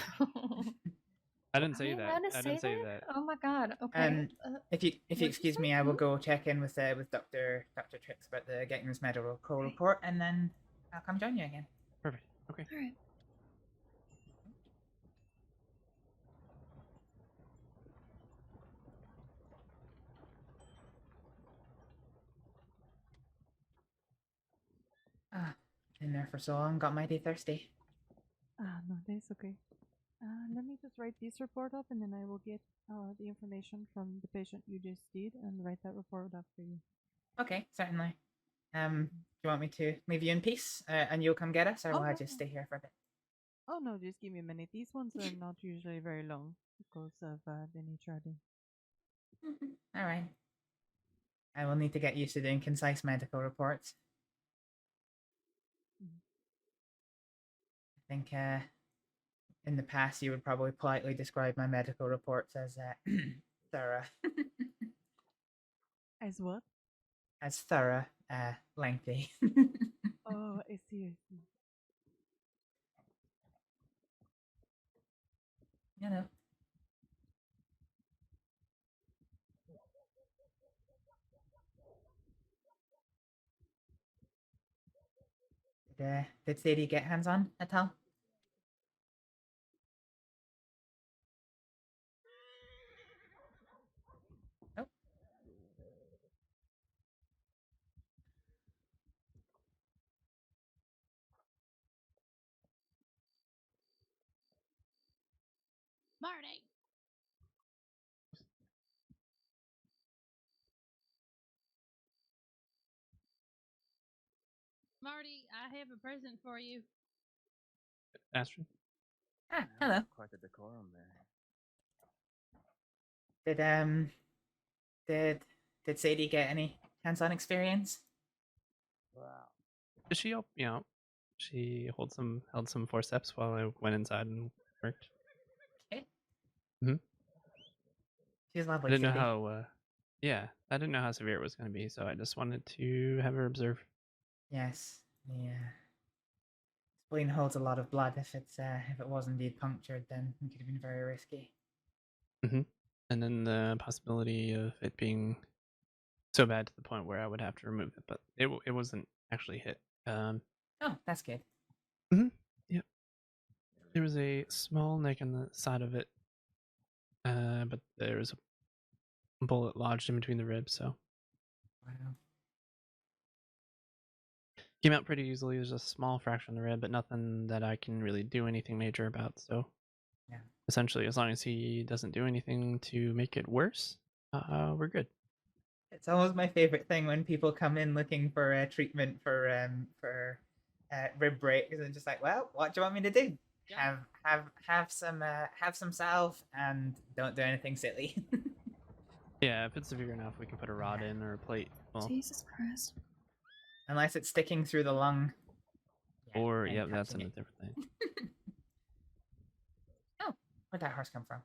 I didn't say Are you that. allowed to I didn't say that. Oh my god. Okay. If you what'd you excuse say? me, I will go check in with Dr. Trix about the getting this medical report, and then I'll come join you again. Perfect. Okay. All right. Ah, been there for so long, got mighty thirsty. No, that's okay. Let me just write this report up, and then I will get the information from the patient you just did and write that report up for you. Okay, certainly. Do you want me to leave you in peace, and you'll come get us, or will I just stay here for a bit? Oh no, just give me a minute. These ones are not usually very long because of the nature of them. All right. I will need to get used to doing concise medical reports. I think in the past you would probably politely describe my medical reports as thorough. As what? As thorough, lengthy. Oh, I see, I see. You know. Did Sadie get hands on at all? Nope. Marty. Marty, I have a present for you. Astrид? Ah, hello. Quite the decorum there. Did Sadie get any hands-on experience? Wow. She she held some forceps while I went inside and worked. Okay. Mm-hmm. She's lovely. I didn't know Sadie. how. I didn't know how severe it was going to be, so I just wanted to have her observe. Yes. Yeah. Spleen holds a lot of blood. If it was indeed punctured, then it could have been very risky. Mm-hmm. And then the possibility of it being so bad to the point where I would have to remove it, but it wasn't actually hit. Oh, that's good. Mm-hmm. Yep. There was a small nick on the side of it, but there was a bullet lodged in between the ribs, so Wow. came out pretty easily. There's a small fracture in the rib, but nothing that I can really do anything major about. So yeah. Essentially, as long as he doesn't do anything to make it worse, we're good. It's always my favorite thing when people come in looking for treatment for rib breaks and just like, well, what do you want me to do? Have some salve and don't do anything silly. Yeah, if it's severe enough, we can put a rod in or a plate. Well, Jesus Christ. Unless it's sticking through the lung. or and yeah, that's touching another it. thing. Oh, where'd that horse come from?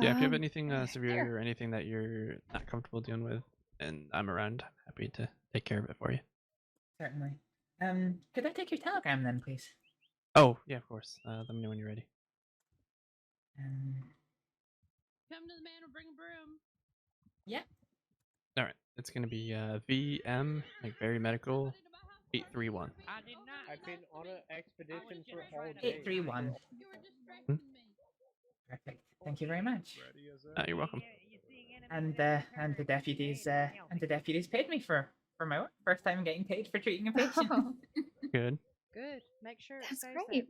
Yeah, if you have anything severe or anything that you're not comfortable dealing with, and I'm around, I'm happy to take care of it for you. Certainly. Could I take your telegram then, please? Oh, yeah, of course. Let me know when you're ready. Come to the man or bring a broom. Yeah. All right, it's gonna be VM, like very medical, 831. I've been on an expedition for all day. 831. Perfect. Thank you very much. You're welcome. And the deputies paid me for my work. First time getting paid for treating a patient. Good. Good. Make sure it That's stays great.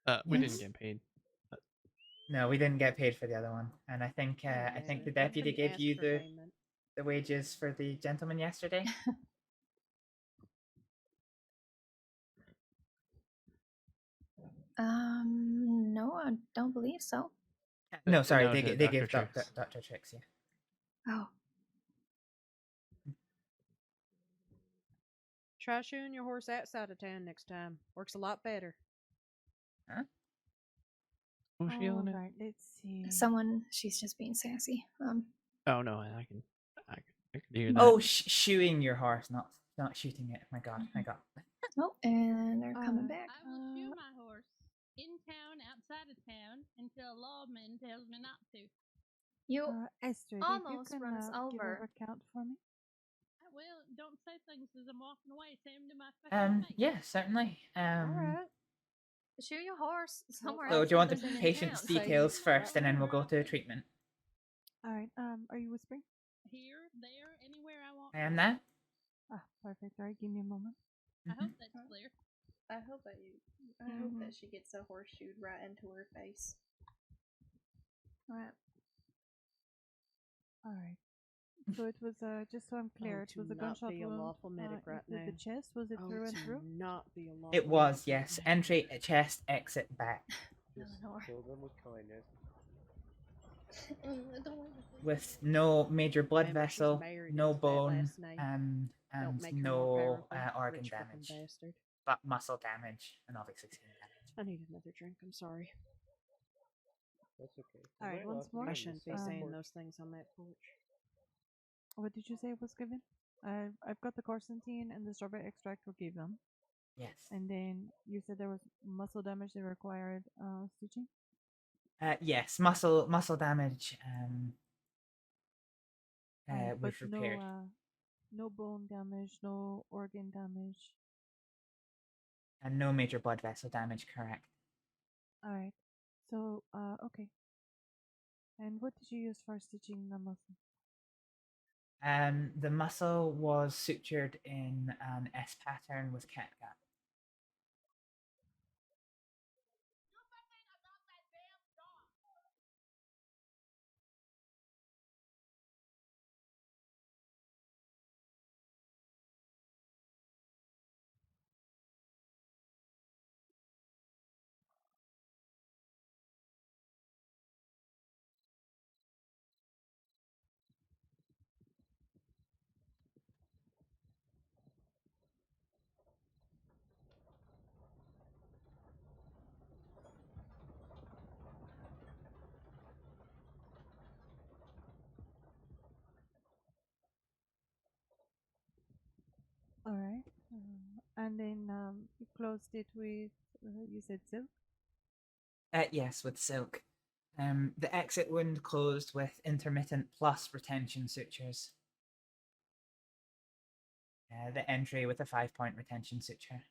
that way. We didn't get paid. No, we didn't get paid for the other one. And I think the deputy gave you the wages for the gentleman yesterday. No, I don't believe so. No, sorry, No, they to they Dr. gave Tricks. Dr. Tricks, yeah. Oh. Try shooing your horse outside of town next time. Works a lot better. Huh? Who's she yelling at? Alright, let's see. Someone, she's just being sassy. Oh no, I can hear that. Oh, shoeing your horse, not shooting it. My God. Oh, and they're coming back. I will shoe my horse in town, outside of town, until a lawman tells me not to. You Astrид, almost if you can, run us give over. a recount for me. Well, don't say things as I'm walking away. Say them to my fucking face. Yeah, certainly. Alright. Shoe your horse somewhere So else. do you want the other than in patient's town, so you- details first, and then we'll go to treatment? Alright, are you whispering? Here, there, anywhere I want. I am that. Ah, perfect. Alright, give me a moment. I hope that's clear. I hope that she gets a horseshoe right into her face. Alright. Alright. So it was just so I'm clear, it to was a not gunshot be a wound lawful medic right into the now. chest. Was it through and through? Not be a lawful It was, medic yes. right now. Entry, chest, exit, back. Just kill them with kindness. With no major blood Remember, she's vessel, married no into that bone, last night. and Don't make her more no powerful, organ rich fucking damage. bastard. But muscle damage, and obviously skin damage. I need another drink. I'm sorry. That's okay. Alright, once more. I shouldn't be saying those things on that porch. What did you say was given? I've got the quercetin and the strawberry extract were given. Yes. And then you said there was muscle damage that required stitching? Yes, muscle damage But was repaired. no bone damage, no organ damage. And no major blood vessel damage, correct. Alright. So, okay. And what did you use for stitching the muscle? The muscle was sutured in an S pattern with catgut. Alright. And then you closed it with, you said silk? Yes, with silk. The exit wound closed with intermittent plus retention sutures. The entry with a 5-point retention suture.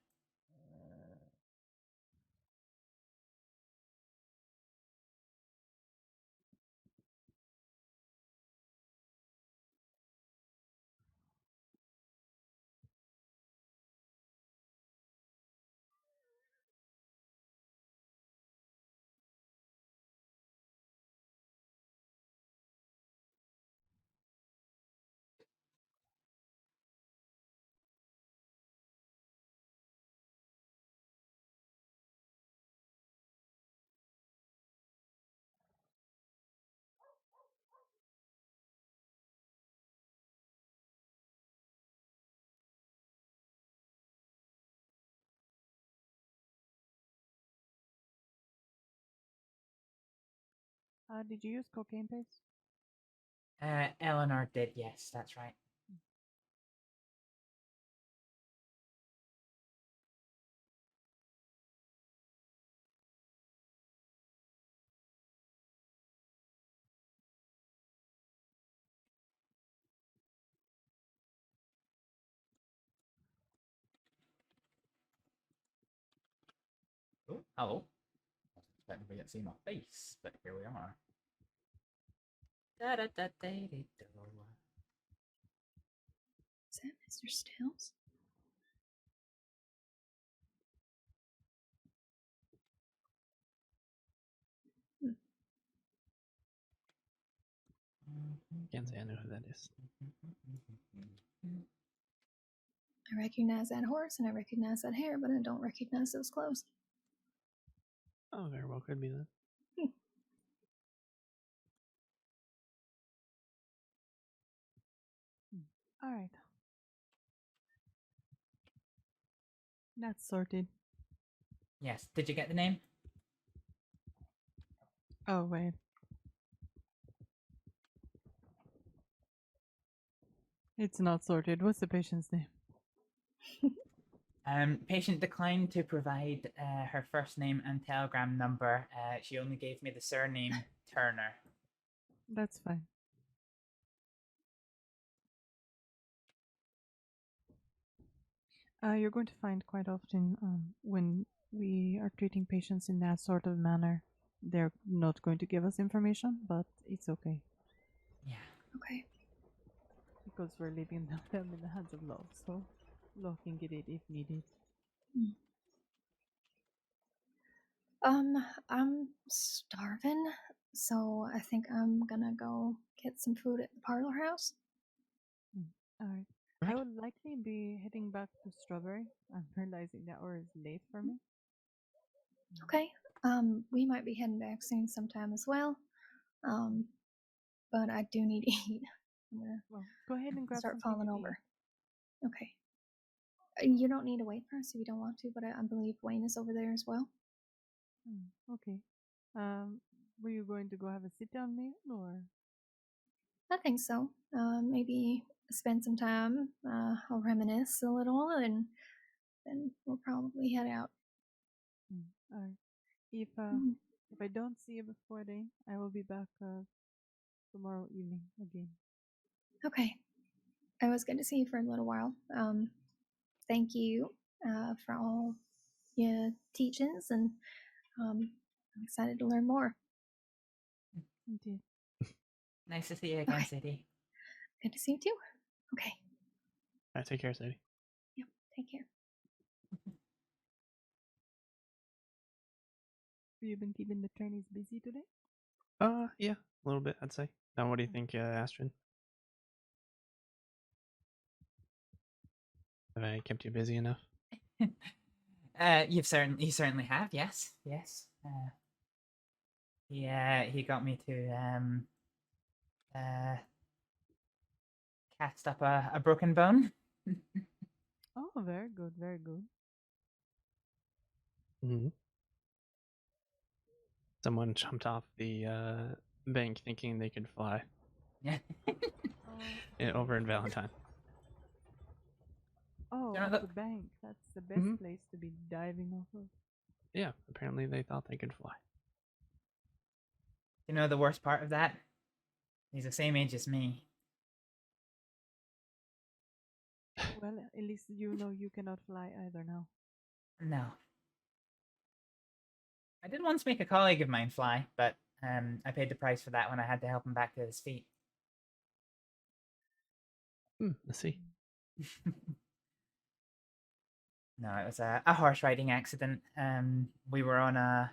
Did you use cocaine paste? Eleanor did, yes, that's right. Oh, hello. I was expecting to get to see my face, but here we are. Is that Mr. Stills? Can't say I know who that is. I recognize that horse and I recognize that hair, but I don't recognize those clothes. Oh, very well could be that. All right. That's sorted. Yes, did you get the name? Oh, wait. It's not sorted. What's the patient's name? Patient declined to provide her first name and telegram number. She only gave me the surname Turner. That's fine. You're going to find quite often when we are treating patients in that sort of manner, they're not going to give us information, but it's okay. Yeah. Okay. Because we're leaving them in the hands of law, so law can get it if needed. I'm starving, so I think I'm gonna go get some food at the parlor house. All right. I will likely be heading back to Strawberry. I'm realizing that hour is late for me. Okay. We might be heading back soon sometime as well. But I do need to eat. I'm gonna go ahead and grab start something falling to over. Okay. You don't need to wait for us if you don't want to, but I believe Wayne is over there as well. Okay. Were you going to go have a sit-down meal, or? I think so. Maybe spend some time. I'll reminisce a little, and then we'll probably head out. All right. If I don't see you before then, I will be back tomorrow evening again. Okay. It was good to see you for a little while. Thank you for all your teachings, and I'm excited to learn more. Indeed. Nice to see you again, Okay. Sadie. Good to see you too. Okay. All right, take care, Sadie. Yep. Take care. Have you been keeping the trainees busy today? Yeah, a little bit, I'd say. Now, what do you think, Astrид? Have I kept you busy enough? You certainly have, yes, yes. He got me to cast up a broken bone. Oh, very good, very good. Mm-hmm. Someone jumped off the bank thinking they could fly. Yeah. Over in Valentine. Oh, You know, off the bank. That's the best place to be diving off of. Yeah, apparently they thought they could fly. You know the worst part of that? He's the same age as me. Well, at least you know you cannot fly either now. No. I did once make a colleague of mine fly, but I paid the price for that when I had to help him back to his feet. Let's see. No, it was a horse riding accident. We were on a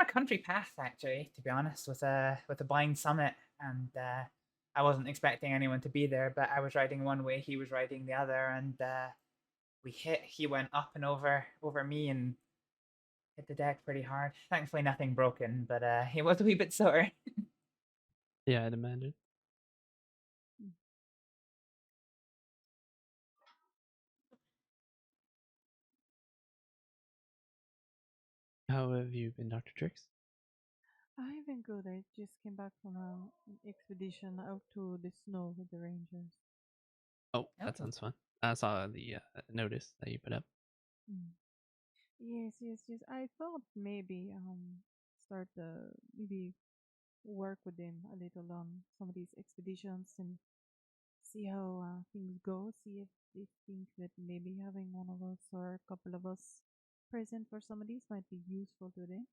country path, actually, to be honest, with a blind summit, and I wasn't expecting anyone to be there, but I was riding one way, he was riding the other, and we hit. He went up and over me and hit the deck pretty hard. Thankfully, nothing broken, but he was a wee bit sore. Yeah, I'd imagine. How have you been, Dr. Trix? I've been good. I just came back from an expedition out to the snow with the rangers. Oh, that sounds fun. I saw the notice that you put up. Yes. I thought maybe start maybe work with them a little on some of these expeditions and see how things go. See if they think that maybe having one of us or a couple of us present for some of these might be useful to them,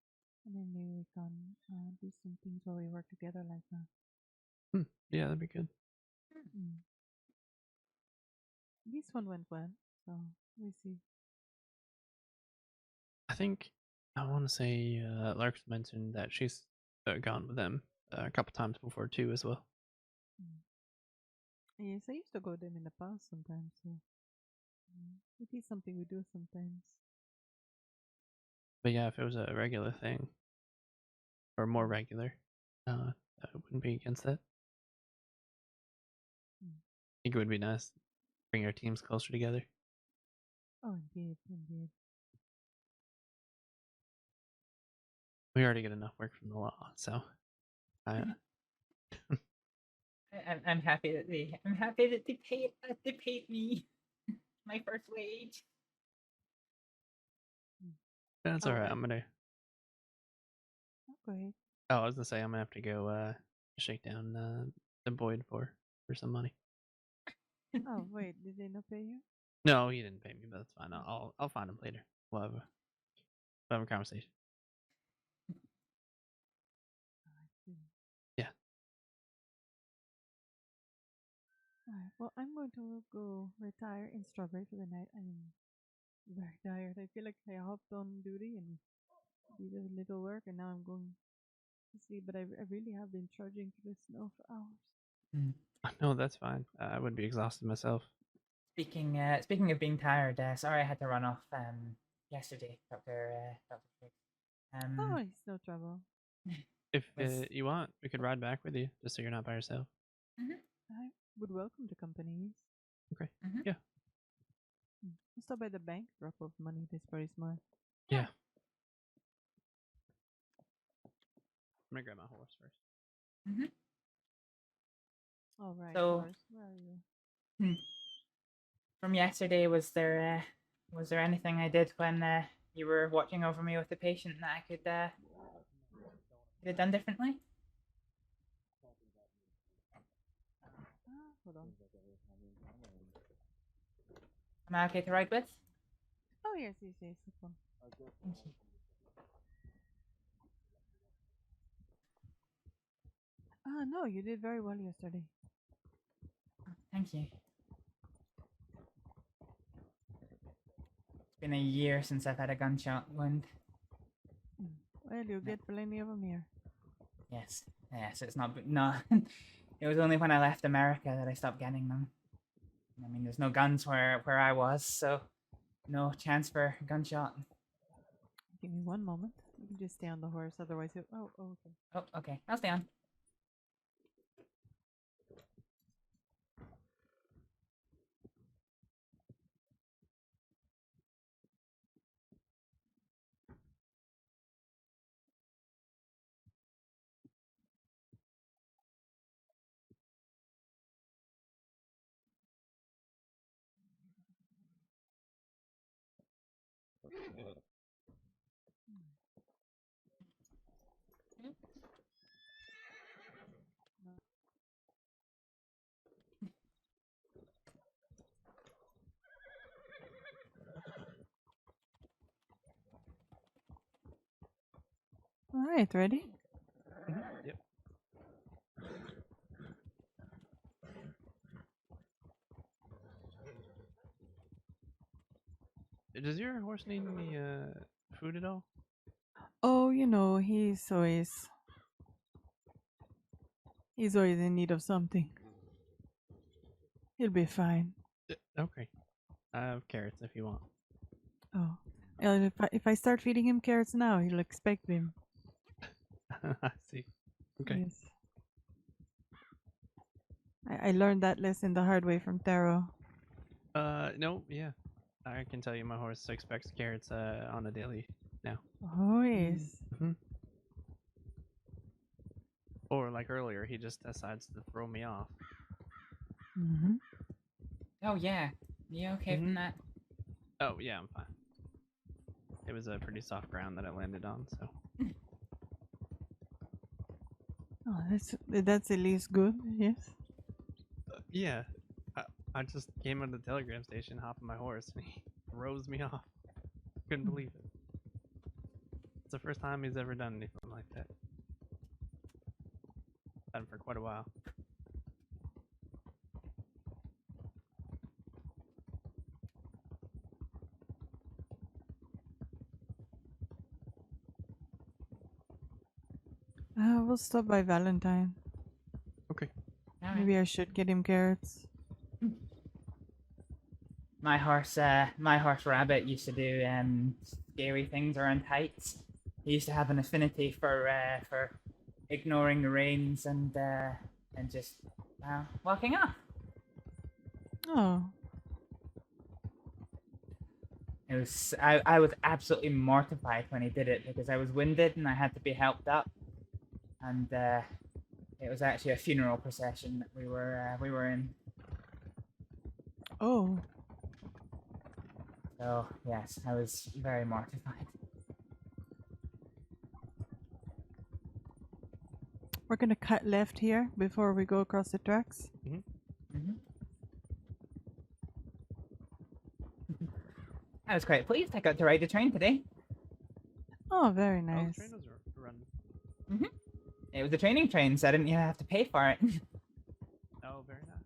and then maybe we can do some things where we work together like that. Yeah, that'd be good. This one went well, so we see. I think I want to say Lark's mentioned that she's gone with them a couple times before too, as well. Yes, I used to go with them in the past sometimes, so it is something we do sometimes. But yeah, if it was a regular thing, or more regular, I wouldn't be against that. I think it would be nice to bring our teams closer together. Oh, indeed. We already get enough work from the law, so I'm happy that they paid me my first wage. that's Oh, alright. I'm gonna. Go ahead. Oh, I was gonna say I'm gonna have to go shake down the Boyd for some money. Oh wait, did they not pay you? No, he didn't pay me, but that's fine. I'll find him later. We'll have a conversation. Yeah. Alright, well, I'm going to go retire in Strawberry for the night. I'm very tired. I feel like I hopped on duty and did a little work, and now I'm going to sleep. But I really have been trudging through the snow for hours. No, that's fine. I would be exhausted myself. Speaking of being tired, sorry I had to run off yesterday, Dr. Oh, it's no trouble. If you want, we could ride back with you, just so you're not by yourself. I would welcome the companies. Okay. Yeah. I'll stop by the bank, drop off money. That's very smart. Yeah. I'm gonna grab my horse first. All right. So- horse, where are you? From yesterday, was there anything I did when you were watching over me with the patient that I could have done differently? Hold on. Am I okay to ride with? Oh yes. This one. Thank you. No, you did very well yesterday. Thank you. It's been a year since I've had a gunshot wound. Well, you'll get plenty of them here. Yes, it's not. It was only when I left America that I stopped getting them. I mean, there's no guns where I was, so no chance for a gunshot. Give me one moment. You can just stay on the horse, otherwise it. Oh, okay. Oh, okay. I'll stay on. All right, ready? Yep. Does your horse need any food at all? Oh, he's always in need of something. He'll be fine. Okay. I have carrots if you want. Oh, and if I start feeding him carrots now, he'll expect them. I see. Okay. Yes. I learned that lesson the hard way from Taro. No, yeah. I can tell you my horse expects carrots on a daily now. Oh yes. Or like earlier, he just decides to throw me off. Mm-hmm. Oh yeah, you okay from that? Oh yeah, I'm fine. It was a pretty soft ground that I landed on, so. Oh, that's at least good. Yes. Yeah, I just came out of the telegram station, hopped on my horse, and he throws me off. Couldn't believe it. It's the first time he's ever done anything like that. Done for quite a while. We'll stop by Valentine. Okay. Maybe I should get him carrots. My horse Rabbit used to do scary things around heights. He used to have an affinity for ignoring the reins and just walking off. Oh. It was I was absolutely mortified when he did it because I was winded and I had to be helped up, and it was actually a funeral procession that we were in. Oh. So yes, I was very mortified. We're gonna cut left here before we go across the tracks. I was quite pleased. I got to ride the train today. Oh, very nice. The train was run. It was a training train, so I didn't even have to pay for it. Oh, very nice.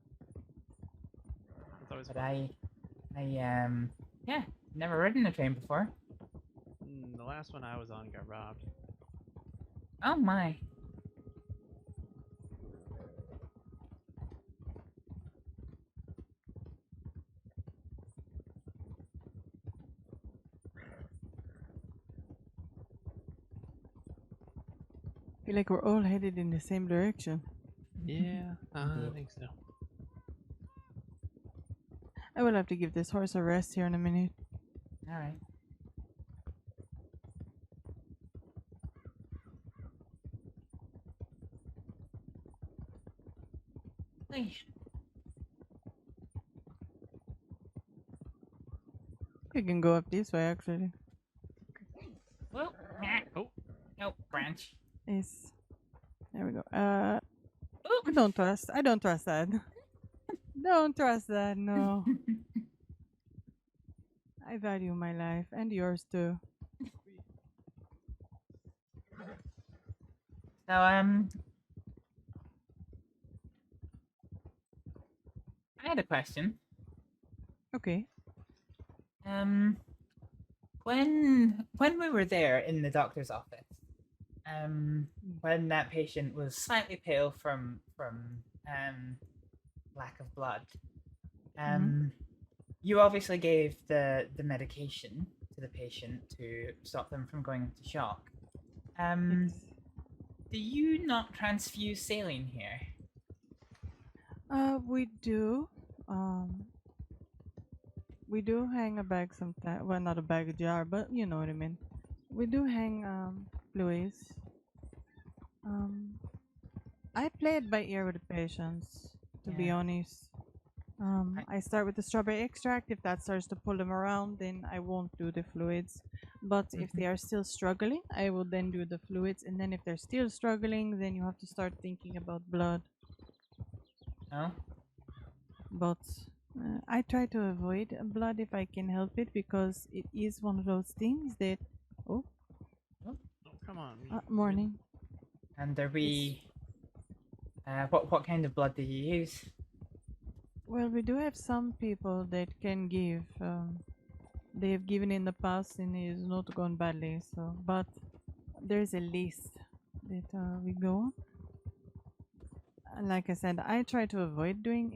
That's always But fun. yeah, never ridden a train before. The last one I was on got robbed. Oh my. I feel like we're all headed in the same direction. Yeah, I think so. I will have to give this horse a rest here in a minute. All right. We can go up this way, actually. Well, nope, branch. Yes. There we go. I don't trust that. Don't trust that, no. I value my life and yours too. So I had a question. Okay. When we were there in the doctor's office, when that patient was slightly pale from lack of blood, you obviously gave the medication to the patient to stop them from going into shock. Do you not transfuse saline here? We do. We do hang a bag sometimes. Well, not a bag, a jar, but you know what I mean. We do hang fluids. I play it by ear with the patients, to be Yeah. honest. I start with the strawberry extract. If that starts to pull them around, then I won't do the fluids. But if they are still struggling, I will then do the fluids. And then if they're still struggling, then you have to start thinking about blood. Oh? But I try to avoid blood if I can help it, because it is one of those things that... Oh, Oh, come on. morning. And there be... what kind of blood do you use? Well, we do have some people that can give. They have given in the past and it has not gone badly. So, but there's a list that we go on. And like I said, I try to avoid doing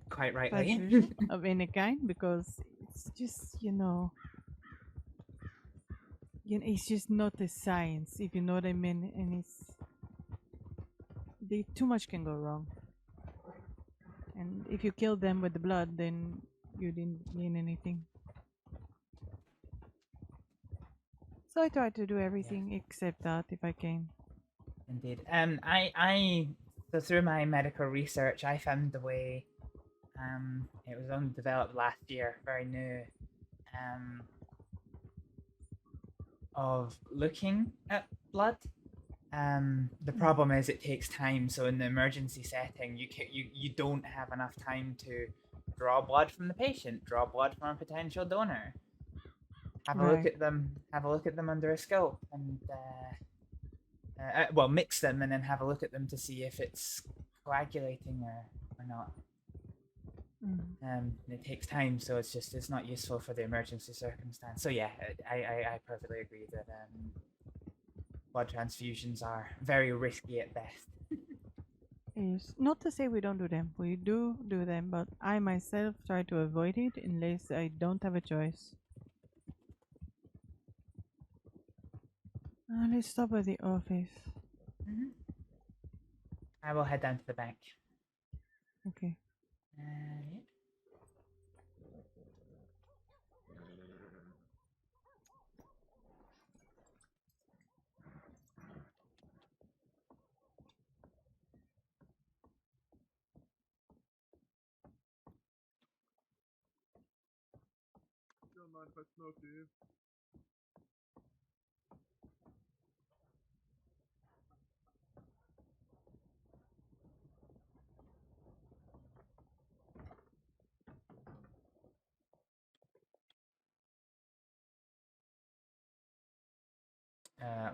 Quite rightly. transfusion of any kind, because it's just it's just not a science, if you know what I mean, and too much can go wrong. And if you kill them with the blood, then you didn't gain anything. So I try to do everything except that if I can. Indeed. So through my medical research, I found the way. It was only developed last year, very new. Of looking at blood. The problem is it takes time. So in the emergency setting, you don't have enough time to draw blood from the patient, draw blood from a potential donor. Have a look Right. at them. Have a look at them under a scope, and well, mix them and then have a look at them to see if it's coagulating or not. It takes time, so it's not useful for the emergency circumstance. So yeah, I perfectly agree that blood transfusions are very risky at best. Is not to say we don't do them. We do them, but I myself try to avoid it unless I don't have a choice. Let's stop at the office. I will head down to the bank. Okay. Yeah. Don't mind if I smoke, dude.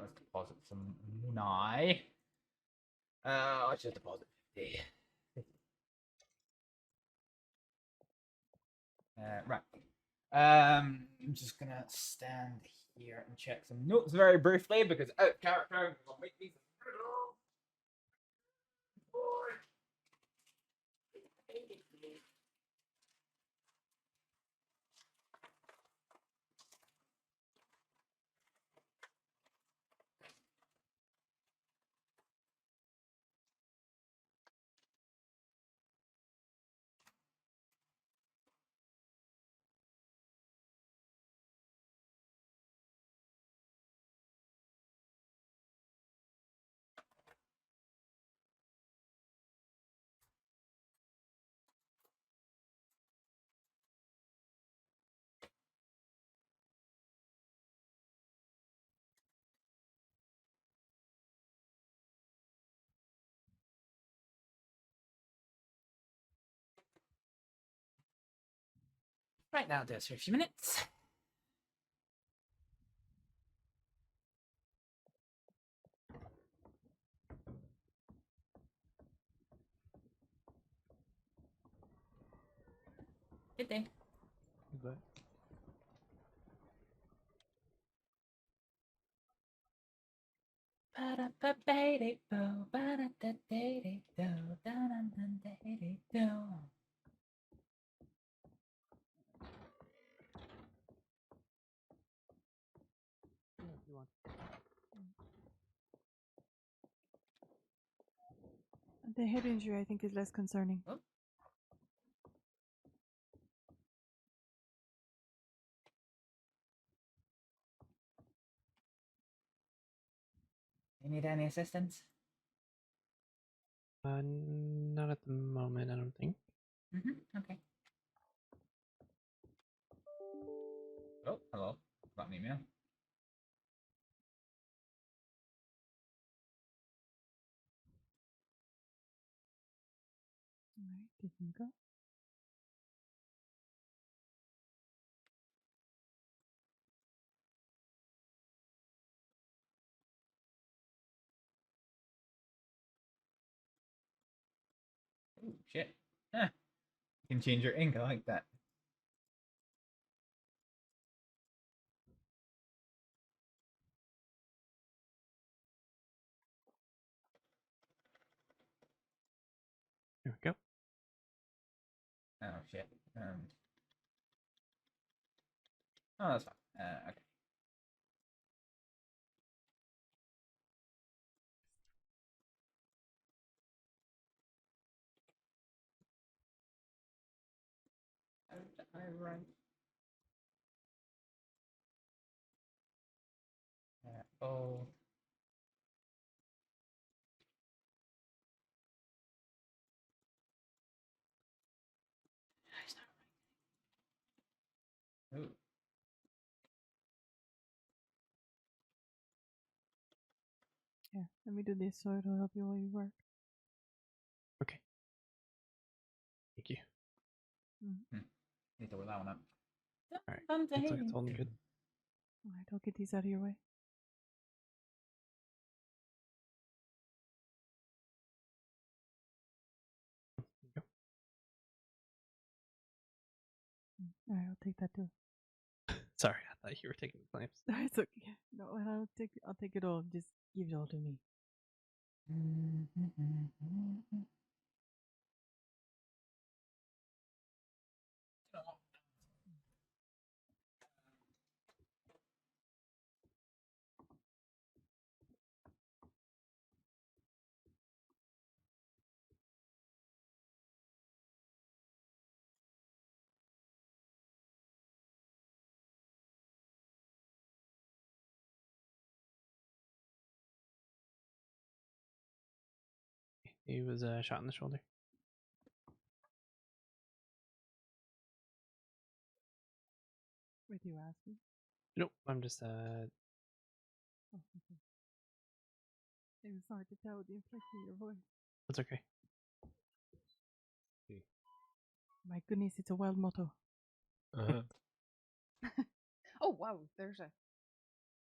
Let's deposit some Munai. Let's just deposit 50. Right. I'm just gonna stand here and check some notes very briefly because out of character will make these. Right now, I'll do this for a few minutes. Good day. Goodbye. The head injury, I think, is less concerning. Oh. You need any assistance? Not at the moment, I don't think. Okay. Oh, hello. Got an email. Alright, give him a go. Ooh, shit. You can change your ink. I like that. There we go. Oh shit. Oh, that's fine. Okay. I write. Oh. Let me do this so it'll help you while you work. Okay. Thank you. Need to allow that. Alright. Looks like it's holding good. Alright, I'll get these out of your way. Alright, I'll take that too. Sorry, I thought you were taking the claims. It's okay. No, and I'll take it all. Just give it all to me. He was shot in the shoulder. Wait, you ask me? Nope, I'm just Oh, okay. It was hard to tell with the inflection in your voice. That's okay. My goodness, it's a wild motto. Oh wow, there's a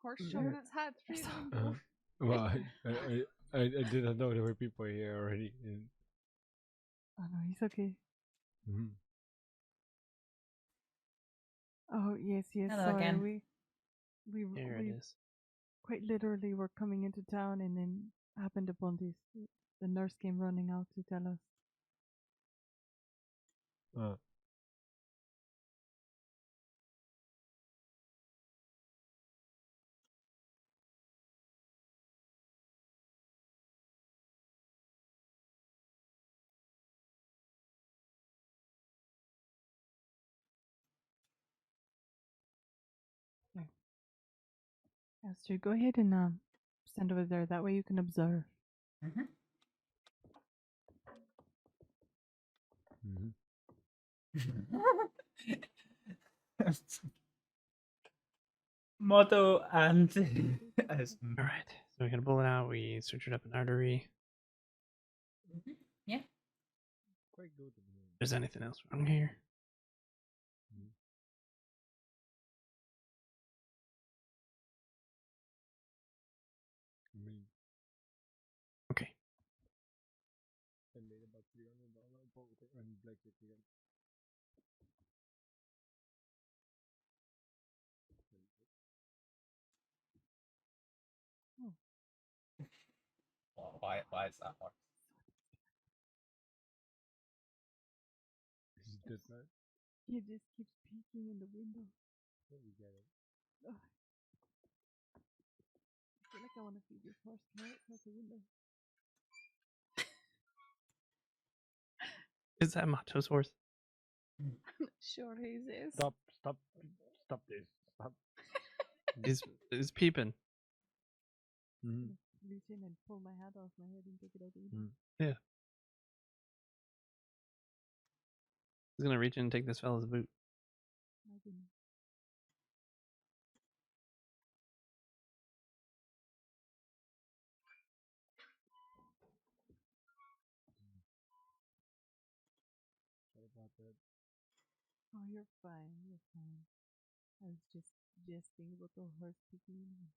horse showing its head through the window. Well, I didn't know there were people here already. Oh no, he's okay. Mhm. Oh yes, Hello sorry. again. We There it is. quite literally were coming into town and then happened upon this. The nurse came running out to tell us. There. Astrид, go ahead and stand over there. That way you can observe. Motto and Alright, so we got a bullet out, we sutured up an artery. Yeah. Quite good. If there's anything else wrong here. Okay. I made about $300 both on blackjack again. Why is that one? Is it that? He just keeps peeking in the window. Yeah, we get it. Ugh. I feel like I want to feed this horse carrots out the window. Is that Mato's horse? Sure his is. Stop this. Stop. He's peeping. Reach in and pull my hat off my head and take it out the window. Yeah. He's gonna reach in and take this fella's boot. My goodness. Sorry about that. Oh, you're fine. You're fine. I was just jesting about the horse peeking in.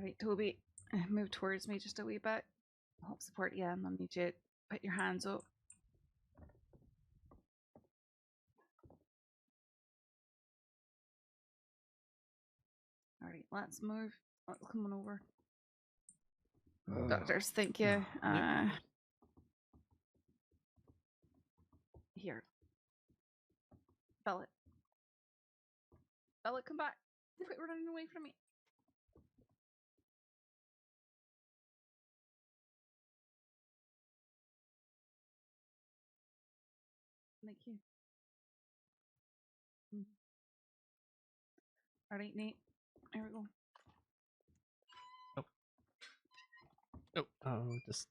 Right, Toby, move towards me just a wee bit. Help support you, and I'll need you to put your hands up. Alright, let's move. Come on over. Doctors, thank you. Here. Bella. Bella, come back. Quit running away from me. Thank you. Alright, Nate. Here we go. Oh, just.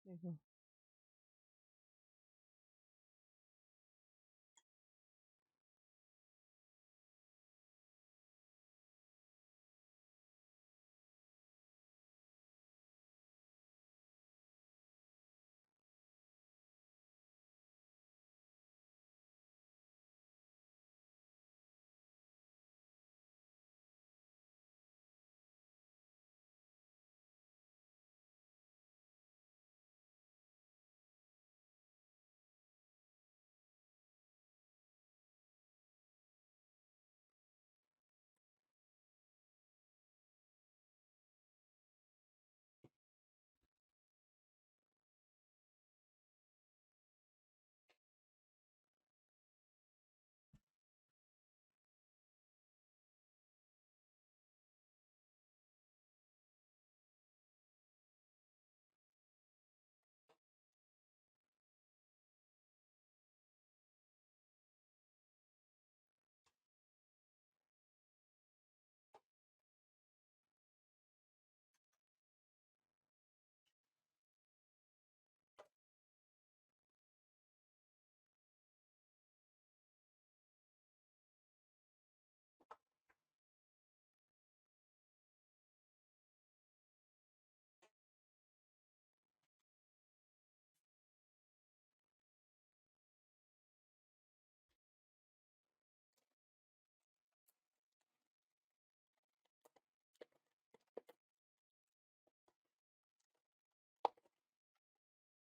There you go.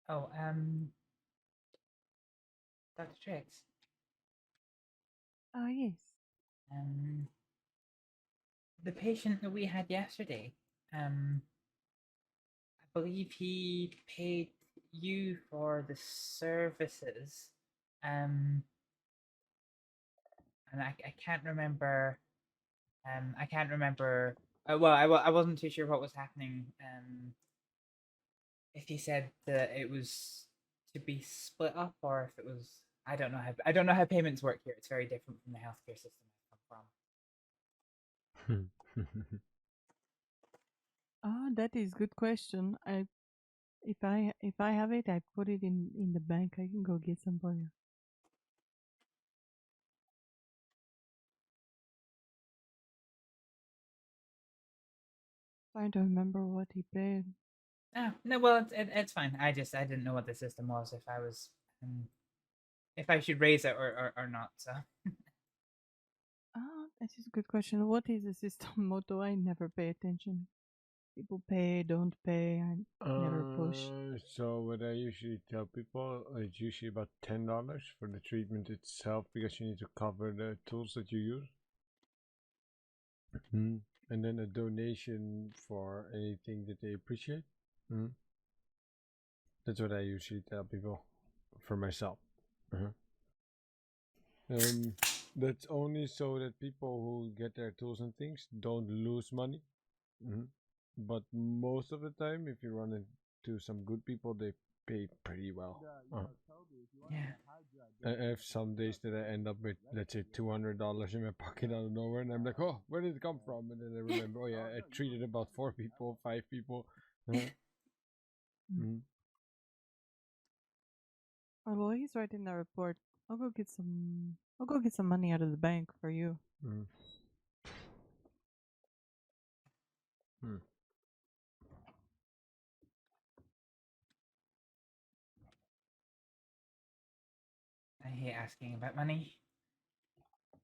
Oh, Dr. Trix. Yes. The patient that we had yesterday, I believe he paid you for the services, and I can't remember, I can't remember, well, I wasn't too sure what was happening, if he said that it was to be split up, or if it was, I don't know how payments work here. It's very different from the healthcare system I come from. That is good question. If I have it, I put it in the bank. I can go get some for you. Trying to remember what he paid. Oh, no, well, it's fine. I didn't know what the system was, if I was, if I should raise it or not, so. That is a good question. What is the system motto? I never pay attention. People pay, don't pay. I never push. So what I usually tell people, it's usually about $10 for the treatment itself, because you need to cover the tools that you use. And then a donation for anything that they appreciate. That's what I usually tell people for myself. That's only so that people who get their tools and things don't lose money. But most of the time, if you run into some good people, they pay pretty well. I have some days that I end up with, let's say, $200 in my pocket out of nowhere, and I'm like, oh, where did it come from? And then I remember, oh yeah, I treated about 4 people, 5 people. Well, he's writing the report. I'll go get some money out of the bank for you. Hmm. I hate asking about money.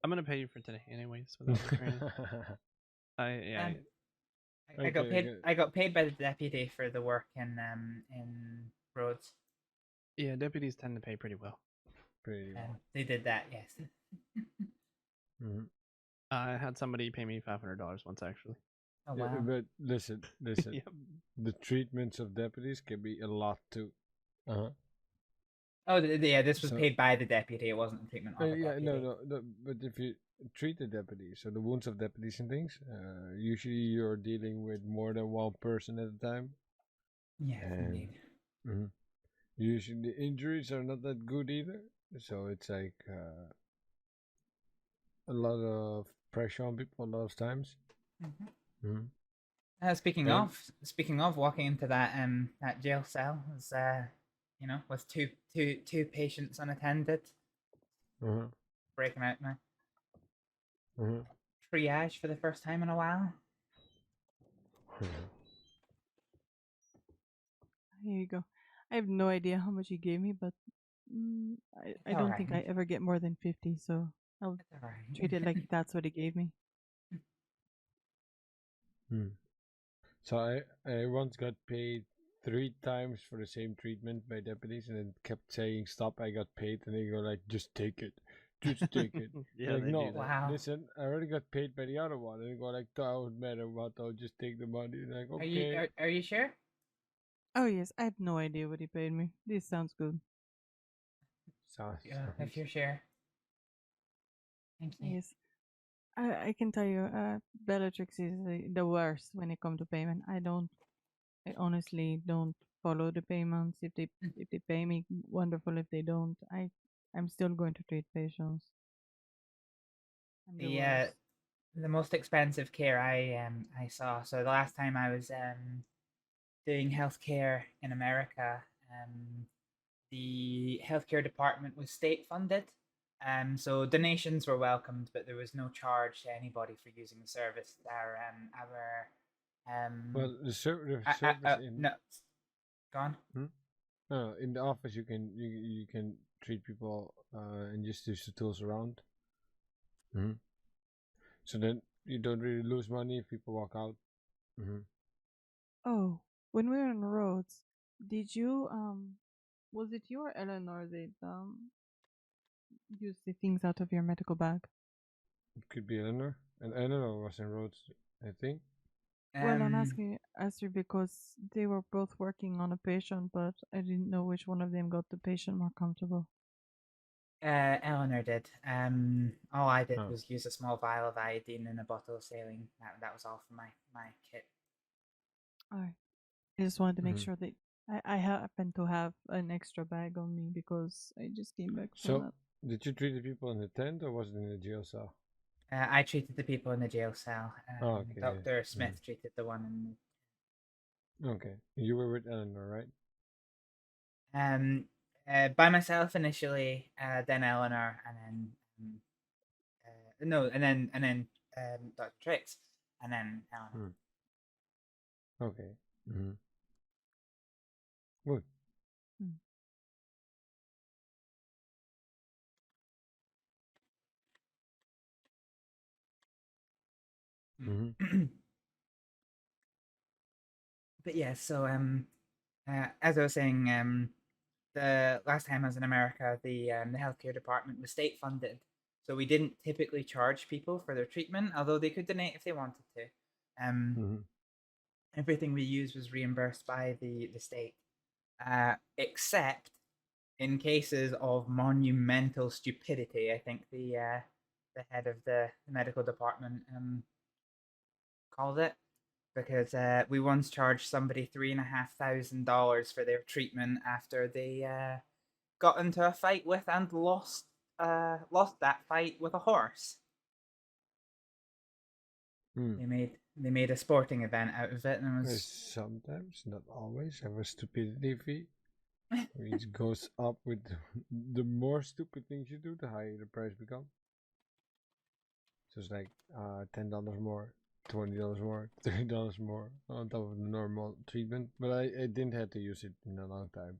I'm gonna pay you for today, anyways. Without the training. Um, I Okay, got paid. good. I got paid by the deputy for the work in roads. Yeah, deputies tend to pay pretty well. Pretty well. They did that, yes. Mm-hmm. I had somebody pay me $500 once, actually. Oh Yeah, wow. but listen. Yep. The treatments of deputies can be a lot too. Uh-huh. Oh, yeah. This was So- paid by the deputy. It wasn't the treatment of a yeah, deputy. no. But if you treat the deputies, so the wounds of deputies and things, usually you're dealing with more than one person at a time. Yes, indeed. Mhm. Usually the injuries are not that good either, so it's like a lot of pressure on people a lot of times. Speaking And- of walking into that jail cell was with two patients unattended, Mhm. breaking out now. Mhm. Triage for the first time in a while. Here you go. I have no idea how much he gave me, but I don't think I alright. ever get more than 50, so I'll alright. treat it like that's what he gave me. So I once got paid 3 times for the same treatment by deputies, and then kept saying stop. I got paid, and they go like, just take it, just take it. Yeah, like they no, do that. Wow. listen, I already got paid by the other one, and they go like, don't matter what, I'll just take the money. And like, Are okay. you sure? Oh yes, I have no idea what he paid me. This sounds good. Yeah, if you're sure. Thank you. Yes. I can tell you, Bellatrix is the worst when it comes to payment. I honestly don't follow the payments. If they pay me, wonderful. If they don't, I'm still going to treat patients. I'm the worst. The most expensive care I saw. So the last time I was doing healthcare in America, the healthcare department was state funded. So donations were welcomed, but there was no charge to anybody for using the service. Well, the service in no, gone. in the office you can treat people and just use the tools around. So then you don't really lose money if people walk out. Oh, when we were on the roads, did you was it you or Eleanor that used the things out of your medical bag? It could be Eleanor, and Eleanor was in roads, I think. Well, I'm asking Astrид because they were both working on a patient, but I didn't know which one of them got the patient more comfortable. Eleanor did. All I did Oh. was use a small vial of iodine and a bottle of saline. That was all for my kit. Alright. I just wanted to make sure that I happen to have an extra bag on me because I just came back from So, that. did you treat the people in the tent, or was it in the jail cell? I treated the people in the jail cell. Okay, yeah. Dr. Smith treated the one in Okay, you were with Eleanor, right? by myself initially, then Eleanor, and then Dr. Trix, and then Eleanor. Okay. Good. But yeah, so as I was saying, the last time I was in America, the healthcare department was state funded, so we didn't typically charge people for their treatment, although they could donate if they wanted to. Everything we used was reimbursed by the state, except in cases of monumental stupidity. I think the head of the medical department called it, because we once charged somebody $3,500 for their treatment after they got into a fight with and lost that fight with a horse. They made a sporting event out of it, and it I was sometimes, not always, have a stupidity fee, which goes up with the more stupid things you do, the higher the price becomes. So it's like $10 more $20 more, $30 more on top of the normal treatment, but I didn't have to use it in a long time.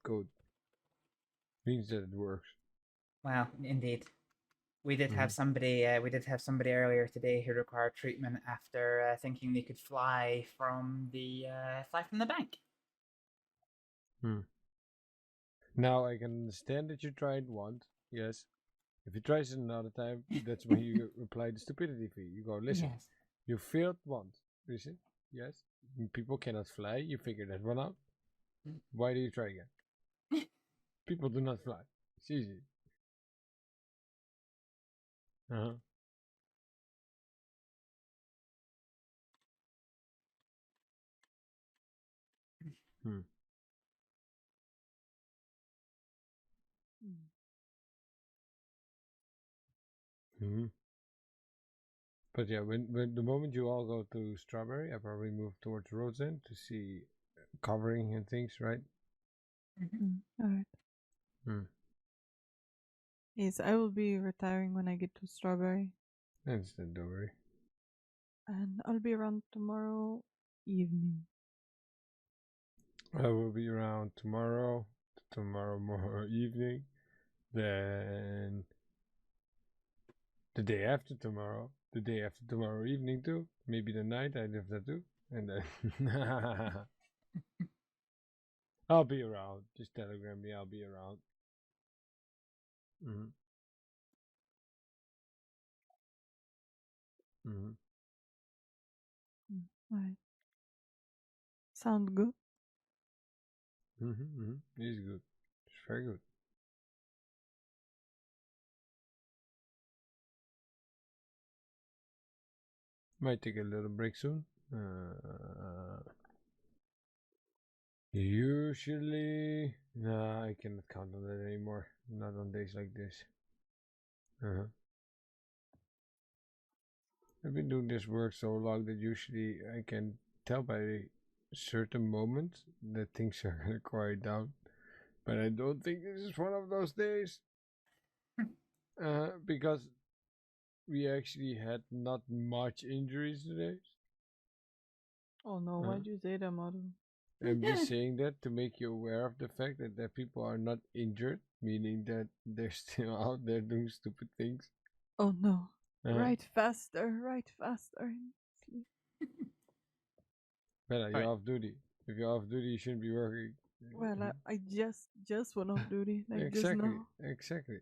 Good. Means that it works. Well, indeed. We did have somebody. We did have somebody earlier today who required treatment after thinking they could fly from the bank. Now I can understand that you tried once. Yes. If you try it another time, that's when you apply the stupidity fee. You go, listen, Yes. you failed once. Listen, yes. People cannot fly. You figure that one out. Why do you try again? People do not fly. It's easy. But yeah, when the moment you all go to Strawberry, I probably move towards Road's End to see covering and things, right? Alright. Yes, I will be retiring when I get to Strawberry. Understand, don't worry. And I'll be around tomorrow evening. I will be around tomorrow evening, then the day after tomorrow evening too, maybe the night I have that too, and then I'll be around. Just telegram me, I'll be around. Alright. Sound good? It's good. It's very good. Might take a little break soon. Usually, nah, I cannot count on that anymore. Not on days like this. I've been doing this work so long that usually I can tell by certain moments that things are gonna quiet down. But I don't think this is one of those days. Because we actually had not much injuries today. Oh no, why'd you say that, Mother? I'm just saying that to make you aware of the fact that people are not injured, meaning that they're still out there doing stupid things. Oh no. Write faster. Sleep. Bella, you're off duty. If you're off duty, you shouldn't be working. Well, I just went off duty. Like Exactly. just now. Exactly.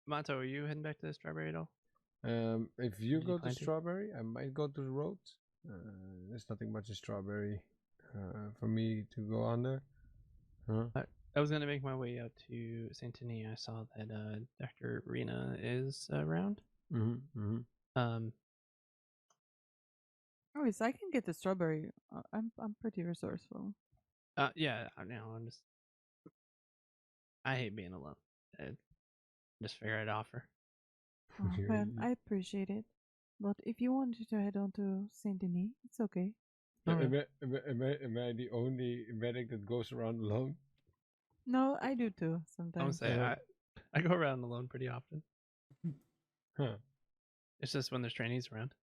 Mato, are you heading back to Strawberry at all? If you Did you go to plan to? Strawberry, I might go to the roads. There's nothing much in Strawberry for me to go on there. I was gonna make my way out to Saint Denis. I saw that Dr. Rena is around. Oh, yes, I can get the Strawberry. I'm pretty resourceful. Yeah, I'm just. I hate being alone. I just figured I'd offer. Oh, well, I appreciate it. But if you wanted to head on to Saint Denis, it's okay. Am I the only medic that goes around alone? No, I do too sometimes. I would say I go around alone pretty often. It's just when there's trainees around.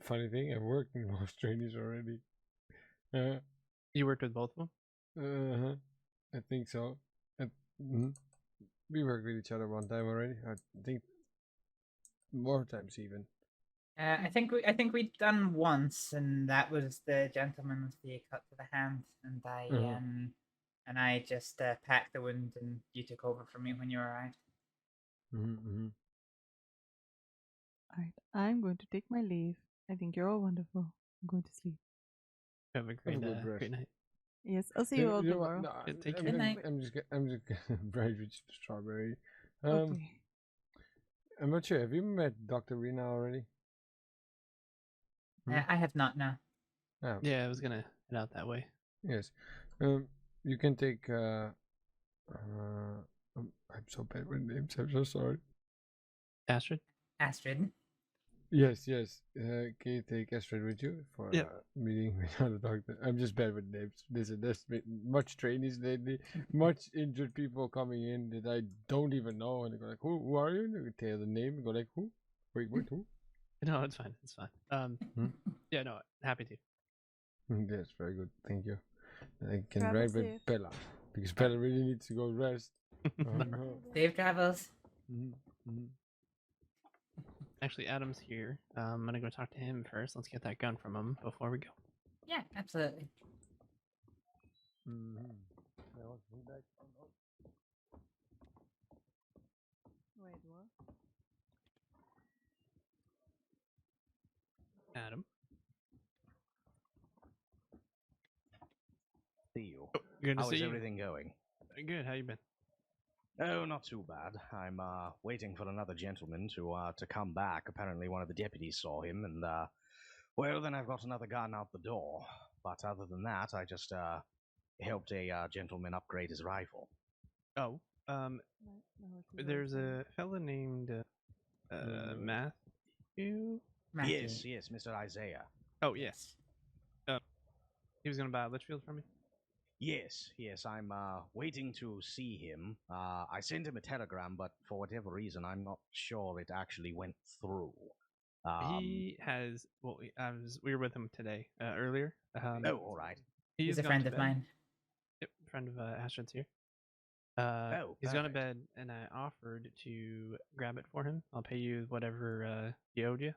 Funny thing, I've worked in most trainees already. You worked with both of them? I think so. We worked with each other one time already. I think more times even. I think we'd done once, and that was the gentleman with the cut to the hand, and I just packed the wound, and you took over from me when you arrived. Alright, I'm going to take my leave. I think you're all wonderful. I'm going to sleep. Have a great, great night. Yes, I'll see you all tomorrow. Good night. I'm just gonna bright reach the Strawberry. Okay. I'm not sure. Have you met Dr. Rena already? I have not now. Oh. Yeah, I was gonna head out that way. Yes. You can take. I'm so bad with names. I'm so sorry. Astrид. Astrид. Yes, yes. Can you take Astrид with you for Yeah. a meeting with another doctor? I'm just bad with names. Listen, there's been much trainees lately, much injured people coming in that I don't even know, and they go like, who are you? And they tell the name, and go like, who? Wait, what, who? No, it's fine. It's fine. Yeah, no, happy to. That's very good. Thank you. I can Travel ride with safe. Bella because Bella really needs to go rest. Oh, no. Safe travels. Actually, Adam's here. I'm gonna go talk to him first. Let's get that gun from him before we go. Yeah, absolutely. Wait, what? Adam. See you. Good to How see is you. everything going? Good. How you been? Oh, not too bad. I'm waiting for another gentleman to come back. Apparently, one of the deputies saw him, and well, then I've got another gun out the door. But other than that, I just helped a gentleman upgrade his rifle. Oh, there's a fella named Matthew. Yes, yes, Mr. Isaiah. Oh yes. He was gonna buy a Litchfield from me. Yes, yes, I'm waiting to see him. I sent him a telegram, but for whatever reason, I'm not sure it actually went through. He has. Well, we were with him today earlier. Oh, all right. He's a gone friend to of bed. mine. Yep, friend of Astrid's here. Oh, he's gone to perfect. bed, and I offered to grab it for him. I'll pay you whatever he owed you.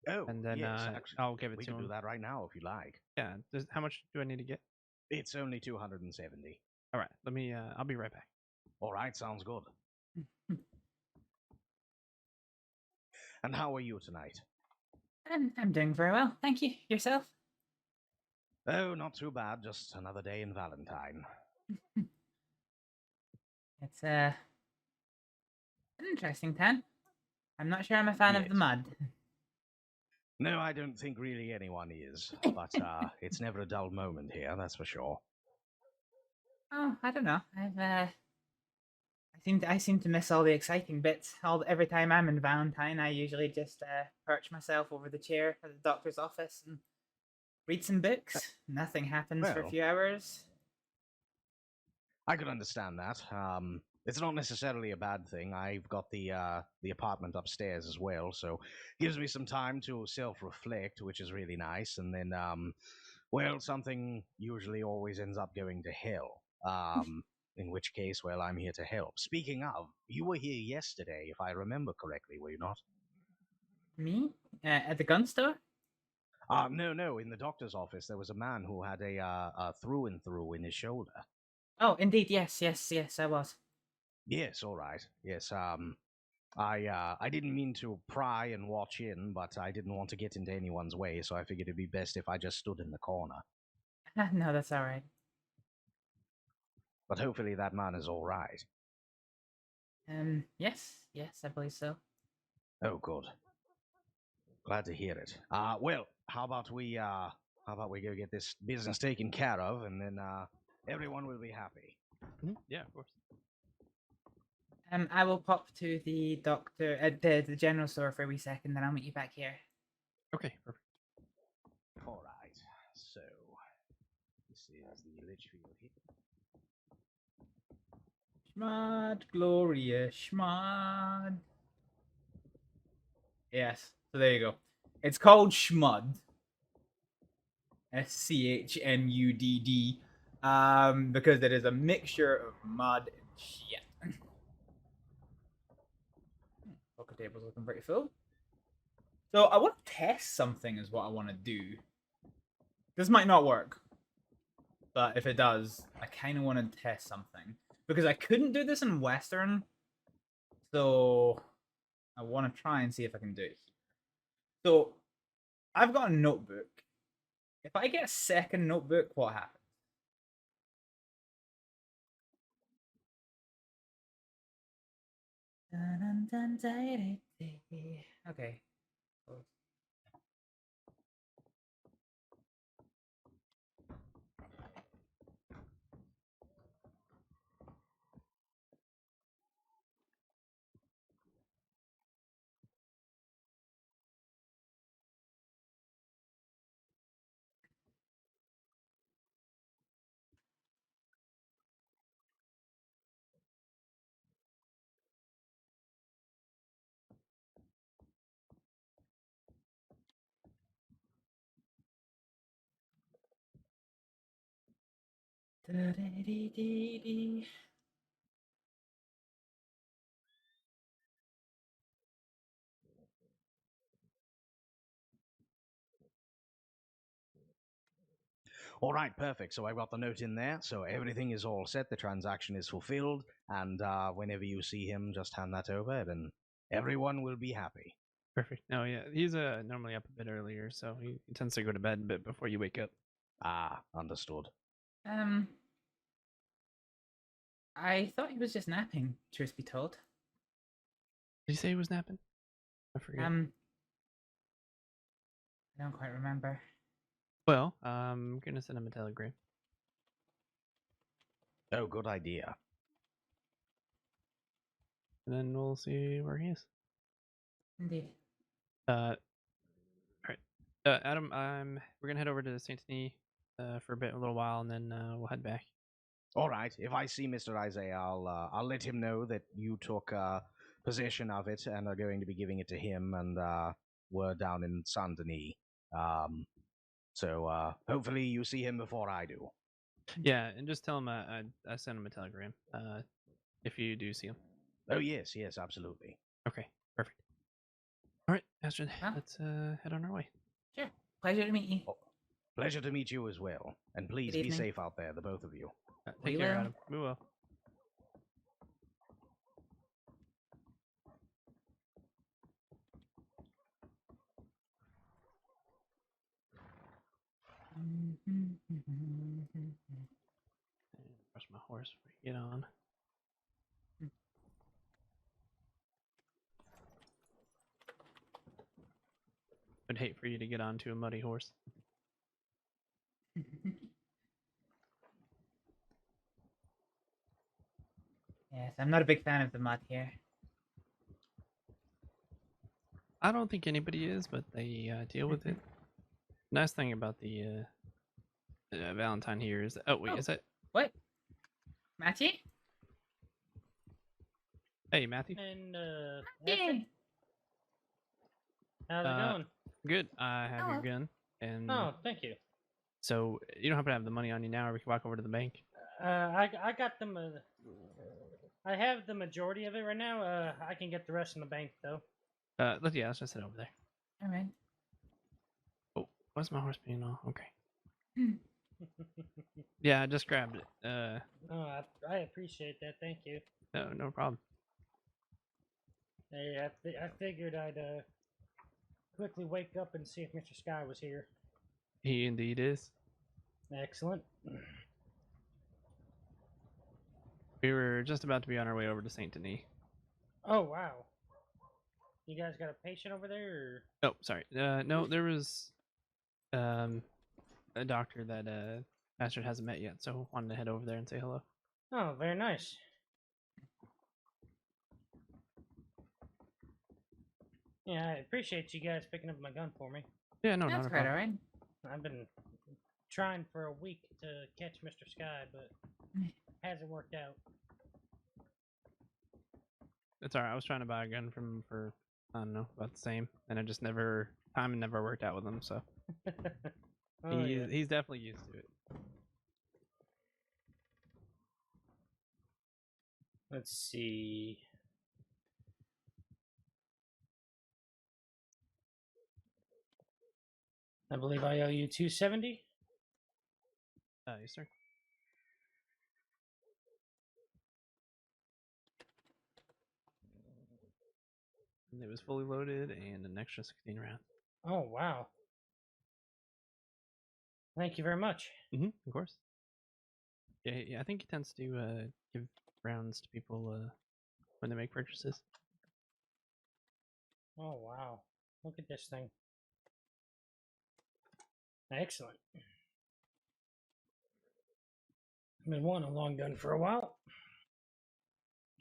Oh, and then yes, actually, I'll give it we to can him. do that right now if you like. Yeah. How much do I need to get? It's only 270. All right. Let me. I'll be right back. All right, sounds good. And how are you tonight? I'm doing very well, thank you. Yourself? Oh, not too bad. Just another day in Valentine. It's an interesting town. I'm not sure I'm a fan of the mud. No, I don't think really anyone is. But it's never a dull moment here, that's for sure. Oh, I don't know. I seem to miss all the exciting bits. Every time I'm in Valentine, I usually just perch myself over the chair at the doctor's office and read some books. Nothing happens for a Well. few hours. I could understand that. It's not necessarily a bad thing. I've got the apartment upstairs as well, so gives me some time to self-reflect, which is really nice. And then, well, something usually always ends up going to hell. In which case, well, I'm here to help. Speaking of, you were here yesterday, if I remember correctly, were you not? Me? At the gun store? No. In the doctor's office, there was a man who had a through and through in his shoulder. Oh, indeed, yes, I was. Yes, all right. Yes, I didn't mean to pry and watch in, but I didn't want to get into anyone's way, so I figured it'd be best if I just stood in the corner. No, that's all right. But hopefully that man is all right. Yes, I believe so. Oh, good. Glad to hear it. Well, how about we go get this business taken care of, and then everyone will be happy. Yeah, of course. I will pop to the doctor at the general store for a wee second, then I'll meet you back here. Okay, perfect. All right. So this is the Litchfield here. Schmod, glorious Schmod. Yes, so there you go. It's called Schmud. SCHMUDD. Because it is a mixture of mud and shit. Poker table's looking pretty full. So I want to test something is what I want to do. This might not work. But if it does, I kind of want to test something. Because I couldn't do this in Western. So I want to try and see if I can do it. So I've got a notebook. If I get a second notebook, what happens? Okay. Da-da-dee-dee-dee. All right, perfect. So I got the note in there. So everything is all set. The transaction is fulfilled. And whenever you see him, just hand that over and everyone will be happy. Perfect. No, yeah, he's normally up a bit earlier, so he tends to go to bed a bit before you wake up. Ah, understood. I thought he was just napping, truth be told. Did you say he was napping? I forget. I don't quite remember. Well, I'm gonna send him a telegram. Oh, good idea. And then we'll see where he is. Indeed. All right. Adam, we're gonna head over to Saint Denis for a little while, and then we'll head back. All right. If I see Mr. Isaiah, I'll let him know that you took possession of it and are going to be giving it to him, and we're down in Saint Denis. So hopefully you see him before I do. Yeah, and just tell him I sent him a telegram. If you do see him. Oh yes, absolutely. Okay, perfect. All right, Astrид, let's head on our way. Sure. Pleasure to meet you. Oh, pleasure to meet you as well. And please Good be evening. safe out there, the both of you. Take care, Adam. We will. Brush my horse before you get on. I'd hate for you to get onto a muddy horse. Yes, I'm not a big fan of the mud here. I don't think anybody is, but they deal with it. Nice thing about the Valentine here is that, is that what? Matthew? Hey, Matthew. And Matthew. how's it going? Good. I have your gun, and Oh, thank you. so you don't happen to have the money on you now, or we can walk over to the bank. I got them. I have the majority of it right now. I can get the rest in the bank though. Let's just head over there. All right. Oh, what's my horse being all? Okay. Yeah, I just grabbed it. Oh, I appreciate that. Thank you. No problem. Hey, I figured I'd quickly wake up and see if Mr. Sky was here. He indeed is. Excellent. We were just about to be on our way over to Saint Denis. Oh wow. You guys got a patient over there? Or? Oh, sorry. No, there was a doctor that Astrид hasn't met yet, so wanted to head over there and say hello. Oh, very nice. Yeah, I appreciate you guys picking up my gun for me. Yeah, no, That's not a quite problem. alright. I've been trying for a week to catch Mr. Sky, but hasn't worked out. It's alright. I was trying to buy a gun from him for, I don't know, about the same, and it just never worked out with him. So Oh, yeah. he's definitely used to it. Let's see. I believe I owe you $270. Yes, sir. And it was fully loaded and an extra 16 rounds. Oh, wow. Thank you very much. Of course. Yeah, I think he tends to give rounds to people when they make purchases. Oh, wow. Look at this thing. Excellent. I've been wanting a long gun for a while.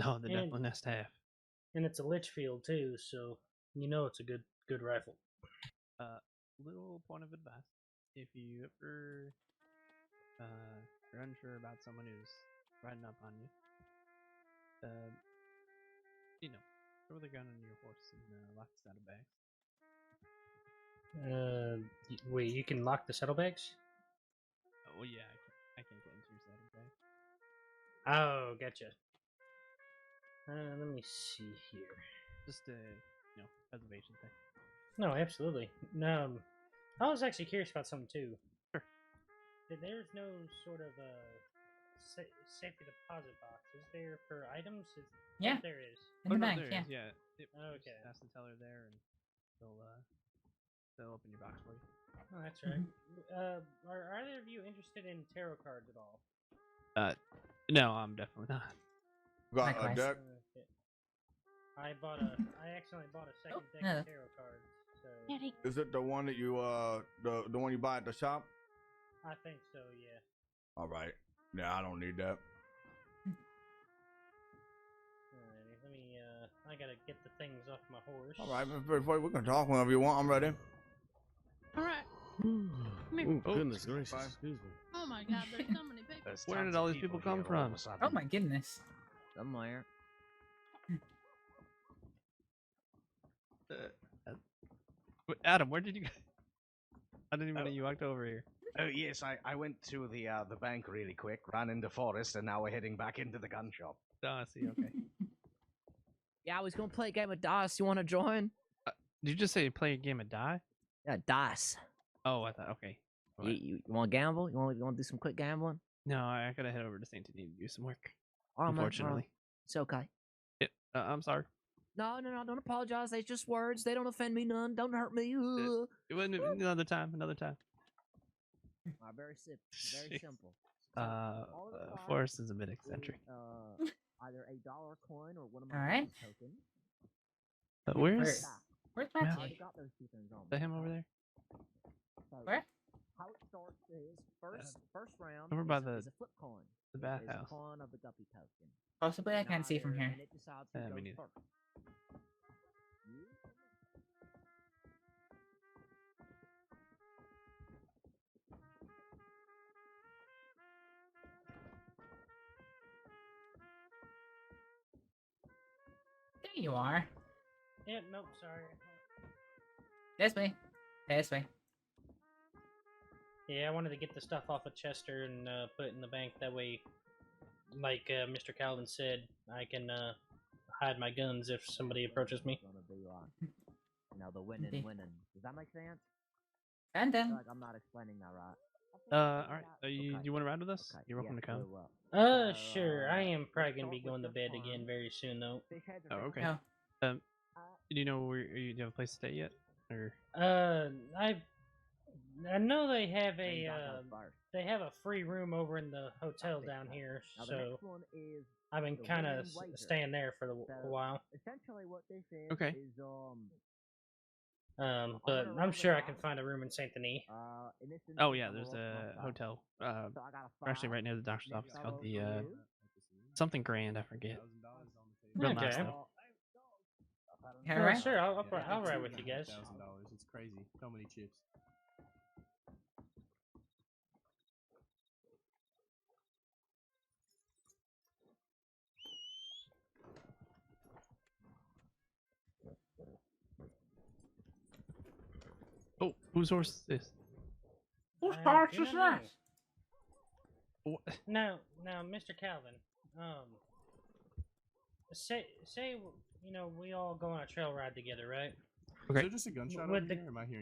Oh, the definitely nest half. And it's a Litchfield too, so you know it's a good rifle. Little point of advice: if you ever are unsure about someone who's riding up on you, throw the gun on your horse and lock the saddlebags. Wait, you can lock the saddlebags? Oh, well, yeah, I can't get into your saddlebags. Oh, gotcha. Let me see here. Just a preservation thing. No, absolutely. No, I was actually curious about something too. Sure. There's no sort of safety deposit box, is there, for items? Yeah. Yes, there is. In the bank, there yeah. is, yeah. Yep, Okay. Just ask the teller there, and they'll open your box for you. Oh, that's right. Are either of you interested in tarot cards at all? No, I'm definitely not. Got a deck. I accidentally bought a second deck yeah. of tarot cards. So Is it the one that you the one you buy at the shop? I think so, yeah. All right. Yeah, I don't need that. Alrighty, let me I gotta get the things off my horse. All right, we can talk whenever you want. I'm ready. All right. Come here. Ooh, goodness gracious, excuse me. Oh my God, there's so many people. Where did all these people come from? Oh my goodness. Somewhere. Adam, where did you go? I didn't even know you walked over here. Oh yes, I went to the bank really quick, ran into Forest, and now we're heading back into the gun shop. Oh, I see. Okay. Yeah, I was gonna play a game of dice. You want to join? Did you just say play a game of die? Yeah, dice. Oh, I thought. Okay. You want to gamble? You want to do some quick gambling? No, I gotta head over to St. Denis to do some work. Oh, man, unfortunately. it's okay. Yeah, I'm sorry. No, don't apologize. They're just words. They don't offend me none. Don't hurt me. It wasn't another time. Another time. Very simple. Forrest is a bit eccentric. Either $1 coin or one of All my right. tokens. Where's I Matthew? already got those two things on. Is that him over there? So Where? How it starts is first round Over by is a flip coin. the It's bathhouse. a coin of the guppy token. Possibly, I can't see from here. And it decides who Me goes neither. first. You? There you are. Yeah, nope, sorry. This way. This way. Yeah, I wanted to get the stuff off of Chester and put it in the bank. That way, like Mr. Calvin said, I can hide my guns if somebody approaches me. Gonna be like, the winning. Does that make sense? And I then. feel like I'm not explaining that right. All right. You want to ride with us? Okay, You're welcome to come. Sure. I am probably gonna be going to bed again very soon, though. Oh, okay. No. Do you know where do you have a place to stay yet? Or I know they have a free room over in the hotel down here, so I've been kind of staying there for a while. Essentially, what this is Okay. is but I'm sure I can find a room in Saint Denis. Oh yeah, there's a hotel. We're actually right near the doctor's office called the something Grand. I forget. Real nice Okay. though. All right. Sure, I'll ride with you guys. $1,000. It's crazy. So many chips. Oh, whose horse is this? Whose I horse do is not this? know. Now, Mr. Calvin, say we all go on a trail ride together, right? Okay. Is there just a gunshot With over the- here? Or am I hearing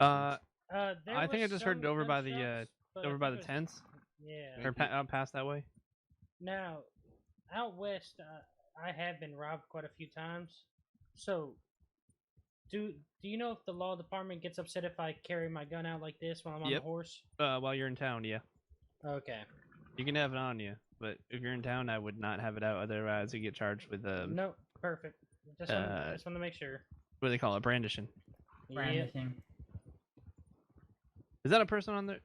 There I think I was just heard it some over by the gunshots, but I over by think the it was- tents. Yeah. Or out past that way. Now, out west, I have been robbed quite a few times. So, do you know if the law department gets upset if I carry my gun out like this when I'm on the Yep. horse? While you're in town, yeah. Okay. You can have it on you, but if you're in town, I would not have it out. Otherwise, you get charged with No, perfect. Just want to make sure. what do they call it? Brandishing. Brandishing. Is that a person on there?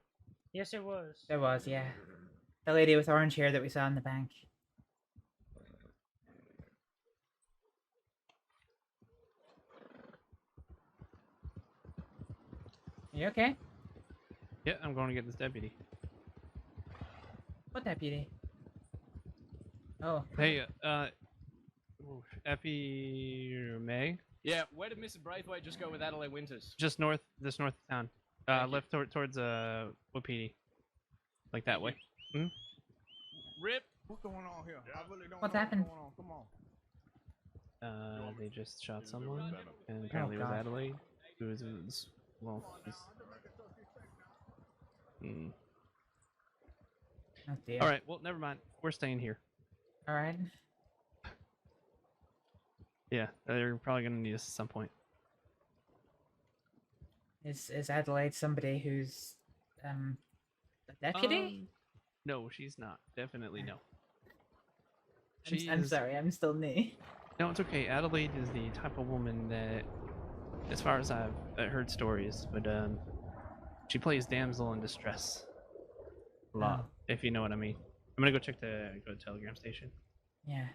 Yes, it was. There was, yeah. The lady with orange hair that we saw in the bank. You okay? Yeah, I'm going to get this deputy. What deputy? Oh. Hey, Effie May? Yeah, where did Mrs. Braithwaite just go with Adelaide Winters? Just north of town. Left towards Wapiti. Like that way. Hmm? Rip, What's going on here? I really don't What's know happened? what's going on. Come on. They just shot someone, and apparently it was God. Adelaide, who was well. Oh dear. All right, well, never mind. We're staying here. All right. Yeah, they're probably gonna need us at some point. Is Adelaide somebody who's a deputy? No, she's not. Definitely no. I'm sorry, I'm still new. No, it's okay. Adelaide is the type of woman that, as far as I've heard stories, but she plays damsel in distress a lot, if you know what I mean. I'm gonna go check the telegram station. Yeah.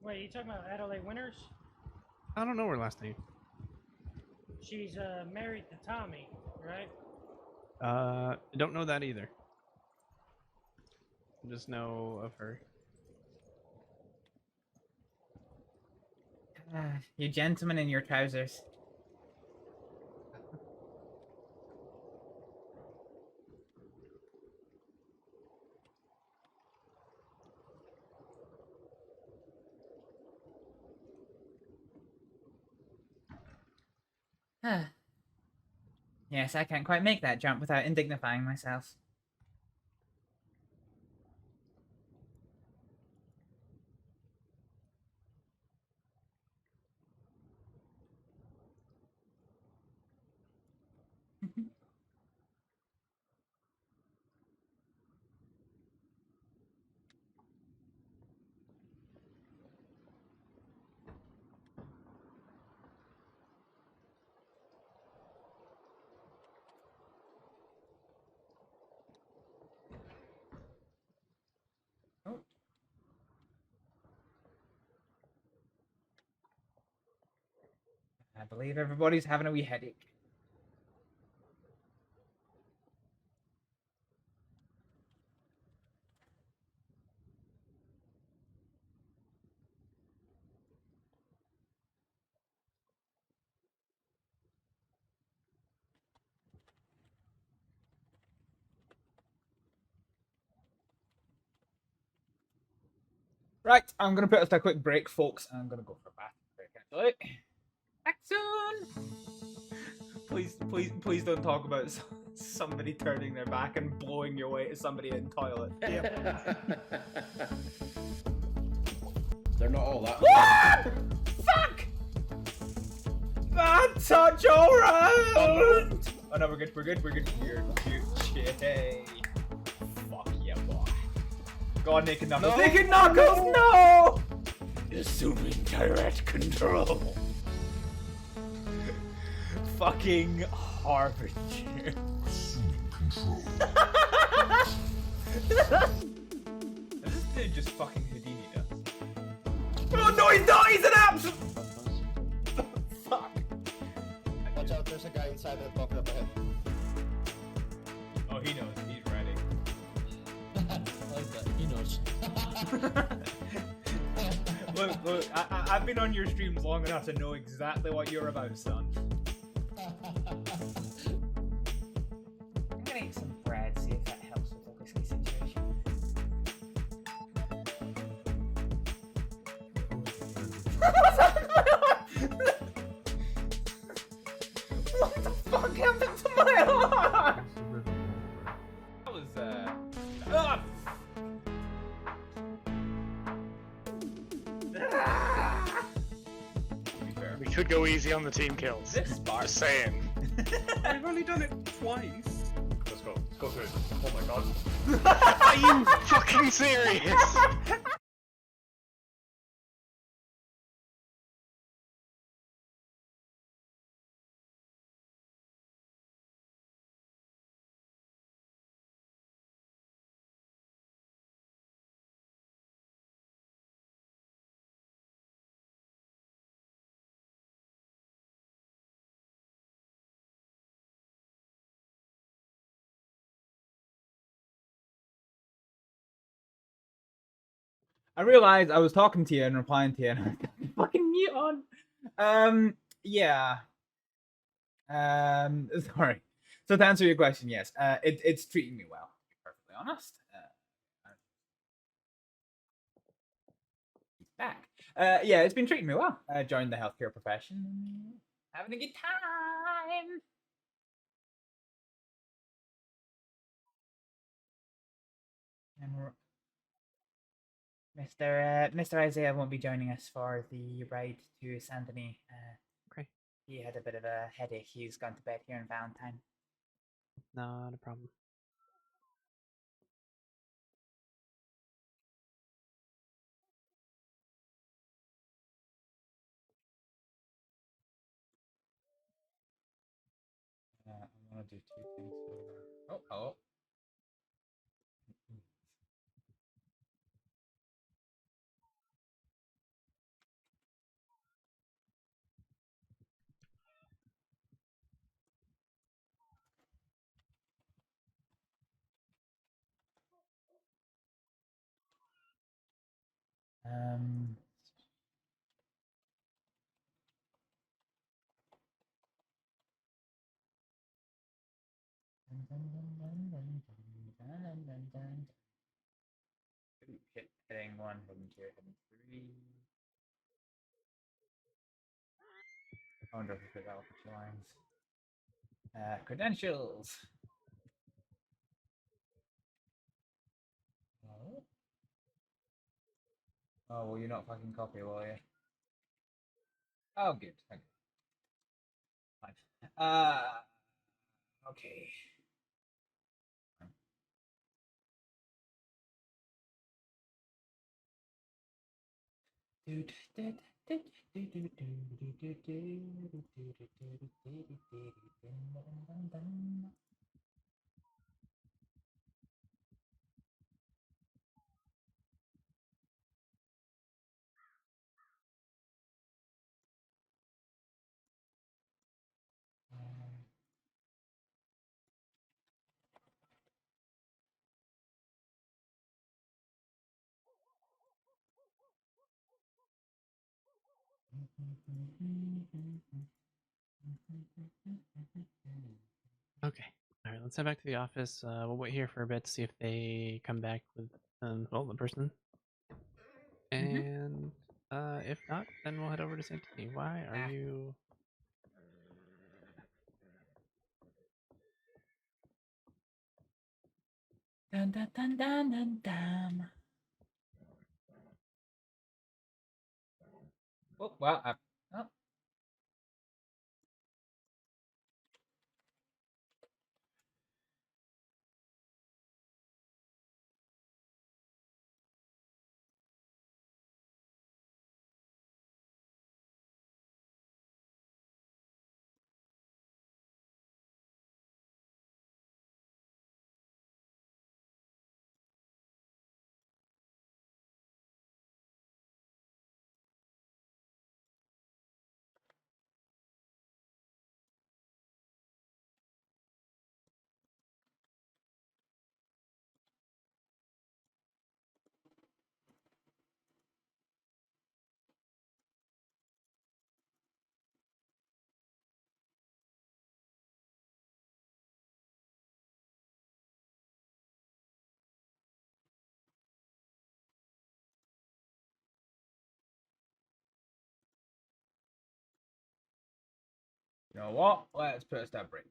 Wait, you talking about Adelaide Winters? I don't know her last name. She's married to Tommy, right? I don't know that either. Just know of her. You gentlemen in your trousers. Yes, I can't quite make that jump without indignifying myself. Oh. I believe everybody's having a wee headache. Right, I'm gonna put us a quick break, folks. I'm gonna go for a bathroom break, actually. Back soon! Please don't talk about somebody turning their back and blowing your way to somebody in toilet. They're not all that. What? Fuck! Bad touch, alright! Oh no, we're good. We're Gucci. Fuck yeah, boy. Go on, Naked Knuckles. No. Naked Knuckles, no! Assuming direct control. Fucking Harbinger. Control. This dude just fucking Houdini does. Oh no, he's not! He's an abs! Fuck. Watch out, there's a guy inside that pocket up ahead. Oh, he knows. He's ready. I like that. He knows. Look, I've been on your streams long enough to know exactly what you're about, son. I'm gonna eat some bread, see if that helps with the whiskey situation. What the fuck happened to my arm? That was, We could go easy on the team kills. This bar. Just saying. We've only done it twice. Let's go. Let's go through it. Oh my god. Are you fucking serious? I realized I was talking to you and replying to you and I got the fucking mute on. Yeah. Sorry. So to answer your question, yes, it's treating me well, to be perfectly honest. back. Yeah, it's been treating me well. I joined the healthcare profession. Having a good time. And Mr. Isaiah won't be joining us for the ride to Saint Denis. Okay. He had a bit of a headache. He's gone to bed here in Valentine. Not a problem. I'm gonna do 2 things for. Oh, hello. Hitting 1, hitting 2, hitting 3. I wonder if we put out which lines. Credentials. Oh. Oh, will you not fucking copy, will you? Oh, good. Okay. Fine. Okay. Okay. All right. Let's head back to the office. We'll wait here for a bit to see if they come back with the person. And if not, then we'll head over to Saint Denis. Why are you? Dun dun dun dun dun dun. Oh well. Oh. You know what? Let's put a step break.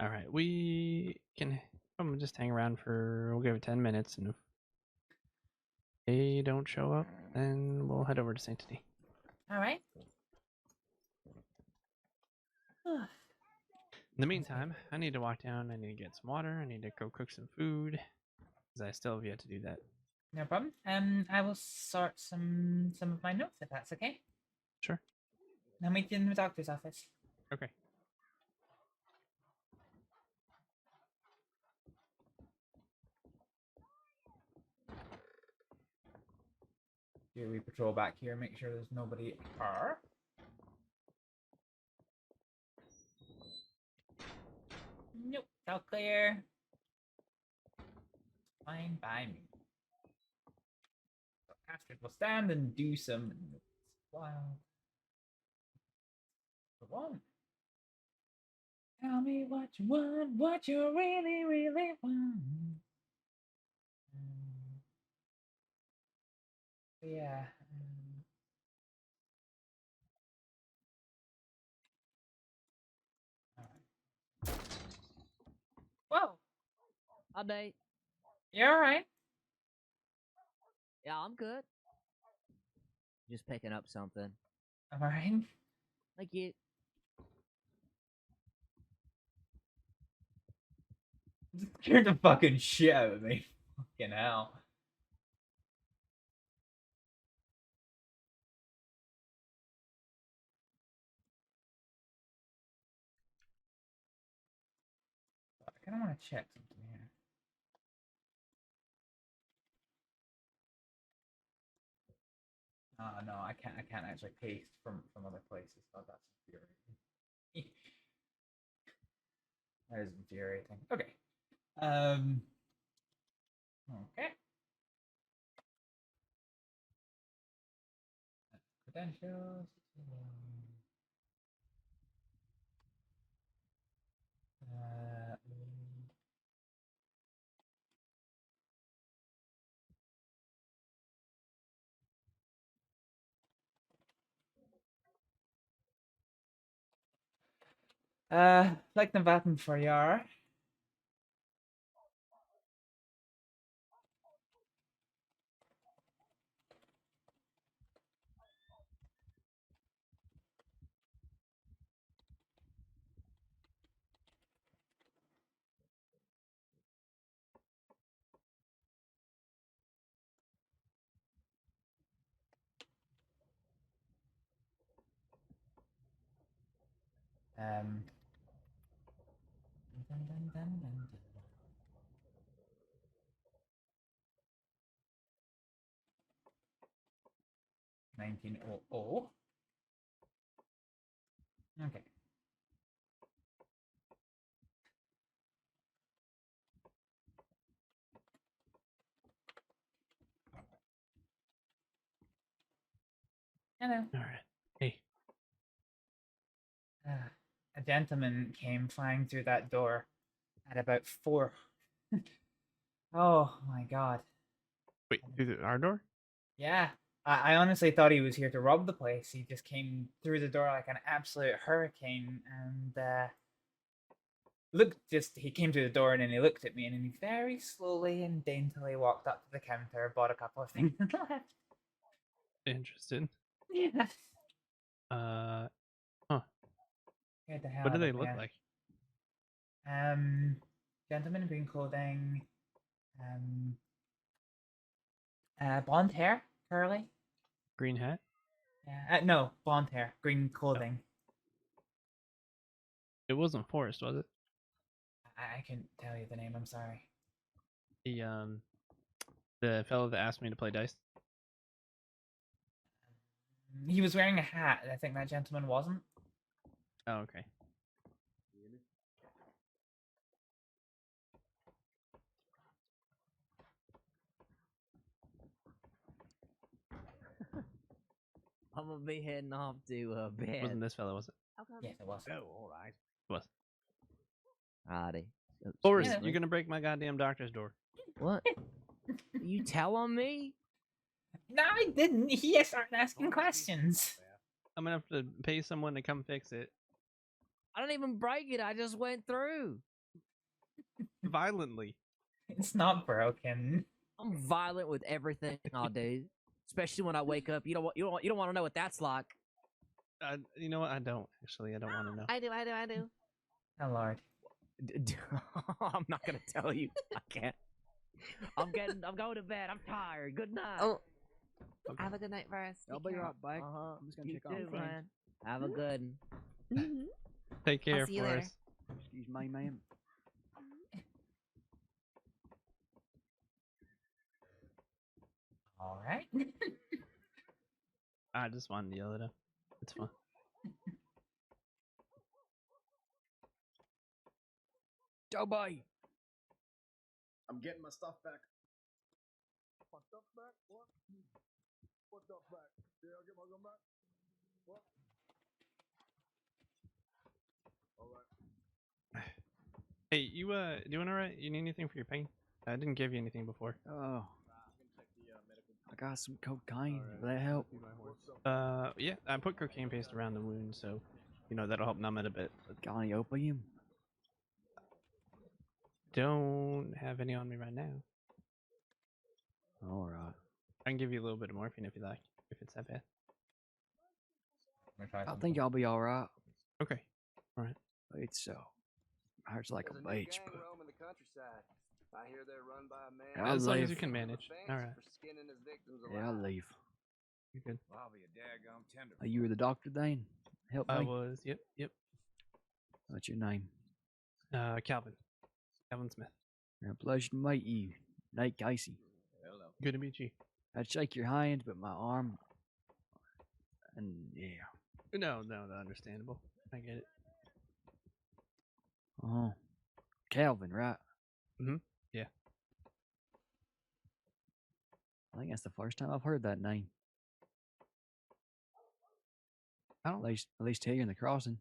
All right, we can just hang around for. We'll give it 10 minutes, and if they don't show up, then we'll head over to Sanctity. All right. In the meantime, I need to walk down. I need to get some water. I need to go cook some food, because I still have yet to do that. No problem. I will sort some of my notes if that's okay. Sure. I'll meet you in the doctor's office. Okay. Here we patrol back here, make sure there's nobody. Nope, it's all clear. Fine by me. So Astrид will stand and do some notes. Wild. One. Tell me what you want, what you really, really want. Yeah. Whoa. Update. You alright? Yeah, I'm good. Just picking up something. Alright. Thank you. Scared the fucking shit out of me. Fucking hell. I kind of want to check something here. No, I can't actually paste from other places. Oh, that's infuriating. That is infuriating. Okay. Okay. Credentials. Like the button for your. Dun, dun, dun, dun, dun. 1900. Okay. Hello. All right. Hey. A gentleman came flying through that door at about 4. Oh my god. Wait, through our door? Yeah. I honestly thought he was here to rob the place. He just came through the door like an absolute hurricane and he came to the door and then he looked at me and then he very slowly and daintily walked up to the counter, bought a couple of things and left. Interesting. Yeah. Huh. Scared the hell What do out they of me, look yeah. like? Gentleman in green clothing, blonde hair, curly. Green hat? Yeah, no, blonde hair, green clothing. It wasn't Forrest, was it? I couldn't tell you the name. I'm sorry. The fellow that asked me to play dice. He was wearing a hat. I think that gentleman wasn't. Oh, okay. I'm gonna be heading off to bed. Wasn't this fellow, was it? Yes, it was. Oh, all right. It was. Righty. Forrest, you're gonna break my goddamn doctor's door. What? You telling me? No, I didn't. He started asking questions. I'm gonna have to pay someone to come fix it. I didn't even break it. I just went through. Violently. It's not broken. I'm violent with everything I do, especially when I wake up. You don't want to know what that's like. You know what? I don't actually. I don't want to know. I do. Oh Lord. I'm not gonna tell you. I can't. I'm going to bed. I'm tired. Good night. Oh. Have a good night, Virus. I'll be right back. I'm just gonna You check on too, friends. man. Have a good Mm-hmm. Take care, see you later. Forrest. Excuse me, ma'am. All right. I just wanted to yell at him. It's fun. Toby! I'm getting my stuff back. My stuff back? What? What stuff back? Yeah, I'll get my gun back. What? Alright. Hey, you doing alright? You need anything for your pain? I didn't give you anything before. Oh. I got some cocaine. Will that help? Yeah, I put cocaine paste around the wound, so that'll help numb it a bit. Got any opium? Don't have any on me right now. Alright. I can give you a little bit of morphine if you like, if it's that bad. I think I'll be alright. Okay. Alright. It's hurts like a beach, but roam in the countryside. I hear they're run by a man. I'll as long as leave. you can manage. Alright. For skinning his victims Yeah, I'll alive. leave. You're good. Well, I'll be a daggum tender. You were the doctor, Dane? Help me. I was. Yep. What's your name? Calvin. Calvin Smith. A pleasure to meet you, Nate Casey. Hello. Good to meet you. I'd shake your hand, but my arm, and yeah. No, understandable. I get it. Oh, Calvin, right? Yeah. I think that's the first time I've heard that name. At least here in the crossing.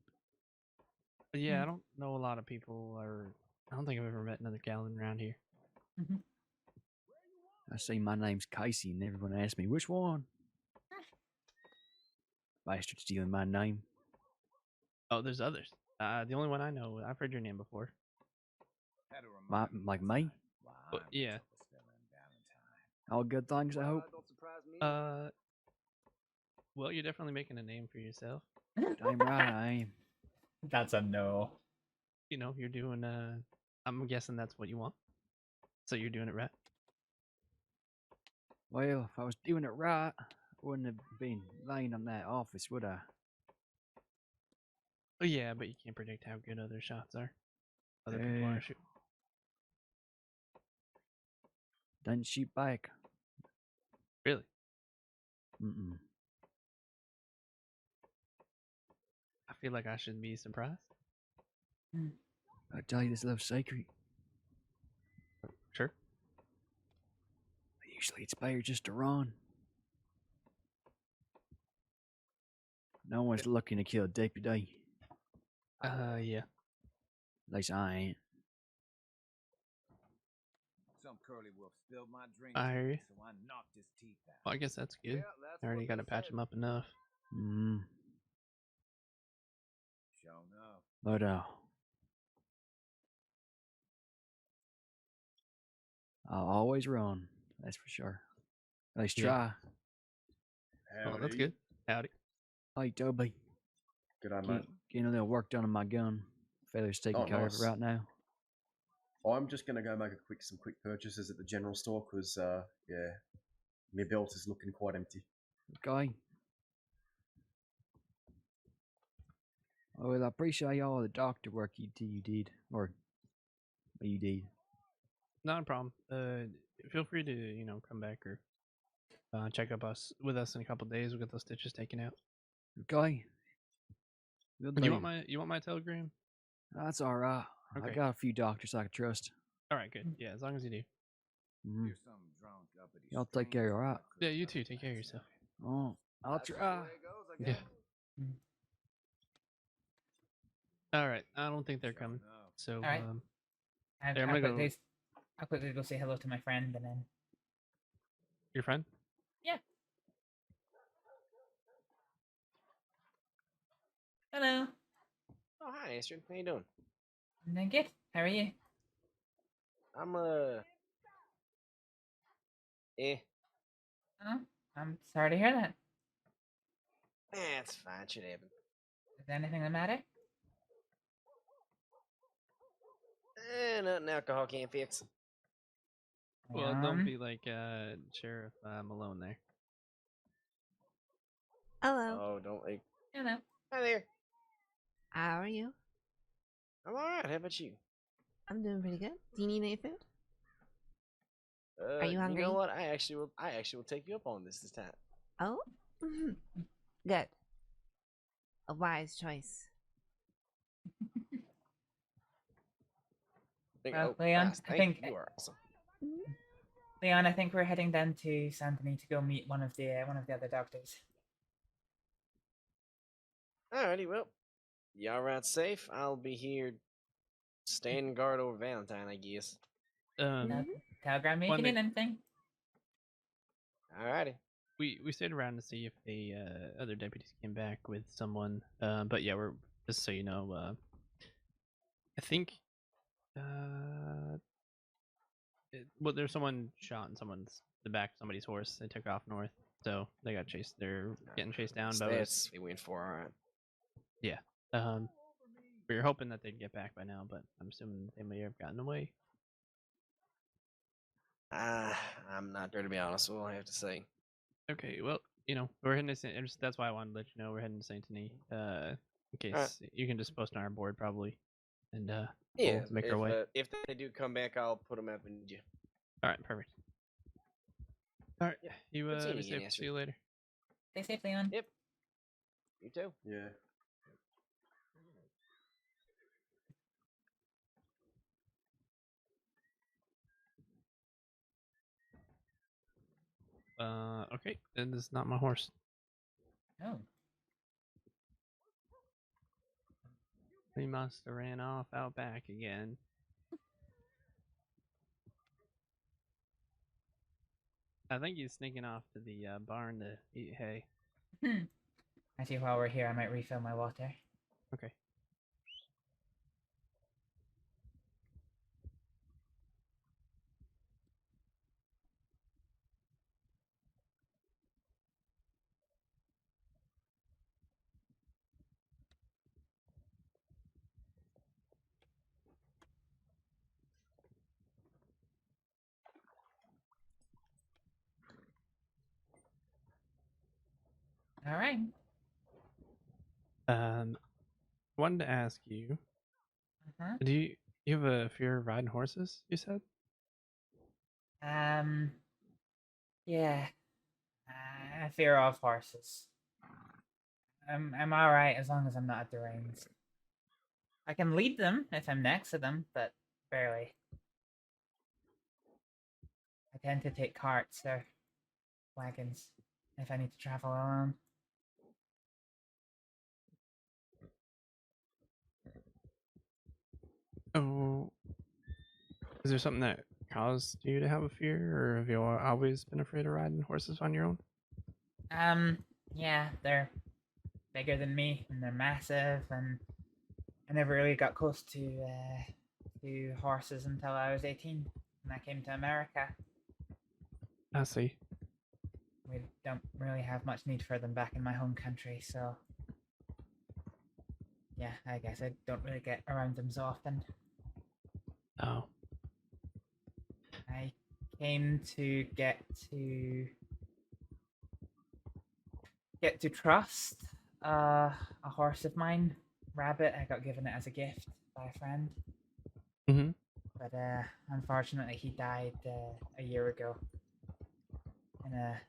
Yeah, I don't know a lot of people, or I don't think I've ever met another Calvin around here. I say my name's Casey, and everyone asks me which one. Bastard stealing my name. Oh, there's others. The only one I know, I've heard your name before. Like me? But, yeah. All good things, I hope. Well, you're definitely making a name for yourself. Damn right I am. That's a no. You're doing. I'm guessing that's what you want. So you're doing it right. Well, if I was doing it right, I wouldn't have been laying on that office, would I? Oh yeah, but you can't predict how good other shots are. Other people are shooting. Didn't shoot back. Really? Mm-mm. I feel like I should be surprised. I'll tell you this little secret. Sure. Usually it's better just to run. No one's looking to kill a deputy. Yeah. At least I ain't. Some curly wolf spilled my drink, I hear you. so I knocked his teeth out. Well, I guess that's good. I already got to patch him up enough. Mm. Sure enough. But I'll always run. That's for sure. At least try. Well, that's good. Howdy. Hey, Toby. Good on, mate. Getting a little work done on my gun. Feather's taking care of it right now. I'm just gonna go make some quick purchases at the general store because yeah, my belt is looking quite empty. Okay. Well, I appreciate all the doctor work you did, or you did. Not a problem. Feel free to come back or check up with us in a couple days. We'll get those stitches taken out. Okay. You want my telegram? That's all right. Okay. I got a few doctors I can trust. All right, good. Yeah, as long as you do. Mm-hmm. Y'all take care, all right? Yeah, you too. Take care of yourself. Oh, I'll try. Yeah. All right. I don't think they're coming. So, All right. I'm gonna go. I'll quickly go say hello to my friend and then. Your friend? Yeah. Hello. Oh, hi, Astrid. How you doing? I'm good. How are you? I'm Oh, I'm sorry to hear that. it's fine. Shit happen. Is there anything the matter? Nothing alcohol can't fix. Well, don't be like Sheriff Malone there. Hello. Oh, don't like. Hello. Hi there. How are you? I'm alright. How about you? I'm doing pretty good. Do you need any food? Are you hungry? You know what? I actually will take you up on this time. Oh, good. A wise choice. Well, Leon, I think you are awesome. Leon, I think we're heading down to Saint Denis to go meet one of the other doctors. Alrighty, well, y'all ride safe. I'll be here standing guard over Valentine, I guess. Telegram making in anything? Alrighty. We stayed around to see if the other deputies came back with someone. But yeah, we're just so you know. I think. Well, there's someone shot in the back of somebody's horse. They took off north, so they got chased. They're getting chased down. So But that's we went for, alright. yeah. We were hoping that they'd get back by now, but I'm assuming they may have gotten away. I'm not there to be honest. We'll have to say. Okay, well, we're heading to that's why I wanted to let you know we're heading to Saint Denis. In case you can just post on our board probably, and Yeah, we'll make our way. If they do come back, I'll put them up in you. All right, perfect. All right, you Good seeing be you again, safe. Astrid. See you later. Stay safe, Leon. Yep. You too. Yeah. Okay, then this is not my horse. Oh. He must have ran off out back again. I think he's sneaking off to the barn to eat hay. Actually, while we're here, I might refill my water. Okay. All right. Wanted to ask you. Uh-huh. Do you have a fear of riding horses? You said. Yeah. I fear of horses. I'm all right as long as I'm not at the reins. I can lead them if I'm next to them, but barely. I tend to take carts or wagons if I need to travel alone. Oh, is there something that caused you to have a fear, or have you always been afraid of riding horses on your own? Yeah, they're bigger than me and they're massive, and I never really got close to horses until I was 18 when I came to America. I see. We don't really have much need for them back in my home country, so yeah, I guess I don't really get around them so often. Oh. I came to get to trust a horse of mine, Rabbit. I got given it as a gift by a friend. Mm-hmm. But unfortunately, he died a year ago in a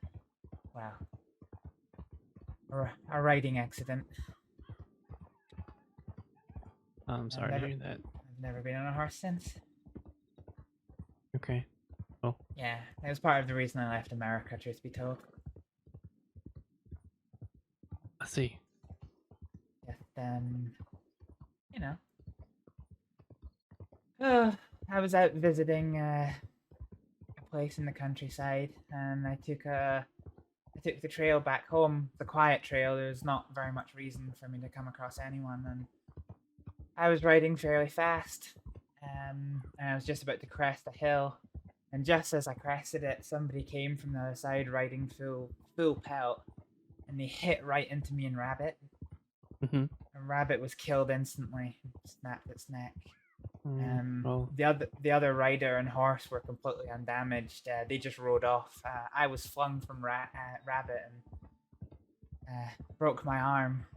riding accident. I'm sorry to hear that. I've never been on a horse since. Okay. Oh. Yeah, it was part of the reason I left America, truth be told. I see. Just, I was out visiting a place in the countryside, and I took the trail back home, the quiet trail. There's not very much reason for me to come across anyone, and I was riding fairly fast. And and I was just about to crest a hill, and just as I crested it, somebody came from the other side riding full pelt, and they hit right into me and Rabbit. Mm-hmm. And Rabbit was killed instantly, snapped its neck. Well, The other rider and horse were completely undamaged. They just rode off. I was flung from Rabbit and broke my arm.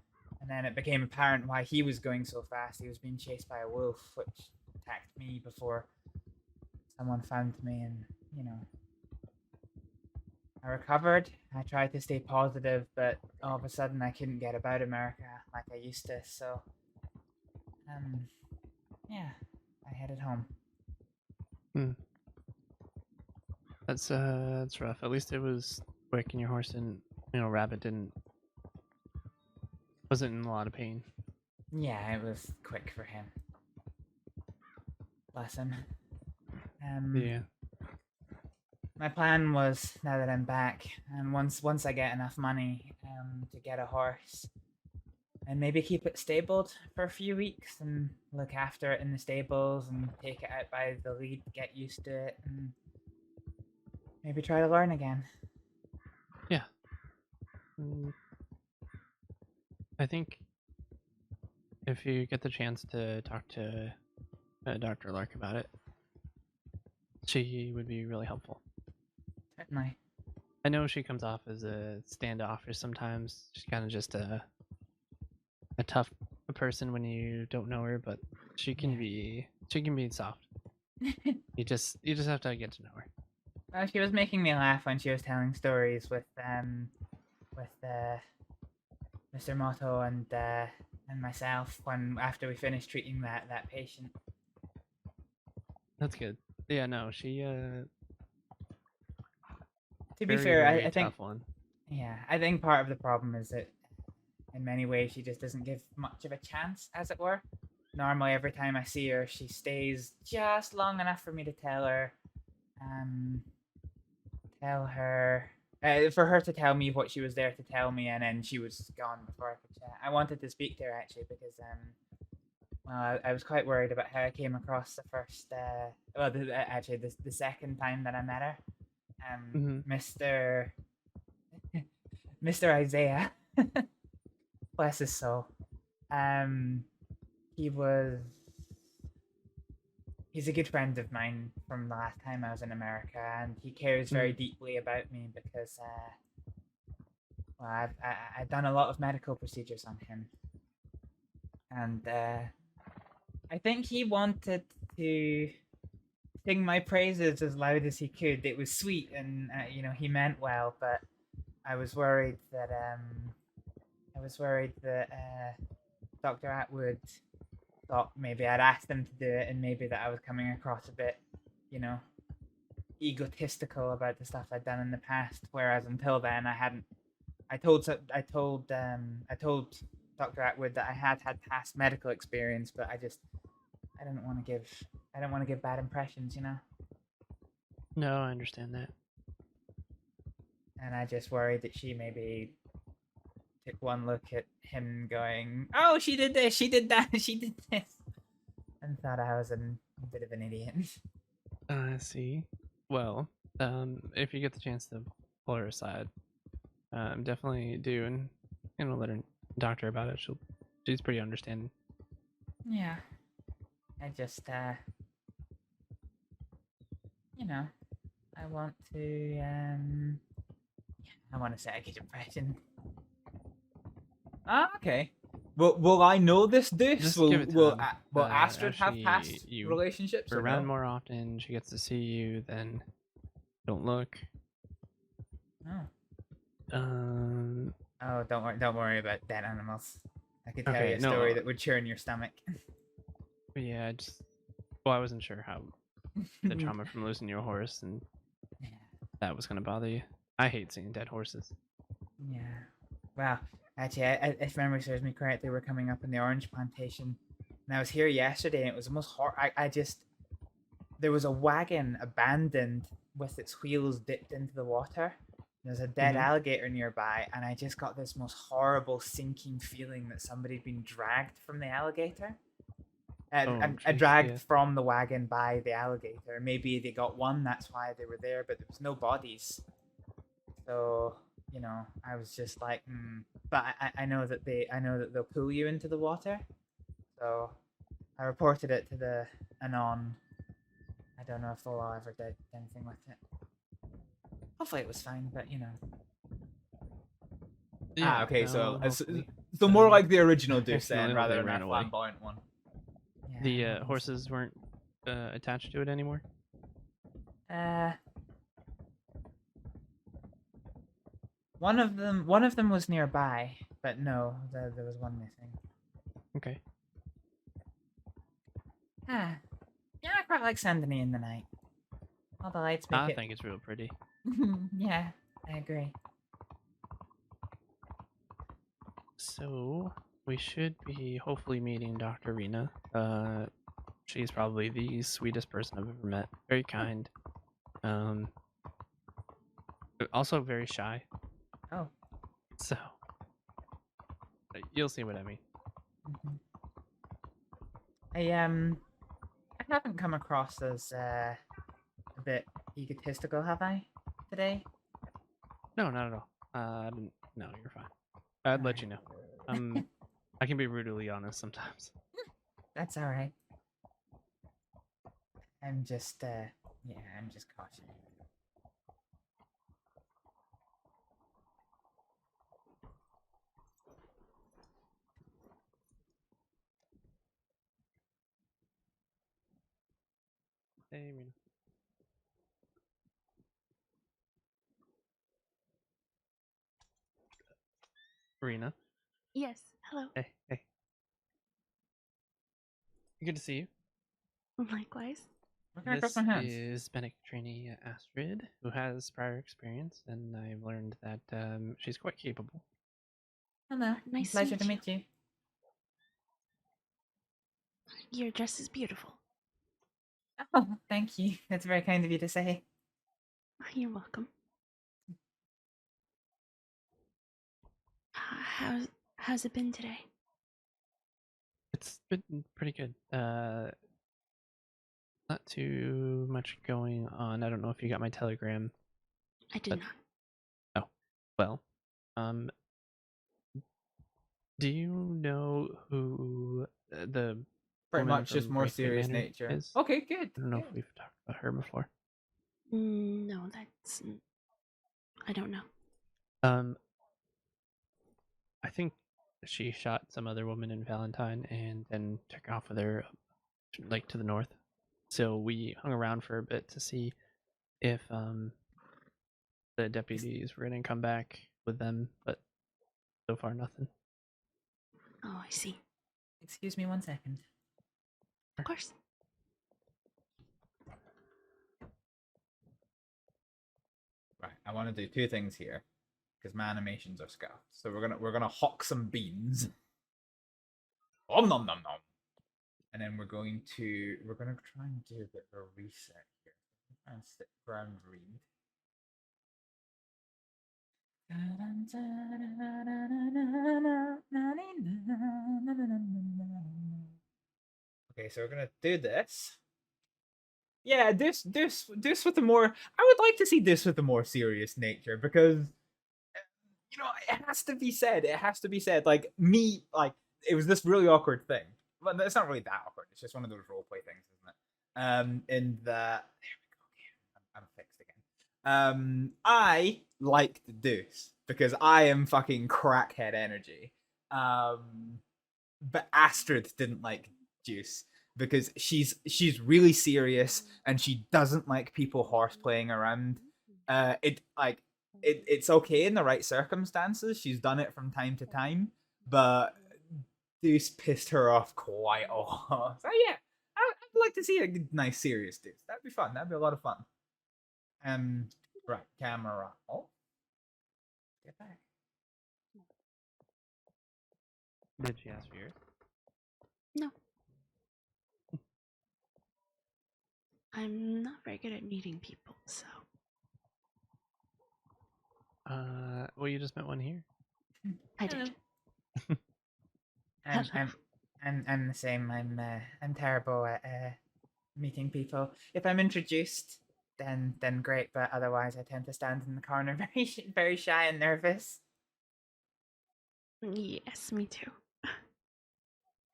And then it became apparent why he was going so fast. He was being chased by a wolf, which attacked me before someone found me. And, you know, I recovered. I tried to stay positive, but all of a sudden I couldn't get about America like I used to. So, yeah, I headed home. That's rough. At least it was quick, and your horse didn't, Rabbit wasn't in a lot of pain. Yeah, it was quick for him. Bless him. Yeah. My plan was, now that I'm back, and once I get enough money to get a horse, and maybe keep it stabled for a few weeks and look after it in the stables and take it out by the lead, get used to it, and maybe try to learn again. Yeah. I think if you get the chance to talk to Dr. Lark about it, she would be really helpful. Certainly. I know she comes off as a standoffish sometimes. She's kind of just a tough person when you don't know her, but she can be soft. you just have to get to know her. Well, she was making me laugh when she was telling stories with Mr. Motto and myself after we finished treating that patient. That's good. Yeah, no, she to be fair, I think tough one. Yeah, I think part of the problem is that in many ways she just doesn't give much of a chance, as it were. Normally every time I see her, she stays just long enough for me to tell her for her to tell me what she was there to tell me, and then she was gone before I could chat. I wanted to speak to her actually because I was quite worried about how I came across the first the second time that I met her. Mr. Isaiah, bless his soul. He's a good friend of mine from the last time I was in America, and he cares very deeply about me because, I've done a lot of medical procedures on him, and I think he wanted to sing my praises as loud as he could. It was sweet, and he meant well, but I was worried that Dr. Atwood thought maybe I'd asked him to do it, and maybe that I was coming across a bit, egotistical about the stuff I'd done in the past. Whereas until then, I hadn't. I told Dr. Atwood that I had past medical experience, but I didn't want to give bad impressions, No, I understand that. And I just worried that she maybe took one look at him going, "Oh, she did this, she did that, she did this," and thought I was a bit of an idiot. I see. Well, if you get the chance to pull her aside, definitely do, and let her talk to her about it. She's pretty understanding. Yeah. I just, I want to, I want to say a good impression. Ah, okay. Will I know this dish? Just Will give it will time. Astrид have Actually, past you relationships? Or around no? more often. She gets to see you. Then don't look. Oh. Oh, don't worry about dead animals. I could tell you a no, story that would churn your stomach. Yeah, I wasn't sure how the trauma from losing your horse and that was gonna bother you. I hate seeing dead horses. Yeah. Wow. Actually, if memory serves me correctly, we're coming up in the orange plantation, and I was here yesterday, and it was almost there was a wagon abandoned with its wheels dipped into the water. There's a dead alligator nearby, and I just got this most horrible sinking feeling that somebody had been dragged from the alligator. and jeez, dragged yeah. from the wagon by the alligator. Maybe they got one, that's why they were there, but there was no bodies. So, you know, I was just like, But I know that they'll pull you into the water. So I reported it to the Anon. I don't know if the law ever did anything with it. Hopefully it was fine, but you know. Yeah, okay, no, so hopefully. so more like the original Deuce Accidentally then, rather they than ran that away. flamboyant one. The horses weren't attached to it anymore. One of them was nearby, but no, there was one missing. Okay. Yeah, I quite like Sandony in the night. All the lights make I it. think it's real pretty. Yeah, I agree. So we should be hopefully meeting Dr. Rena. She's probably the sweetest person I've ever met. Very kind. But also very shy. Oh. So you'll see what I mean. I haven't come across as a bit egotistical, have I, today? No, not at all. No, you're fine. I'd let you know. I can be brutally honest sometimes. That's all right. I'm just cautious. Hey, Rena. Rena. Yes. Hello. Hey. Good to see you. Likewise. This is Bennick trainee Astrid, who has prior experience, and I've learned that she's quite capable. Hello. Nice Pleasure to meet meet you. Your dress is beautiful. Oh, thank you. That's very kind of you to say. You're welcome. How's it been today? It's been pretty good. Not too much going on. I don't know if you got my telegram. I did not. Oh, well. Do you know who the Pretty woman much just from more Braithwaite serious Manor nature. is? Okay, good. I don't know if we've talked about her before. No, that's. I don't know. I think she shot some other woman in Valentine and then took off with her, like, to the north. So we hung around for a bit to see if the deputies were going to come back with them, but so far nothing. Oh, I see. Excuse me 1 second. Of course. Right, I want to do two things here because my animations are scuffed. So we're gonna hawk some beans. Om nom nom nom. And then we're gonna try and do a bit of a reset here. And sit ground read. Okay, so we're gonna do this. Yeah, this with a more. I would like to see this with a more serious nature because, you know, it has to be said. It has to be said. Like me, like it was this really awkward thing. Well, it's not really that awkward. It's just one of those roleplay things, isn't it? In the there we go. Okay, I'm fixed again. I liked Deuce because I am fucking crackhead energy. But Astrид didn't like Deuce because she's really serious and she doesn't like people horseplaying around. It's okay in the right circumstances. She's done it from time to time, but Deuce pissed her off quite a lot. So yeah, I'd like to see a nice serious Deuce. That'd be fun. That'd be a lot of fun. Right, camera. Oh, get back. Did she ask for yours? No. I'm not very good at meeting people, so. Well, you just met one here. I did. I'm I'm the same. I'm terrible at meeting people. If I'm introduced, then great, but otherwise I tend to stand in the corner very shy and nervous. Yes, me too.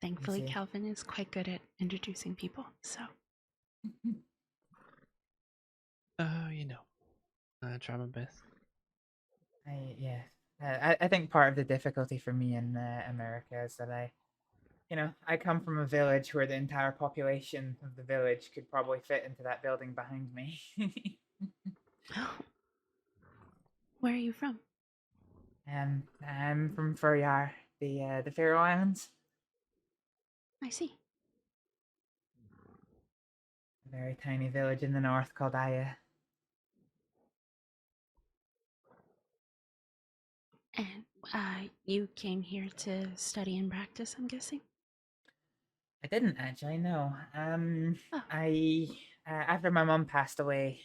Thankfully, see. Calvin is quite good at introducing people, so. Oh, you know, try my best. I think part of the difficulty for me in America is that I come from a village where the entire population of the village could probably fit into that building behind me. Where are you from? I'm from Ferryar, the Faroe Islands. I see. A very tiny village in the north called Aya. And you came here to study and practice, I'm guessing? I didn't actually, no. I after my mum passed away,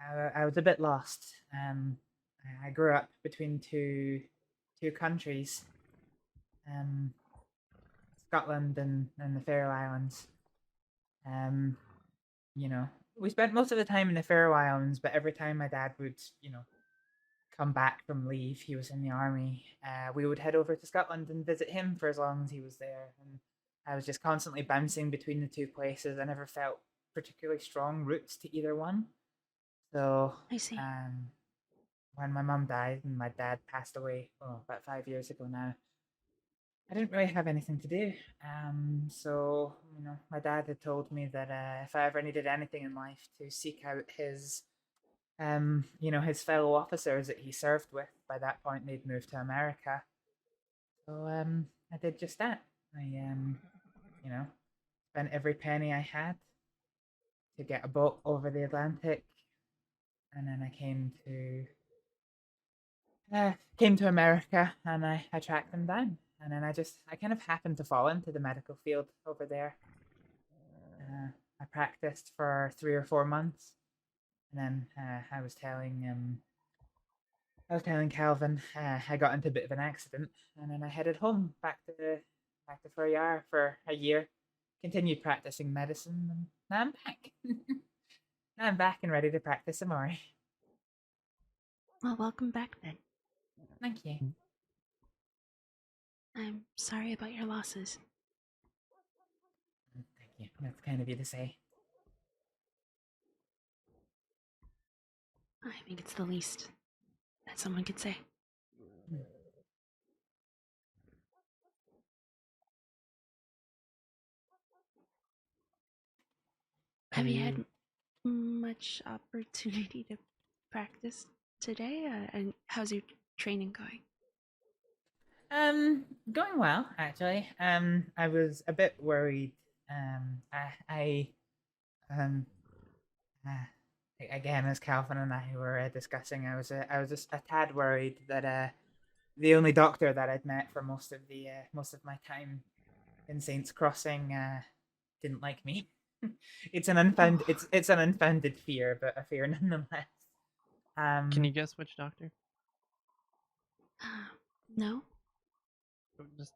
I was a bit lost. I grew up between two countries, Scotland and the Faroe Islands. We spent most of the time in the Faroe Islands, but every time my dad would, come back from leave, he was in the army, we would head over to Scotland and visit him for as long as he was there. And I was just constantly bouncing between the two places. I never felt particularly strong roots to either one. So I see. When my mum died and my dad passed away, about 5 years ago now, I didn't really have anything to do. So my dad had told me that if I ever needed anything in life, to seek out his his fellow officers that he served with. By that point, they'd moved to America. So I did just that. I spent every penny I had to get a boat over the Atlantic, and then I came to America, and I tracked them down, and then I kind of happened to fall into the medical field over there. I practiced for 3 or 4 months. And then I was telling Calvin I got into a bit of an accident, and then I headed home back to Ferryar for a year, continued practicing medicine, and now I'm back. Now I'm back and ready to practice some more. Well, welcome back then. Thank you. I'm sorry about your losses. Thank you. That's kind of you to say. I think it's the least that someone could say. Have you had much opportunity to practice today? And how's your training going? Going well, actually. I was a bit worried. Again, as Calvin and I were discussing, I was just a tad worried that the only doctor that I'd met for most of my time in Saints Crossing didn't like me. It's an unfounded fear, but a fear nonetheless. Can you guess which doctor? No. Just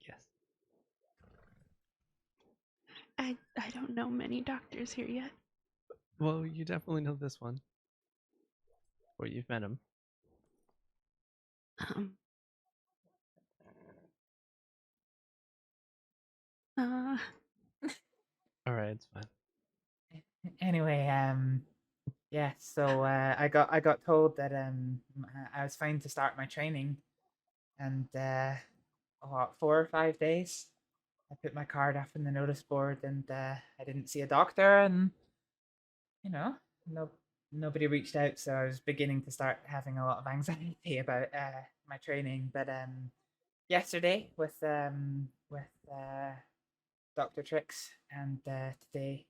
guess. I don't know many doctors here yet. Well, you definitely know this one. Well, you've met him. All right, it's fine. Anyway, yeah. So I got told that I was fine to start my training, and 4 or 5 days, I put my card up in the notice board, and I didn't see a doctor, and nobody reached out, so I was beginning to start having a lot of anxiety about my training. But yesterday with Dr. Trix, and today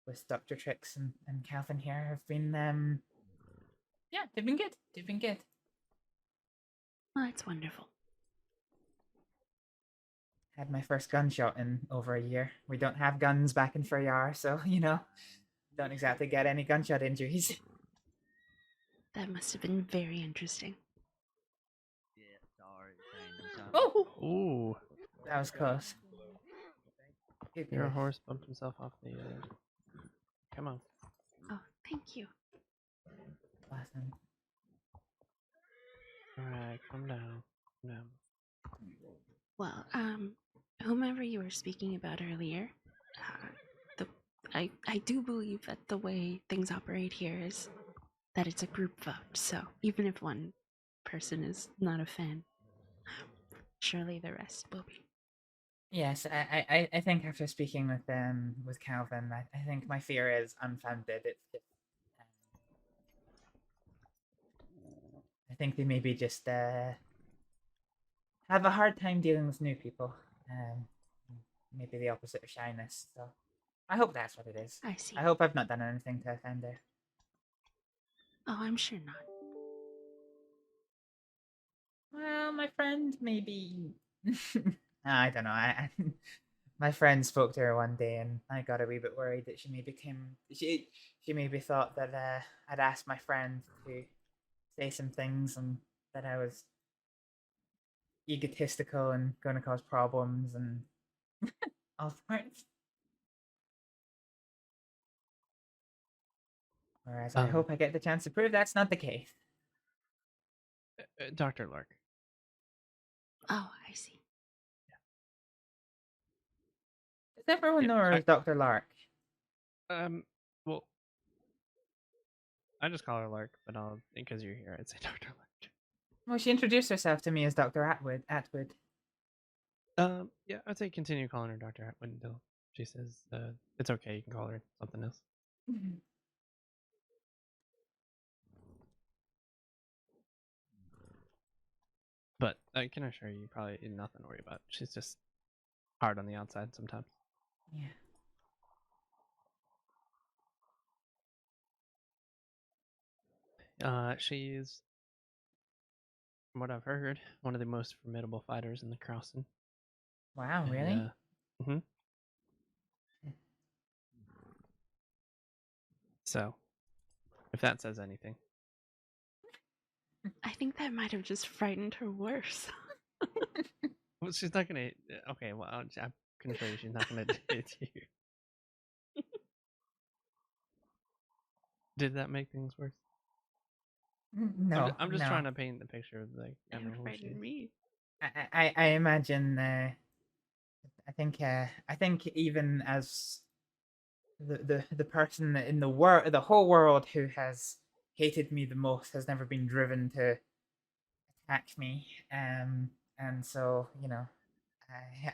with Dr. Trix and Calvin here have been they've been good. They've been good. Oh, that's wonderful. Had my first gunshot in over a year. We don't have guns back in Ferryar, so don't exactly get any gunshot injuries. That must have been very interesting. Oh! Ooh. That was close. Your horse bumped himself off the Come on. Oh, thank you. Awesome. Alright, calm down. Calm down. Well, whomever you were speaking about earlier, I do believe that the way things operate here is that it's a group vote. So even if one person is not a fan, surely the rest will be. Yes, I think after speaking with Calvin, I think my fear is unfounded. It's just, I think they maybe just have a hard time dealing with new people. Maybe the opposite of shyness. So I hope that's what it is. I see. I hope I've not done anything to offend her. Oh, I'm sure not. Well, my friend maybe. I don't know. My friend spoke to her one day, and I got a wee bit worried that she maybe thought that I'd asked my friend to say some things, and that I was egotistical and going to cause problems and all sorts. Whereas I hope I get the chance to prove that's not the case. Dr. Lark. Oh, I see. Does everyone know her as Dr. Lark? Well, I just call her Lark, but because you're here, I'd say Dr. Lark. Well, she introduced herself to me as Dr. Atwood. Yeah, I'd say continue calling her Dr. Atwood until she says it's okay. You can call her something else. But I can assure you, probably nothing to worry about. She's just hard on the outside sometimes. Yeah. She's, from what I've heard, one of the most formidable fighters in the crossing. Wow, really? Mm-hmm. So, if that says anything. I think that might have just frightened her worse. Well, she's not gonna. Okay, well, I can assure you, she's not gonna hit you. Did that make things worse? No, I'm just no. trying to paint the picture of like I don't know who she is. Me. I imagine. I think even as the person in the whole world who has hated me the most has never been driven to attack me. And so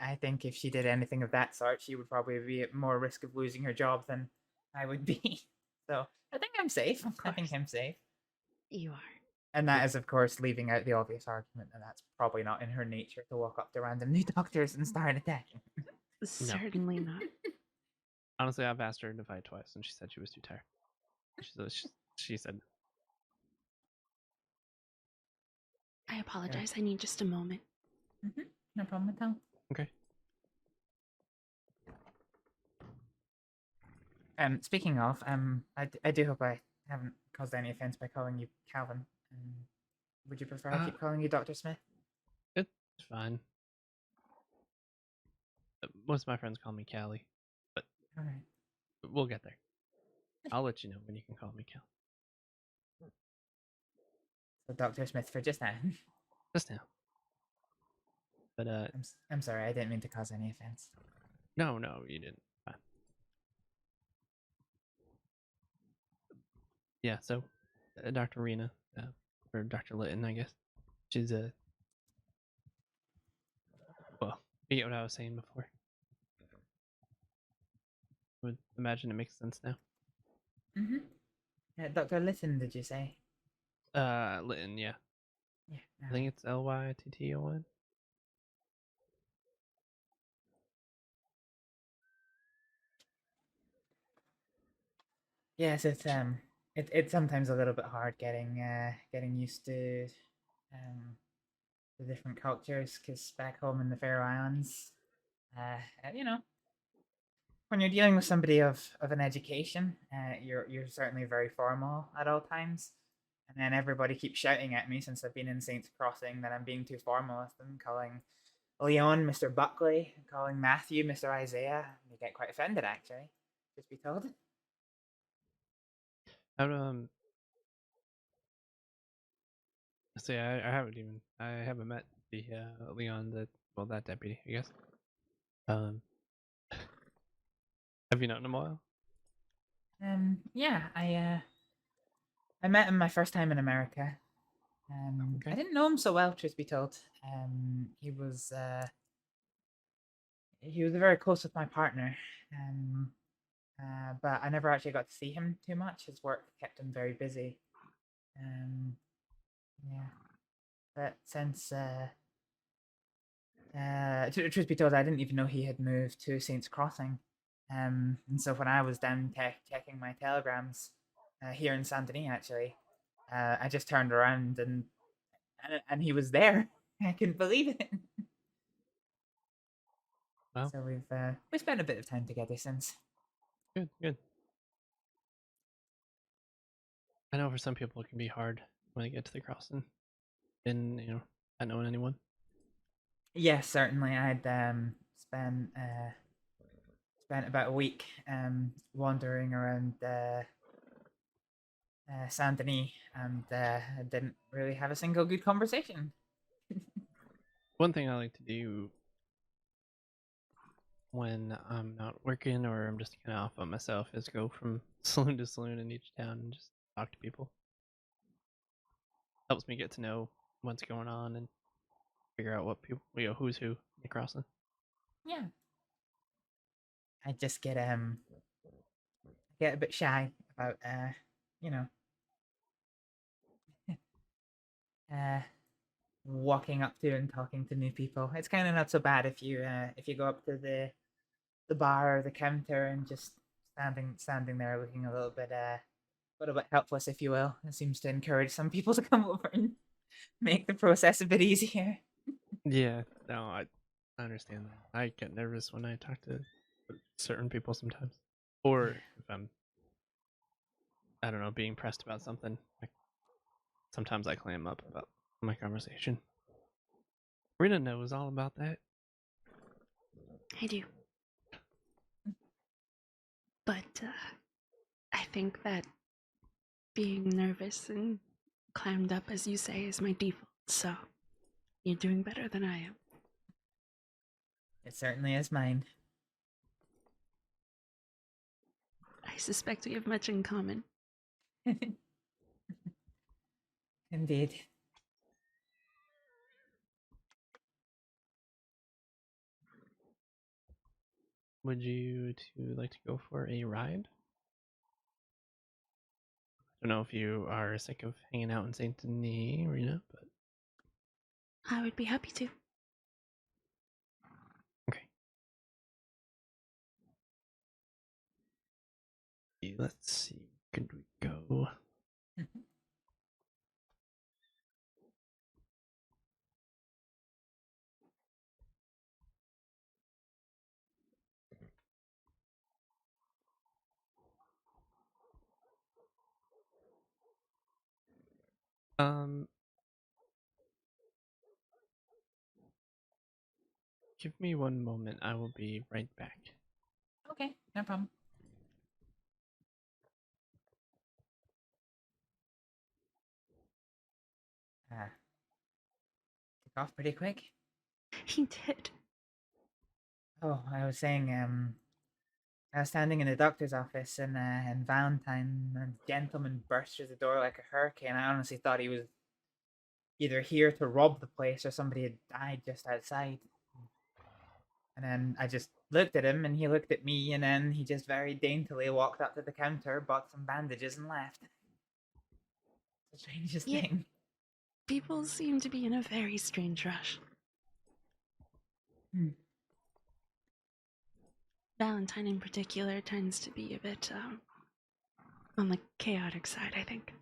I think if she did anything of that sort, she would probably be at more risk of losing her job than I would be. So I think I'm safe. I think I'm safe. You are. And that is, of course, leaving out the obvious argument that that's probably not in her nature to walk up to random new doctors and start attacking. Certainly not. Honestly, I've asked her to fight twice, and she said she was too tired. She said. I apologize. I need just a moment. No problem at all. Okay. Speaking of, I do hope I haven't caused any offense by calling you Calvin. Would you prefer I keep calling you Dr. Smith? It's fine. Most of my friends call me Callie, but Alright. we'll get there. I'll let you know when you can call me Cal. So Dr. Smith for just now. Just now. But I'm sorry, I didn't mean to cause any offense. No, you didn't. Fine. Yeah, so Dr. Rena, or Dr. Litton, I guess. She's well, forget what I was saying before. I would imagine it makes sense now. Dr. Litton, did you say? Litton, yeah. Yeah. I think it's Lytton. Yes, it's sometimes a little bit hard getting used to the different cultures, because back home in the Faroe Islands, when you're dealing with somebody of an education, you're certainly very formal at all times. And then everybody keeps shouting at me since I've been in Saints Crossing that I'm being too formal with them, calling Leon Mr. Buckley, calling Matthew Mr. Isaiah. They get quite offended, actually, just be told. See, I haven't met the Leon, that deputy, I guess. Have you known him a while? Yeah, I met him my first time in America. I didn't know him so well, truth be told. He was very close with my partner. But I never actually got to see him too much. His work kept him very busy. Yeah. But since truth be told, I didn't even know he had moved to Saints Crossing. And so when I was down checking my telegrams here in Saint Denis, actually, I just turned around and he was there. I couldn't believe it. Wow. So we've spent a bit of time together since. Good. I know for some people it can be hard when they get to the crossing, and not knowing anyone. Yes, certainly. I'd spent about a week wandering around Saint Denis, and I didn't really have a single good conversation. One thing I like to do when I'm not working or I'm just kind of off on myself is go from saloon to saloon in each town and just talk to people. Helps me get to know what's going on and figure out what people, who's who in the crossing. Yeah. I just get a bit shy about walking up to and talking to new people. It's kind of not so bad if you go up to the bar or the counter and just standing there looking a little bit helpless, if you will. It seems to encourage some people to come over and make the process a bit easier. Yeah, no, I understand that. I get nervous when I talk to certain people sometimes, or if I'm, I don't know, being pressed about something. Sometimes I clam up about my conversation. Rita knows all about that. I do. But I think that being nervous and clammed up, as you say, is my default. So you're doing better than I am. It certainly is mine. I suspect we have much in common. Indeed. Would you like to go for a ride? I don't know if you are sick of hanging out in Saint Denis, Rena, but I would be happy to. okay. Let's see. Could we go? Give me one moment. I will be right back. Okay, no problem. Took off pretty quick. He did. Oh, I was saying, I was standing in the doctor's office and Valentine, a gentleman burst through the door like a hurricane. I honestly thought he was either here to rob the place or somebody had died just outside. And then I just looked at him and he looked at me and then he just very daintily walked up to the counter, bought some bandages and left. The strangest thing. People seem to be in a very strange rush. Valentine in particular tends to be a bit on the chaotic side, I think.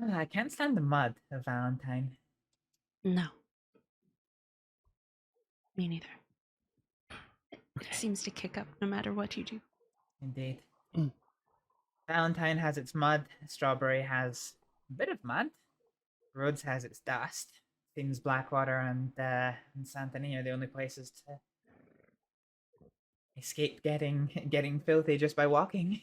I can't stand the mud of Valentine. No. Me neither. It seems to kick up no matter what you do. Indeed. Valentine has its mud. Strawberry has a bit of mud. Rhodes has its dust. Seems Blackwater and Santini are the only places to escape getting filthy just by walking.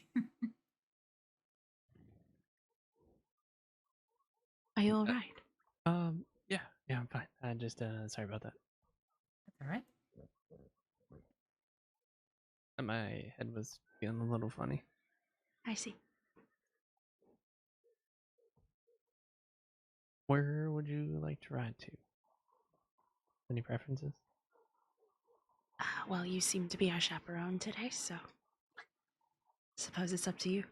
Are you alright? Yeah, I'm fine. I just sorry about that. That's alright. My head was feeling a little funny. I see. Where would you like to ride to? Any preferences? Well, you seem to be our chaperone today, so suppose it's up to you.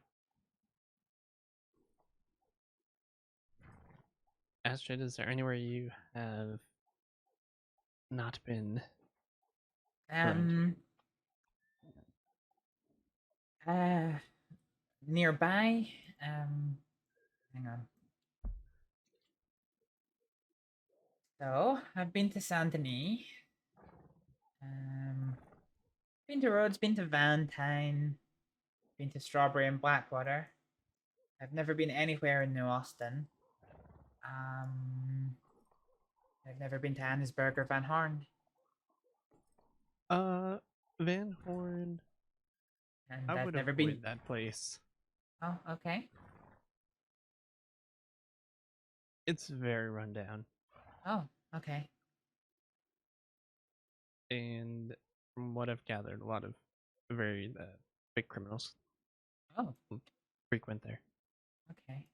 Astrид, is there anywhere you have not been? Nearby. Hang on. So I've been to Saint-Denis. Been to Rhodes, been to Valentine, been to Strawberry and Blackwater. I've never been anywhere in New Austin. I've never been to Annesburg or Van Horn. Van Horn. And I I've would never avoid been. that place. Oh, okay. It's very run down. Oh, okay. And from what I've gathered, a lot of very big criminals frequent there. Okay.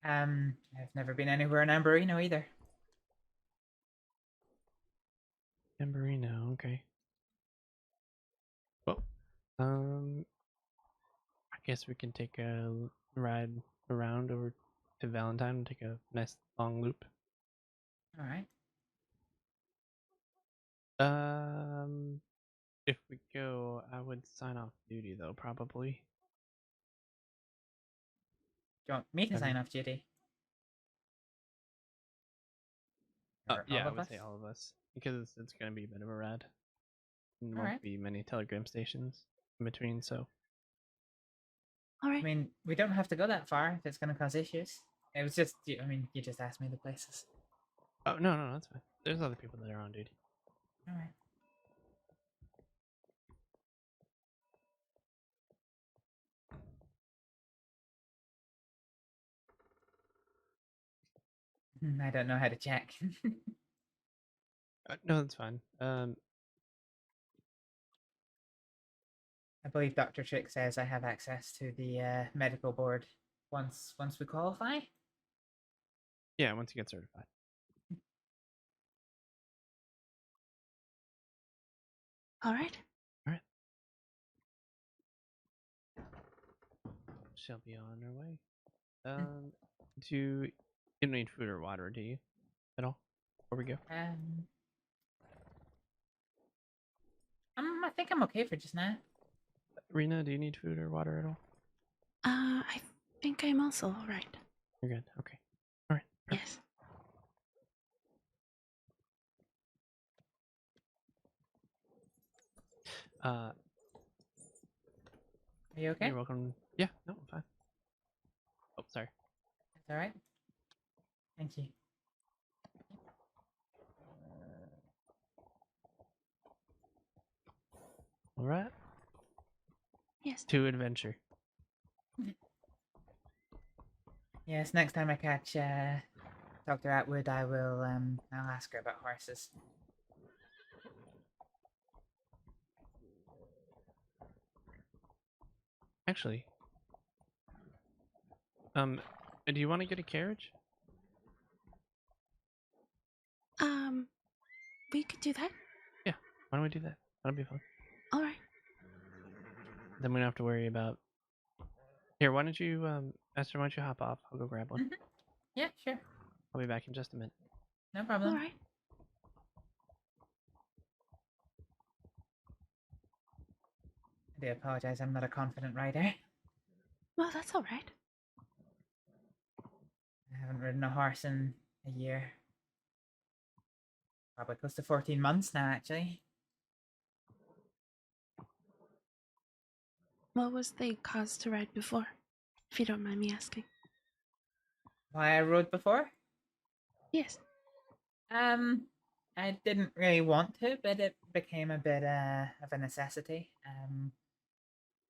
I've never been anywhere in Amberino either. Amberino, okay. Well, I guess we can take a ride around over to Valentine and take a nice long loop. All right. If we go, I would sign off duty though, probably. Do you want me to sign off duty? Or Yeah, all I of would us? say all of us, because it's going to be a bit of a ride. And there All won't right. be many telegram stations in between, so. All right. I mean, we don't have to go that far if it's going to cause issues. It was just, I mean, you just asked me the places. Oh, no, that's fine. There's other people that are on duty. All right. I don't know how to check. No, that's fine. I believe Dr. Trick says I have access to the medical board once we qualify. Yeah, once you get certified. All right. All right. She'll be on her way. Do you don't need food or water, do you? At all? Before we go? I think I'm okay for just now. Rena, do you need food or water at all? I think I'm also all right. You're good. Okay. All right. Yes. Are you okay? You're welcome. Yeah, no, I'm fine. Oh, sorry. That's all right. Thank you. All right. Yes. To adventure. Yes, next time I catch Dr. Atwood, I'll ask her about horses. Actually, do you want to get a carriage? We could do that. Yeah, why don't we do that? That'll be fun. All right. Then we don't have to worry about. Here, why don't you, Esther? Why don't you hop off? I'll go grab one. Yeah, sure. I'll be back in just a minute. No problem. All right. I do apologize. I'm not a confident rider. Well, that's all right. I haven't ridden a horse in a year. Probably close to 14 months now, actually. What was the cause to ride before? If you don't mind me asking. Why I rode before? Yes. I didn't really want to, but it became a bit of a necessity.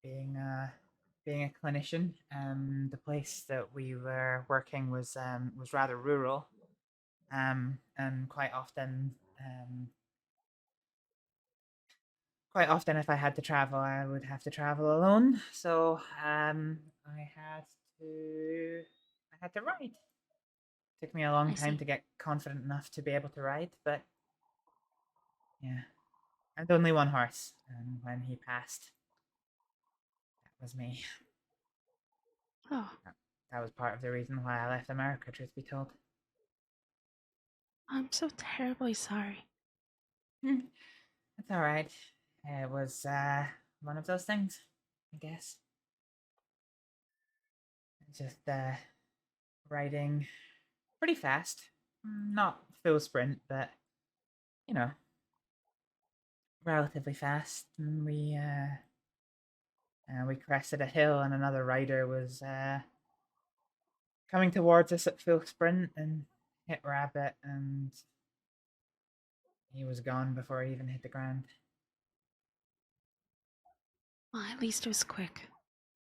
Being a clinician, the place that we were working was rather rural, and quite often if I had to travel, I would have to travel alone. So I had to ride. Took me a long I time see. to get confident enough to be able to ride, but yeah, I had only one horse, and when he passed, that was me. Oh, That was part of the reason why I left America, truth be told. I'm so terribly sorry. It's alright. It was one of those things, I guess. Just riding pretty fast. Not full sprint, but you know, relatively fast. And we crested a hill, and another rider was coming towards us at full sprint and hit Rabbit, and he was gone before he even hit the ground. Well, at least it was quick.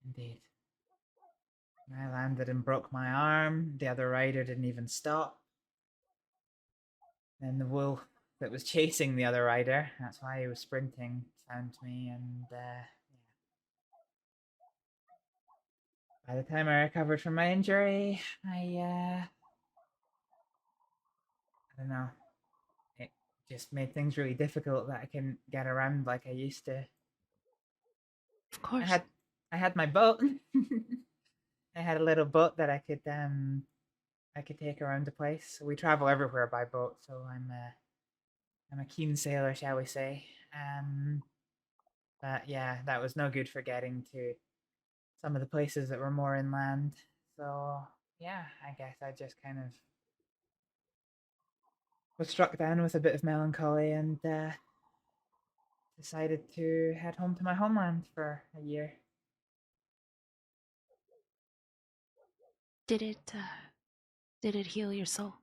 Indeed. I landed and broke my arm. The other rider didn't even stop. Then the wolf that was chasing the other rider, that's why he was sprinting, found me, and by the time I recovered from my injury, I don't know. It just made things really difficult that I couldn't get around like I used to. Of course. I had my boat. I had a little boat that I could take around the place. We travel everywhere by boat, so I'm a keen sailor, shall we say. But yeah, that was no good for getting to some of the places that were more inland. So yeah, I guess I just kind of was struck down with a bit of melancholy and decided to head home to my homeland for a year. Did it heal your soul?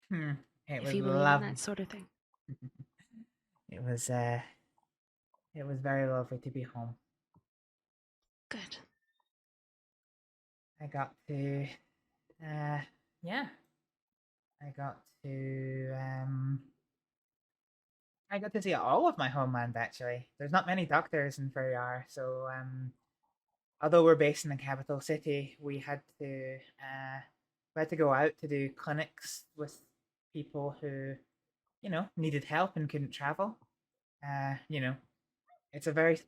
It If was you believe in lovely. that sort of thing. It was very lovely to be home. Good. I got to yeah. I got to see all of my homeland actually. There's not many doctors in Ferryar, so although we're based in the capital city, we had to go out to do clinics with people who, needed help and couldn't travel. It's a very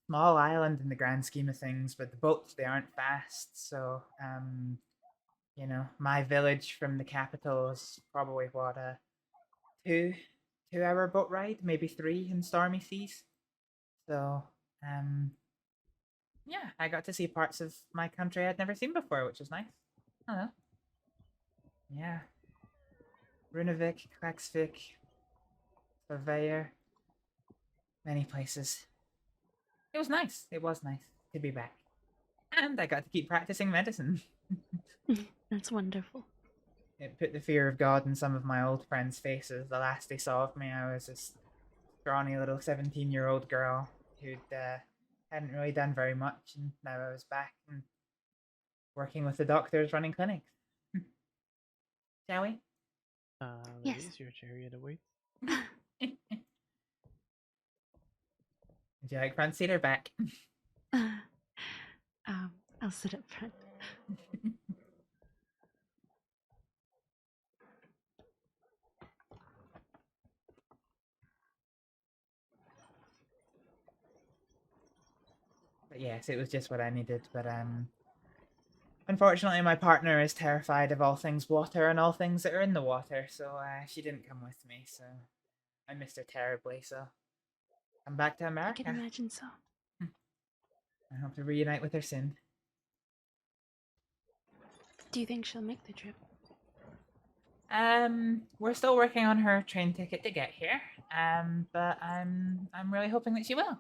small island in the grand scheme of things, but the boats, they aren't fast, so my village from the capital is probably what, a 2 hour boat ride, maybe 3 in stormy seas. So yeah, I got to see parts of my country I'd never seen before, which was nice. I don't know. Yeah. Runavik, Klaxvik, Surveyor, many places. It was nice. It was nice to be back. And I got to keep practicing medicine. That's wonderful. It put the fear of God in some of my old friends' faces. The last they saw of me, I was this scrawny little 17-year-old girl who'd hadn't really done very much, and now I was back and working with the doctors running clinics. Shall we? Yes. Ladies, your chariot awaits. Would you like front seat or back? I'll sit up front. But yes, it was just what I needed. But unfortunately, my partner is terrified of all things water and all things that are in the water, so she didn't come with me. So I missed her terribly. So I'm back to I America. can imagine so. I hope to reunite with her soon. Do you think she'll make the trip? We're still working on her train ticket to get here. But I'm really hoping that she will.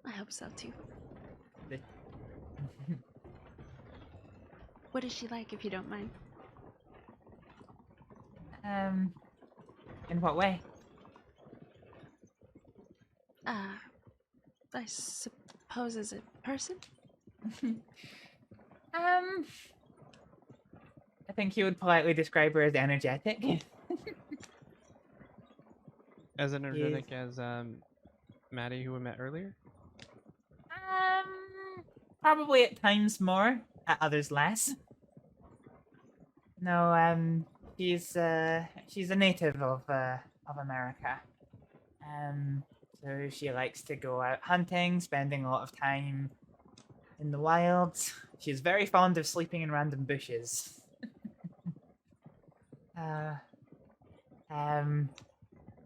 I hope so too. The- What is she like, if you don't mind? In what way? I suppose as a person? I think you would politely describe her as energetic. As energetic as Maddie, who we met earlier. Probably at times more, at others less. No, she's a native of America. So she likes to go out hunting, spending a lot of time in the wilds. She's very fond of sleeping in random bushes.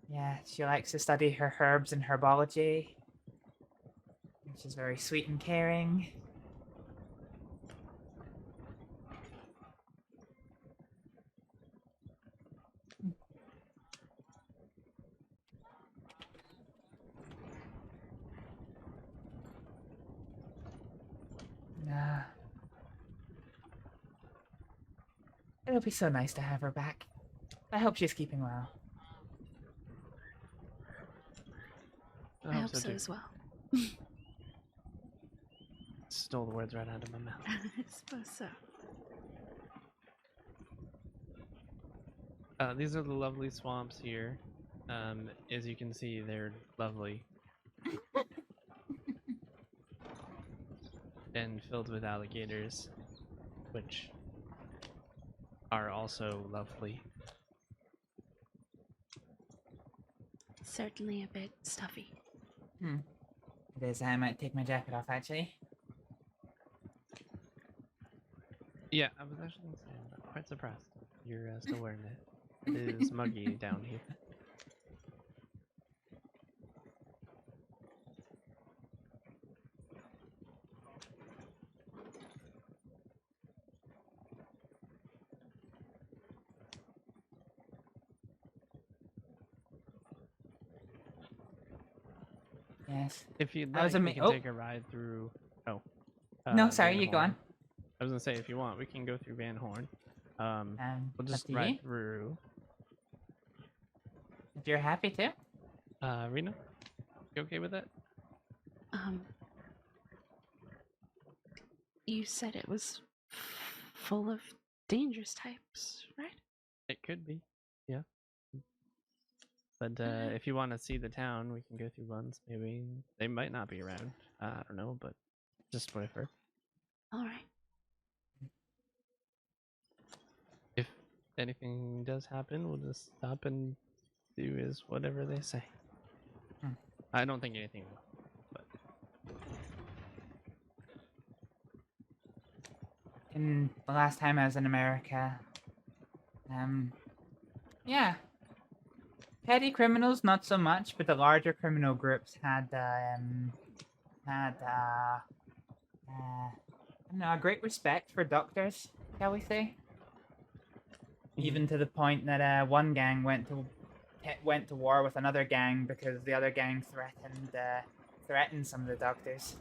Yeah, she likes to study her herbs and herbology. She's very sweet and caring. It'll be so nice to have her back. I hope she's keeping well. I hope so as well. Stole the words right out of my mouth. I suppose so. These are the lovely swamps here. As you can see, they're lovely. And filled with alligators, which are also lovely. Certainly a bit stuffy. It is. I might take my jacket off, actually. Yeah, I was actually gonna say, I'm quite surprised you're still wearing it. It is muggy down here. Yes. If you'd I was like, we can take a ride through. Oh. No, sorry, Van you go on. Horn. I was gonna say, if you want, we can go through Van Horn. We'll just up to ride you. through. If you're happy to. Rena, you okay with that? You said it was full of dangerous types, right? It could be, yeah. But if you want to see the town, we can go through ones. Maybe they might not be around. I don't know, but just what I've heard. All right. If anything does happen, we'll just stop and do is whatever they say. I don't think anything will. But In the last time I was in America, yeah. Petty criminals, not so much, but the larger criminal groups had I don't know, a great respect for doctors, shall we say? Even to the point that one gang went to war with another gang because the other gang threatened some of the doctors.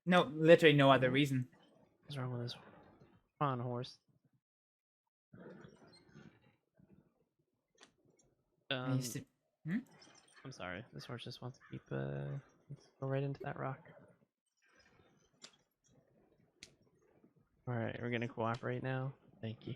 No, literally no other reason. what's wrong with this on horse? I'm sorry. This horse just wants to keep. Let's go right into that rock. All right, we're gonna cooperate now. Thank you.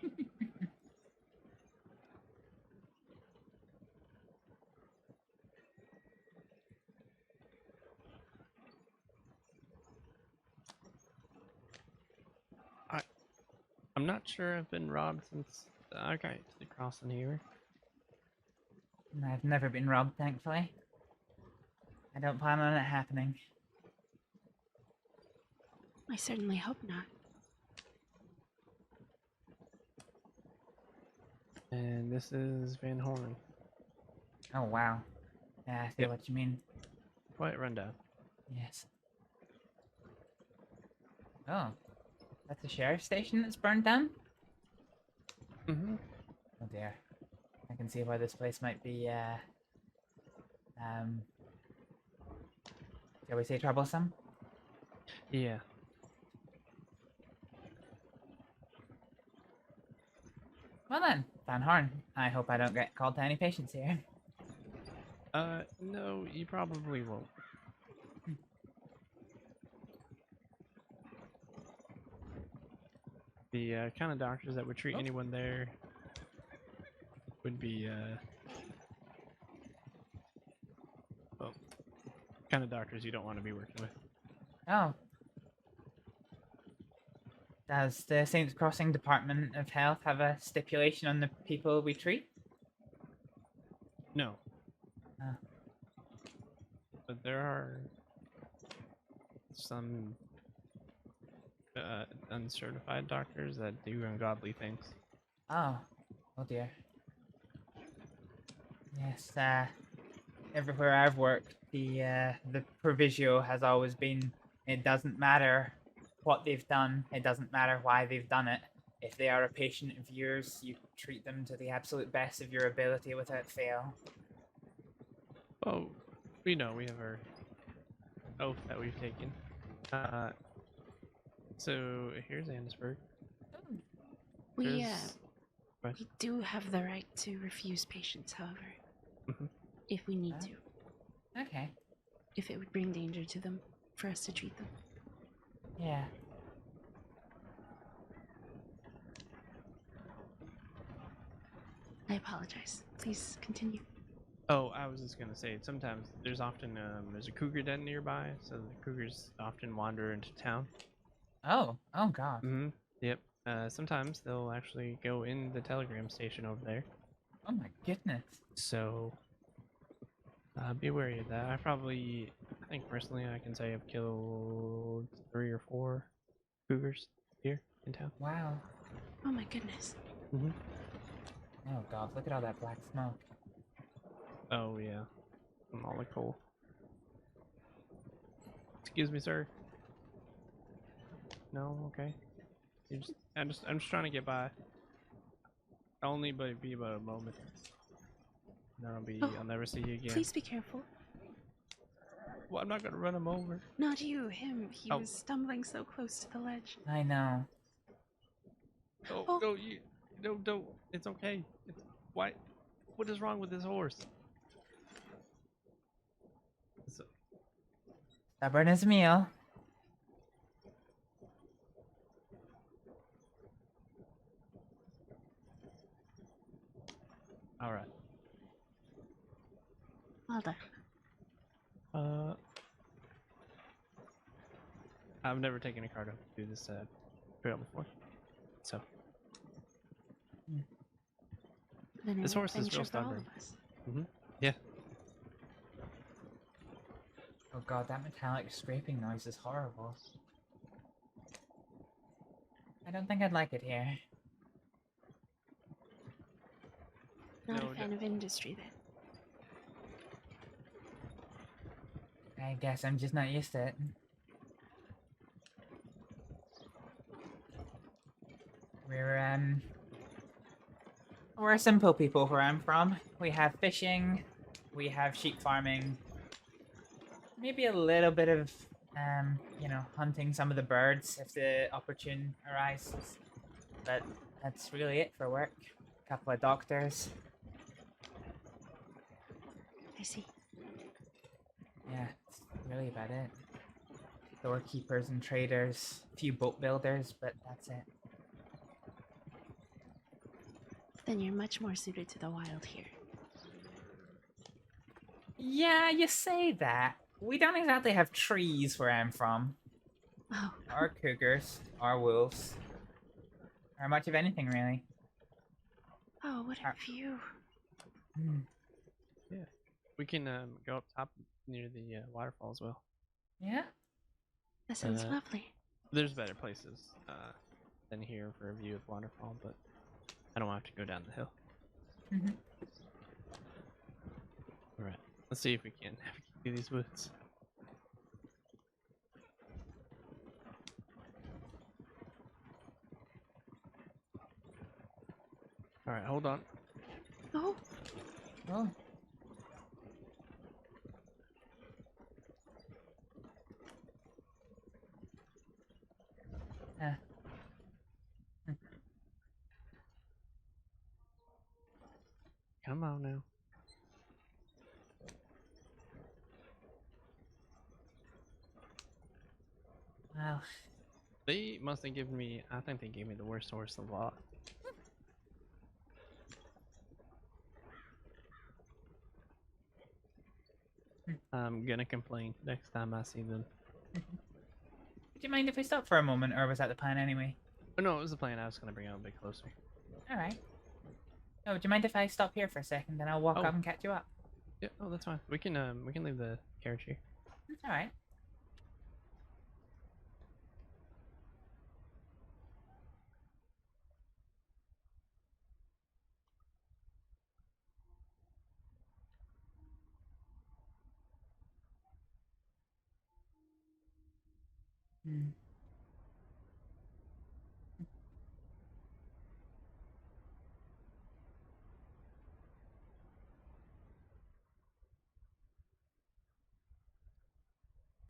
I'm not sure I've been robbed since I got to the crossing here. I've never been robbed, thankfully. I don't plan on it happening. I certainly hope not. And this is Van Horn. Oh, wow. Yeah, I see what you mean. Quite rundown. Yes. Oh. That's a sheriff's station that's burned down? Mm-hmm. Oh dear. I can see why this place might be, shall we say, troublesome? Yeah. Well then, Van Horn, I hope I don't get called to any patients here. No, you probably won't. The kind of doctors that would treat anyone there would be well, kind of doctors you don't want to be working with. Oh. Does the Saints Crossing Department of Health have a stipulation on the people we treat? No. Oh. But there are some uncertified doctors that do ungodly things. Oh. Oh dear. Yes, everywhere I've worked, the proviso has always been, it doesn't matter what they've done, it doesn't matter why they've done it. If they are a patient of yours, you treat them to the absolute best of your ability without fail. Oh, we know, we have our oath that we've taken. So here's Annisburg. We What? we do have the right to refuse patients, however, Mhm. if we need to. Okay. If it would bring danger to them, for us to treat them. Yeah. I apologize. Please continue. Oh, I was just gonna say, sometimes there's often there's a cougar den nearby, so the cougars often wander into town. Oh god. Mm-hmm. Yep. Sometimes they'll actually go in the telegram station over there. Oh my goodness. So be wary of that. I think personally I can say I've killed 3 or 4 cougars here in town. Wow. Oh my goodness. Mm-hmm. Oh god, look at all that black smoke. Oh yeah, from all the coal. Excuse me, sir. No, okay. I'm just trying to get by. Only but be about a moment. Then I'll never see you again. Please be careful. Well, I'm not gonna run him over. Not you, him. He Oh. was stumbling so close to the ledge. I know. Oh, no, don't. It's okay. Why? What is wrong with this horse? Stubborn as a mule. All right. Well done. I've never taken a car to do this trail before, so Then this an horse is adventure real for all stubborn. of us. Mm-hmm. Yeah. Oh god, that metallic scraping noise is horrible. I don't think I'd like it here. Not a fan of industry, then. I guess I'm just not used to it. We're simple people where I'm from. We have fishing, we have sheep farming, maybe a little bit of, you know, hunting some of the birds if the opportune arises. But that's really it for work. A couple of doctors. I see. Yeah, that's really about it. Doorkeepers and traders, a few boat builders, but that's it. Then you're much more suited to the wild here. Yeah, you say that. We don't exactly have trees where I'm from. Oh. Or cougars, or wolves. Or much of anything, really. Oh, what a view. Yeah. We can go up top near the waterfall as well. Yeah? That sounds lovely. There's better places than here for a view of waterfall, but I don't have to go down the hill. Mm-hmm. All right. Let's see if we can navigate through these woods. All right, hold on. Oh. Oh. Come on now. Well, They must have given me. I think they gave me the worst horse of the lot. I'm gonna complain next time I see them. do you mind if we stop for a moment, or was that the plan anyway? Oh no, it was the plan. I was gonna bring it a bit closer. All right. Oh, do you mind if I stop here for a second, then I'll walk up and catch you up? Yeah. Oh, that's fine. We can leave the carriage here. That's all right. Hmm.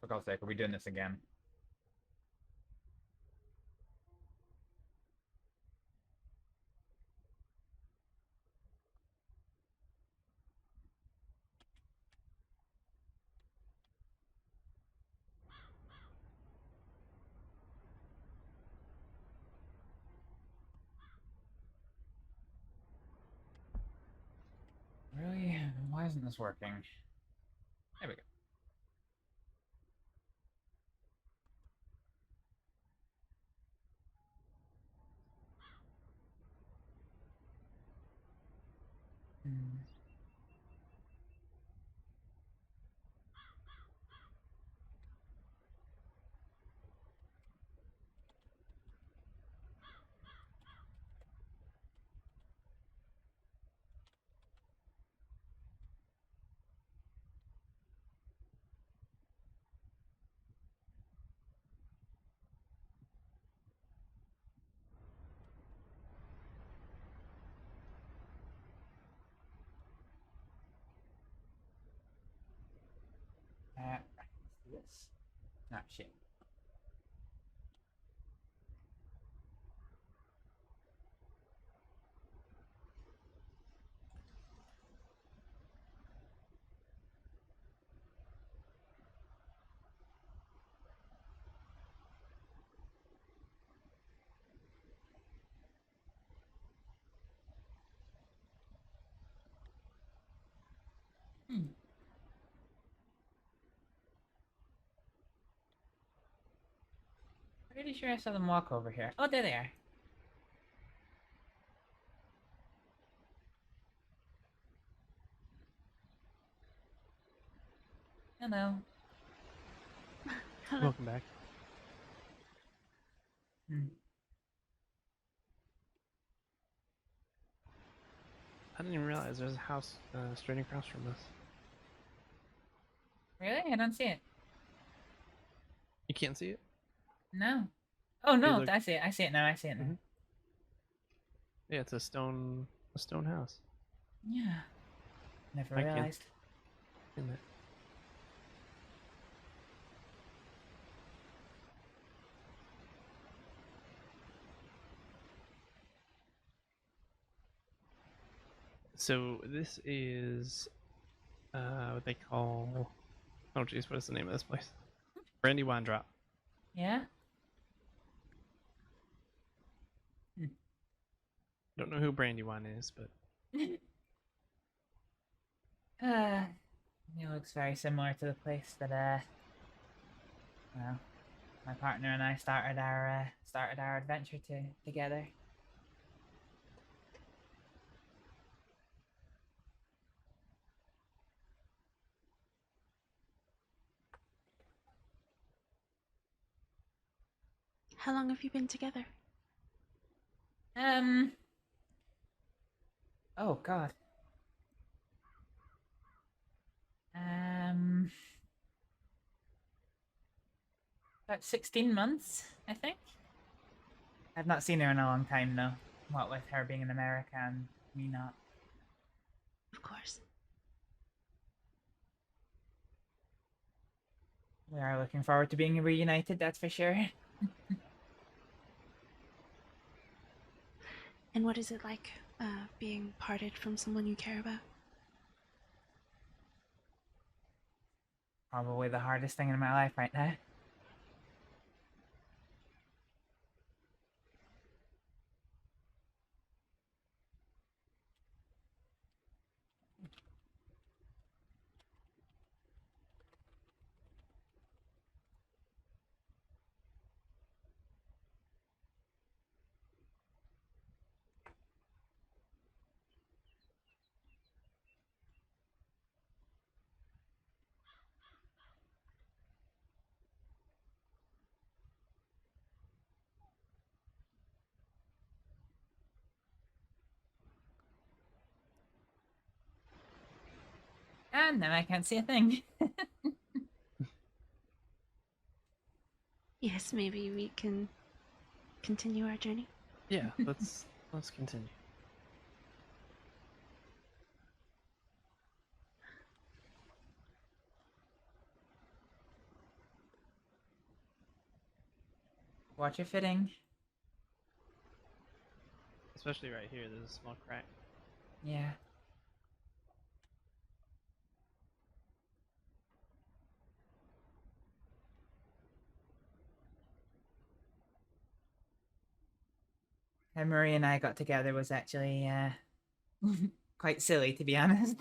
For God's sake, are we doing this again? Really? Why isn't this working? There we go. Hmm. Let's do this. Ah, shit. Hmm. Pretty sure I saw them walk over here. Oh, there they are. Hello. Welcome back. Hmm. I didn't even realize there's a house straight across from us. Really? I don't see it. You can't see it? No. Oh You no, look- I see it. I see it now. I see it now. Yeah, it's a stone house. Yeah. Never I can't- realized. Isn't it? So this is what they call. Oh geez, what is the name of this place? Brandywine Drop. Yeah. Don't know who Brandywine is, but It looks very similar to the place that well, my partner and I started our adventure together. How long have you been together? Oh God. About 16 months, I think. I've not seen her in a long time though. What with her being in America and me not. Of course. We are looking forward to being reunited, that's for sure. And what is it like being parted from someone you care about? Probably the hardest thing in my life right now. And now I can't see a thing. Yes, maybe we can continue our journey. Yeah, let's continue. Watch your fitting. Especially right here, there's a small crack. Yeah. How Marie and I got together was actually quite silly, to be honest.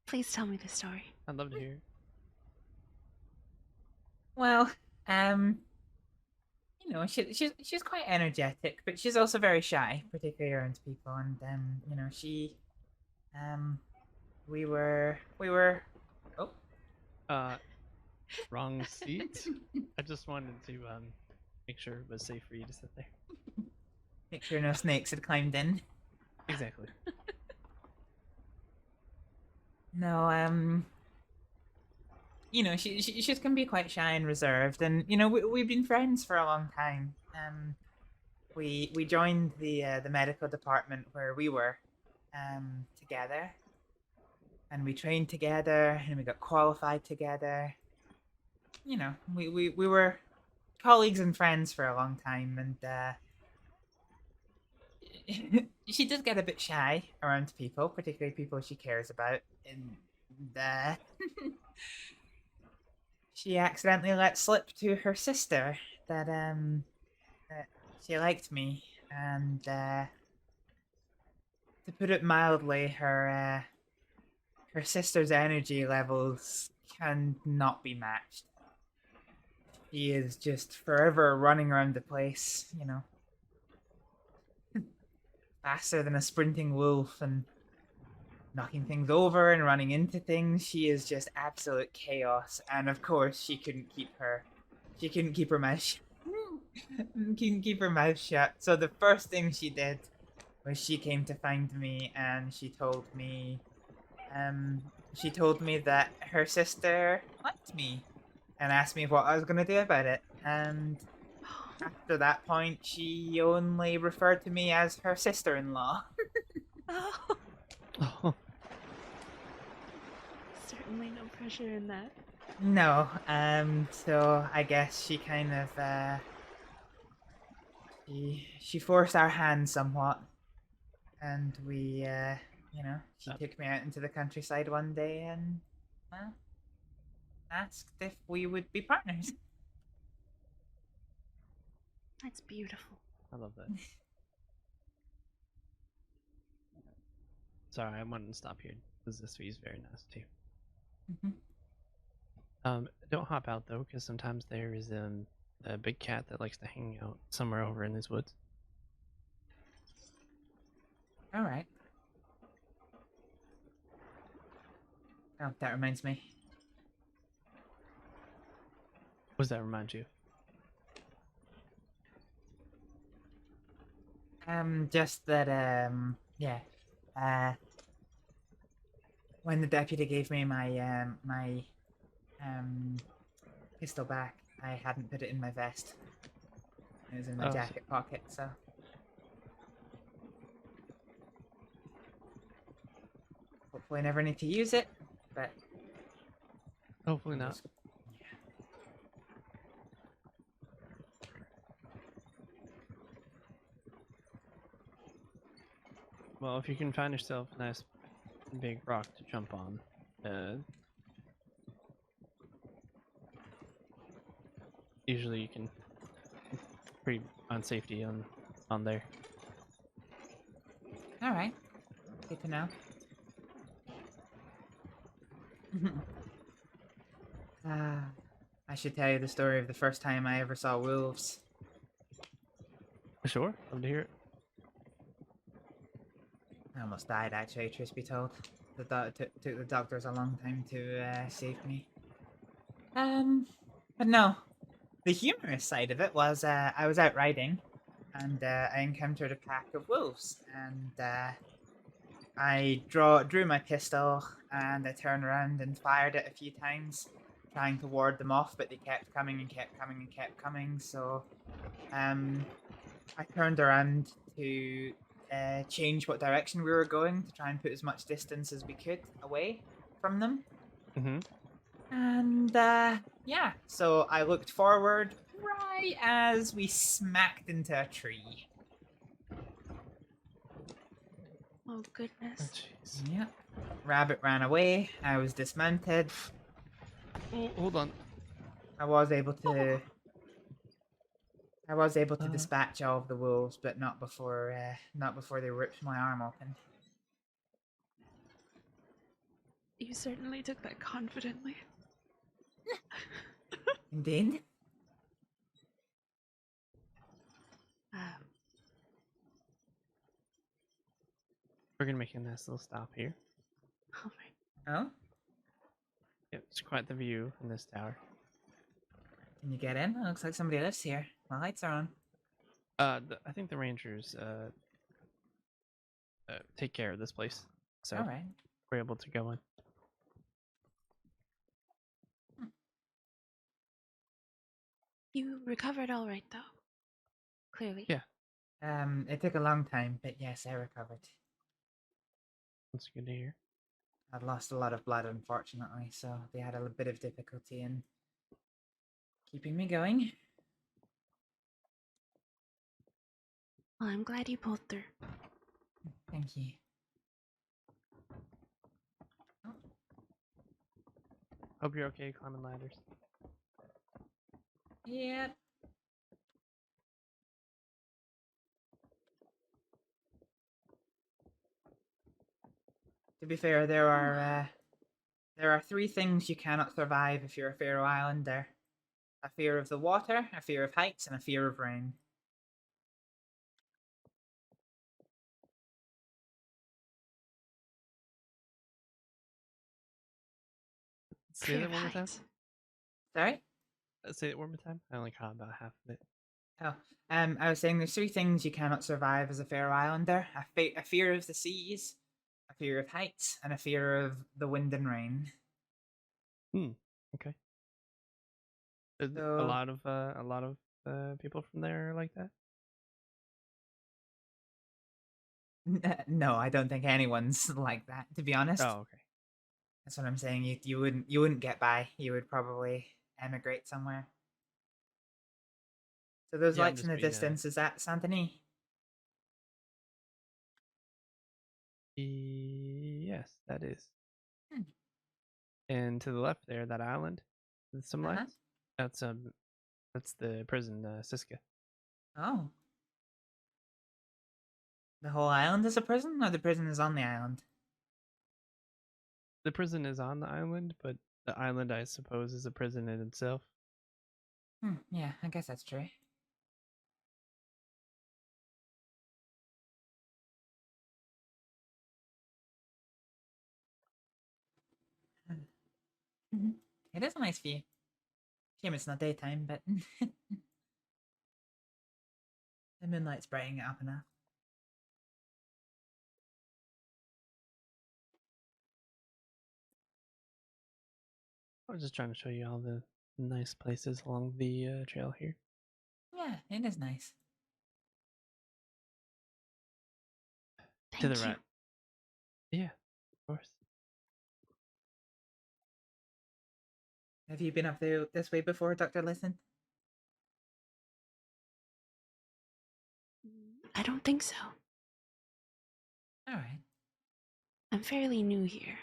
Please tell me the story. I'd love to hear. Well, you know, she's quite energetic, but she's also very shy, particularly around people. And you know, we were. Oh. Wrong seat. I just wanted to make sure it was safe for you to sit there. Make sure no snakes had climbed in. Exactly. No, you know, she can be quite shy and reserved, and you know, we've been friends for a long time. We joined the medical department where we were together, and we trained together, and we got qualified together. You know, we were colleagues and friends for a long time, and she does get a bit shy around people, particularly people she cares about, and she accidentally let slip to her sister that that she liked me, and to put it mildly, her sister's energy levels cannot be matched. She is just forever running around the place, you know, faster than a sprinting wolf, and knocking things over and running into things. She is just absolute chaos, and of course she couldn't keep her mouth couldn't keep her mouth shut. So the first thing she did was she came to find me, and she told me that her sister liked me, and asked me what I was gonna do about it. And after that point, she only referred to me as her sister-in-law. Oh. Certainly no pressure in that. No, so I guess she kind of, she forced our hand somewhat, and we, you know, she took me out into the countryside one day and, well, asked if we would be partners. That's beautiful. I love that. Sorry, I wanted to stop here because this is very nice too. Don't hop out though, because sometimes there is a big cat that likes to hang out somewhere over in these woods. All right. Oh, that reminds me. What does that remind you? Just that, yeah. When the deputy gave me my, pistol back, I hadn't put it in my vest. It was in my jacket pocket, so. Hopefully I never need to use it, but. Hopefully not. Well, if you can find yourself a nice big rock to jump on, usually you can pretty on safety on there. All right. Good to know. I should tell you the story of the first time I ever saw wolves. Sure, love to hear it. I almost died, actually, truth be told. Took the doctors a long time to save me. But no. The humorous side of it was I was out riding, and I encountered a pack of wolves, and I drew my pistol, and I turned around and fired it a few times, trying to ward them off, but they kept coming and kept coming and kept coming, so I turned around to change what direction we were going to try and put as much distance as we could away from them. Mm-hmm. And yeah, so I looked forward right as we smacked into a tree. Oh goodness. Yeah. Rabbit ran away. I was dismounted. Oh, hold on. I was able to dispatch all of the wolves, but not before they ripped my arm open. You certainly took that confidently. Indeed. We're gonna make a nice little stop here. Oh my. Oh? Yep, it's quite the view in this tower. Can you get in? It looks like somebody lives here. The lights are on. I think the rangers take care of this place, so All right. we're able to go in. You recovered all right, though. Clearly. Yeah. It took a long time, but yes, I recovered. That's good to hear. I'd lost a lot of blood, unfortunately, so they had a bit of difficulty in keeping me going. Well, I'm glad you pulled through. Thank you. Hope you're okay climbing ladders. Yep. To be fair, there are three things you cannot survive if you're a Faroe Islander: a fear of the water, a fear of heights, and a fear of rain. Say that one more time. Sorry? Say it one more time. I only caught about half of it. Oh, I was saying there's three things you cannot survive as a Faroe Islander: a fear of the seas, a fear of heights, and a fear of the wind and rain. Okay. So, a lot of people from there are like that. No, I don't think anyone's like that, to be honest. Oh, okay. That's what I'm saying. You wouldn't get by. You would probably emigrate somewhere. So those Yeah, I'm lights in just the being, distance, is that Saint-Denis? Yes, that is. Hmm. And to the left there, that island with some Uh-huh. lights. That's the prison, Siska. Oh. The whole island is a prison, or the prison is on the island? The prison is on the island, but the island, I suppose, is a prison in itself. Yeah, I guess that's true. It is a nice view. Shame it's not daytime, but the moonlight's brightening it up enough. I was just trying to show you all the nice places along the trail here. Yeah, it is nice. To the right. Yeah, of course. Have you been up there this way before, Dr. Listen? I don't think so. All right. I'm fairly new here.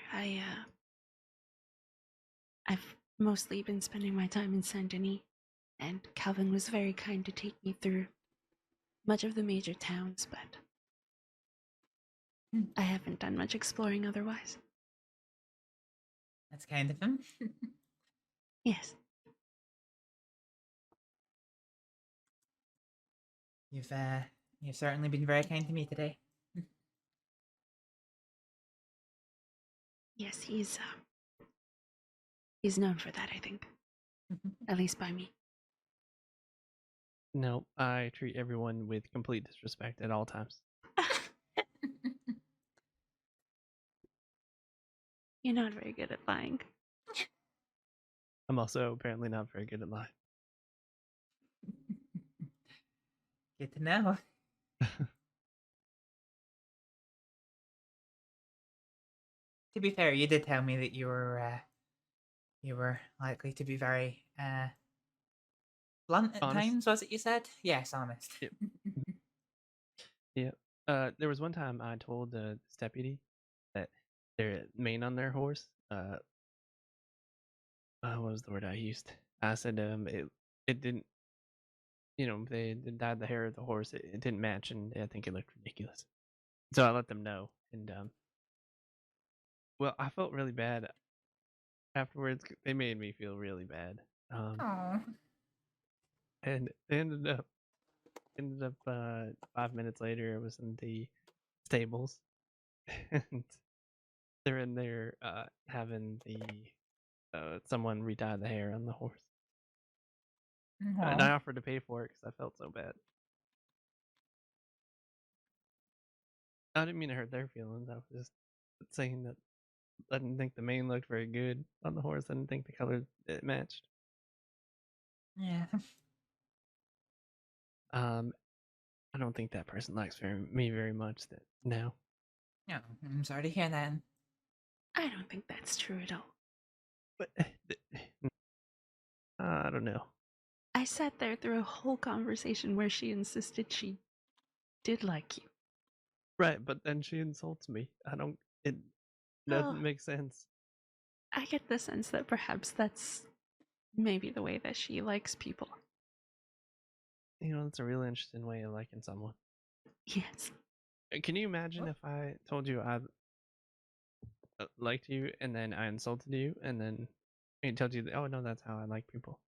I've mostly been spending my time in Saint Denis, and Calvin was very kind to take me through much of the major towns, but I haven't done much exploring otherwise. That's kind of him. Yes. You've certainly been very kind to me today. Yes, he's known for that, I think. At least by me. No, I treat everyone with complete disrespect at all times. You're not very good at lying. I'm also apparently not very good at lying. Good to know. To be fair, you did tell me that you were likely to be very blunt at Honest. times. Was it you said? Yes, honest. Yep. Yep. There was one time I told this deputy that their mane on their horse. What was the word I used? I said it didn't. They dyed the hair of the horse. It didn't match, and I think it looked ridiculous. So I let them know, and well, I felt really bad afterwards. They made me feel really bad. Aww. And they ended up 5 minutes later. It was in the stables, and they're in there having the someone re-dye the hair on the horse. And I offered to pay for it because I felt so bad. I didn't mean to hurt their feelings. I was just saying that I didn't think the mane looked very good on the horse. I didn't think the color it matched. Yeah. I don't think that person likes me very much now. No, I'm sorry to hear that. I don't think that's true at all. But I don't know. I sat there through a whole conversation where she insisted she did like you. Right, but then she insults me. It doesn't make sense. I get the sense that perhaps that's maybe the way that she likes people. It's a really interesting way of liking someone. Yes. Can you imagine if I told you I liked you and then I insulted you and then I told you, oh no, that's how I like people?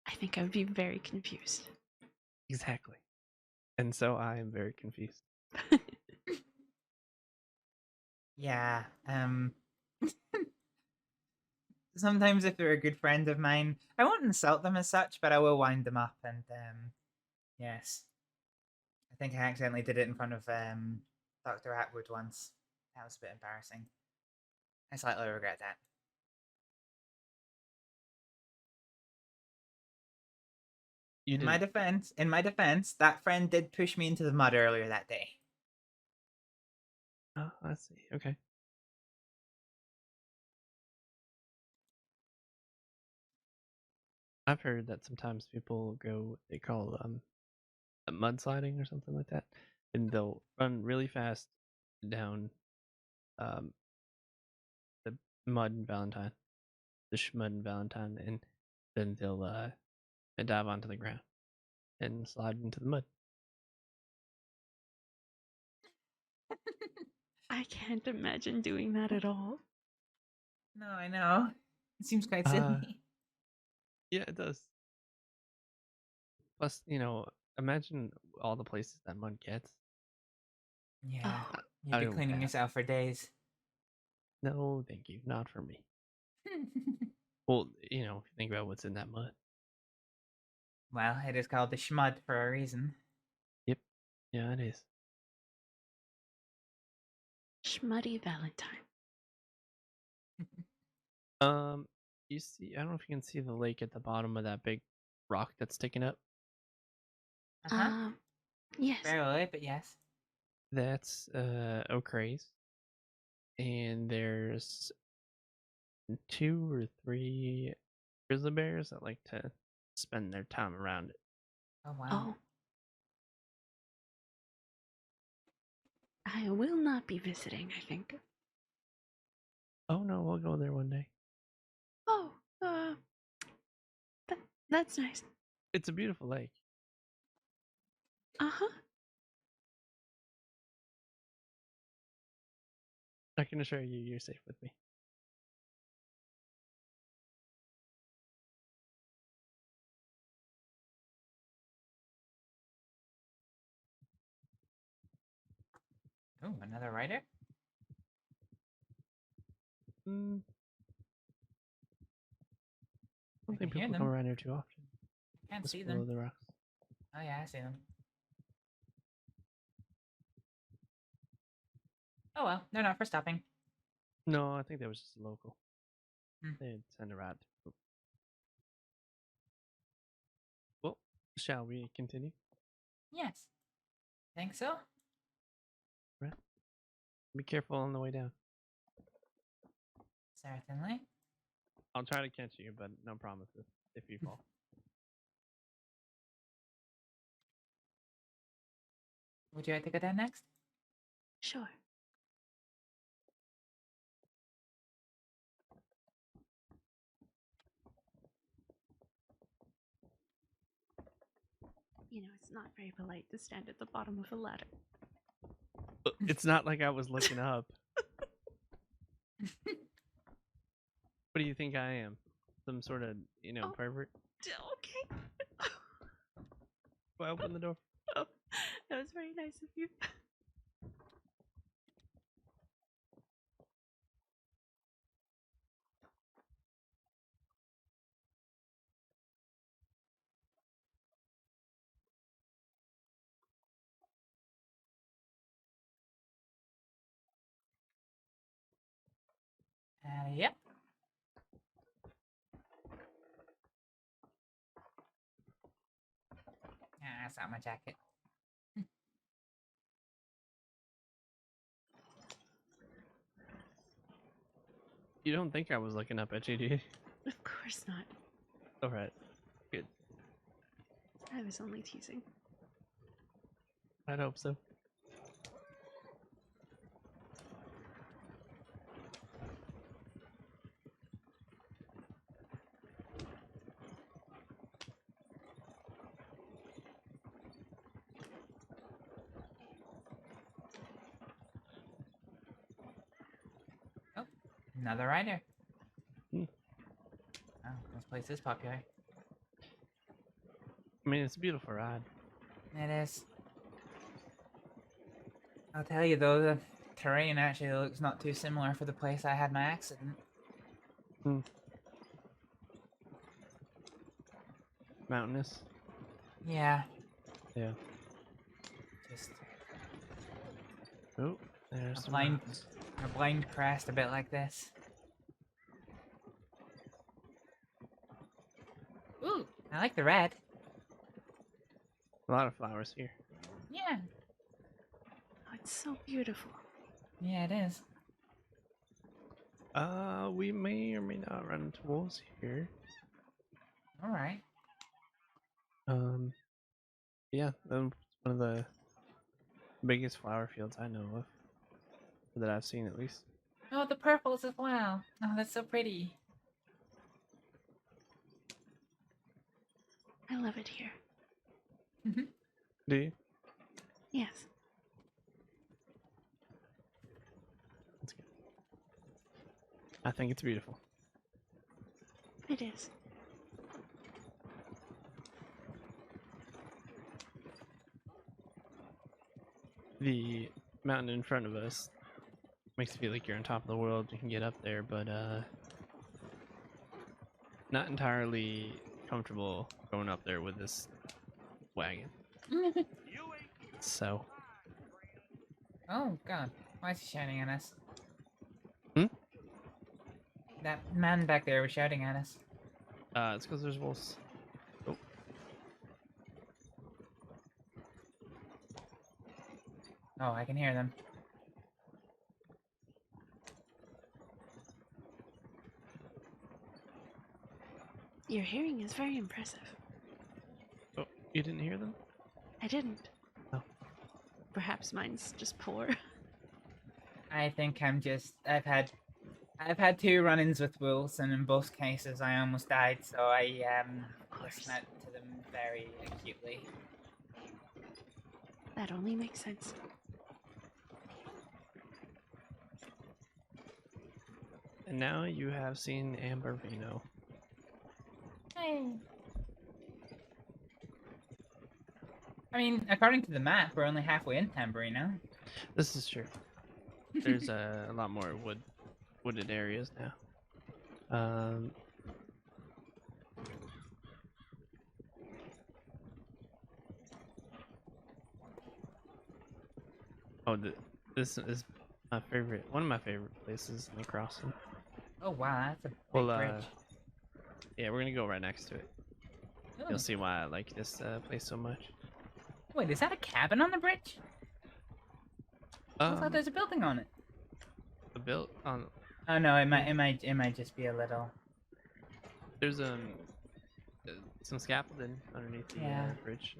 I think I would be very confused. Exactly. And so I am very confused. Yeah. Sometimes if they're a good friend of mine, I won't insult them as such, but I will wind them up. And yes, I think I accidentally did it in front of Dr. Atwood once. That was a bit embarrassing. I slightly regret that. In my defense, that friend did push me into the mud earlier that day. Oh, I see. Okay. I've heard that sometimes people go, they call mudsliding or something like that, and they'll run really fast down the mud and Valentine, the schmud and Valentine, and then they'll dive onto the ground and slide into the mud. I can't imagine doing that at all. No, I know. It seems quite silly. Yeah, it does. Plus, imagine all the places that mud gets. Yeah. Oh. You'd be cleaning yourself for days. No, thank you. Not for me. Well, if you think about what's in that mud. Well, it is called the schmud for a reason. Yep. Yeah, it is. Schmuddy Valentine. You see, I don't know if you can see the lake at the bottom of that big rock that's sticking up. Yes. Barely, but yes. That's O'Crae's. And there's 2 or 3 grizzly bears that like to spend their time around it. Oh wow. Oh. I will not be visiting, I think. Oh no, we'll go there one day. Oh, that's nice. It's a beautiful lake. Uh-huh. I can assure you, you're safe with me. Oh, another rider? I don't I think can hear people come them. around here too often. Can't Just see below them. the rocks. Oh yeah, I see them. Oh well, they're not for stopping. No, I think that was just a local. Hmm. They'd send a rat. Well, shall we continue? Yes. Think so? Right. Be careful on the way down. Certainly. I'll try to catch you, but no promises if you fall. Would you like to go down next? Sure. You know, it's not very polite to stand at the bottom of a ladder. It's not like I was looking up. What do you think I am? Some sort of, pervert? Okay. Do I open the door? Oh, that was very nice of you. Yep. Ah, that's not my jacket. You don't think I was looking up at you, do you? Of course not. Alright. Good. I was only teasing. I'd hope so. Oh, another rider. Hmm. Oh, this place is popular. I mean, it's a beautiful ride. It is. I'll tell you though, the terrain actually looks not too similar for the place I had my accident. Hmm. Mountainous? Yeah. Yeah. Just Oh, there's a some blind, rocks. a blind crest a bit like this. Ooh, I like the red. A lot of flowers here. Yeah. Oh, it's so beautiful. Yeah, it is. We may or may not run into wolves here. All right. Yeah, one of the biggest flower fields I know of, that I've seen at least. Oh, the purples as well. Oh, that's so pretty. I love it here. Do you? Yes. That's good. I think it's beautiful. It is. The mountain in front of us makes you feel like you're on top of the world. You can get up there, but not entirely comfortable going up there with this wagon. So. Oh God, why is he shouting at us? Hmm? That man back there was shouting at us. It's because there's wolves. Oh. Oh, I can hear them. Your hearing is very impressive. Oh, you didn't hear them? I didn't. Oh. Perhaps mine's just poor. I think I've had 2 run-ins with wolves, and in both cases I almost died. So I listen out to them very acutely. That only makes sense. And now you have seen Amberino. Hey. I mean, according to the map, we're only halfway in Tamburino. This is true. There's a lot more wooded areas now. Oh, this is my favorite. One of my favorite places in the crossing. Oh wow, that's a big bridge. Yeah, we're gonna go right next to it. Oh. You'll see why I like this place so much. Wait, is that a cabin on the bridge? I thought there's a building on it. A built on. Oh no, it might just be a little. There's some scaffolding underneath the bridge.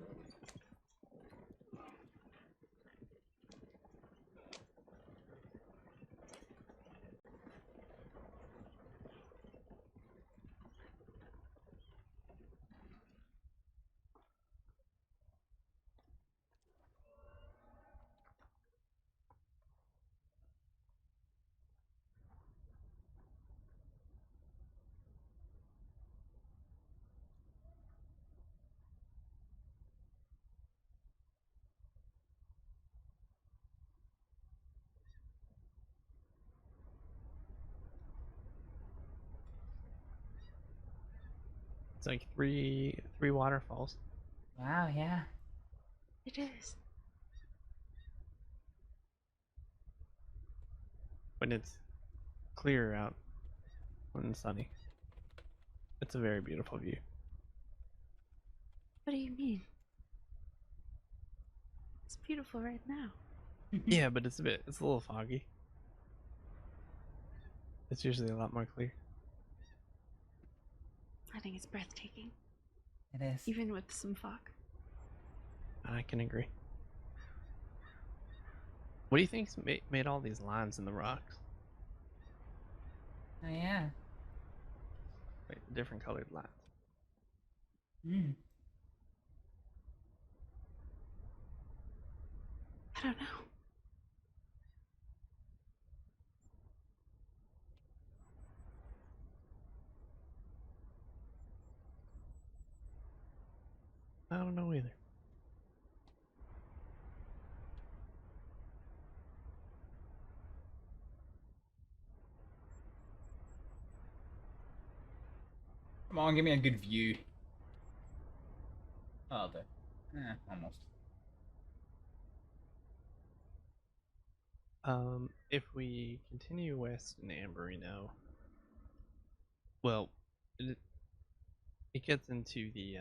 It's like three waterfalls. Wow, yeah. It is. When it's clear out, when it's sunny, it's a very beautiful view. What do you mean? It's beautiful right now. Yeah, but it's a little foggy. It's usually a lot more clear. I think it's breathtaking. It is. Even with some fog. I can agree. What do you think's made all these lines in the rocks? Oh yeah. Like different colored lines. Hmm. I don't know. I don't know either. Come on, give me a good view. Oh, there. Almost. If we continue west in Amberino, well, it gets into the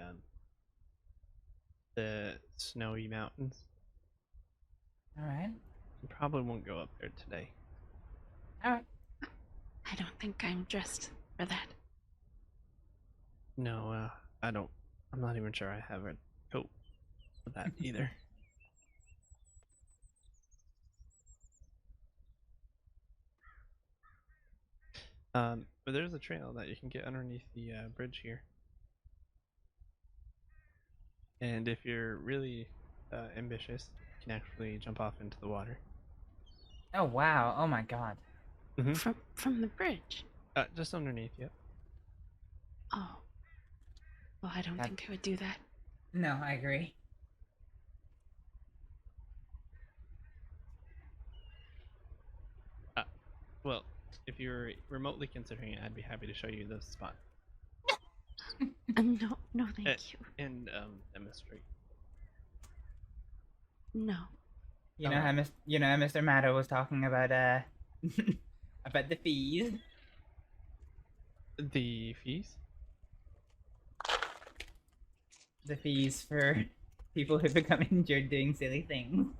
snowy mountains. All right. We probably won't go up there today. All right. I don't think I'm dressed for that. No, I don't. I'm not even sure I have a coat for that either. But there's a trail that you can get underneath the bridge here. And if you're really ambitious, you can actually jump off into the water. Oh wow! Oh my god. From the bridge. Just underneath, yep. Oh. Well, I don't think I would do that. No, I agree. Well, if you're remotely considering it, I'd be happy to show you the spot. No, thank you. And demonstrate. No. You know how Mr. Matto was talking about about the fees. The fees? The fees for people who become injured doing silly things.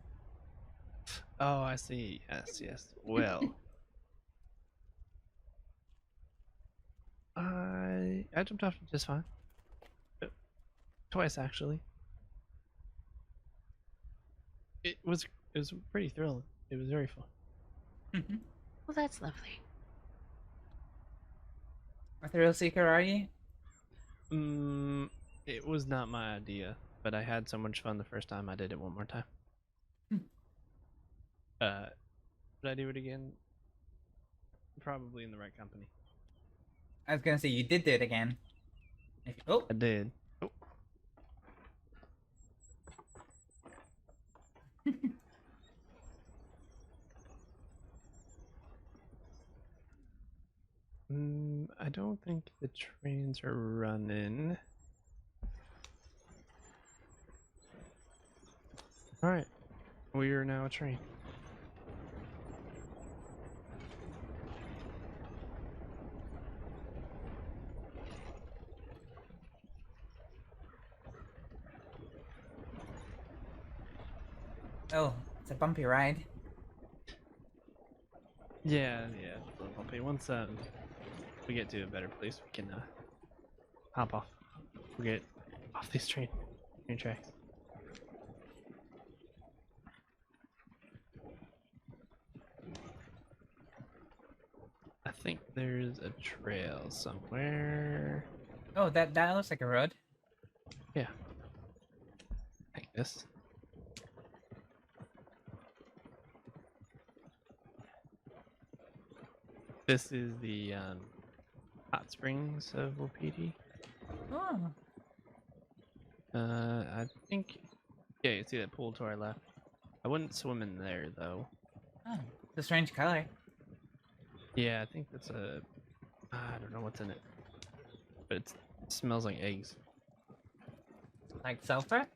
Oh, I see. Yes. Well, I jumped off just fine. Twice actually. It was pretty thrilling. It was very fun. Well, that's lovely. A thrill seeker, are you? It was not my idea, but I had so much fun the first time I did it one more time. Would I do it again? Probably in the right company. I was gonna say you did do it again. Oh, I did. Oh. I don't think the trains are running. Alright. We are now a train. Oh, it's a bumpy ride. Yeah, it's a little bumpy. Once we get to a better place, we can hop off. We get off these train tracks. I think there's a trail somewhere. Oh, that looks like a road. Yeah. Like this. This is the hot springs of Wapiti. Oh. I think. Yeah, you see that pool to our left. I wouldn't swim in there though. Oh, it's a strange color. Yeah, I think that's a. I don't know what's in it, but it smells like eggs. Like sulfur?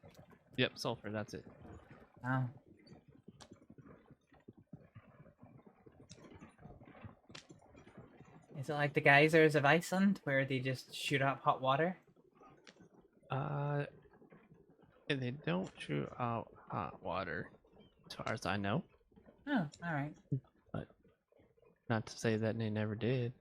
Yep, sulfur. That's it. Oh. Is it like the geysers of Iceland, where they just shoot up hot water? They don't shoot out hot water, as far as I know. Oh, all right. But not to say that they never did.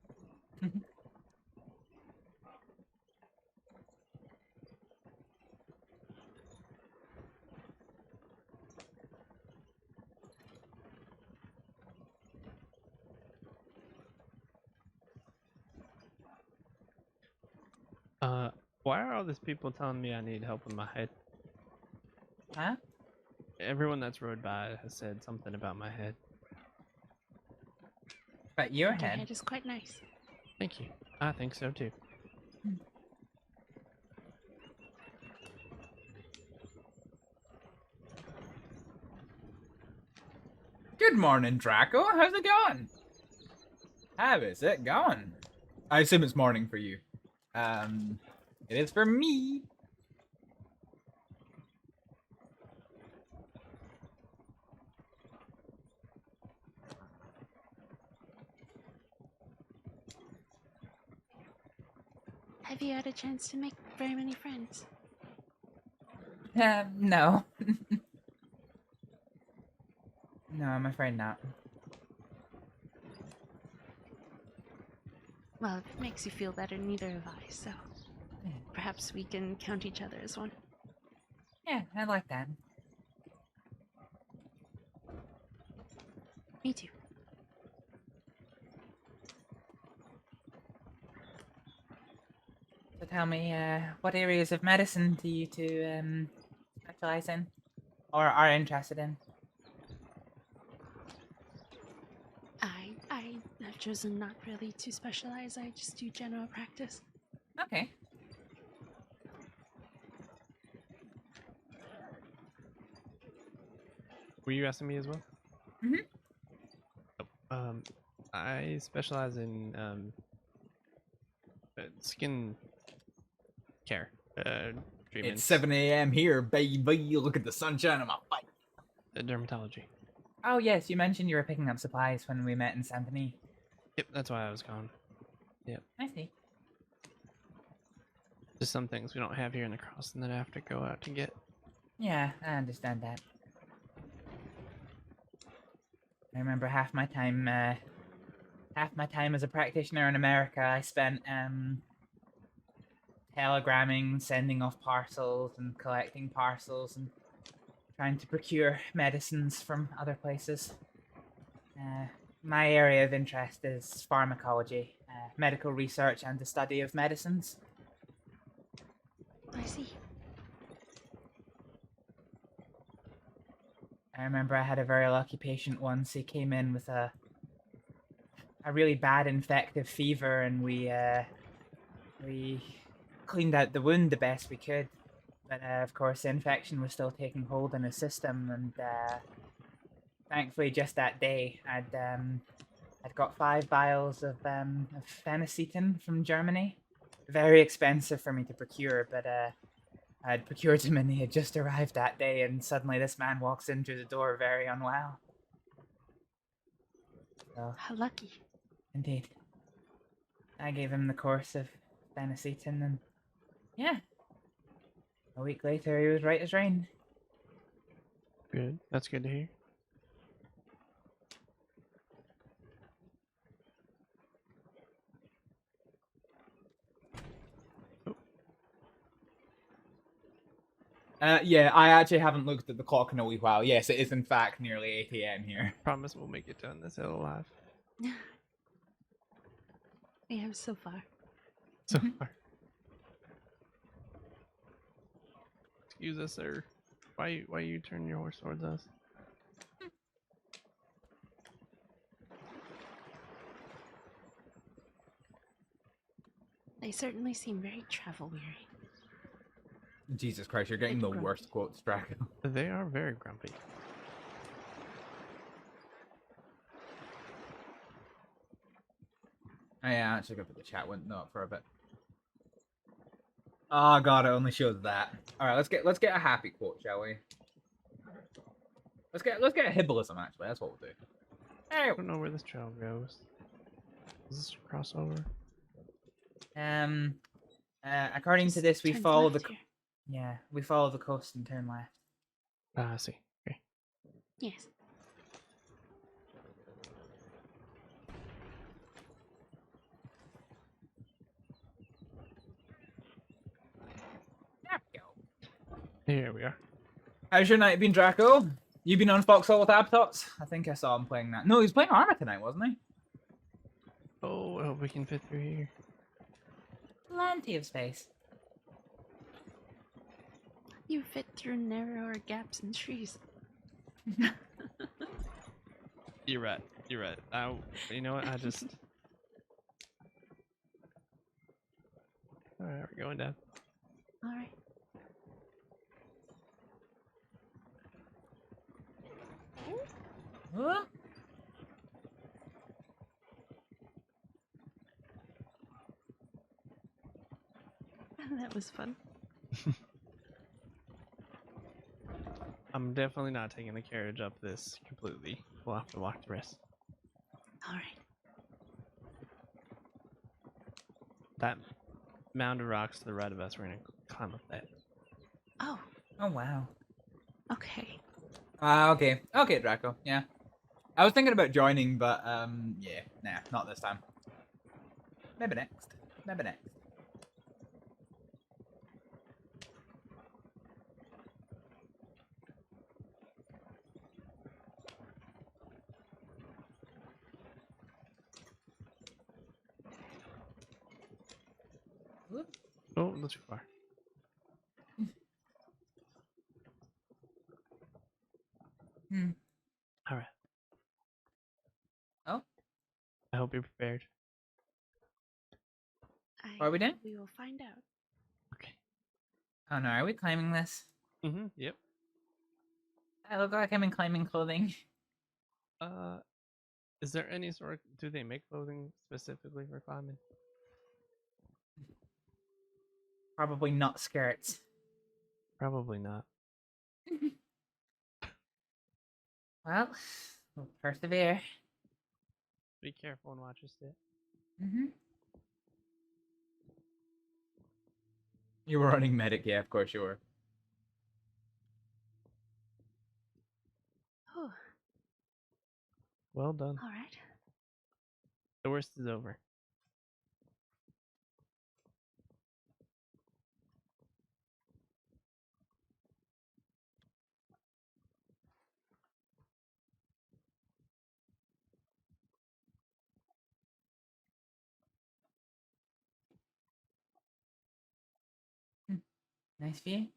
Why are all these people telling me I need help with my head? Huh? Everyone that's rode by has said something about my head. But your Your head? head is quite nice. Thank you. I think so too. Good morning, Draco. How's it going? How is it going? I assume it's morning for you. It is for me. Have you had a chance to make very many friends? No. No, I'm afraid not. Well, if it makes you feel better, neither have I, so perhaps we can count each other as one. Yeah, I like that. Me too. So tell me, what areas of medicine do you two specialize in, or are interested in? I have chosen not really to specialize. I just do general practice. Okay. Were you asking me as well? Mm-hmm. I specialize in skin care. Treatments. It's 7 a.m. here, baby. Look at the sunshine on my face. Dermatology. Oh yes, you mentioned you were picking up supplies when we met in Symphony. Yep, that's why I was gone. Yep. I see. Just some things we don't have here in the crossing that I have to go out to get. Yeah, I understand that. I remember half my time as a practitioner in America, I spent telegramming, sending off parcels, and collecting parcels, and trying to procure medicines from other places. my area of interest is pharmacology, medical research, and the study of medicines. I see. I remember I had a very lucky patient once. He came in with a really bad infective fever, and we cleaned out the wound the best we could. But of course, the infection was still taking hold in his system, and thankfully, just that day, I'd got 5 vials of phenacetin from Germany. Very expensive for me to procure, but I'd procured him, and he had just arrived that day, and suddenly this man walks in through the door very unwell. So, how lucky. Indeed. I gave him the course of phenacetin, and yeah. A week later, he was right as rain. Good. That's good to hear. Yeah, I actually haven't looked at the clock in a wee while. Yes, it is in fact nearly 8 AM here. Promise we'll make it down this hill alive. We have so far. So far. Excuse us, sir. Why you turn your horse towards us? They certainly seem very travel weary. Jesus Christ, you're getting the worst quotes, Draco. They are very grumpy. Oh, yeah, actually got the chat went up for a bit. Oh god, it only shows that. Alright, let's get a happy quote, shall we? Let's get a Hibbelism actually, that's what we'll do. I don't know where this trail goes. Is this a crossover? According to this, we turns follow left the here. yeah, we follow the coast and turn left. Ah, I see. Okay. Yes. Here we are. How's your night been, Draco? You been on Foxhole with Abtots? I think I saw him playing that. No, he was playing Arma tonight, wasn't he? Oh, I hope we can fit through here. Plenty of space. You fit through narrower gaps in trees. You're right. You're right. You know what? I just. All right, we're going down. All right. Huh? That was fun. I'm definitely not taking the carriage up this completely. We'll have to walk the rest. All right. That mound of rocks to the right of us, we're gonna climb up that. Oh. Oh wow. Okay. Okay. Okay, Draco. Yeah. I was thinking about joining, but yeah, nah, not this time. Maybe next. Maybe next. Oh, not too far. All right. Oh. I hope you're prepared. Are we done? We will find out. Oh no, are we climbing this? Mm-hmm. Yep. I look like I'm in climbing clothing. Is there any sort? Do they make clothing specifically for climbing? Probably not skirts. Probably not. Well, we'll persevere. Be careful and watch your step. Mm-hmm. You were running medic, yeah, of course you were. Oh. Well done. All right. The worst is over. Nice view.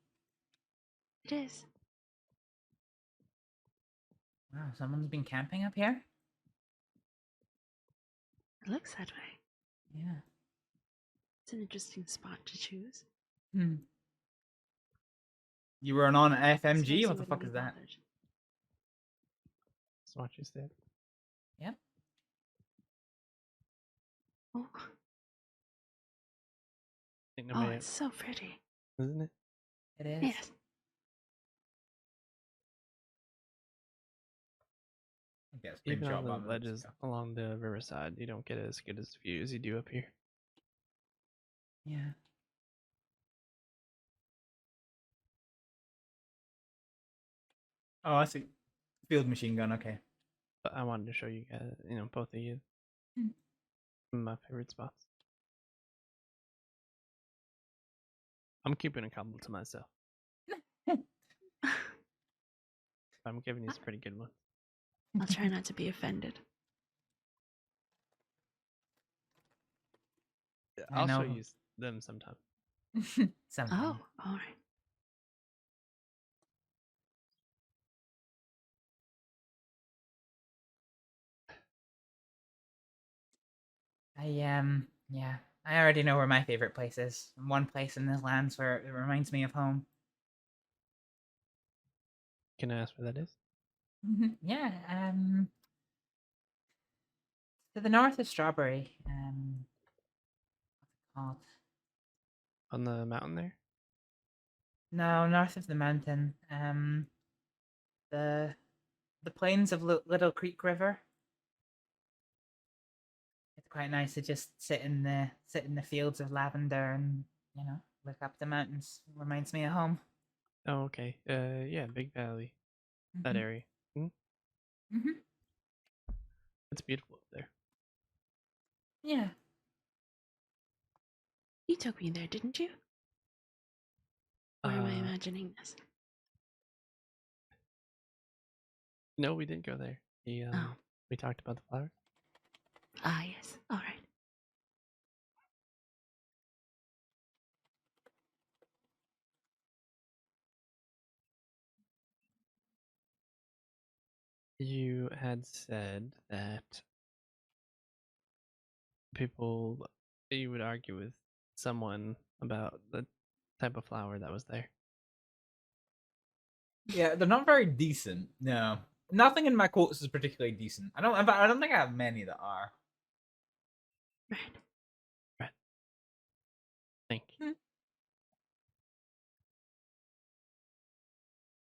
It is. Wow, someone's been camping up here? It looks that way. Yeah. It's an interesting spot to choose. Hmm. You were on FMG? Surprised What you the fuck wouldn't is be that? bothered. That's what you said. Yep. Oh, Ain't oh, nobody it's so pretty. isn't it? It is. Yes. Get a Even screenshot on the of that. ledges along the riverside, you don't get as good as view as you do up here. Yeah. Oh, I see. Field machine gun, okay. But I wanted to show you guys, both of you, Hmm. some of my favorite spots. I'm keeping a couple to myself. I'm giving you some pretty good ones. I'll try not to be offended. I'll show know. you them sometime. Sometime. Oh, all right. Yeah. I already know where my favorite place is. One place in this lands where it reminds me of home. Can I ask where that is? Yeah, to the north of Strawberry. What's it called? On the mountain there? No, north of the mountain. The plains of Little Creek River. It's quite nice to just sit in the fields of lavender and look up the mountains. It reminds me of home. Oh, okay. Yeah, Big Valley, that Mhm. area. Hmm? Mhm. It's beautiful up there. Yeah. You took me there, didn't you? Or am I imagining this? No, we didn't go there. We talked about the flowers. Ah, yes. All right. You had said that you would argue with someone about the type of flower that was there. Yeah, they're not very decent. No, nothing in my quotes is particularly decent. I don't think I have many that are. Right. Thank you.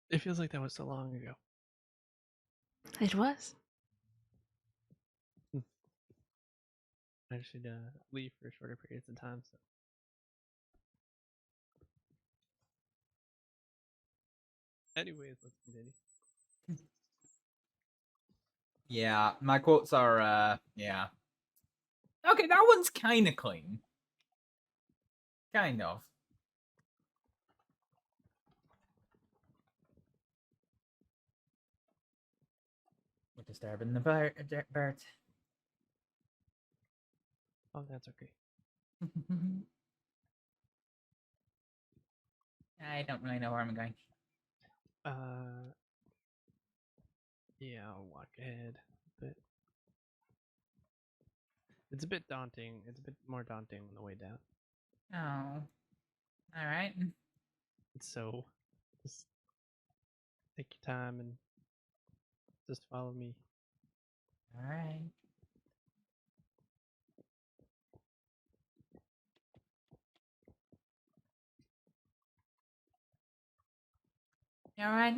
It feels like that was so long ago. It was. I should leave for shorter periods of time. So. Anyways, let's continue. Yeah, my quotes are yeah. Okay, that one's kind of clean. Kind of. We're disturbing the bird. Oh, that's okay. I don't really know where I'm going. Yeah, I'll walk ahead a bit. It's a bit daunting. It's a bit more daunting on the way down. Oh. Alright. So, just take your time and just follow me. Alright. You alright?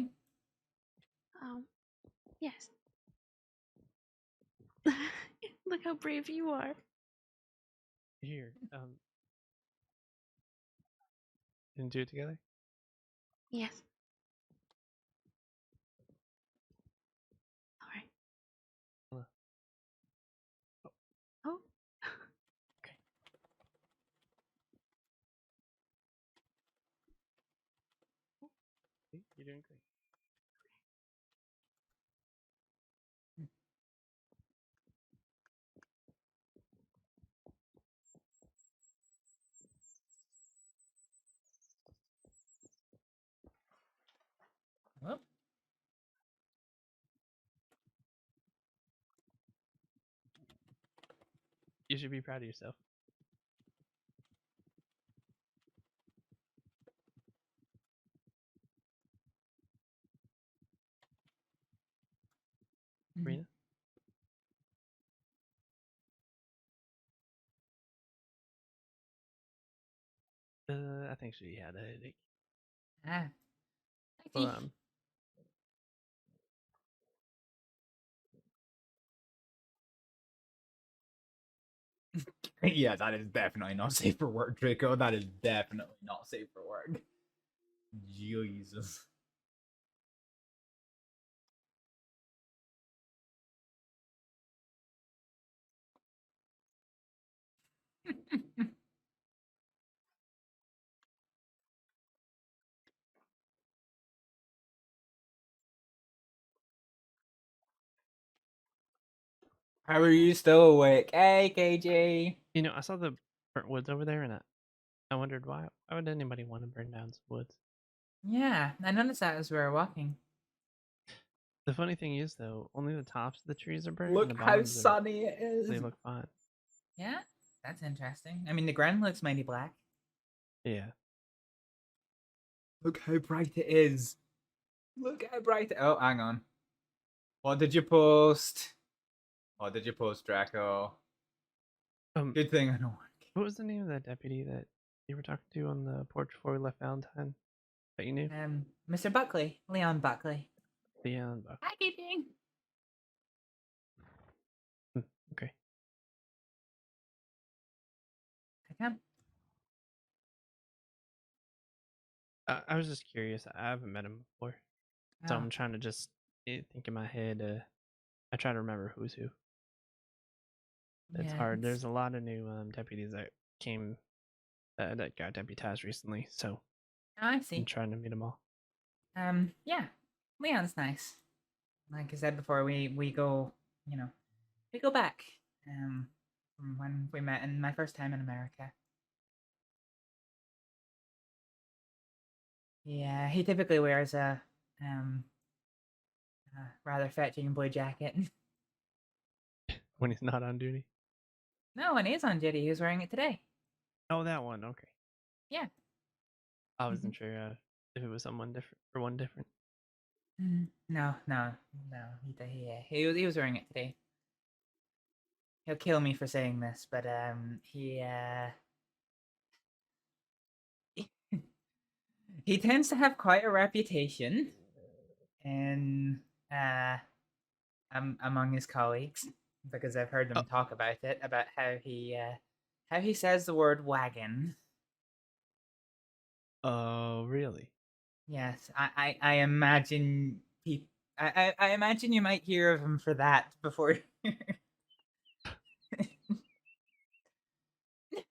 Yes. Look how brave you are. Here, and do it together? Yes. All right. Hello. Oh. Okay. See, you're doing great. You should be proud of yourself. Rena? I think she had a headache. Ah. Well, Yeah, that is definitely not safe for work, Draco. That is definitely not safe for work. Jesus. How are you still awake? Hey, KJ. You know, I saw the burnt woods over there, and I wondered why would anybody want to burn down some woods? Yeah, I noticed that as we were walking. The funny thing is, though, only the tops of the trees are burnt, Look and the how bottoms sunny it is. They look fine. Yeah, that's interesting. I mean, the ground looks mighty black. Yeah. Look how bright it is. Look how bright. Oh, hang on. What did you post? What did you post, Draco? Good thing I know. What was the name of that deputy that you were talking to on the porch before we left Valentine? That you knew? Mr. Buckley, Leon Buckley. Leon Buckley. Hi, KJ. Okay. I can. I was just curious. I haven't met him before, so Oh. I'm trying to just think in my head. I try to remember who's who. It's Yeah, hard. it's- There's a lot of new deputies that came that got deputized recently, so Oh, I see. I'm trying to meet them all. Yeah, Leon's nice. Like I said before, we go, we go back. From when we met in my first time in America. Yeah, he typically wears a rather fetching blue jacket. When he's not on duty. No, when he's on duty, he was wearing it today. Oh, that one. Okay. Yeah. I wasn't sure if it was someone different or one different. No. He was wearing it today. He'll kill me for saying this, but he tends to have quite a reputation in among his colleagues, because I've heard them talk about it, about how he says the word wagon. Oh, really? Yes, I imagine I imagine you might hear of him for that before.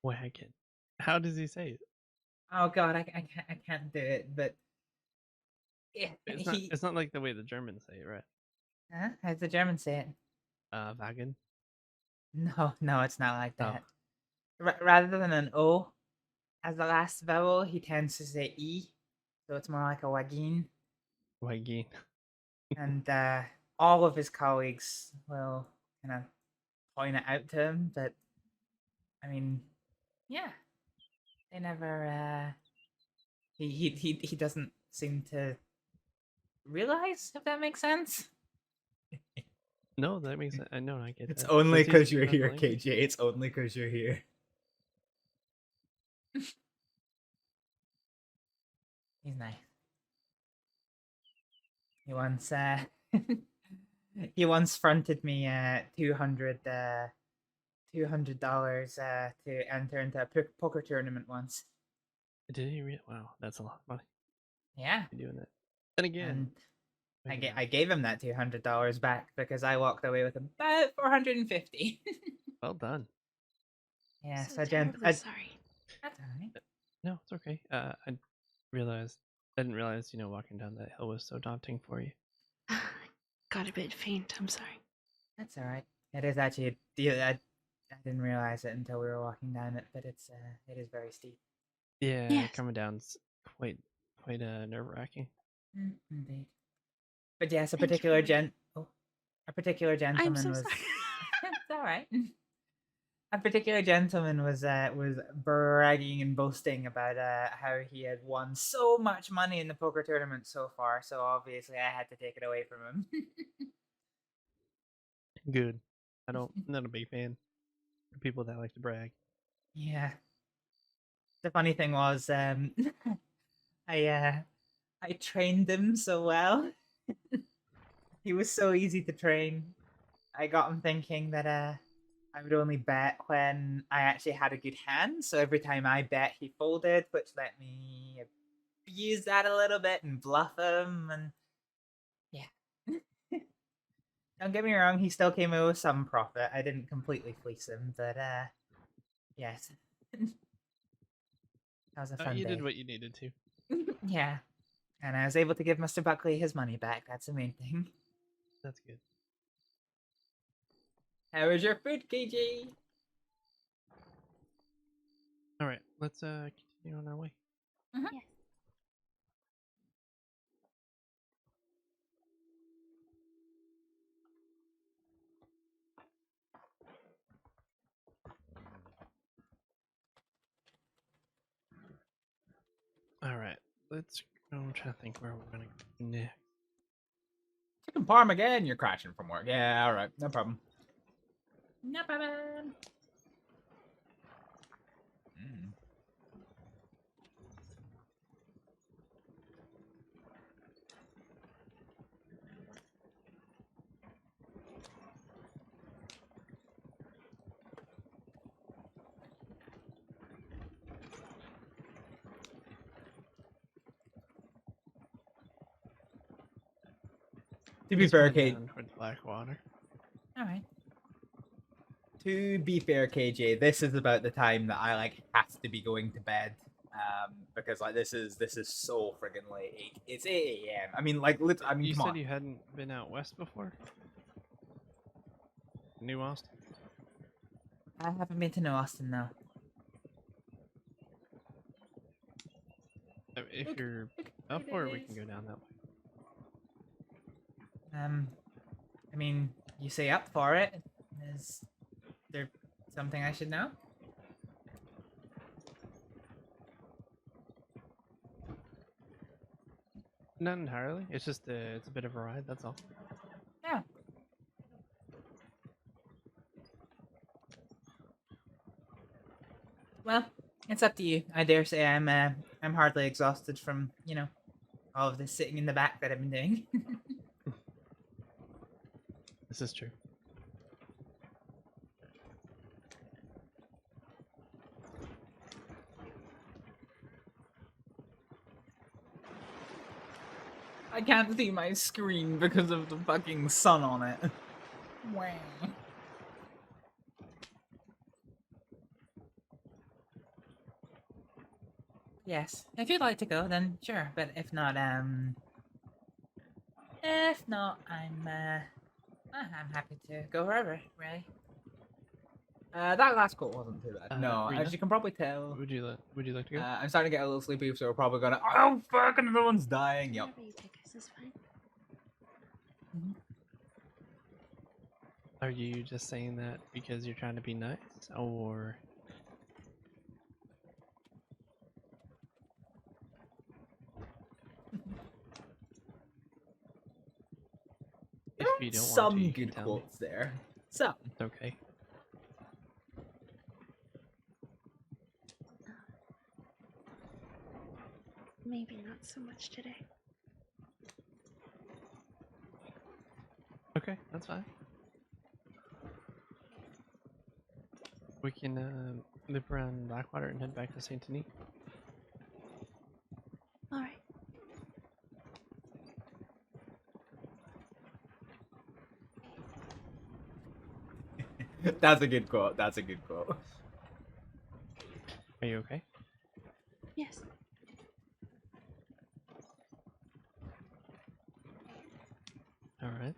Wagon. How does he say it? Oh God, I can't do it, but It's not like the way the Germans say it, right? Huh? How's the German say it? Wagen. No, it's not like Oh. that. Rather than an O as the last vowel, he tends to say E, so it's more like a wagin. Wagin. And all of his colleagues will kind of point it out to him, but I mean, yeah, they never. He doesn't seem to realize, if that makes sense. No, that makes sense. I know, I get It's that. only Does he because speak you're another here, language? KJ. It's only because you're here. He's nice. He once he once fronted me $200 to enter into a poker tournament once. Did he really? Wow, that's a lot of money. Yeah. Doing that. Then again, I gave him that $200 back because I walked away with about $450. well done. Yeah, So so terribly sorry. That's alright. No, it's okay. I didn't realize, walking down that hill was so daunting for you. Got a bit faint. I'm sorry. That's alright. It is actually. I didn't realize it until we were walking down it, but it is very steep. Yeah, Yes. coming down's quite nerve-wracking. Indeed. But yes, a Thank you particular for warning. a particular gentleman so was. sorry. It's alright. a particular gentleman was bragging and boasting about how he had won so much money in the poker tournament so far. So obviously, I had to take it away from him. Good. I'm not a big fan of people that like to brag. Yeah. The funny thing was, I trained him so well. He was so easy to train. I got him thinking that I would only bet when I actually had a good hand. So every time I bet, he folded, which let me abuse that a little bit and bluff him. And yeah, don't get me wrong, he still came out with some profit. I didn't completely fleece him, but yes, that was a fun You day. did what you needed to. Yeah, and I was able to give Mr. Buckley his money back. That's the main thing. That's good. How was your food, KG? All right, let's continue on our way. Yes. All right, let's go. I'm trying to think where we're gonna go next. Chicken parm again? You're crashing from work. Yeah, all right, no problem. No problem. To be Just fair, going Kate. down towards Blackwater. All right. To be fair, KJ, this is about the time that I like have to be going to bed, because like this is so friggin' late. It's 8 a.m. I mean, like, I mean, You come said on. you hadn't been out west before? New Austin? I haven't been to New Austin though. If you're up for it, we can go down that way. I mean, you say up for it. Is there something I should know? Not entirely. It's just it's a bit of a ride. That's all. Yeah. Well, it's up to you. I dare say I'm hardly exhausted from all of this sitting in the back that I've been doing. This is true. I can't see my screen because of the fucking sun on it. Wow. Yes, if you'd like to go, then sure. But if not, I'm happy to go wherever, really. That last quote wasn't too bad. No, Rena? as you can probably tell. Would you like to go? I'm starting to get a little sleepy, so we're probably gonna. Oh fucking! Everyone's dying. Yep. Whatever you pick, this is fine. Are you just saying that because you're trying to be nice, or? If you don't Some want to, you good can tell me. quotes there. Some. It's okay. Maybe not so much today. Okay, that's fine. We can loop around Blackwater and head back to Saint Denis. All right. That's a good quote. That's a good quote. Are you okay? Yes. All right.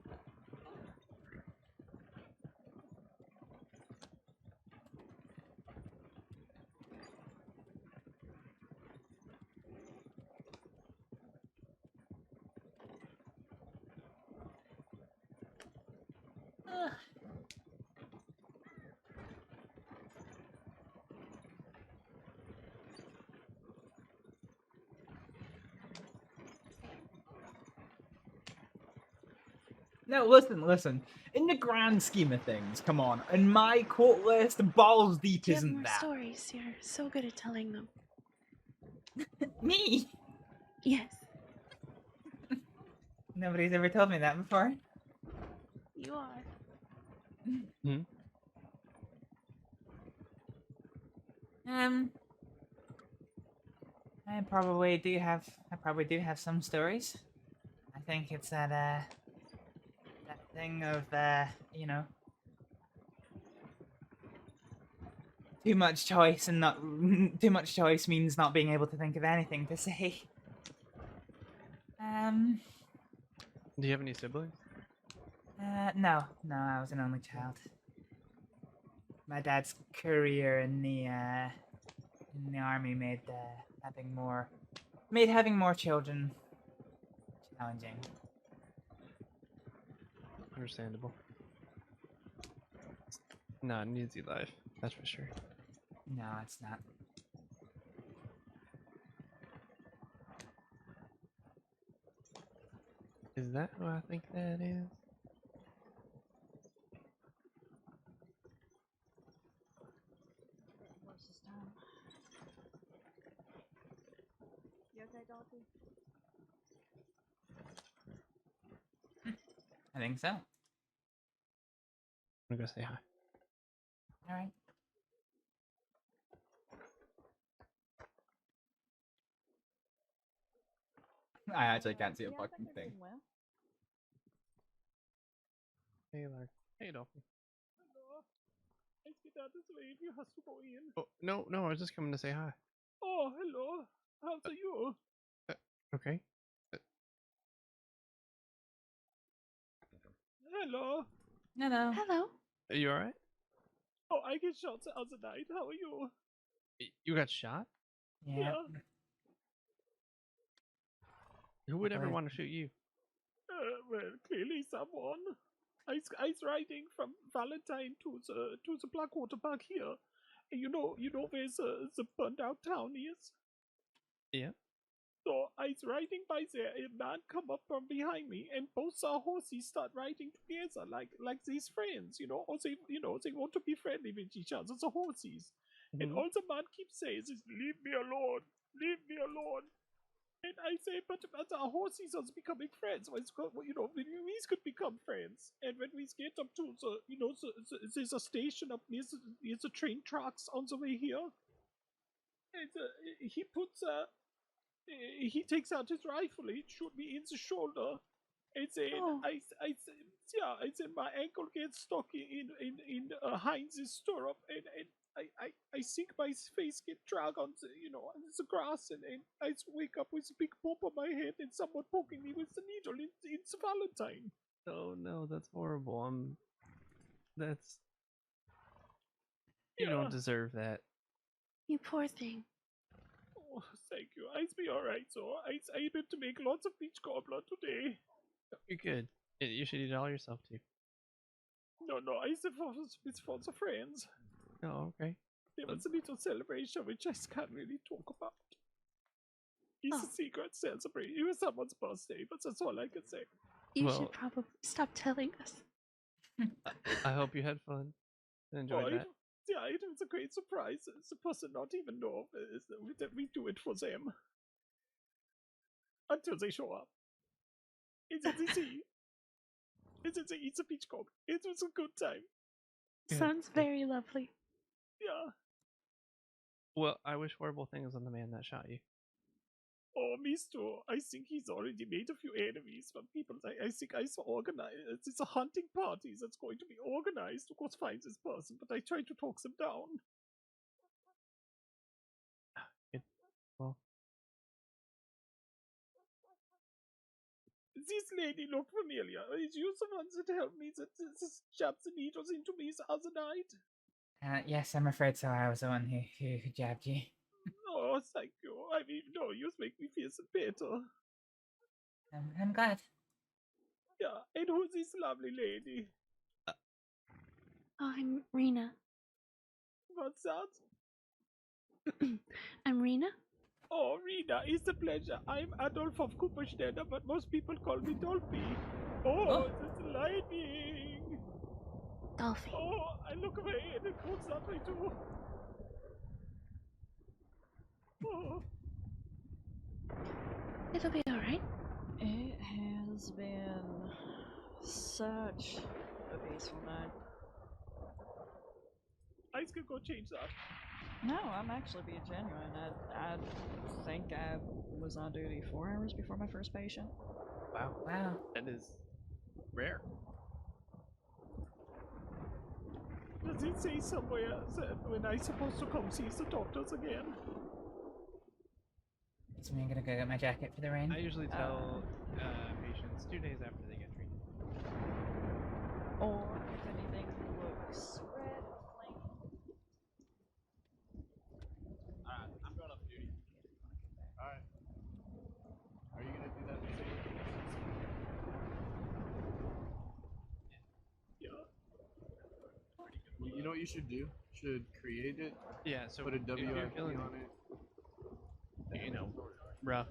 No, listen. In the grand scheme of things, come on. In my quote list, balls deep Do you have isn't more that. stories? You're so good at telling them. Me? Yes, Nobody's ever told me that before. you are. Hmm? I probably do have some stories. I think it's that thing of you know, too much choice and not too much choice means not being able to think of anything to say. Do you have any siblings? No, I was an only child. My dad's career in the army made having more children challenging. Understandable. Not an easy life, that's for sure. No, it's not. Is that who I think that is? You okay, Dorothy? I think so. I'm gonna go say hi. All right. I actually can't see a fucking thing. Hey, Lark. Hey, Dolphin. Hallo. Ich gedacht, das wäre irgendwie hast du bei Ihnen. Oh, no, I was just coming to say hi. Oh, hello. How's you? Okay. Hello. Hello. Are you alright? Oh, I get shot the other night. How are you? You got shot? Yeah. Who would ever Okay. want to shoot you? Well, clearly someone. I riding from Valentine to the Blackwater Park here. And you know where the burned out town is? Yeah. So I was riding by there, a man come up from behind me, and both our horses start riding together like these friends, or they want to be friendly with each other, the horses. And all the man keeps saying is, leave me alone, leave me alone. And I say, but our horses are becoming friends. We could become friends. And when we get up to there's a station up near the train tracks on the way here. And he takes out his rifle, he shot me in the shoulder. And then I said my ankle gets stuck in Heinz's stirrup, and I think my face get dragged on the grass, and I wake up with a big bump on my head and someone poking me with the needle in the Valentine. Oh no, that's horrible. You don't deserve that. You poor thing. Oh, thank you. I'll be alright, so I was able to make lots of beach cobbler today. You're good. You should eat it all yourself too. No, it's for the friends. Oh, okay. There was a little celebration which I can't really talk about. It's a secret celebration. It was someone's birthday, but that's all I can say. You should probably stop telling us. I hope you had fun and enjoyed that. Yeah, it was a great surprise. The person not even know that we do it for them. Until they show up. It's a beach cock. It was a good time. Sounds very lovely. Yeah. Well, I wish horrible things on the man that shot you. Oh, me too. I think he's already made a few enemies from people. I think I saw organized. It's a hunting party that's going to be organized to go find this person, but I tried to talk them down. Well, this lady looked familiar. Is you the one that helped me that jabbed the needles into me the other night? Yes, I'm afraid so. I was the one who jabbed you. Oh, thank you. I mean, no, you make me feel so better. I'm glad. Yeah, and who's this lovely lady? I'm Rena. What's that? I'm Rena. Oh, Rena, it's a pleasure. I'm Adolf of Cooperstetter, but most people call me Dolphy. Oh, that's lightning! Dolphy. Oh, I look away and it goes that way too. Oh. It'll be alright. It has been such a peaceful night. I can go change that. No, I'm actually being genuine. I think I was on duty 4 hours before my first patient. Wow. Wow. That is rare. Does it say somewhere that when I'm supposed to come see the doctors again? So I'm gonna go get my jacket for the rain. I usually tell patients 2 days after they get treated. Or if anything looks red, Alright, I'm going off duty. Alright. Are you gonna do that with Yeah. You know what you should do? You should create it. Yeah, so put a if you're WIP feeling, on it. you know, rough,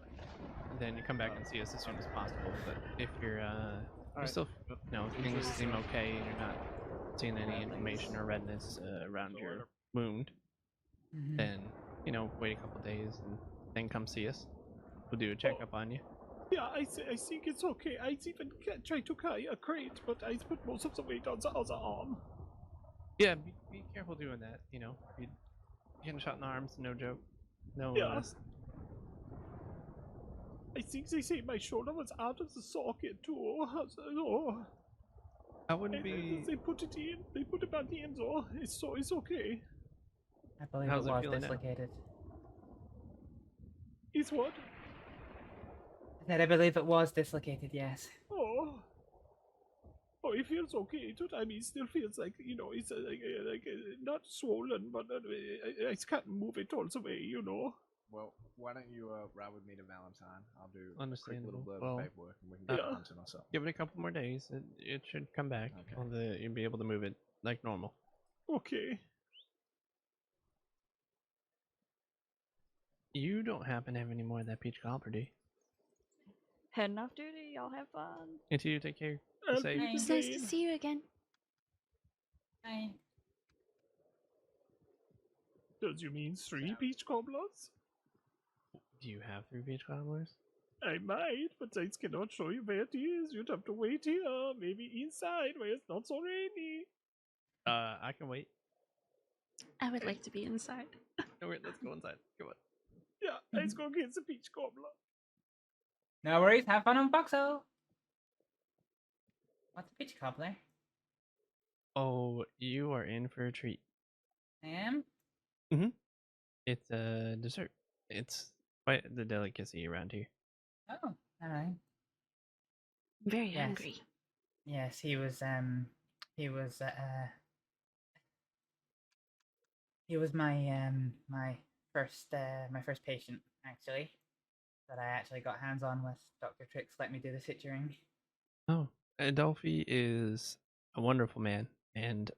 then you come back and see us as soon as possible. But if you're still, you know, things seem okay and you're not seeing any inflammation or redness around your wound, then, you know, wait a couple days and then come see us. We'll do a checkup on you. Yeah, I think it's okay. I even try to carry a crate, but I put most of the weight on the other arm. Yeah, be careful doing that. You know, getting shot in the arms, no joke. No. Yeah. I think they say my shoulder was out of the socket too. Oh. I wouldn't be. They put it in. They put it back in though. It's okay. I believe How's it it was feeling now? dislocated. Is what? I said I believe it was dislocated, yes. Oh. Oh, it feels okay. I mean, it still feels like, you know, it's not swollen, but I can't move it all the way, you know. Well, why don't you ride with me to Valentine? I'll do a quick Understandable. little bit Well, of paperwork and we can get on to myself. Give it a couple more days. It should come back. Okay. You'll be able to move it like normal. Okay. You don't happen to have any more of that peach cobbler, do you? heading off duty. Y'all have fun. Until you take care. Be safe. It's nice to see you again. Hi. Does you mean 3 peach cobblers? Do you have 3 peach cobblers? I might, but I cannot show you where it is. You'd have to wait here, maybe inside where it's not so rainy. I can wait. I would like to be inside. No, wait, let's go inside. Come on. Yeah, let's go get the peach cobbler. No worries, have fun on Boxo. What's a peach cobbler? Oh, you are in for a treat. I am? It's a dessert. It's quite the delicacy around here. Oh, alright. Very Yes. hungry. Yes, he was my my first patient, actually, that I actually got hands on with. Dr. Trix let me do the suturing. Oh, Adolphi is a wonderful man and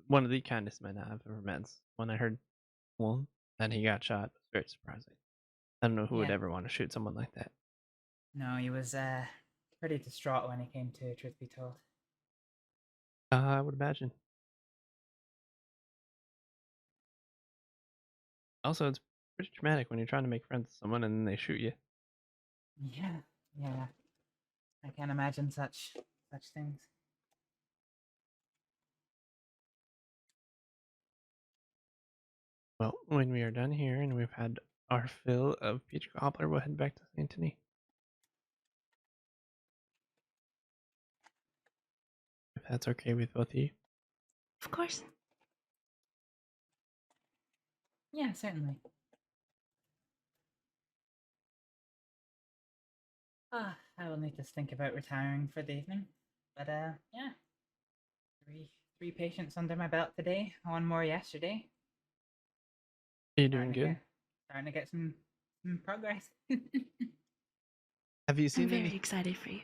one of the kindest men I've ever met. When I heard, that he got shot, it was very surprising. I don't know who would Yeah. ever want to shoot someone like that. No, he was pretty distraught when he came to, truth be told. I would imagine. Also, it's pretty traumatic when you're trying to make friends with someone and then they shoot you. Yeah. I can't imagine such things. Well, when we are done here and we've had our fill of peach cobbler, we'll head back to St. Denis. If that's okay with both of you. Of course. Yeah, certainly. I will need to think about retiring for the evening. But yeah. Three patients under my belt today, 1 more yesterday. Are you doing good? Starting to get some progress. Have you I'm seen very any? excited for you.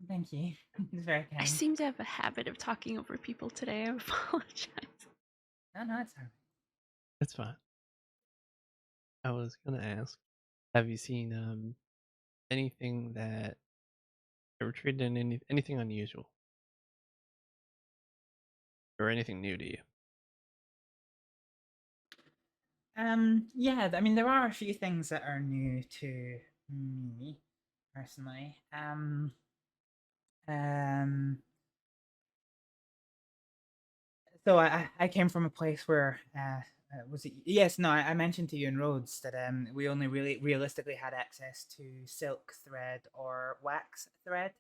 Thank you. It's very kind. I seem to have a habit of talking over people today. I apologize. No, it's alright. It's fine. I was gonna ask, have you seen anything that Ever treated anything unusual? Or anything new to you? Yeah, I mean, there are a few things that are new to me, personally. So I came from a place where was it? Yes, no, I mentioned to you in Rhodes that we only really realistically had access to silk thread or wax thread.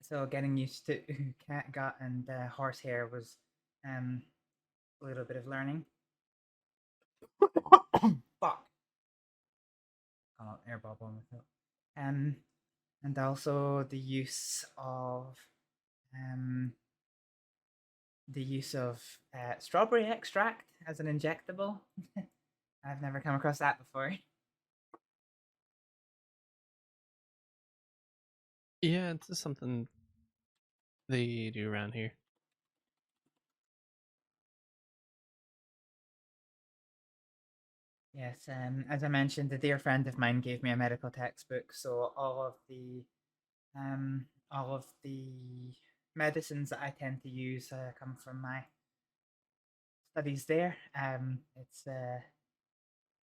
So getting used to cat gut and horsehair was a little bit of learning. Fuck. Air bubble with it. And also the use of strawberry extract as an injectable. I've never come across that before. Yeah, it's just something they do around here. Yes, as I mentioned, a dear friend of mine gave me a medical textbook, so all of the medicines that I tend to use come from my studies there.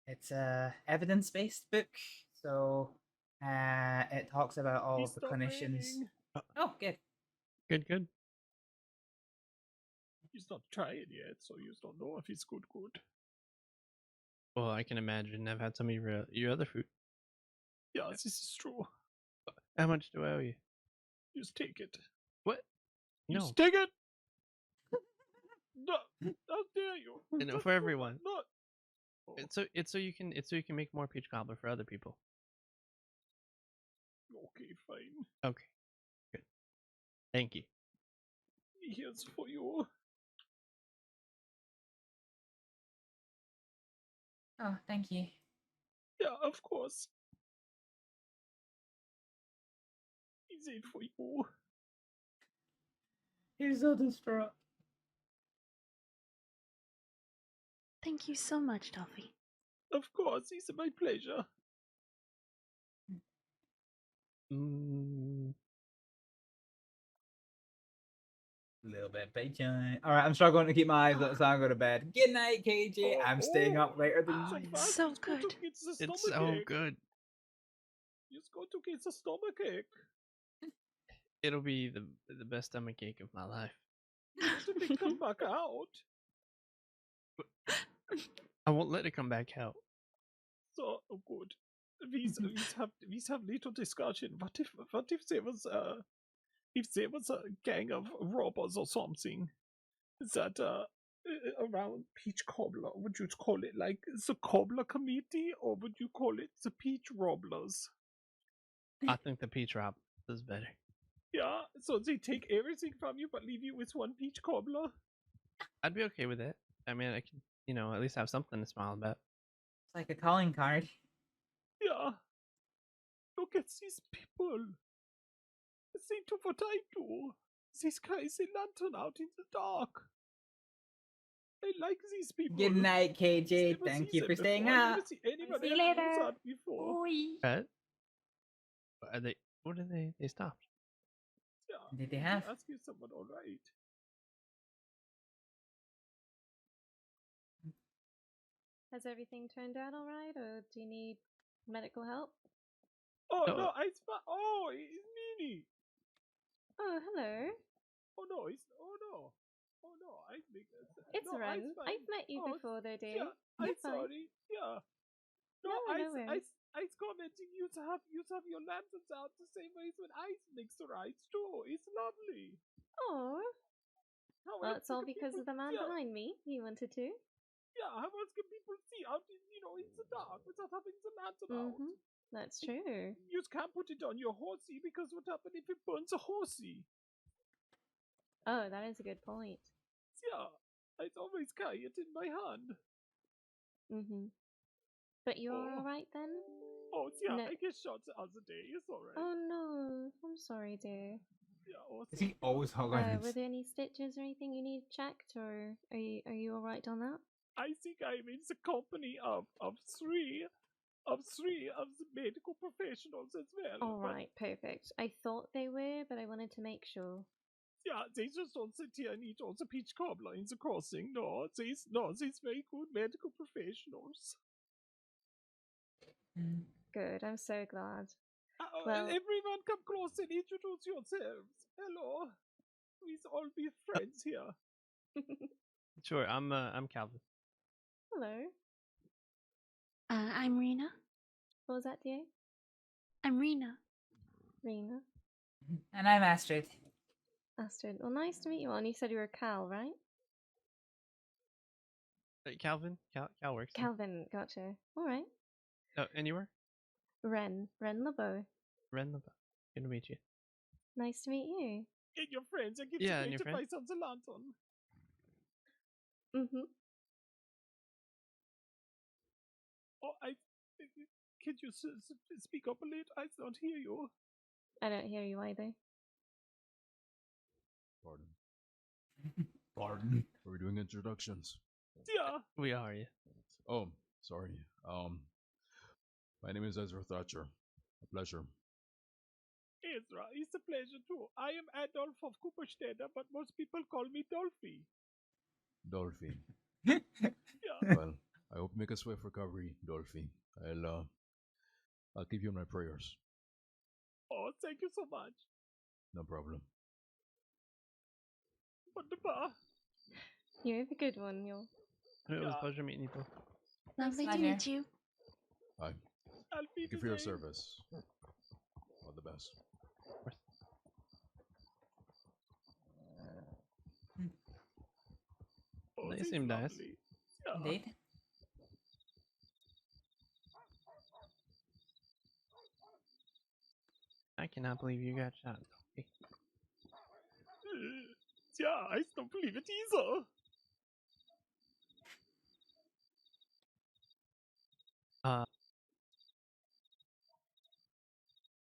It's a evidence-based book, so it talks about all of the clinicians. Oh, good. Good. He's not tried yet, so you don't know if it's good. Well, I can imagine. I've had some of your other food. Yeah, this is true. How much do I owe you? Just take it. What? No. Just take it! No, how dare you? No, for everyone. Not. It's so you can make more peach cobbler for other people. Okay, fine. Okay. Good. Thank you. Here's for you. Oh, thank you. Yeah, of course. Is it for you? He's so distraught. Thank you so much, Dolphy. Of course, it's my pleasure. A little bit patient. All right, I'm struggling to keep my eyes up, so I'll go to bed. Good night, KJ. I'm staying up later than you. So good. It's so good. Just go to get the stomachache. It'll be the best stomach ache of my life. Did it come back out? I won't let it come back out. So good. We have little discussion. What if there was a gang of robbers or something that around Peach Cobbler? Would you call it like the Cobbler Committee, or would you call it the Peach Robbers? I think the peach rob is better. Yeah, so they take everything from you but leave you with one peach cobbler? I'd be okay with it. I mean, I can, at least have something to smile about. It's like a calling card. Yeah. Look at these people. They do what I do. This guy is a lantern out in the dark. I like these people. Good night, KJ. Thank you for staying up. Never see anyone See you else do later. that before. Are they? What did they stopped? Yeah. Did they have? Ask you someone all right. Has everything turned out all right, or do you need medical help? Oh no, it's Mini. Oh, hello. Oh no, I think It's Ren. I've met you before, though, dear. Yeah, I'm sorry. Yeah. No, worries. I commenting you to have your lanterns out the same way as when Ice makes the rides too. It's lovely. Oh. Well, it's all because of the man yeah. behind me. He wanted to. Yeah, how else can people see out in the dark without having the lantern out? That's true. You can't put it on your horsey because what happens if it burns a horsey? Oh, that is a good point. Yeah, I always carry it in my hand. But you are alright then? Oh, yeah, No. I get shot the other day. It's alright. Oh no, I'm sorry, dear. Yeah, awesome. Is he always holding Were there any stitches or anything you need checked, or are you alright on that? I think I'm in the company of 3 of 3 of the medical professionals as well. All but right, perfect. I thought they were, but I wanted to make sure. yeah, they just don't sit here and eat all the peach cobbler in the crossing. No, these very good medical professionals. Good, I'm so glad. Well, everyone come close and introduce yourselves. Hello. We all be friends here. Sure, I'm Calvin. Hello. I'm Rena. What was that, DA? I'm Rena. Rena. And I'm Astrид. Astrid. Well, nice to meet you all. And you said you were Cal, right? Calvin? Cal works. Calvin, gotcha. All right. Oh, and you were? Ren LeBeau. Ren LeBeau. Good to meet you. Nice to meet you. And your friends, I give Yeah, you and your great friends? advice on the lantern. Mm-hmm. Oh, can you speak up a little? I don't hear you. I don't hear you either. Pardon. Pardon. Are we doing introductions? Yeah. We are, yeah. Oh, sorry. My name is Ezra Thatcher. A pleasure. Ezra, it's a pleasure too. I am Adolf of Cooperstead, but most people call me Dolphy. Dolphy. Yeah. Well, I hope you make a swift recovery, Dolphy. I'll give you my prayers. Oh, thank you so much. No problem. Wonderful. You have a good one, y'all. It was a pleasure meeting you both. Lovely to meet you. Hi. I'll be Thank you for your service. All the best. Oh, They this seem is nice. lovely. Yeah. Indeed. I cannot believe you got shot. Yeah, I don't believe it either.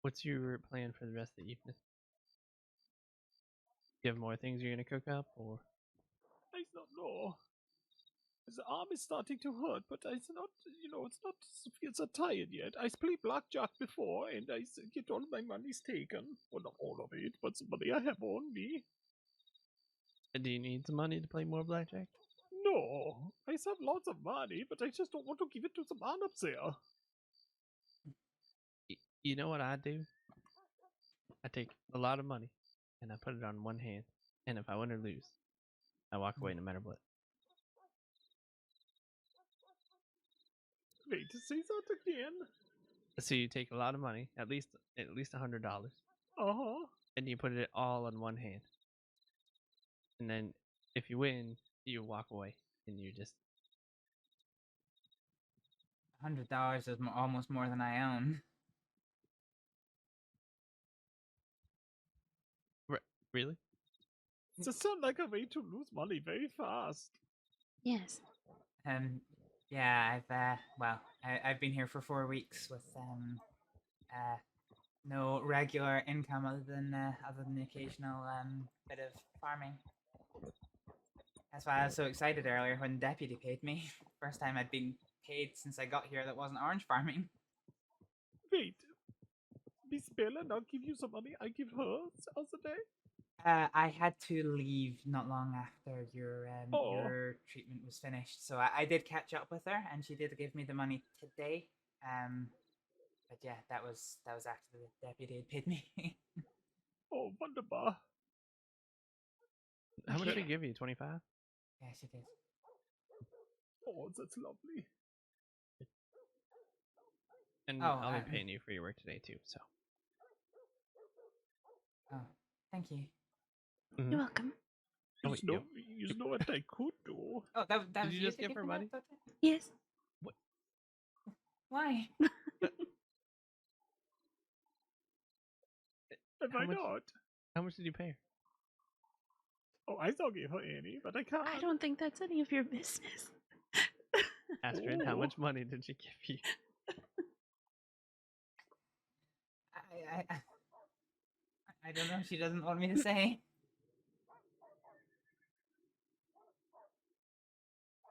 What's your plan for the rest of the evening? Do you have more things you're gonna cook up, or? I don't know. The arm is starting to hurt, but it's not, it's not tired yet. I played blackjack before, and I get all my money's taken. Well, not all of it, but the money I have on me. Do you need some money to play more blackjack? No, I have lots of money, but I just don't want to give it to the man up there. You know what I do? I take a lot of money, and I put it on one hand, and if I win or lose, I walk away no matter what. Wait, say that again. So you take a lot of money, at least $100, Uh-huh. and you put it all on one hand. And then if you win, you walk away, and you just... $100 is almost more than I own. Really? It just sounds like a way to lose money very fast. Yes. Yeah, I've been here for 4 weeks with no regular income other than the occasional bit of farming. That's why I was so excited earlier when Deputy paid me. First time I'd been paid since I got here that wasn't orange farming. Wait, Miss Bella now give you some money, I give her the other day? I had to leave not long after your treatment was finished, so I did catch up with her, and she did give me the money today. But yeah, that was after the deputy had paid me. Oh, wonderful. How much did she give you? 25? Yeah, she did. Oh, that's lovely. And Oh, I'll be paying you for your work today too. So. Oh, thank you. Mhm. You're welcome. Oh, wait, You know what I could do? Oh, that Did was you just to give her me money? that? Yes. What? Why? Why not? How much did you pay her? Oh, I don't give her any, but I can't. I don't think that's any of your business. Astrид, how much money did she give you? I don't know. She doesn't want me to say.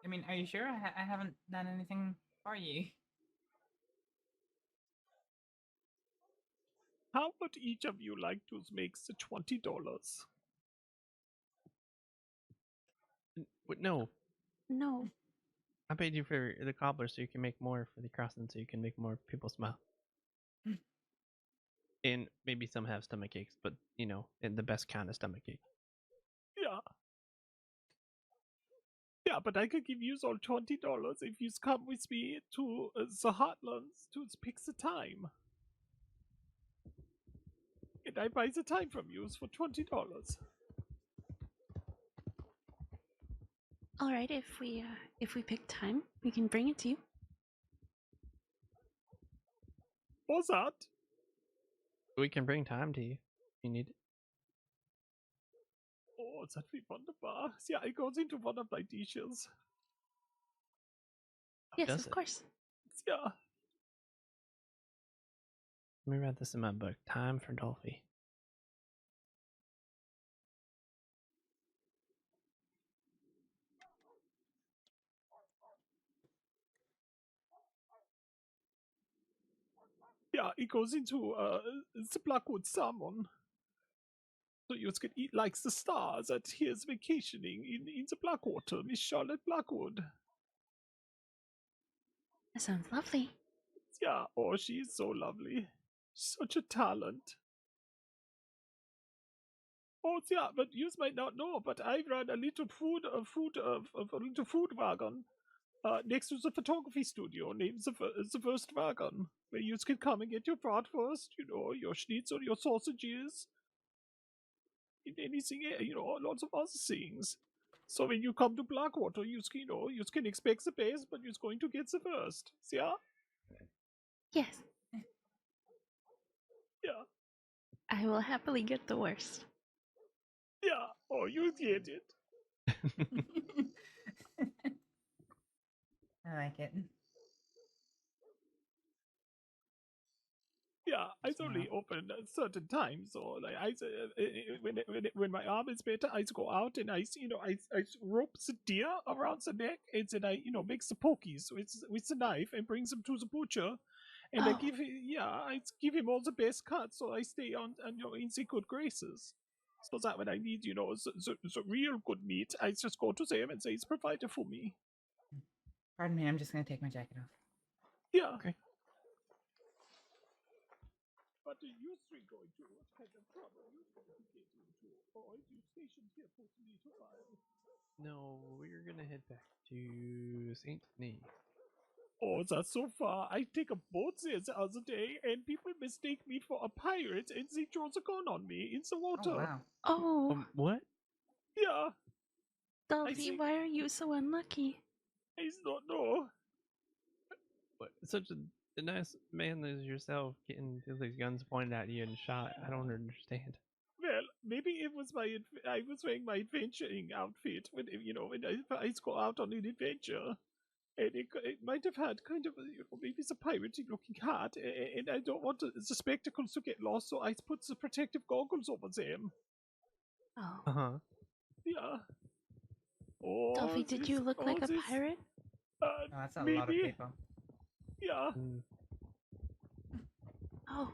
I mean, are you sure? I haven't done anything for you. How would each of you like to make the $20? No, No. I paid you for the cobbler so you can make more for the crossing so you can make more people smile. And maybe some have stomach aches, but and the best kind of stomach ache. Yeah. Yeah, but I could give you all $20 if you come with me to the Heartlands to pick the time. And I buy the time from you for $20. All right, if we pick time, we can bring it to you. What's that? We can bring time to you. If you need it. Oh, that would be wonderful. Yeah, it goes into one of my dishes. Yes, does of it? course. Yeah. Let me write this in my book. Time for Dolphy. Yeah, it goes into the Blackwood salmon. So you can eat like the stars that here's vacationing in the Blackwater, Miss Charlotte Blackwood. That sounds lovely. Yeah, oh, she is so lovely. Such a talent. Oh, yeah, but you might not know, but I run a little food wagon next to the photography studio named the First Wagon, where you can come and get your bratwurst, your schnitzel, your sausages, and anything, lots of other things. So when you come to Blackwater, you can expect the best, but you're going to get the first. Yeah? Yes. Yeah. I will happily get the worst. Yeah. Oh, you get it. I like it. Yeah, I only open at certain times. So like when my arm is better, I go out and I rope the deer around the neck, and then I make the pokies with the knife and brings them to the butcher, and I give him all the best cuts, so I stay on in the good graces. So that when I need the real good meat, I just go to them and say it's provided for me. Pardon me, I'm just gonna take my jacket off. Yeah. Okay. What are you three going to? What kind of trouble are you going to get into? Or are you stationed here for a little while? No, we're gonna head back to Saint Denis. Oh, that's so far. I take a boat there the other day, and people mistake me for a pirate, and they throw the gun on me in the water. Oh, wow. Oh. What? Yeah. Dolphy, why are you so unlucky? I don't know. What? Such a nice man as yourself getting these guns pointed at you and shot. I don't understand. Well, maybe it was I was wearing my adventuring outfit when I go out on an adventure. And it might have had kind of maybe it's a piratey looking hat, and I don't want the spectacles to get lost, so I put the protective goggles over them. Oh. Uh-huh. Yeah. Oh, Dolphy, did you look like a pirate? Oh, that's a maybe. lot of people. Yeah. Oh.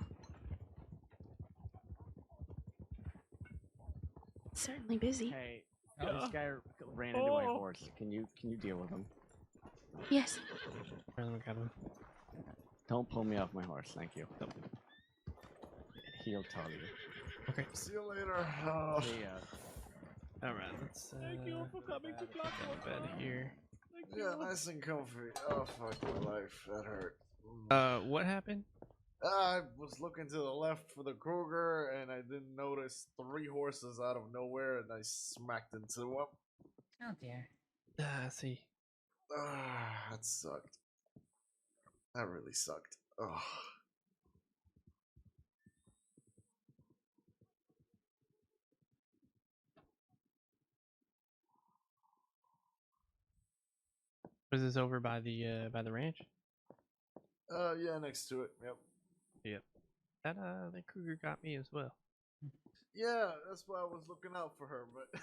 Certainly busy. Hey, Yeah. this guy ran into my horse. Can you deal with him? Yes. Don't pull me off my horse, thank you. He'll tell you. Okay. See you later. See ya. Alright, let's Thank you for coming to Blackwater. bed here. Yeah, nice and comfy. Oh, fuck my life. That hurt. What happened? I was looking to the left for the Kruger, and I didn't notice 3 horses out of nowhere, and I smacked into them. Oh, dear. I see. That sucked. That really sucked. Ugh. Was this over by the ranch? Yeah, next to it. Yep. Yep. That Kruger got me as well. Yeah, that's why I was looking out for her, but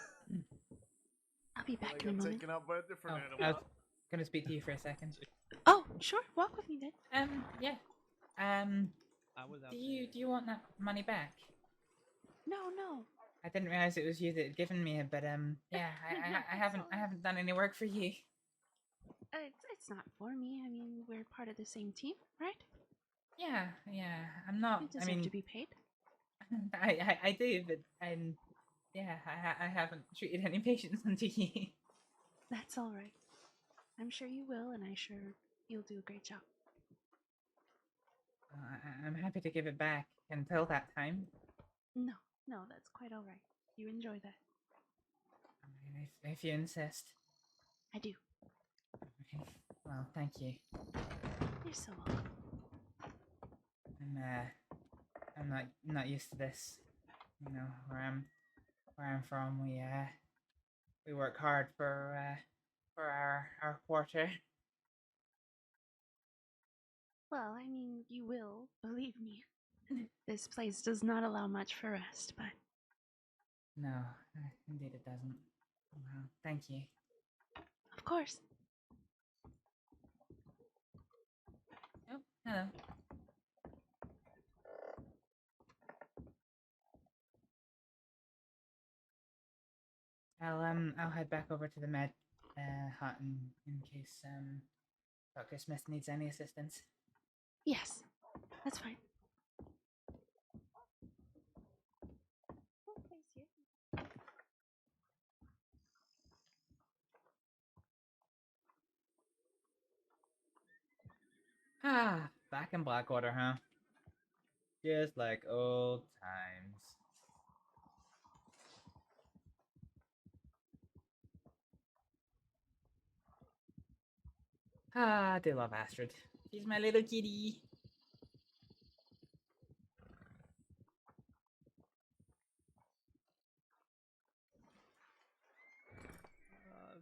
I'll be back I in a got moment. taken out by a different I animal. was gonna speak to you for a second. Oh, sure. Walk with me then. Yeah. I was out Do you want that money back? No, no. I didn't realize it was you that had given me it, but yeah, I haven't done any work for you. It's not for me. I mean, we're part of the same team, right? Yeah, I'm not. You deserve I mean, to be paid. I do, but yeah, I haven't treated any patients unto you. That's all right. I'm sure you will, and I'm sure you'll do a great job. I'm happy to give it back until that time. No, that's quite all right. You enjoy that. If you insist. I do. Okay. Well, thank you. You're so welcome. I'm not used to this. You know, where I'm from, we work hard for our quarter. Well, I mean, you will, believe me. This place does not allow much for rest, but... No, indeed it doesn't. Well, thank you. Of course. Oh, hello. I'll head back over to the med hut in case Dr. Smith needs any assistance. Yes, that's fine. Ah, back in Blackwater, huh? Just like old times. Ah, I do love Astrид. She's my little kitty.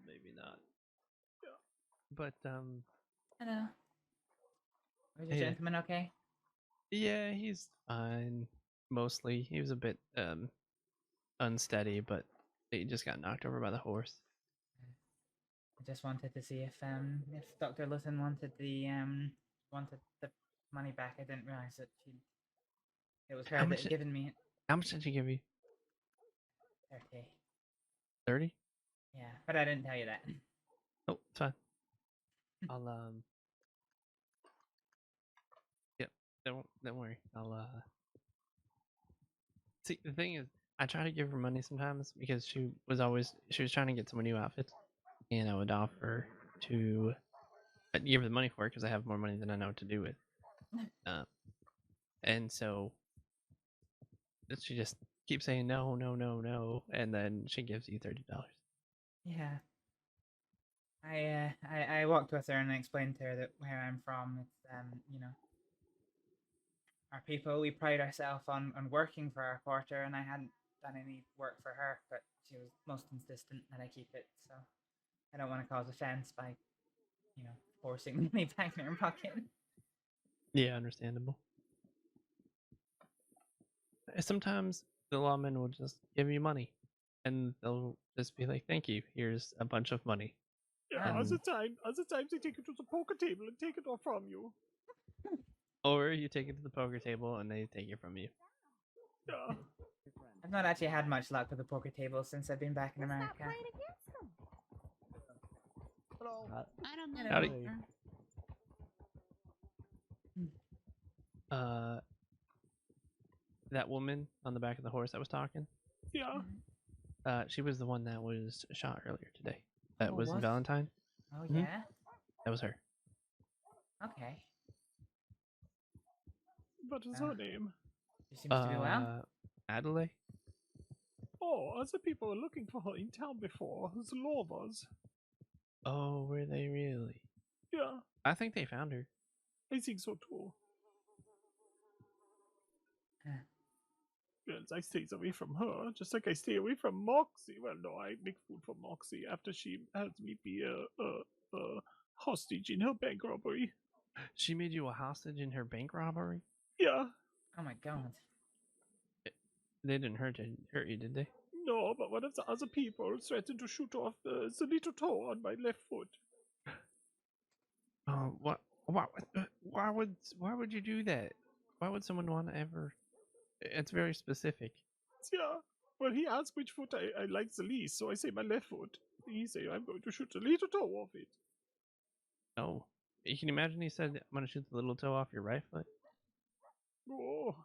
Maybe not. But Hello. Was the Yeah. gentleman okay? Yeah, he's fine. Mostly, he was a bit unsteady, but he just got knocked over by the horse. I just wanted to see if Dr. Listen wanted the money back. I didn't realize that it was her How that much had given me it. How much did she give you? 30. 30? Yeah, but I didn't tell you that. Oh, it's fine. I'll Yep. Don't worry. I'll See, the thing is, I try to give her money sometimes because she was trying to get some new outfits, and I would offer to give her the money for it because I have more money than I know what to do with. And so she just keeps saying no, no, no, no, and then she gives you $30. Yeah. I walked with her and I explained to her that where I'm from, it's you know, our people, we pride ourselves on working for our quarter, and I hadn't done any work for her, but she was most insistent that I keep it, so I don't want to cause offense by, you know, forcing the money back in her pocket. Yeah, understandable. Sometimes the lawmen will just give you money, and they'll just be like, "Thank you. Here's a bunch of money." Yeah, And- other times they take you to the poker table and take it all from you. Or you take it to the poker table and they take it from you. Yeah. I've not actually had much luck with the poker table since I've been back in America. Hello. I don't know. Howdy. That woman on the back of the horse that was talking. Yeah. She was the one that was shot earlier today. That Oh, was in was- Valentine. Oh, Mhm. yeah? That was her. Okay. What is her name? She seems to be well. Adelaide. Oh, other people were looking for her in town before. The lovers. Oh, were they really? Yeah, I think they found her. I think so too. Yes, I stay away from her, just like I stay away from Moxie. Well, no, I make food for Moxie after she has me be a hostage in her bank robbery. She made you a hostage in her bank robbery? Yeah. Oh my god. They didn't hurt you, did they? No, but one of the other people threatened to shoot off the little toe on my left foot. Why would you do that? Why would someone want to ever? It's very specific. Yeah. Well, he asked which foot I like the least, so I say my left foot. He say I'm going to shoot the little toe off it. Oh, you can imagine he said, "I'm gonna shoot the little toe off your right foot." Oh.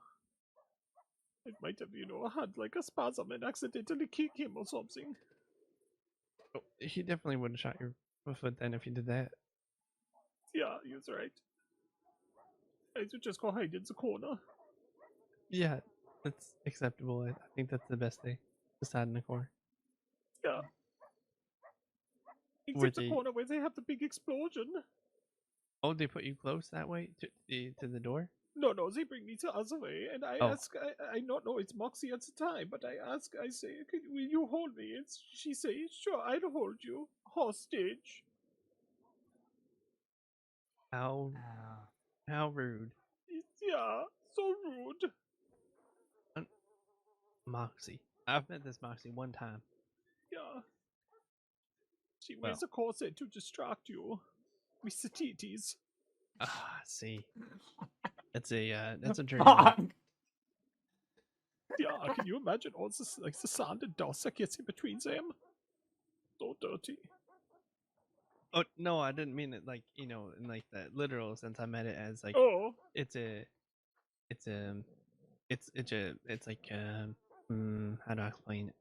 It might have, had like a spasm and accidentally kick him or something. Oh, he definitely would have shot your foot then if he did that. Yeah, you're right. I should just go hide in the corner. Yeah, that's acceptable. I think that's the best thing. Just hide in the corner. Yeah. Were Except the they- corner where they have the big explosion. Oh, they put you close that way to the door? No, they bring me the other way, and I ask, I don't know, it's Moxie at the time, but I say, will you hold me? She say, sure, I'll hold you. Hostage. How rude. Yeah, so rude. Moxie. I've met this Moxie one time. Yeah. She wears a corset to distract you. Mr. Titties. Ah, see. That's a dream. Yeah, can you imagine all this, like the sand and dust that gets in between them? So dirty. Oh no, I didn't mean it like in like the literal sense. I meant it as like it's like how do I explain it?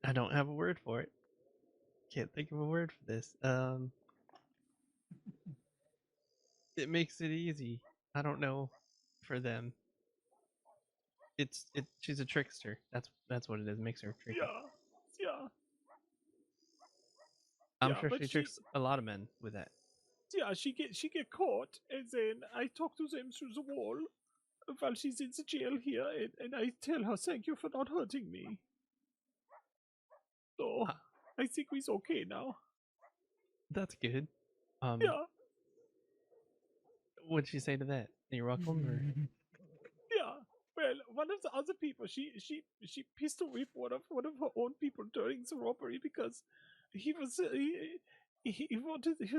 I don't have a word for it. Can't think of a word for this. It makes it easy. I don't know for them. She's a trickster. That's what it is. Makes her tricky. Yeah. I'm Yeah, sure but she tricks a lot of men with that. Yeah, she get caught, and then I talk to them through the wall while she's in the jail here, and I tell her thank you for not hurting me. So I think we's okay now. That's good. Yeah. What'd she say to that? You're welcome. Or? Yeah. Well, one of the other people, she pistol whipped one of her own people during the robbery because he was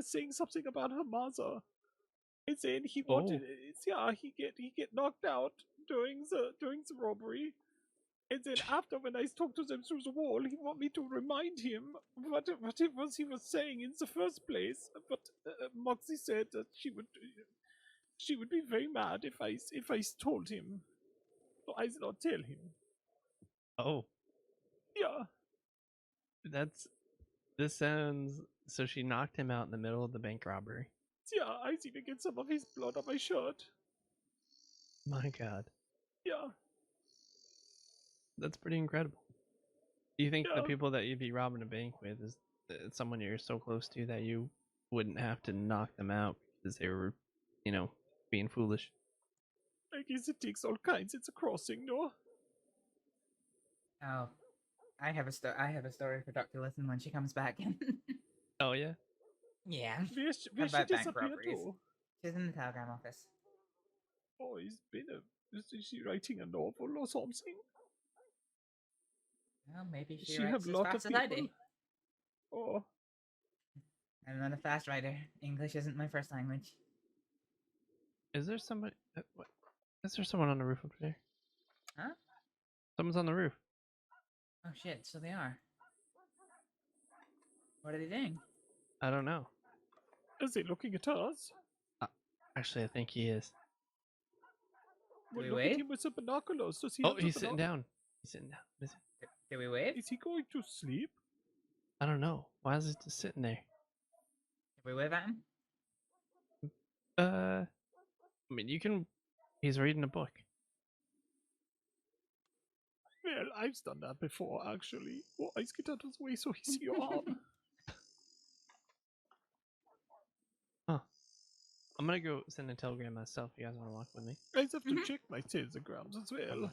saying something about her mother. And then he wanted, he get knocked out during the robbery. And then after, when I talked to them through the wall, he want me to remind him what it was he was saying in the first place. But Moxie said that she would be very mad if I told him. So I did not tell him. Oh. Yeah. This sounds. So she knocked him out in the middle of the bank robbery. Yeah, I even get some of his blood on my shirt. My God. Yeah. That's pretty incredible. Do you think the people that you'd be robbing a bank with is someone you're so close to that you wouldn't have to knock them out because they were, being foolish? I guess it takes all kinds. It's a crossing, no? Oh, I have a story for Dr. Listen when she comes back. Oh yeah. Yeah. Where she About bank disappeared robberies. to? She's in the telegram office. Oh, is she writing a novel or something? Well, maybe she She writes have as lot fast of as I do. people. Oh. I'm not a fast writer. English isn't my first language. Is there somebody? What? Is there someone on the roof up there? Huh? Someone's on the roof. Oh shit, so they are. What are they doing? I don't know. Is he looking at us? Actually, I think he is. Well, we look wave? at him with the binoculars. Does he Oh, have the he's sitting binoculars? down. He's sitting down. Listen. Do we wave? Is he going to sleep? I don't know. Why is he just sitting there? Did we wave at him? I mean, you can. He's reading a book. Well, I've done that before, actually. Oh, I get out of the way so he see your arm. Huh. I'm gonna go send a telegram myself. You guys want to walk with me? I have to check my telegrams as well.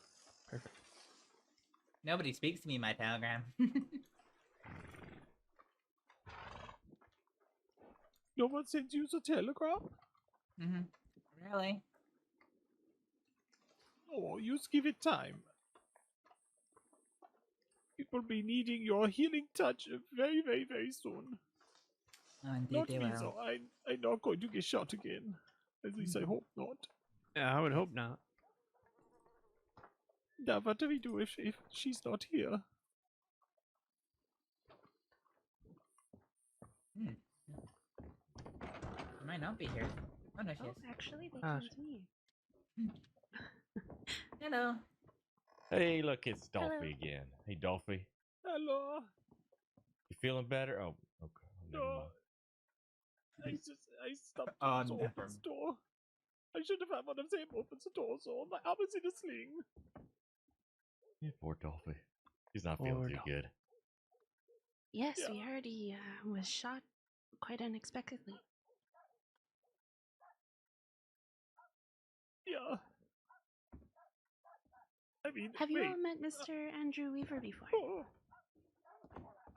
Perfect. Nobody speaks to me in my telegram. No one sends you the telegram? Really? Oh, you just give it time. People be needing your healing touch very, very, very soon. Oh, indeed Not they me, will. so I'm not going to get shot again. At least I hope not. Yeah, I would hope not. Now, what do we do if she's not here? She might not be here. Oh no, she is. Actually, they Ah, come to me. Hello. Hey, look, it's Hello. Dolphy again. Hey, Dolphy. Hello. You feeling better? Oh, okay. Never No. mind. I stopped Oh, to never open the door. I should have had one of them open the door, so my arm is in a sling. Yeah, poor Dolphy. He's not feeling too good. Yes, we heard he was shot quite unexpectedly. Yeah. I mean, Have you all met Mr. Andrew Weaver before? Oh,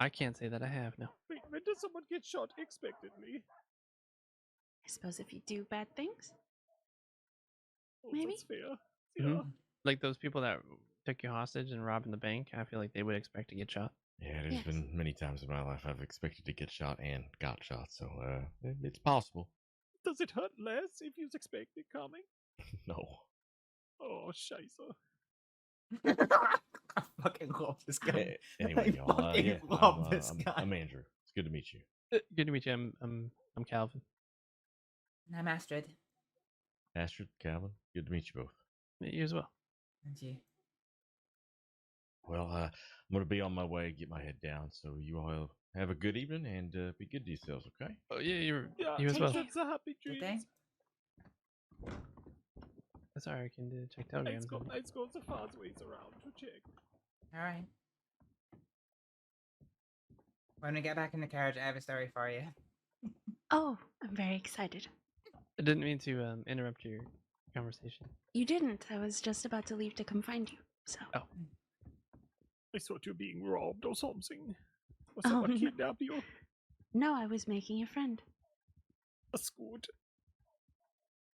I can't say that I have, no. wait, when does someone get shot expectedly? I suppose if you do bad things. Oh, Maybe? that's fair. Mhm. Yeah. Like those people that took you hostage and robbed in the bank, I feel like they would expect to get shot. Yeah, there's been many times in my life I've expected to get shot and got shot, so it's possible. Does it hurt less if you expect it coming? No. Oh, scheiße. I fucking love this guy. Anyway, y'all, I love this guy. I'm Andrew. It's good to meet you. Good to meet you. I'm Calvin. I'm Astrид. Astrид, Calvin, good to meet you both. You as well. And you. Well, I'm going to be on my way, get my head down, so you all have a good evening and be good to yourselves, okay? Oh, yeah, Yeah, you as well. It's a happy dreams. That's alright, I can check telegrams. Let's go the fast ways around to check. Alright. When we get back in the carriage, I have a story for you. Oh, I'm very excited. I didn't mean to interrupt your conversation. You didn't. I was just about to leave to come find you. So. Oh. I thought you were being robbed or something. Or Oh, someone no. kidnapped you. No, I was making a friend. That's good.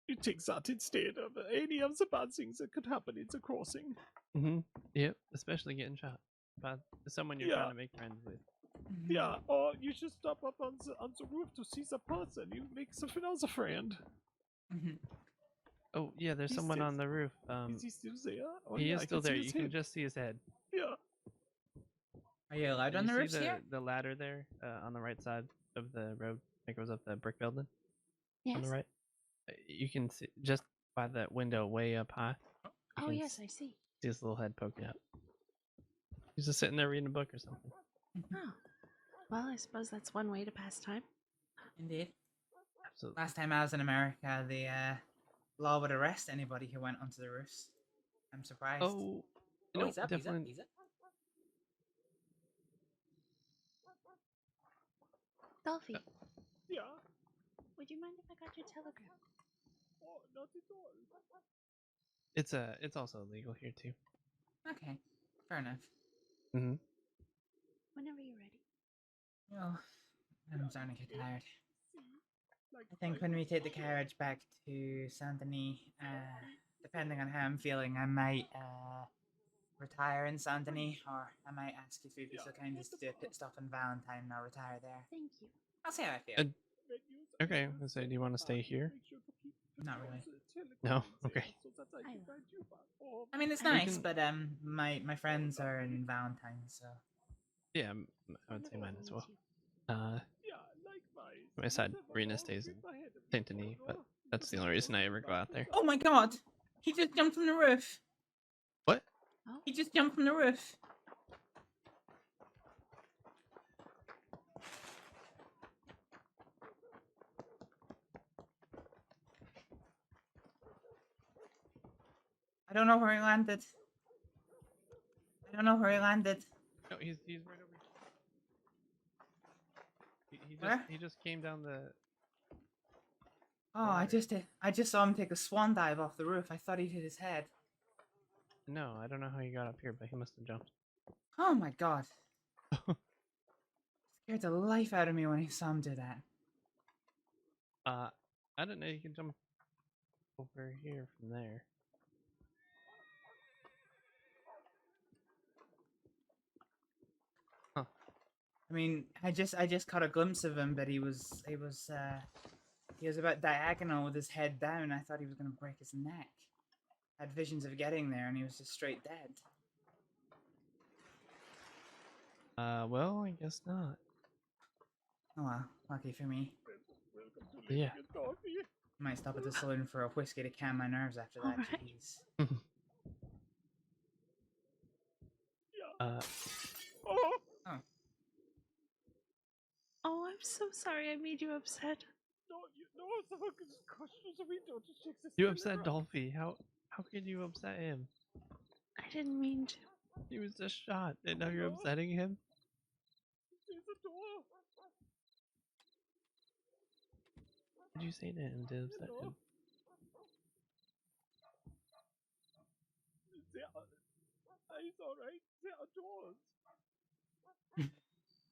You take that instead of any of the bad things that could happen in the crossing. Mm-hmm. Yep, especially getting shot by someone you're trying to make friends with. Yeah, or you should stop up on the roof to see the person. You make something else a friend. Oh, yeah, there's He's someone still- on the roof. Is he still there? Oh, he yeah, is I still can see there. his You can head. just see his head. Yeah. Are you allowed Did on you the see roofs here? the ladder there on the right side of the road that goes up the brick building? Yes. On the right? You can see just by that window way up high. You Oh, can yes, I see. See his little head poking out. He's just sitting there reading a book or something. Oh. Well, I suppose that's one way to pass time. Indeed. Absolutely. Last time I was in America, the law would arrest anybody who went onto the roofs. I'm surprised. Oh, no, he's up, definitely. he's up. Dolphy, Yeah. would you mind if I got your telegram? Oh, not at all. It's also illegal here too. Okay, fair enough. Mm-hmm. Whenever you're ready. Oh, I'm starting to get tired. I think when we take the carriage back to Saint Denis, depending on how I'm feeling, I might retire in Saint Denis, or I might ask if you'd be so kind as to do a pit stop in Valentine and I'll retire there. Thank you. I'll see how I feel. Okay, let's say, do you want to stay here? Not really. No. Okay. I mean, it's We nice, can- but my friends are in Valentine, so. Yeah, I would say mine as well. My side, Rena stays in Saint Denis, but that's the only reason I ever go out there. Oh my god! He just jumped from the roof! What? He just jumped from the roof! I don't know where he landed. I don't know where he landed. No, he's right over here. Where? He just came down the. Oh, I just saw him take a swan dive off the roof. I thought he hit his head. No, I don't know how he got up here, but he must have jumped. Oh my god. Scared the life out of me when I saw him do that. I didn't know you could jump over here from there. Huh. I mean, I just caught a glimpse of him, but he was about diagonal with his head down. I thought he was gonna break his neck. I had visions of getting there, and he was just straight dead. Well, I guess not. Oh well, lucky for me. Yeah. Might stop at the saloon for a whiskey to calm my nerves after that. Alright. Jeez. Oh. Oh, I'm so sorry I made you upset. You upset Dolphy. How could you upset him? I didn't mean to. He was just shot, and now you're upsetting him? What did you say to him to upset him? He's alright. There are doors.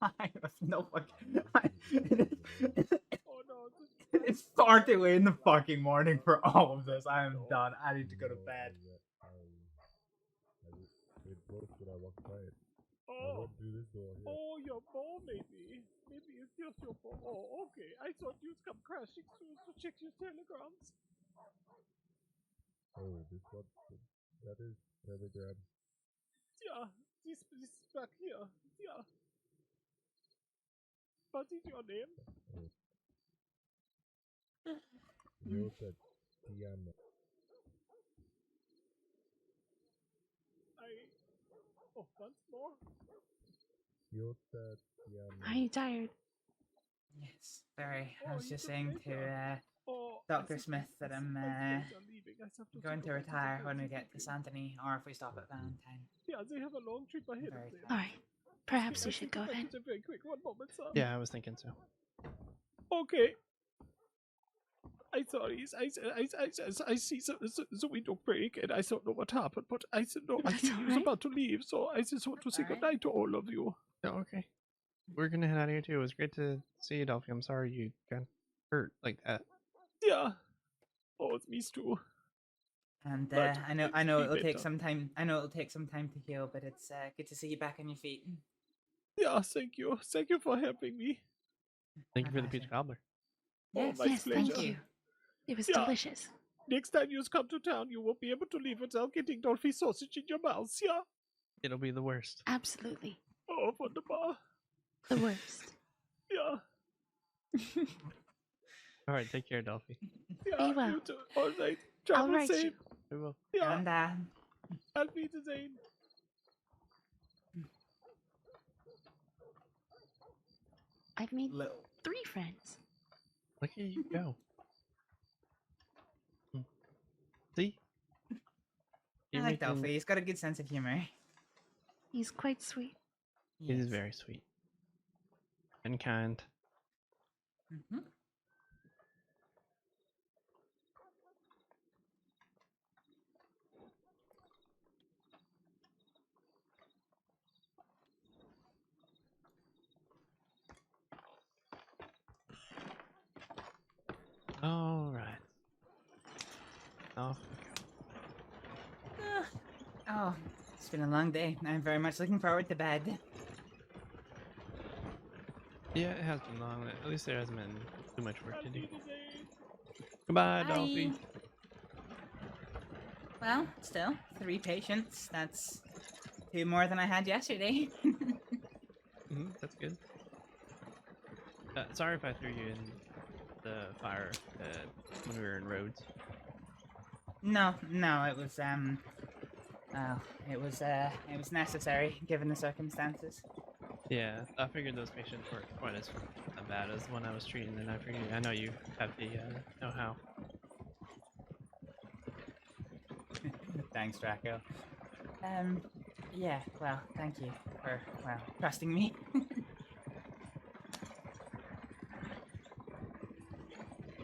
I have no fucking. It's far too late in the fucking morning for all of this. I am done. I need to go to bed. It broke when I walked by it. I went through this door here. Oh, your ball, maybe. Maybe it's just your ball. Oh, okay. I thought you'd come crashing through to check your telegrams. Oh, this one. That is telegram. Yeah, this back here. Yeah. What is your name? Yota Tiana. Oh, once more? Yota Tiana. Are you tired? Yes, very. I was just saying to Dr. Smith that I'm going to retire when we get to Santony, or if we stop at Valentine. Yeah, they have a long trip ahead of them. Alright. Perhaps Okay, you I should think go if I then. could very quick. One moment, sir. Yeah, I was thinking so. Okay. I sorry. I see the window break, and I don't know what happened, but I said no. I think he was about to leave, so I just want to say goodnight to all of you. Oh, okay. We're gonna head out of here too. It was great to see you, Dolphy. I'm sorry you got hurt like that. Yeah. Oh, it's me too. And But I know be it'll take better. some time. I know it'll take some time to heal, but it's good to see you back on your feet. Yeah, thank you. Thank you for helping me. Thank you for the peach cobbler. Yes, my yes, thank pleasure. you. It was Yeah. delicious. Next time you come to town, you won't be able to leave without getting Dolphy sausage in your mouth, yeah? It'll be the worst. Absolutely. Oh, wunderbar. The worst. Yeah. All right, take care, Dolphy. Yeah, well. you too. All right. I'll Travel write safe. you. We will. Yeah. And I'll be the same. I've made 3 friends. Look at you go. See? I You're like making- Dolphy. He's got a good sense of humor. He's quite sweet. He is very sweet. And kind. Mm-hmm. All right. Off we go. Oh, it's been a long day. I'm very much looking forward to bed. Yeah, it has been long. At least there hasn't been too much work to do. Goodbye, Bye. Dolphy. Well, still 3 patients. That's 2 more than I had yesterday. That's good. Sorry if I threw you in the fire when we were in Rhodes. No, it was well, it was necessary given the circumstances. Yeah, I figured those patients weren't quite as bad as the one I was treating, and I know you have the know-how. Thanks, Draco. Yeah, well, thank you for, trusting me.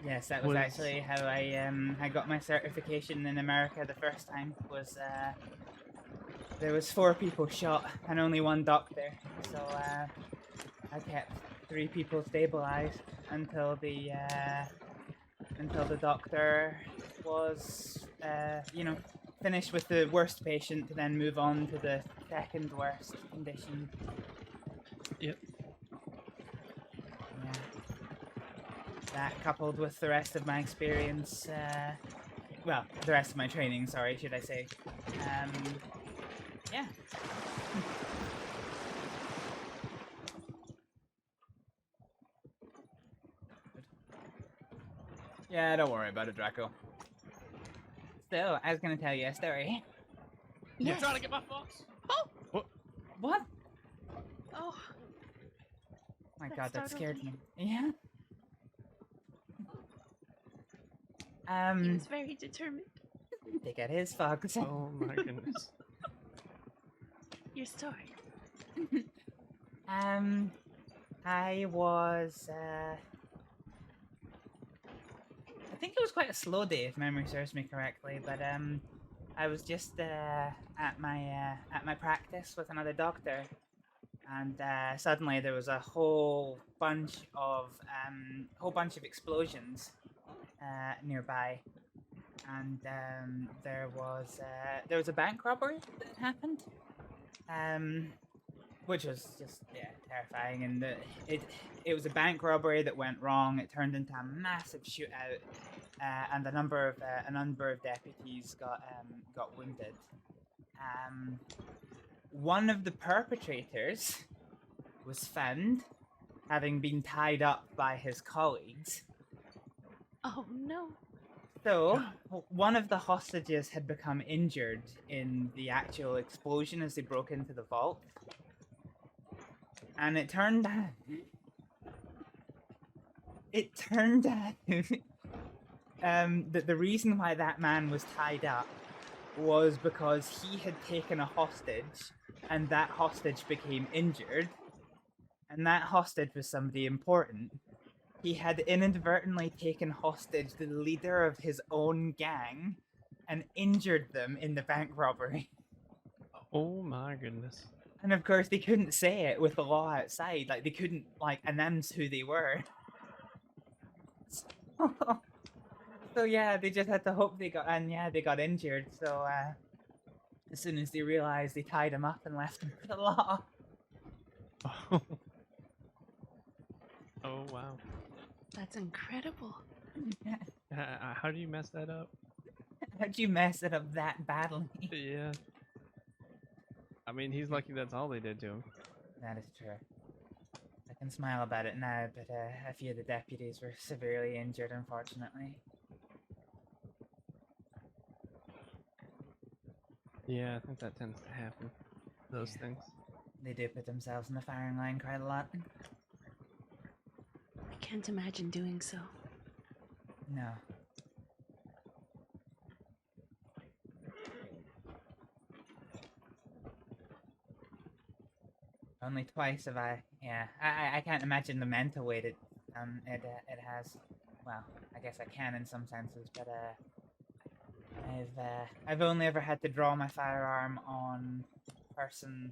Yes, that was actually how I got my certification in America the first time. Was there was 4 people shot and only 1 doctor, so I kept 3 people stabilized until the doctor was finished with the worst patient to then move on to the second worst condition. Yep. that coupled with the rest of my experience, well, the rest of my training, sorry, should I say. Yeah. Yeah, don't worry about it, Draco. So, I was gonna tell you a story. You're trying to get my fox? Oh! What? Oh. My That god, that startled scared me. me. Yeah. He was very determined. They got his fox. Oh my goodness. Your story. I was, I think it was quite a slow day, if memory serves me correctly, but, I was just, at my practice with another doctor, and, suddenly there was a whole bunch of explosions, nearby, and, there was a bank robbery that had happened, which was just, yeah, terrifying, and it was a bank robbery that went wrong. It turned into a massive shootout, and a number of deputies got wounded. One of the perpetrators was found, having been tied up by his colleagues. Oh no. So, one of the hostages had become injured in the actual explosion as they broke into the vault. And it turned out that the reason why that man was tied up was because he had taken a hostage, and that hostage became injured, and that hostage was somebody important. He had inadvertently taken hostage the leader of his own gang and injured them in the bank robbery. Oh my goodness. And of course, they couldn't say it with the law outside. Like, they couldn't, like, announce who they were. So yeah, they just had to hope they got injured. So, as soon as they realized, they tied him up and left him for the law. Oh wow. That's incredible. How do you mess that up? How'd you mess it up that badly? Yeah. I mean, he's lucky that's all they did to him. That is true. I can smile about it now, but a few of the deputies were severely injured, unfortunately. Yeah, I think that tends to happen. Those things. They do put themselves in the firing line quite a lot. I can't imagine doing so. No. Only twice have I. Yeah, I can't imagine the mental weight it has. Well, I guess I can in some senses, but I've only ever had to draw my firearm on a person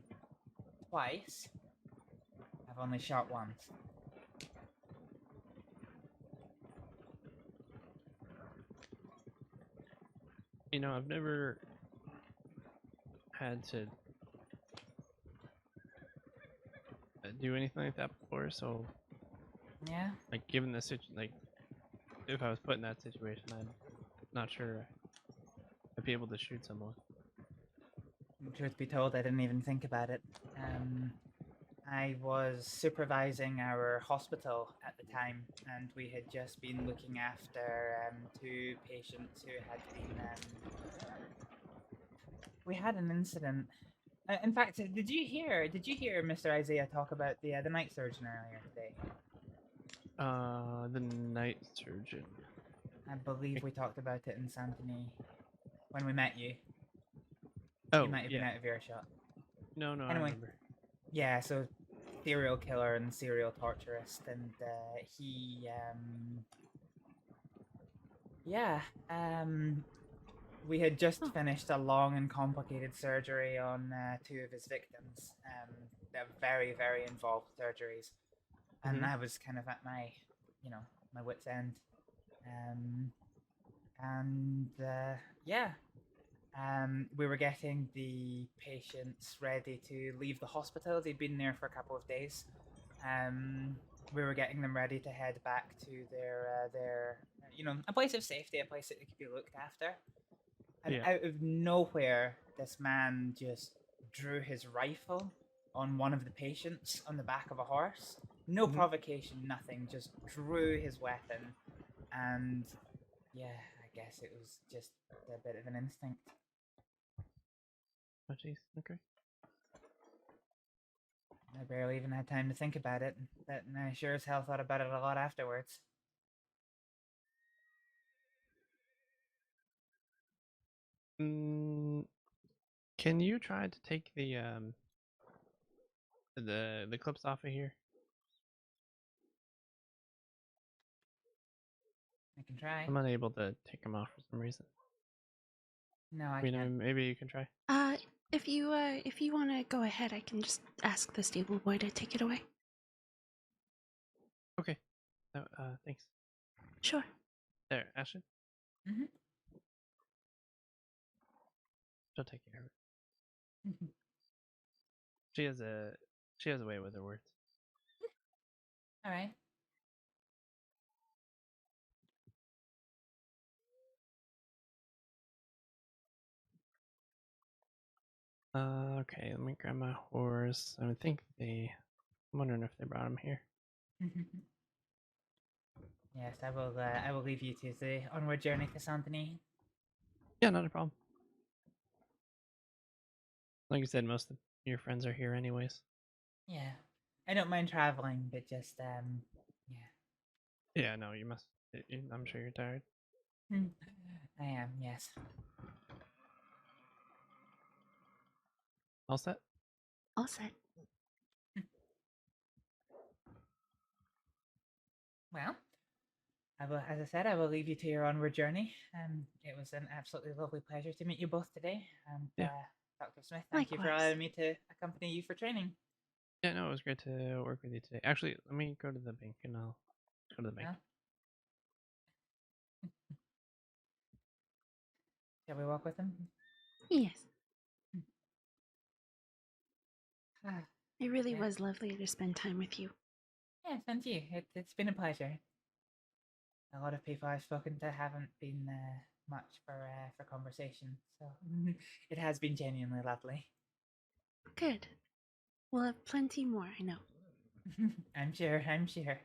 twice. I've only shot once. You know, I've never had to do anything like that before, so yeah. Like, given the if I was put in that situation, I'm not sure I'd be able to shoot someone. Truth be told, I didn't even think about it. I was supervising our hospital at the time, and we had just been looking after 2 patients who had been. We had an incident. In fact, did you hear Mr. Isaiah talk about the night surgeon earlier today? The night surgeon. I believe we talked about it in Santony when we met you. Oh, you might have been yeah. out of earshot. No, I Anyway, remember. yeah, so serial killer and serial torturist, and he, we had just finished a long and complicated surgery on 2 of his victims. They're very, very involved surgeries, and Mhm. I was kind of at my, my wit's end. We were getting the patients ready to leave the hospital. They'd been there for a couple of days. we were getting them ready to head back to their a place of safety, a place that they could be looked after. And Yeah. out of nowhere, this man just drew his rifle on one of the patients on the back of a horse. No provocation, nothing. Just drew his weapon, and yeah, I guess it was just a bit of an instinct. Oh jeez. Okay. I barely even had time to think about it, but I sure as hell thought about it a lot afterwards. Can you try to take the clips off of here? I can try. I'm unable to take them off for some reason. No, I mean, can't. maybe you can try. If you want to go ahead, I can just ask the stable boy to take it away. Okay. Thanks. Sure. There, Ashton. Mm-hmm. She'll take care of it. She has a way with her words. All right. Okay, let me grab my horse. I think I'm wondering if they brought him here. Yes, I will. I will leave you to the onward journey to Saint-Denis. Yeah, not a problem. Like you said, most of your friends are here anyways. Yeah, I don't mind traveling, but just yeah. Yeah, no, you must. I'm sure you're tired. I am. Yes. All set? All set. Well, I will, as I said, I will leave you to your onward journey. It was an absolutely lovely pleasure to meet you both today. And Dr. Smith, thank you for Likewise. allowing me to accompany you for training. Yeah, no, it was great to work with you today. Actually, let me go to the bank and I'll go to the bank. Shall we walk with him? Yes. Ah, It really yeah. was lovely to spend time with you. Yes, and you. It's been a pleasure. A lot of people I've spoken to haven't been much for conversation, so it has been genuinely lovely. Good. We'll have plenty more, I know. I'm sure. I'm sure.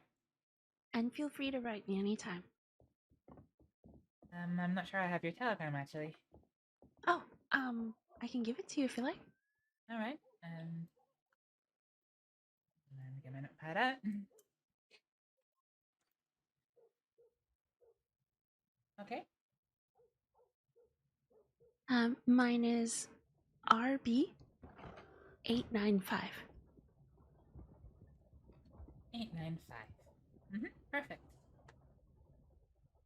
And feel free to write me anytime. I'm not sure I have your telegram actually. Oh, I can give it to you if you like. All right. Let me get my notepad out. Okay. Mine is RB895. 895. Perfect.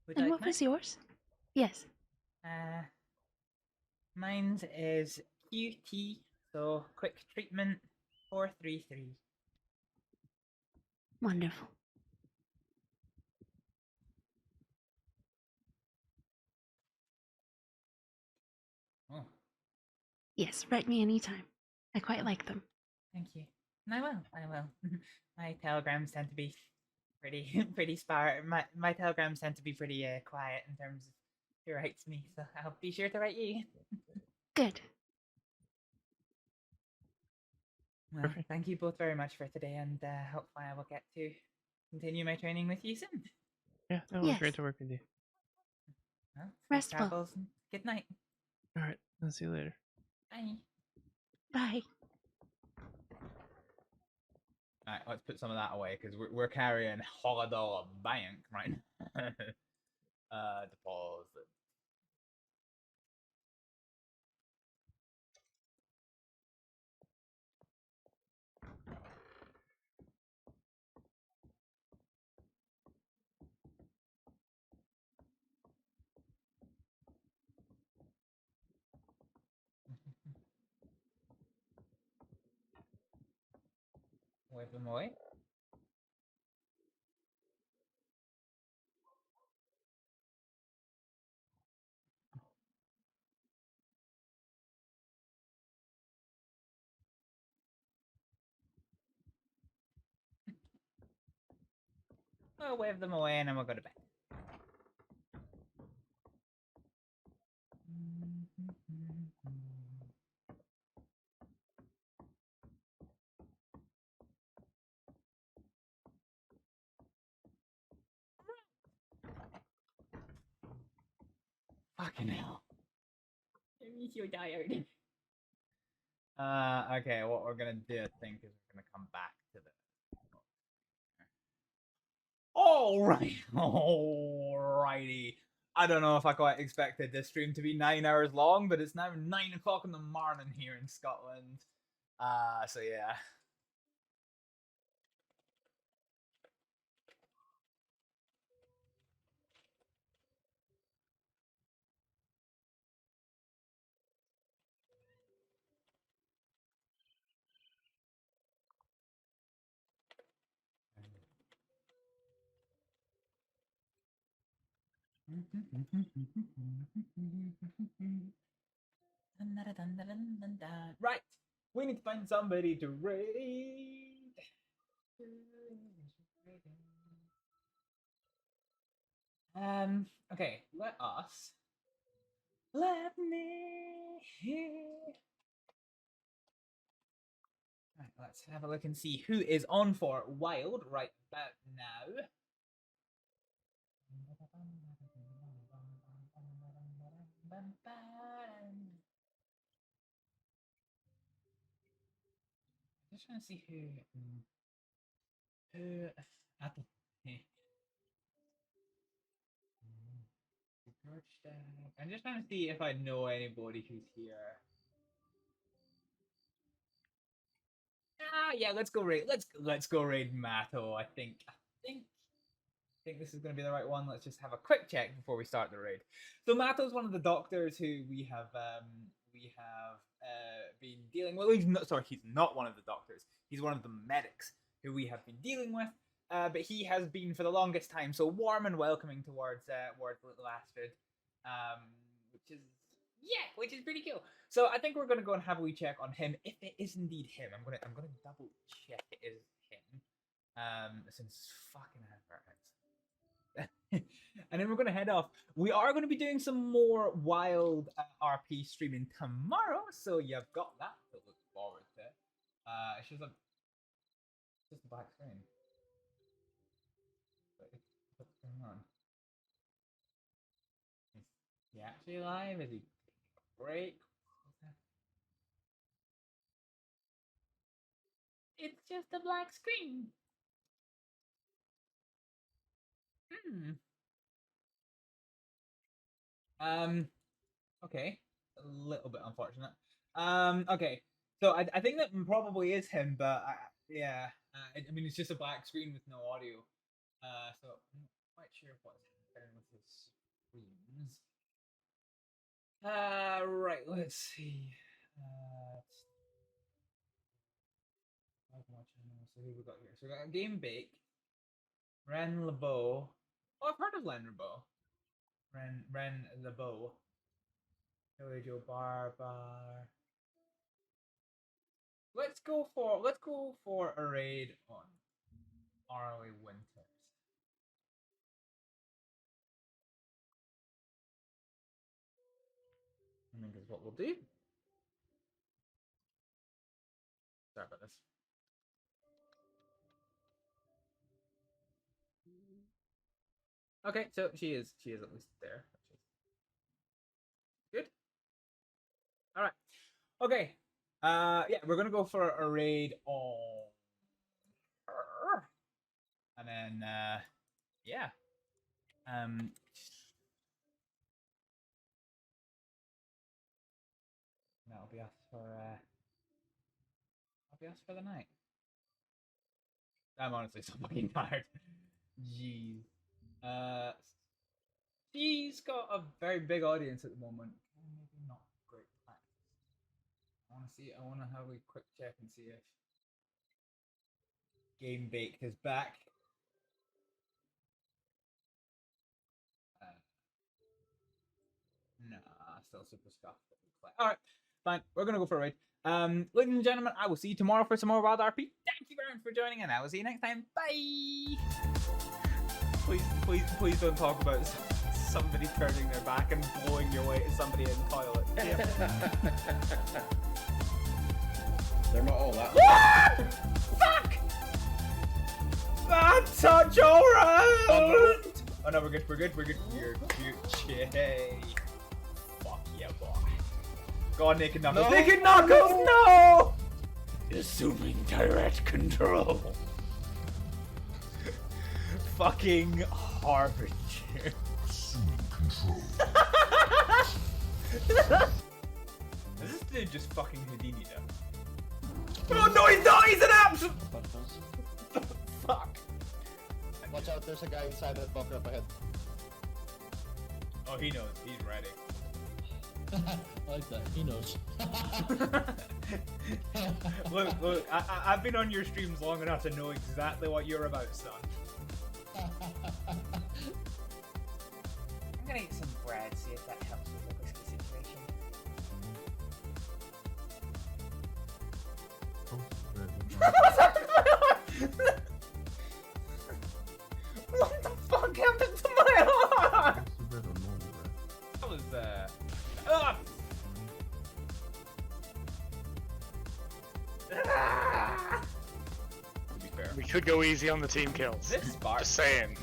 Would And you what like was mine? yours? Yes. Mine's is QT, so quick treatment 433. Wonderful. Oh, Yes, write me anytime. I quite like them. thank you. And I will. I will. My telegrams tend to be pretty sparse. My telegrams tend to be pretty quiet in terms of who writes me, so I'll be sure to write you. Good. Well, thank you both very much for today, and hopefully I will get to continue my training with you soon. Yeah, no, it was great to work with you. Well, safe Rest well. travels. And good night. All right, I'll see you later. Bye. Bye. All right, let's put some of that away because we're carrying $100 bank right now. Deposit. Wipe them away. We'll wave them away and then we'll go to bed. Fucking hell. I'm so tired. Okay, what we're gonna do, I think, is we're gonna come back to the. Alright, alrighty. I don't know if I quite expected this stream to be 9 hours long, but it's now 9 o'clock in the morning here in Scotland. So yeah. Right, we need to find somebody to raid. Okay, let me. Right, let's have a look and see who is on for Wild right about now. Just trying to see who I'm just trying to see if I know anybody who's here. Yeah, let's go raid. Let's go raid Matto. I think this is going to be the right one. Let's just have a quick check before we start the raid. So Matto's one of the doctors who we have been dealing with. He's not one of the doctors. He's one of the medics who we have been dealing with. But he has been for the longest time so warm and welcoming towards little Astrид, which is pretty cool. So I think we're gonna go and have a wee check on him. If it is indeed him, I'm gonna double check it is him. Since fucking adverts. And then we're gonna head off. We are gonna be doing some more Wild RP streaming tomorrow, so you've got that to look forward to. It's just a black screen. What's going on? Is he actually alive? Is he break? It's just a black screen. Okay. A little bit unfortunate. Okay. So I think that probably is him, but yeah. I mean, it's just a black screen with no audio. So I'm not quite sure what's happening with his screens. Right. Let's see. So who we got here? So we got Game Bake, Ren LeBeau. Oh, I've heard of Len LeBeau. Ren LeBeau. Hibblejaybob Barbar. Let's go for a raid on Arley Winters. I think is what we'll do. Sorry about this. Okay, so she is at least there, which is good. All right. Okay. Yeah, we're gonna go for a raid on her, and then yeah. That'll be us for the night. I'm honestly so fucking tired. Jeez. She's got a very big audience at the moment. Maybe not great practice. I want to have a quick check and see if Game Baked is back. Nah, still super scuffed. Alright, fine. We're gonna go for a raid. Ladies and gentlemen, I will see you tomorrow for some more Wild RP. Thank you very much for joining, and I will see you next time. Bye! please don't talk about somebody turning their back and blowing your way to somebody in the toilet. They're not all that. What? Fuck! Bad touch all round! Oh no, we're good. You're Gucci. Fuck yeah, boy. Go on, Naked Knuckles. No. Naked Knuckles, no! Assuming direct control. Fucking Harbinger. Is this dude just fucking Houdini though? Oh no, he's not! He's an absolute. Fuck. Watch out, there's a guy inside that bunker up ahead. Oh, he knows. He's ready. I like that. He knows. Look, I've been on your streams long enough to know exactly what you're about, son. I'm gonna eat some bread, see if that helps with the whiskey situation. What the fuck happened to my heart? That was To be fair. We could go easy on the team kills. This spark. Just saying.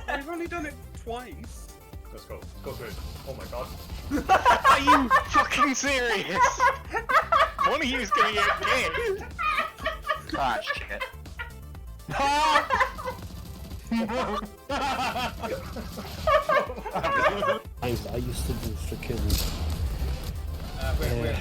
I've only done it twice. Let's go. Go through it. Oh my god. Are you fucking serious? One of you's gonna get ganked. Ah, shit. I used to do freaking. Where?